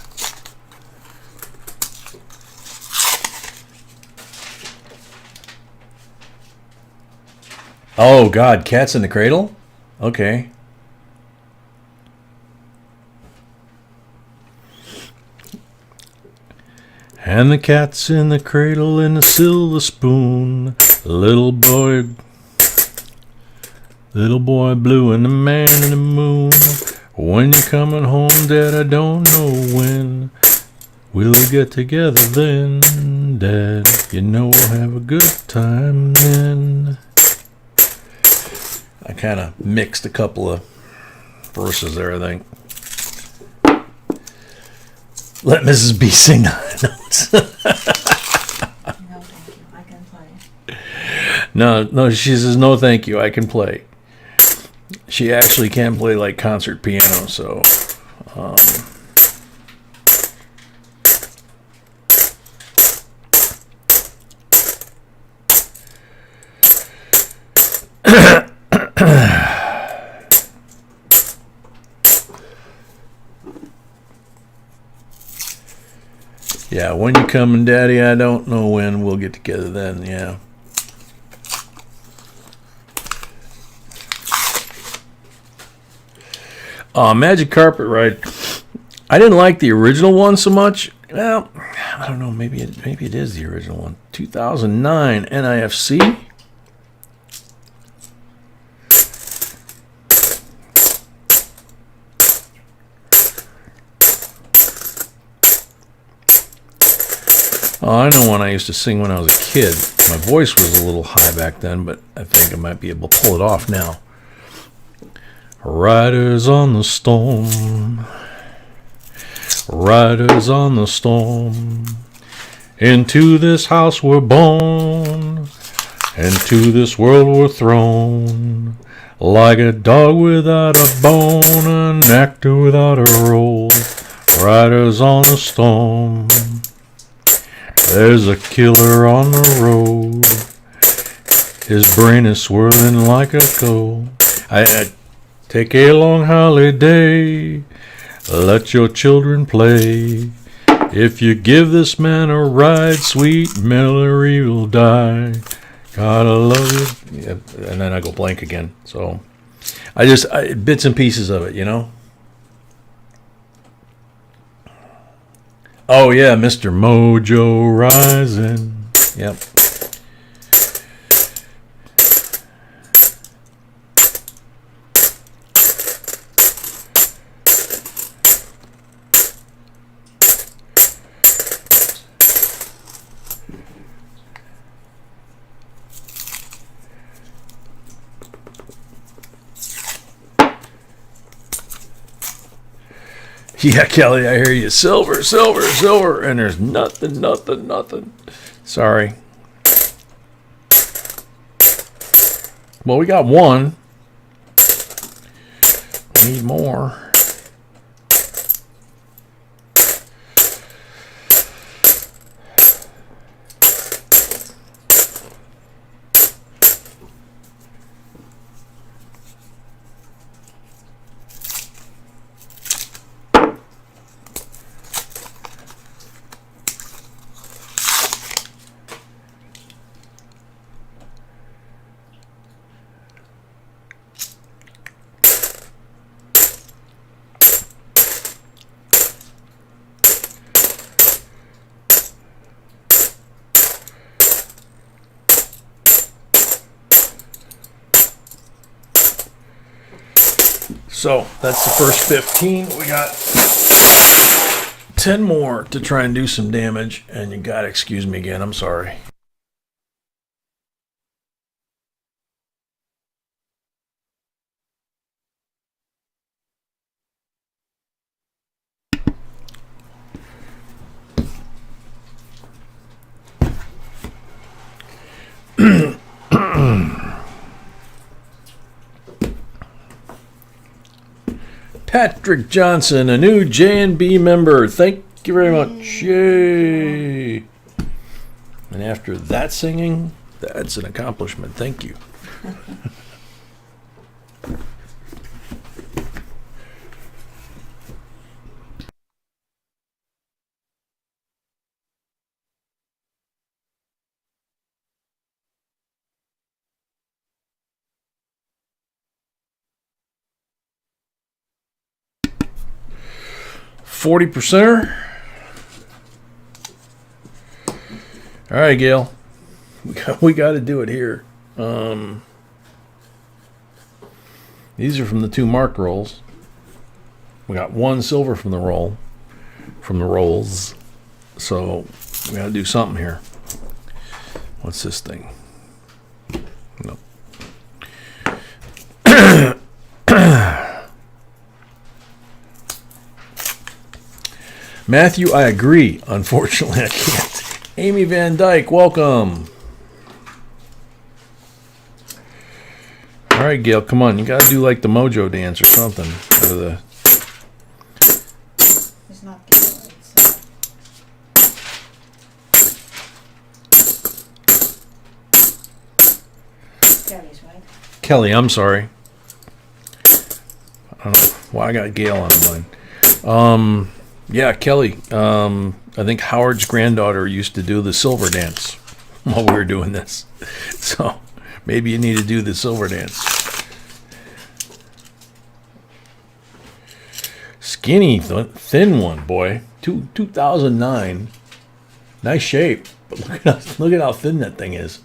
Speaker 1: Oh, God. Cats in the Cradle? Okay. And the cat's in the cradle and the silver spoon. Little boy blue and the man in the moon. When you're coming home, Dad, I don't know when. We'll get together then, Dad. You know we'll have a good time then. I kind of mixed a couple of verses there, I think. Let Mrs. B sing the notes.
Speaker 2: No, thank you. I can play.
Speaker 1: No, she says, no, thank you. I can play. She actually can play like concert piano, so. Yeah, when you coming, Daddy, I don't know when. We'll get together then, yeah. Magic Carpet Ride. I didn't like the original one so much. Well, I don't know. Maybe it is the original one. 2009 NIFC. Oh, I know one I used to sing when I was a kid. My voice was a little high back then, but I think I might be able to pull it off now. Riders on the storm, riders on the storm. Into this house we're born, into this world we're thrown. Like a dog without a bone, an actor without a role. Riders on the storm. There's a killer on the road. His brain is swirling like a coal. I take a long holiday. Let your children play. If you give this man a ride, sweet Mallory will die. Gotta love you. Yeah, and then I go blank again. So I bits and pieces of it, you know. Oh yeah, Mr. Mojo Rising. Yep. Yeah, Kelly, I hear you. Silver, silver, silver. And there's nothing, nothing, nothing. Sorry. Well, we got one. We need more. So that's the first 15. We got 10 more to try and do some damage. And you gotta excuse me again. I'm sorry. Patrick Johnson, a new J&B member. Thank you very much. Yay. And after that singing, that's an accomplishment. Thank you. $40%. All right, Gail. We got to do it here. These are from the 2 mark rolls. We got 1 silver from the roll, from the rolls. So we got to do something here. What's this thing? No. Matthew, I agree. Unfortunately, I can't. Amy Van Dyke, welcome. All right, Gail, come on. You got to do like the Mojo dance or something. Or the...
Speaker 2: It's not Gail, it's Kelly's, right?
Speaker 1: Kelly, I'm sorry. I don't know why I got Gail on mine. Yeah, Kelly. I think Howard's granddaughter used to do the silver dance while we were doing this. So maybe you need to do the silver dance. Skinny, thin one, boy. 2009. Nice shape. But look at how thin that thing is.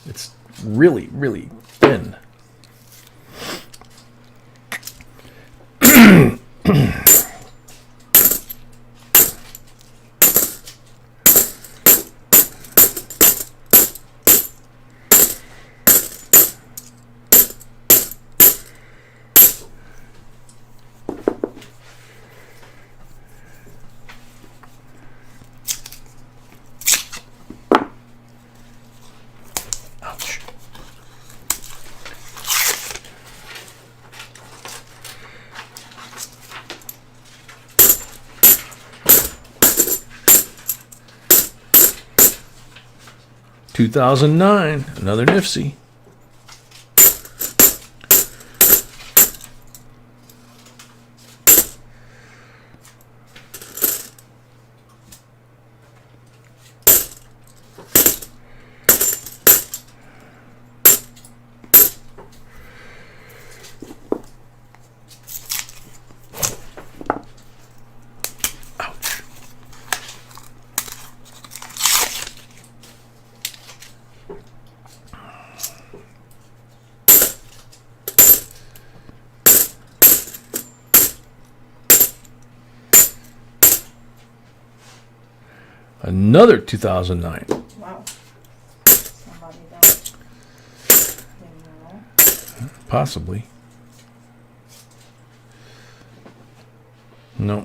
Speaker 1: It's really, really thin. 2009, another Nifty. Another 2009.
Speaker 2: Wow. Somebody that didn't know.
Speaker 1: Possibly. No.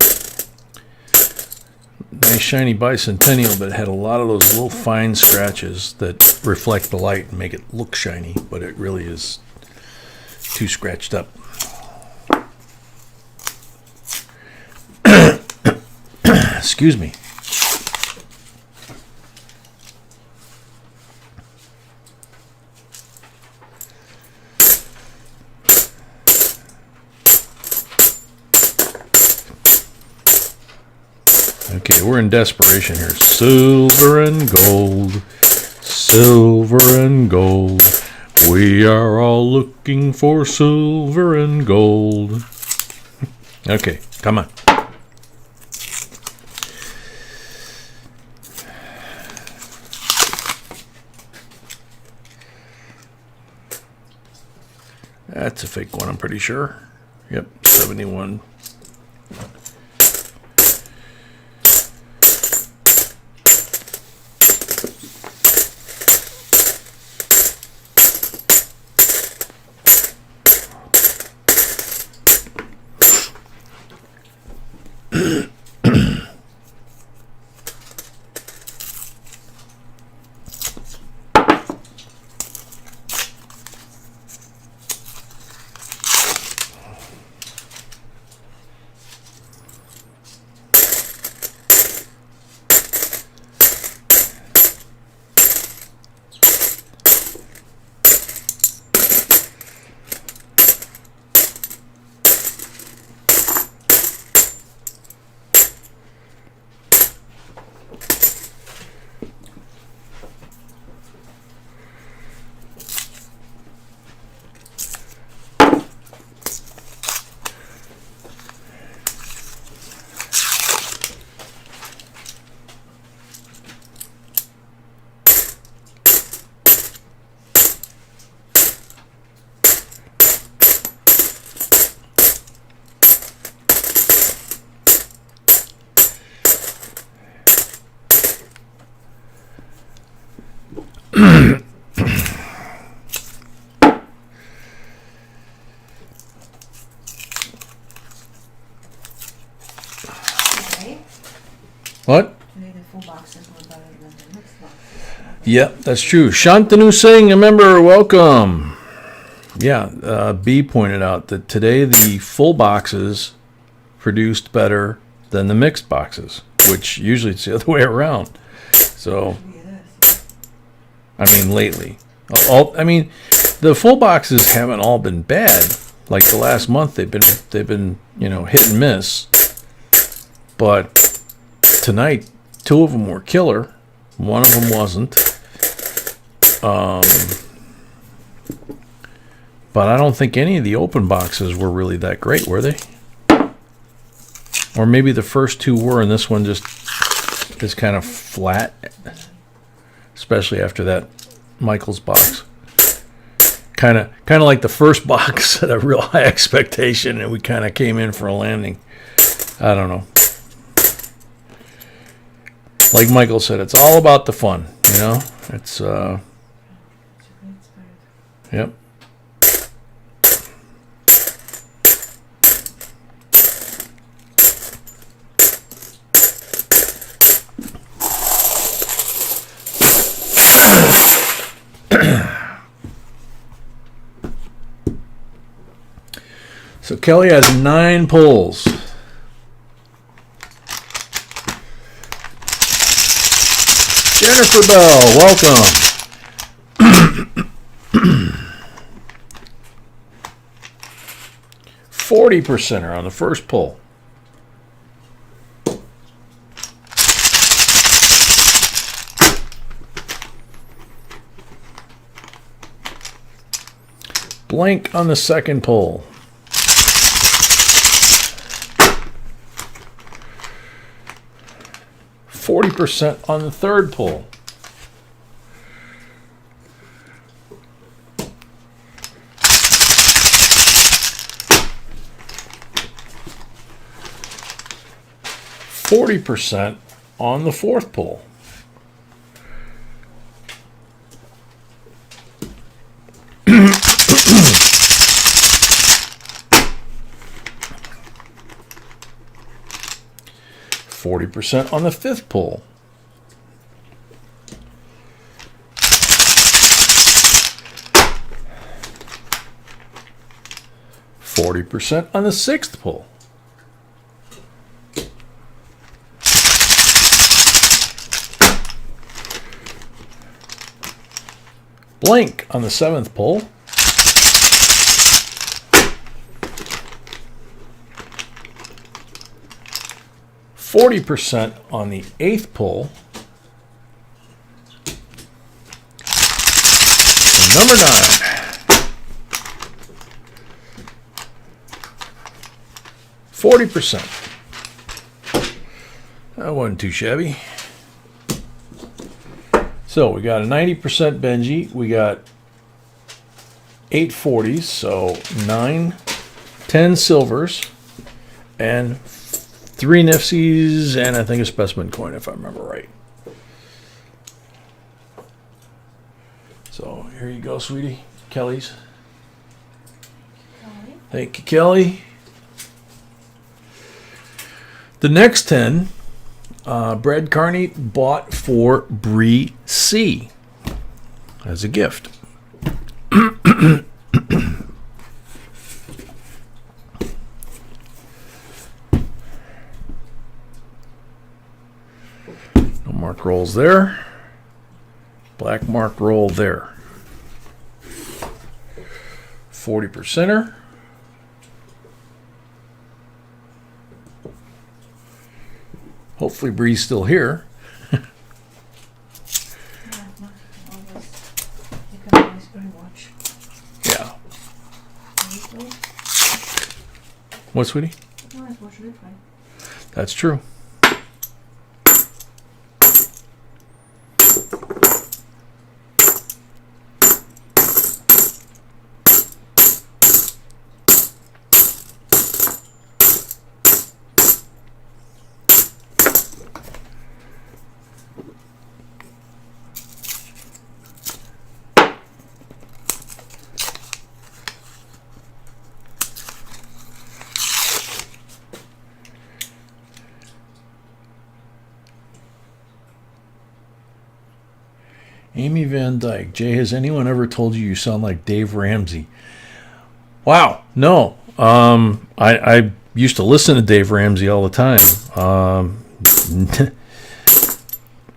Speaker 1: Nice shiny bicentennial, but it had a lot of those little fine scratches that reflect the light and make it look shiny, but it really is too scratched up. Excuse me. Okay, we're in desperation here. Silver and gold, silver and gold. We are all looking for silver and gold. Okay, come on. That's a fake one, I'm pretty sure. Yep, 71. What?
Speaker 2: Today the full boxes were better than the mixed boxes.
Speaker 1: Yep, that's true. Shantanu Singh, a member, welcome. Yeah, B pointed out that today the full boxes produced better than the mixed boxes, which usually it's the other way around. So, I mean, lately. The full boxes haven't all been bad. Like the last month, they've been hit and miss. But tonight, 2 of them were killer. 1 of them wasn't. But I don't think any of the open boxes were really that great, were they? Or maybe the first 2 were, and this one just is kind of flat. Especially after that Michael's box. Kind of like the first box had a real high expectation, and we kind of came in for a landing. I don't know. Like Michael said, it's all about the fun, It's yep. So Kelly has 9 pulls. Jennifer Bell, welcome. 40% on the first pull. Blank on the second pull. %40 on the third pull. %40 on the fourth pull. %40 on the fifth pull. %40 on the sixth pull. Blank on the seventh pull. %40 on the eighth pull. And number 9. 40%. That wasn't too shabby. So we got a 90% Benji. We got 8 40s, so 9, 10 silvers, and 3 Nifsies, and I think a specimen coin, if I remember right. So here you go, sweetie. Kelly's.
Speaker 2: Kelly.
Speaker 1: Thank you, Kelly. The next 10, Brad Carney bought for Bree C as a gift. No mark rolls there. Black mark roll there. 40%er. Hopefully Bree's still here.
Speaker 2: Yeah, no, always. You can always watch.
Speaker 1: Yeah.
Speaker 2: Replay.
Speaker 1: What, sweetie?
Speaker 2: You can always watch replay.
Speaker 1: That's true. Amy Van Dyke. Jay, has anyone ever told you sound like Dave Ramsey? Wow, no. I used to listen to Dave Ramsey all the time.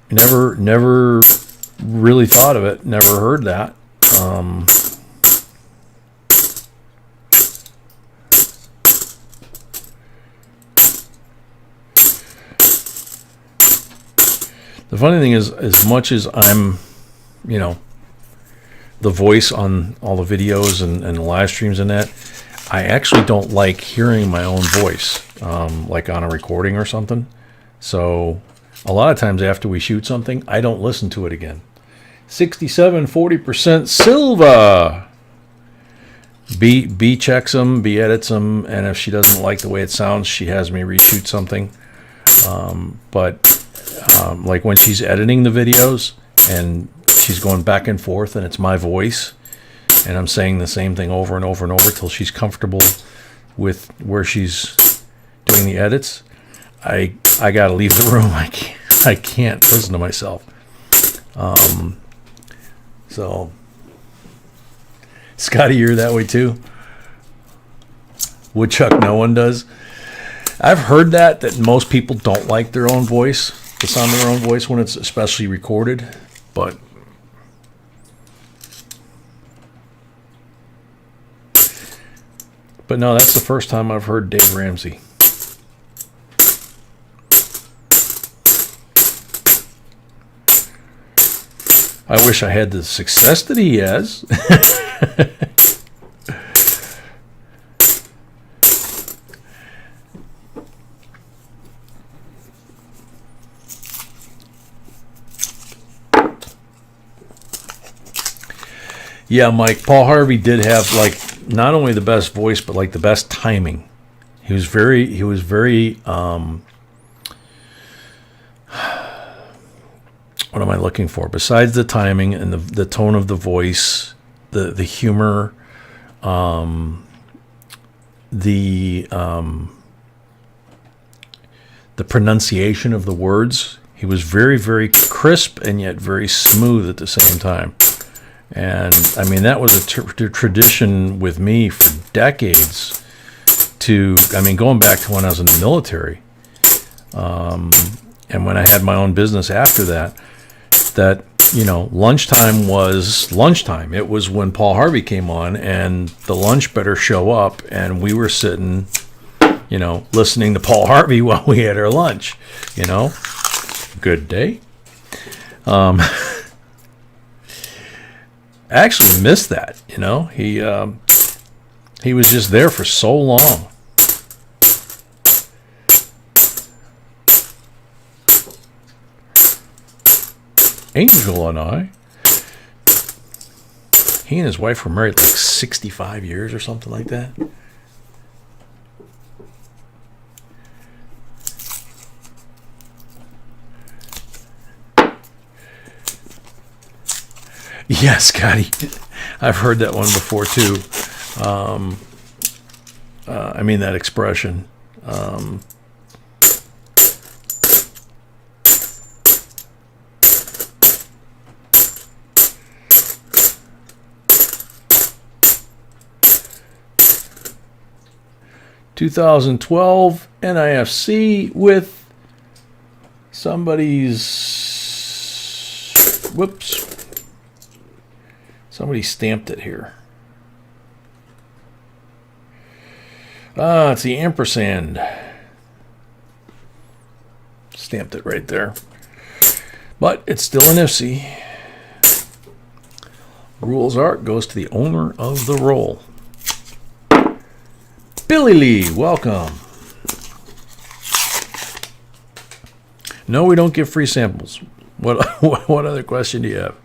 Speaker 1: Never really thought of it. Never heard that. The funny thing is, as much as I'm, the voice on all the videos and the live streams and that, I actually don't like hearing my own voice, like on a recording or something. So a lot of times after we shoot something, I don't listen to it again. 67-40% Silva. B checks them, B edits them, and if she doesn't like the way it sounds, she has me reshoot something. Like when she's editing the videos and she's going back and forth and it's my voice and I'm saying the same thing over and over and over till she's comfortable with where she's doing the edits, I gotta leave the room. I can't listen to myself. So Scotty, you're that way too? Woodchuck, no one does. I've heard that most people don't like their own voice, the sound of their own voice when it's especially recorded, but But no, that's the first time I've heard Dave Ramsey. I wish I had the success that he has. Yeah, Mike, Paul Harvey did have like not only the best voice, but like the best timing. He was very what am I looking for? Besides the timing and the tone of the voice, the humor, the pronunciation of the words, he was very, very crisp and yet very smooth at the same time. And I mean, that was a tradition with me for decades. Going back to when I was in the military, and when I had my own business after that, lunchtime was lunchtime. It was when Paul Harvey came on, and the lunch better show up, and we were sitting, listening to Paul Harvey while we had our lunch. Good day. I actually missed that. He was just there for so long. Angel and I, he and his wife were married like 65 years or something like that. Yeah, Scotty. I've heard that one before too. That expression. 2012 NIFC with somebody stamped it here. It's the ampersand. Stamped it right there. But it's still an FC. Rules art goes to the owner of the roll. Billy Lee, welcome. No, we don't give free samples. What other question do you have?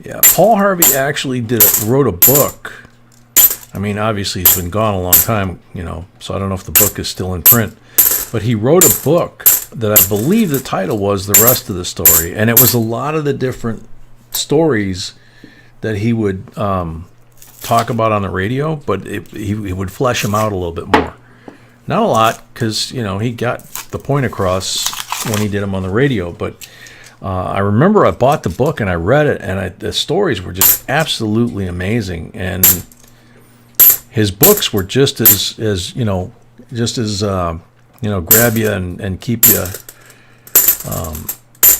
Speaker 1: Yeah, Paul Harvey actually wrote a book. I mean, obviously he's been gone a long time, so I don't know if the book is still in print. But he wrote a book that I believe the title was The Rest of the Story. And it was a lot of the different stories that he would talk about on the radio, but he would flesh them out a little bit more. Not a lot, because, he got the point across when he did them on the radio, but I remember I bought the book and I read it, and the stories were just absolutely amazing. And his books were just as grab you and keep you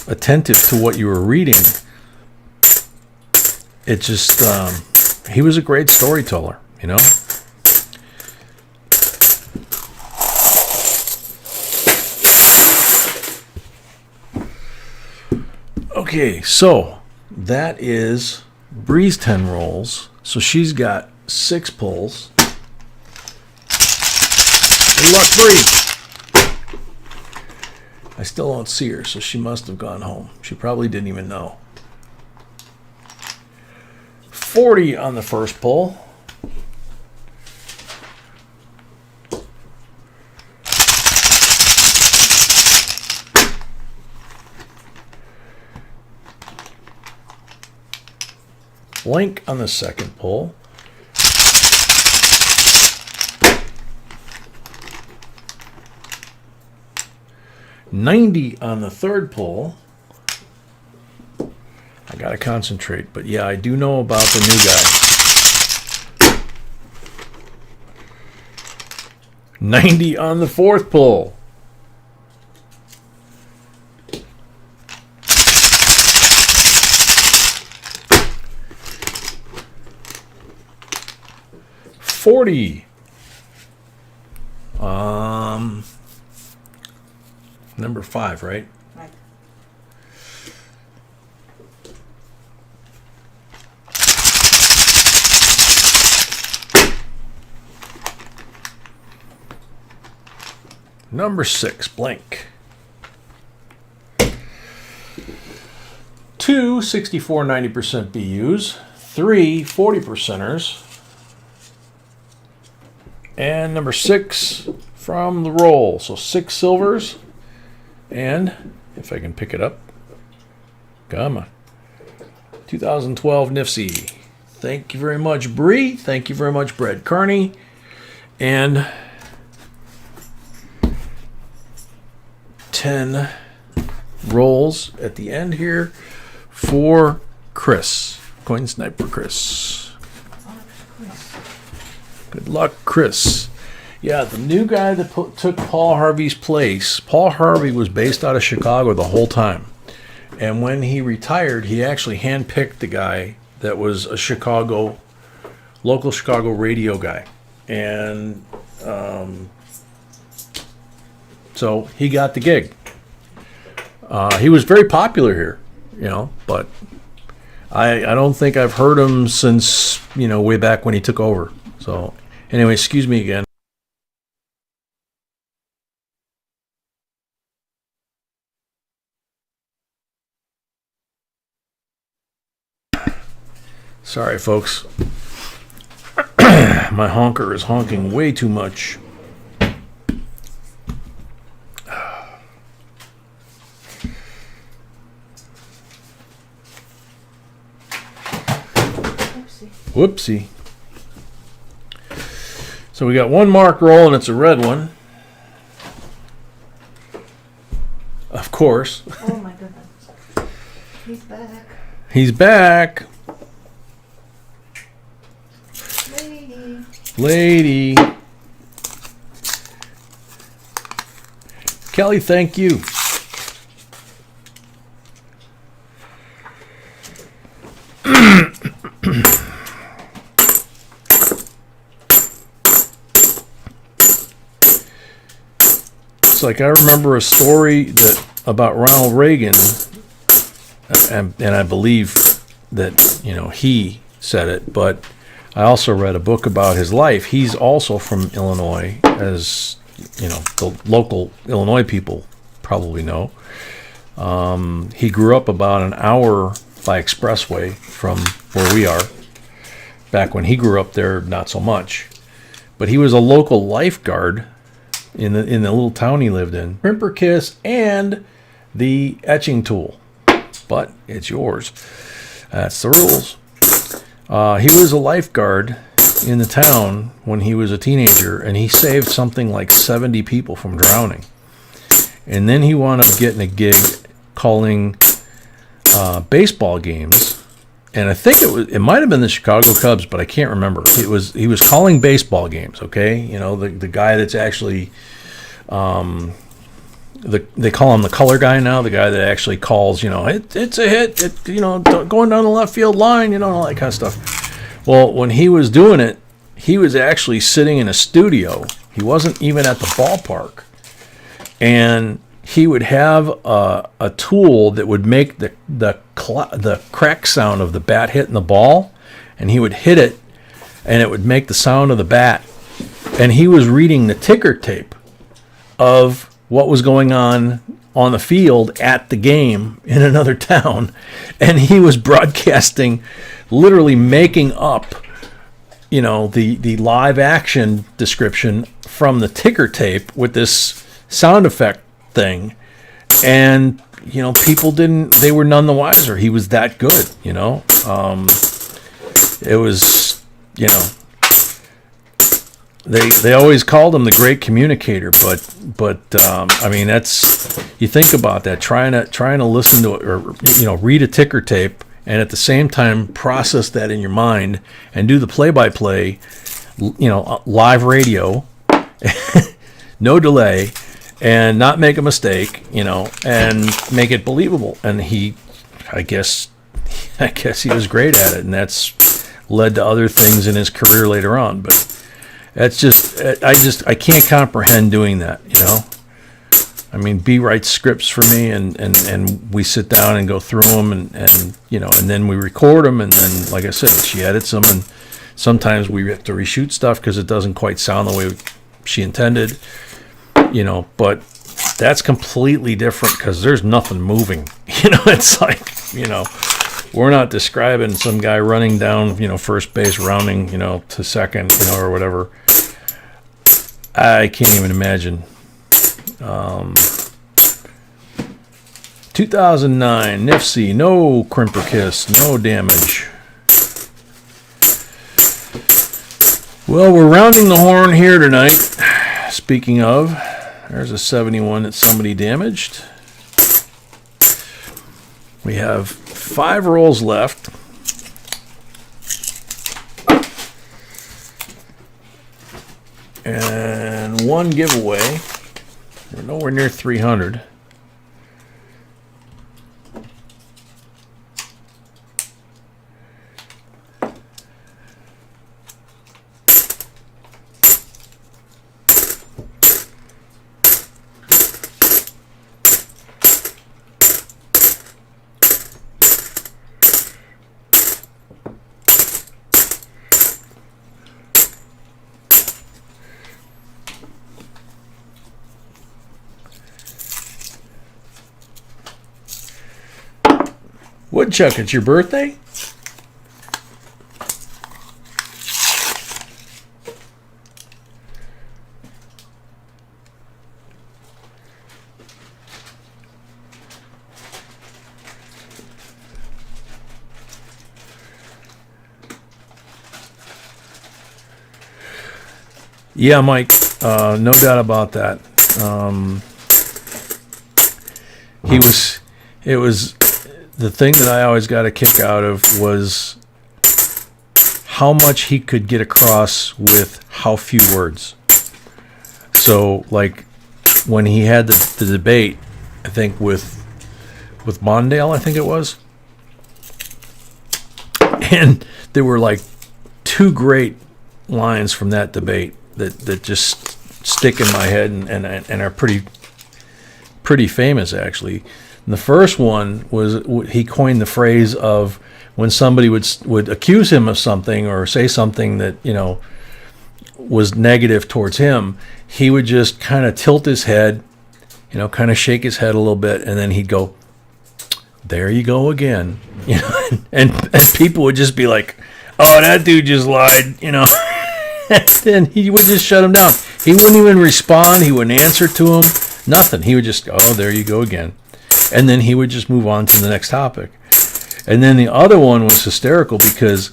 Speaker 1: attentive to what you were reading. It just he was a great storyteller, Okay, so that is Bree's 10 rolls. So she's got 6 pulls. Good luck, Bree. I still don't see her, so she must have gone home. She probably didn't even know. 40 on the first pull. blank on the second pull. $90 on the third pull. I gotta concentrate, but yeah, I do know about the new guy. 90 on the fourth pull. $40. Number 5, right?
Speaker 2: Right.
Speaker 1: Number 6, blank. 2 64 90% BUs, 3 40%ers, and number 6 from the roll. So 6 silvers, and if I can pick it up, come on. 2012 NIFSI. Thank you very much, Bree. Thank you very much, Brad Carney. And 10 rolls at the end here for Chris. Coin Sniper Chris. Good luck, Chris. Yeah, the new guy that took Paul Harvey's place. Paul Harvey was based out of Chicago the whole time. And when he retired, he actually handpicked the guy that was a local Chicago radio guy. And so he got the gig. He was very popular here, but I don't think I've heard him since, way back when he took over. So anyway, excuse me again. Sorry, folks. My honker is honking way too much. Whoopsie. So we got one mark roll, and it's a red one. Of course.
Speaker 2: Oh my goodness. He's back.
Speaker 1: He's back. Lady. Kelly, thank you. It's like I remember a story about Ronald Reagan, and I believe that he said it, but I also read a book about his life. He's also from Illinois, as the local Illinois people probably know. He grew up about an hour by expressway from where we are. Back when he grew up there, not so much. But he was a local lifeguard in the little town he lived in. Crimper Kiss and the etching tool. But it's yours. That's the rules. He was a lifeguard in the town when he was a teenager, and he saved something like 70 people from drowning. And then he wound up getting a gig calling baseball games, and I think it might have been the Chicago Cubs, but I can't remember. He was calling baseball games. Okay, the guy that's actually they call him the color guy now. The guy that actually calls, it's a hit, going down the left field line, all that kind of stuff. Well, when he was doing it, he was actually sitting in a studio. He wasn't even at the ballpark, and he would have a tool that would make the crack sound of the bat hitting the ball, and he would hit it, and it would make the sound of the bat. And he was reading the ticker tape of what was going on the field at the game in another town, and he was broadcasting, literally making up, the live action description from the ticker tape with this sound effect thing, and people they were none the wiser. He was that good. it was, you know, they always called him the great communicator, but I mean, that's, you think about that, trying to listen to it, or, you know, read a ticker tape and at the same time process that in your mind and do the play-by-play, you know, live radio, no delay, and not make a mistake, you know, and make it believable. And I guess he was great at it, and that's led to other things in his career later on. But that's just, I can't comprehend doing that, you know. I mean, B writes scripts for me, and we sit down and go through them, and you know, and then we record them, and then, like I said, she edits them, and sometimes we have to reshoot stuff because it doesn't quite sound the way she intended, you know. But that's completely different because there's nothing moving, you know. It's like, you know, we're not describing some guy running down, you know, first base, rounding, you know, to second, you know, or whatever. I can't even imagine. 2009 Nifsy, no crimper kiss, no damage. Well, we're rounding the horn here tonight. Speaking of, there's a 71 that somebody damaged. We have 5 rolls left. And 1 giveaway. We're nowhere near 300. Woodchuck, it's your birthday? Yeah, Mike, no doubt about that. It was the thing that I always got a kick out of was how much he could get across with how few words. So, like, when he had the debate, I think with Mondale, I think it was, and there were like 2 great lines from that debate that just stick in my head and are pretty famous, actually. And the first one was, he coined the phrase of when somebody would accuse him of something or say something that, you know, was negative towards him, he would just kind of tilt his head, you know, kind of shake his head a little bit, and then he'd go, "There you go again," you know, and people would just be like, "Oh, that dude just lied," you know. And he would just shut him down. He wouldn't even respond. He wouldn't answer to him. Nothing. He would just go, "Oh, there you go again." And then he would just move on to the next topic. And then the other one was hysterical because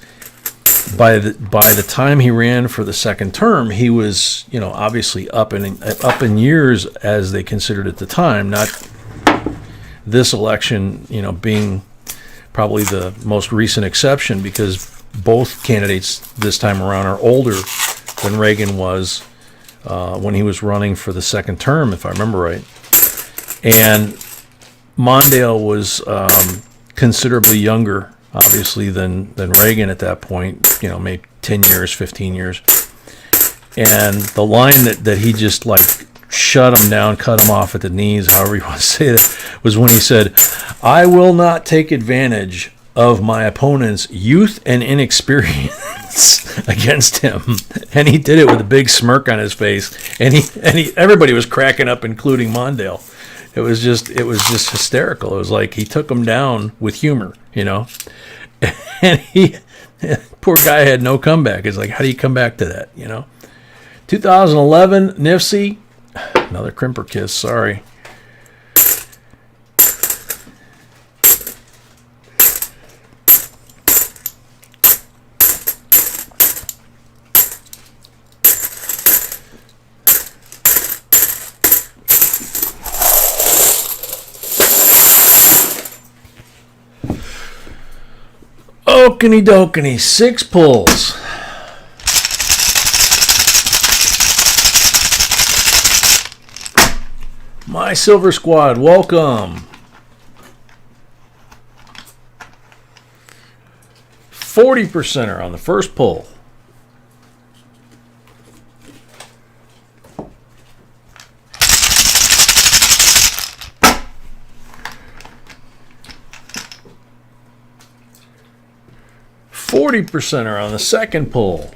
Speaker 1: by the time he ran for the second term, he was, you know, obviously up in years, as they considered at the time. Not this election, you know, being probably the most recent exception, because both candidates this time around are older than Reagan was when he was running for the second term, if I remember right. And Mondale was considerably younger, obviously, than Reagan at that point, you know, maybe 10 years, 15 years. And the line that he just, like, shut him down, cut him off at the knees, however you want to say that, was when he said, "I will not take advantage of my opponent's youth and inexperience against him." And he did it with a big smirk on his face, and everybody was cracking up, including Mondale. It was just hysterical. It was like he took him down with humor, you know. And poor guy had no comeback. It's like, how do you come back to that, you know? 2011 Nifsy, another crimper kiss. Sorry. Okey dokey, 6 pulls. My Silver Squad, welcome. 40%er on the first pull. %er on the second pull.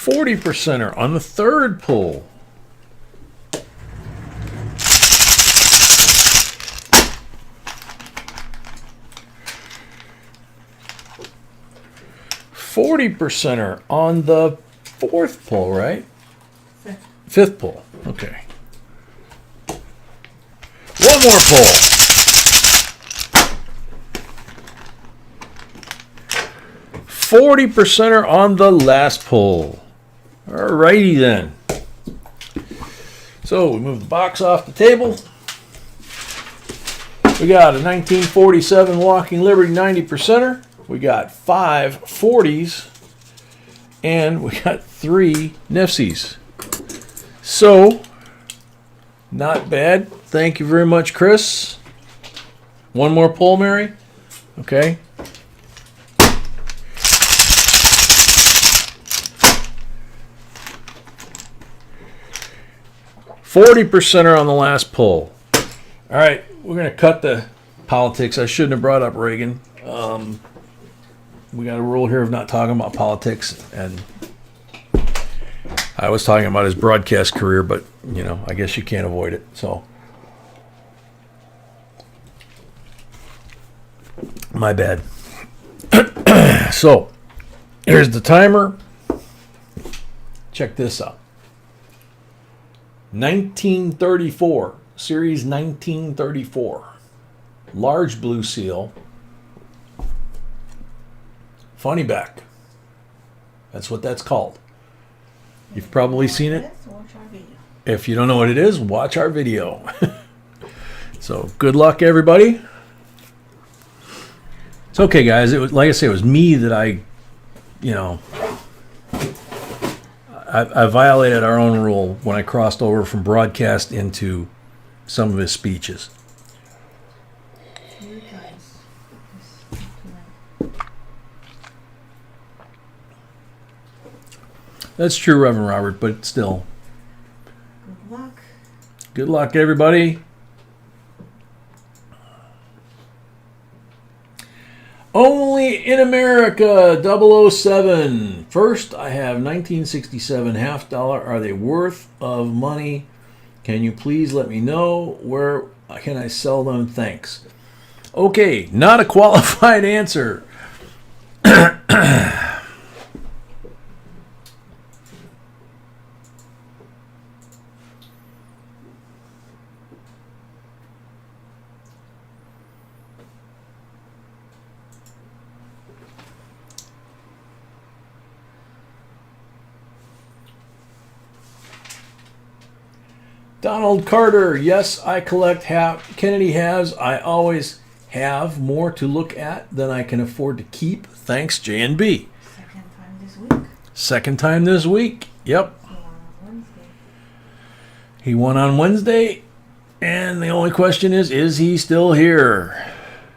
Speaker 1: %er on the third pull. %er on the fourth pull, right? Fifth pull. Okay. One more pull. 40%er on the last pull. Alrighty then. So we move the box off the table. We got a 1947 Walking Liberty 90%er. We got 5 40s. And we got 3 Nifsies. So, not bad. Thank you very much, Chris. One more pull, Mary. Okay. %er on the last pull. All right, we're going to cut the politics. I shouldn't have brought up Reagan. We got a rule here of not talking about politics, and I was talking about his broadcast career, but, you know, I guess you can't avoid it. So, my bad. So, here's the timer. Check this out. 1934, Series 1934. Large blue seal. Funny back. That's what that's called. You've probably seen it. If you don't know what it is, watch our video. So good luck, everybody. It's okay, guys. It was, like I say, it was me that I violated our own rule when I crossed over from broadcast into some of his speeches. That's true, Reverend Robert, but still.
Speaker 2: Good luck.
Speaker 1: Good luck, everybody. Only in America, 007. First, I have 1967 half dollar. Are they worth of money? Can you please let me know? Where can I sell them? Thanks. Okay, not a qualified answer. Donald Carter, yes, I collect Kennedy halves. I always have more to look at than I can afford to keep. Thanks, J&B.
Speaker 2: Second time this week.
Speaker 1: Second time this week. Yep. He won on Wednesday. And the only question is he still here?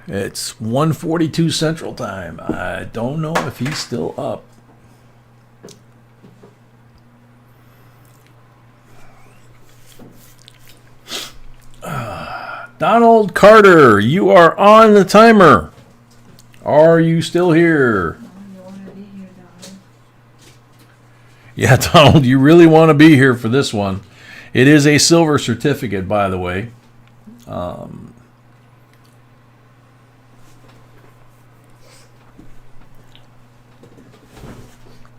Speaker 1: It's 1:42 Central Time. I don't know if he's still up. Donald Carter, you are on the timer. Are you still here?
Speaker 2: You want to be here, Donald?
Speaker 1: Yeah, Donald, you really want to be here for this one. It is a silver certificate, by the way.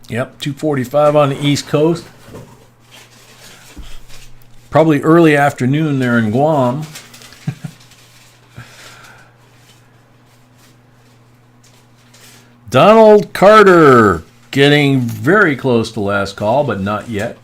Speaker 1: Yep, 2:45 on the East Coast. Probably early afternoon there in Guam. Donald Carter, Getting very close to last call, but not yet.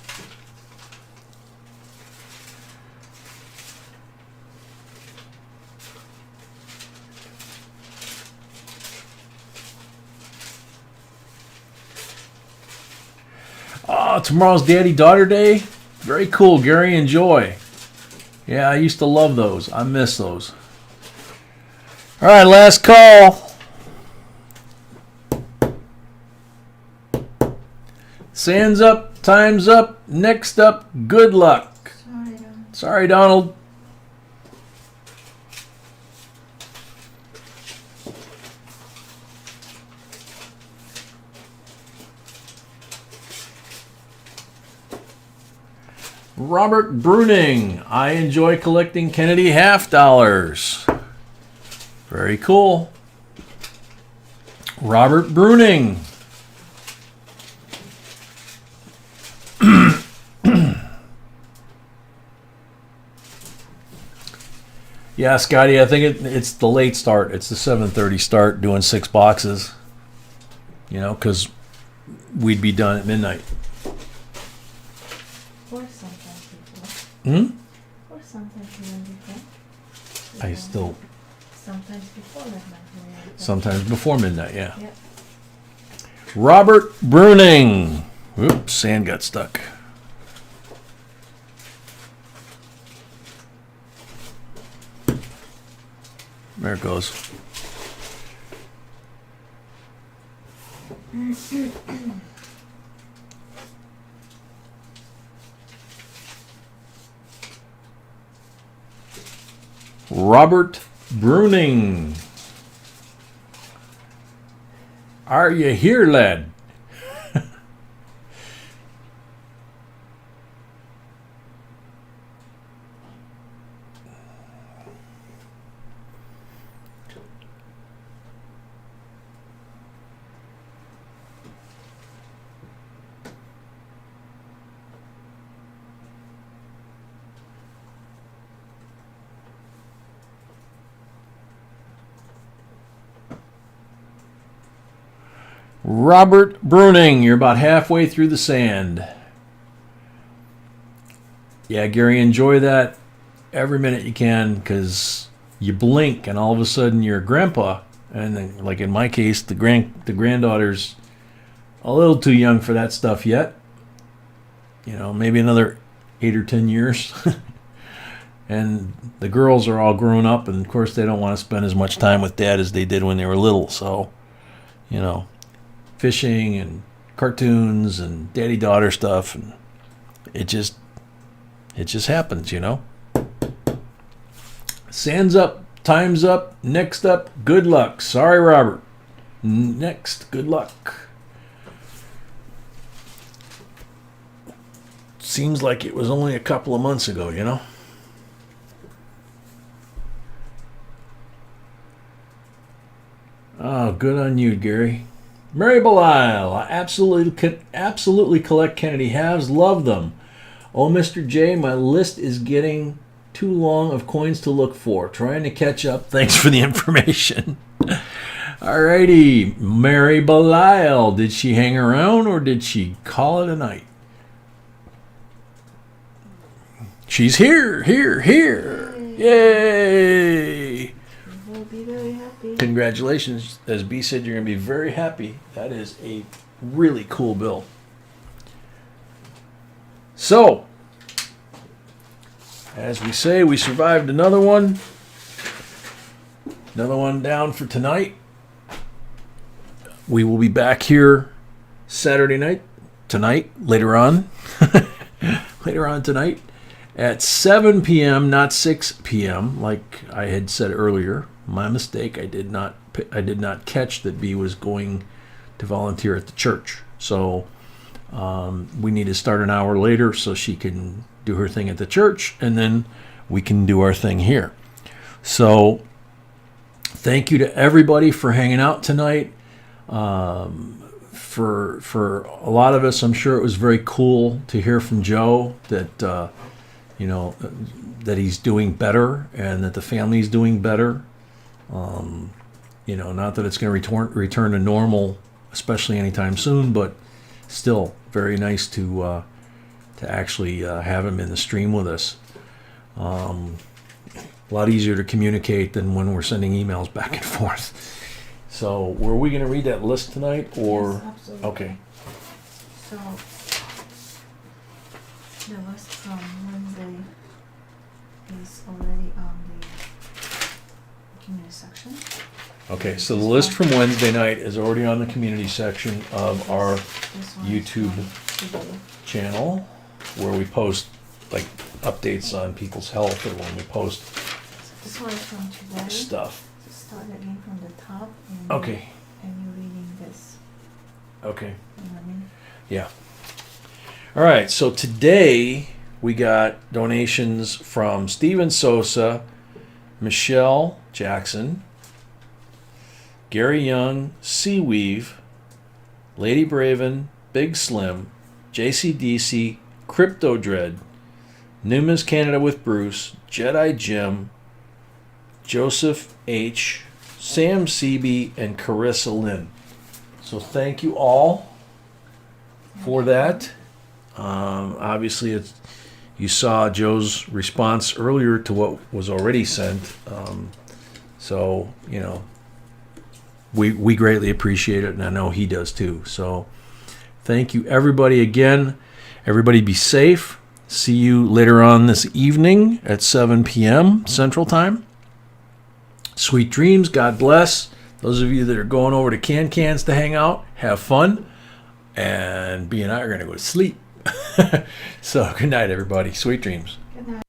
Speaker 1: Oh, tomorrow's Daddy-Daughter Day. Very cool, Gary. Enjoy. Yeah, I used to love those. I miss those. All right, last call. Sand's up, time's up, next up, good luck. Sorry, Donald. Robert Bruning. I enjoy collecting Kennedy half dollars. Very cool. Robert Bruning. Yeah, Scotty, I think it's the late start. It's the 7:30 start doing 6 boxes. You know, because we'd be done at midnight.
Speaker 2: Or sometimes before. Or sometimes even before.
Speaker 1: I still...
Speaker 2: Sometimes before midnight.
Speaker 1: Sometimes before midnight, yeah.
Speaker 2: Yep.
Speaker 1: Robert Bruning. Oops, sand got stuck. There it goes. Robert Bruning. Are you here, lad? Robert Bruning, you're about halfway through the sand. Yeah, Gary, enjoy that every minute you can, because you blink and all of a sudden you're a grandpa. And then, like in my case, the granddaughter's a little too young for that stuff yet. You know, maybe another 8 or 10 years. And the girls are all grown up, and of course they don't want to spend as much time with dad as they did when they were little. So, you know, fishing and cartoons and daddy-daughter stuff, and it just happens, you know. Sand's up, time's up, next up, good luck. Sorry, Robert. Next, good luck. Seems like it was only a couple of months ago, you know. Oh, good on you, Gary. Mary Belisle, I absolutely collect Kennedy halves, love them. Oh, Mr. J, my list is getting too long of coins to look for. Trying to catch up. Thanks for the information. Alrighty, Mary Belisle, did she hang around or did she call it a night? She's here. Yay!
Speaker 2: We'll be very happy.
Speaker 1: Congratulations. As B said, you're going to be very happy. That is a really cool bill. So, as we say, we survived another one. Another one down for tonight. We will be back here Saturday night. Later on. Later on tonight at 7 p.m., not 6 p.m., like I had said earlier. My mistake. I did not catch that B was going to volunteer at the church. So we need to start an hour later so she can do her thing at the church, and then we can do our thing here. So thank you to everybody for hanging out tonight. For a lot of us, I'm sure it was very cool to hear from Joe that that he's doing better and that the family's doing better. Not that it's going to return to normal especially anytime soon, but still very nice to actually have him in the stream with us. A lot easier to communicate than when we're sending emails back and forth. So, were we going to read that list tonight, or
Speaker 2: Yes, absolutely.
Speaker 1: okay?
Speaker 2: So, the list from Wednesday is already on the community section.
Speaker 1: Okay, so the list from Wednesday night is already on the community section of our
Speaker 2: This one is
Speaker 1: YouTube
Speaker 2: from today.
Speaker 1: channel, where we post like updates on people's health, or when we post
Speaker 2: So this one is from today.
Speaker 1: stuff.
Speaker 2: So start again from the top. And
Speaker 1: Okay.
Speaker 2: And you're reading this.
Speaker 1: Okay.
Speaker 2: You know what I mean?
Speaker 1: Yeah. All right. So today we got donations from Steven Sosa, Michelle Jackson, Gary Young, Seaweave, Lady Braven, Big Slim, JCDC, Crypto Dread, Newman's Canada with Bruce, Jedi Jim, Joseph H., Sam Seeby, and Carissa Lynn. So thank you all for that. Obviously, you saw Joe's response earlier to what was already sent. So, you know, we greatly appreciate it, and I know he does too. So thank you, everybody, again. Everybody be safe. See you later on this evening at 7 p.m. Central Time. Sweet dreams. God bless. Those of you that are going over to Cans to hang out, have fun. And B and I are going to go to sleep. So good night, everybody. Sweet dreams.
Speaker 2: Good night.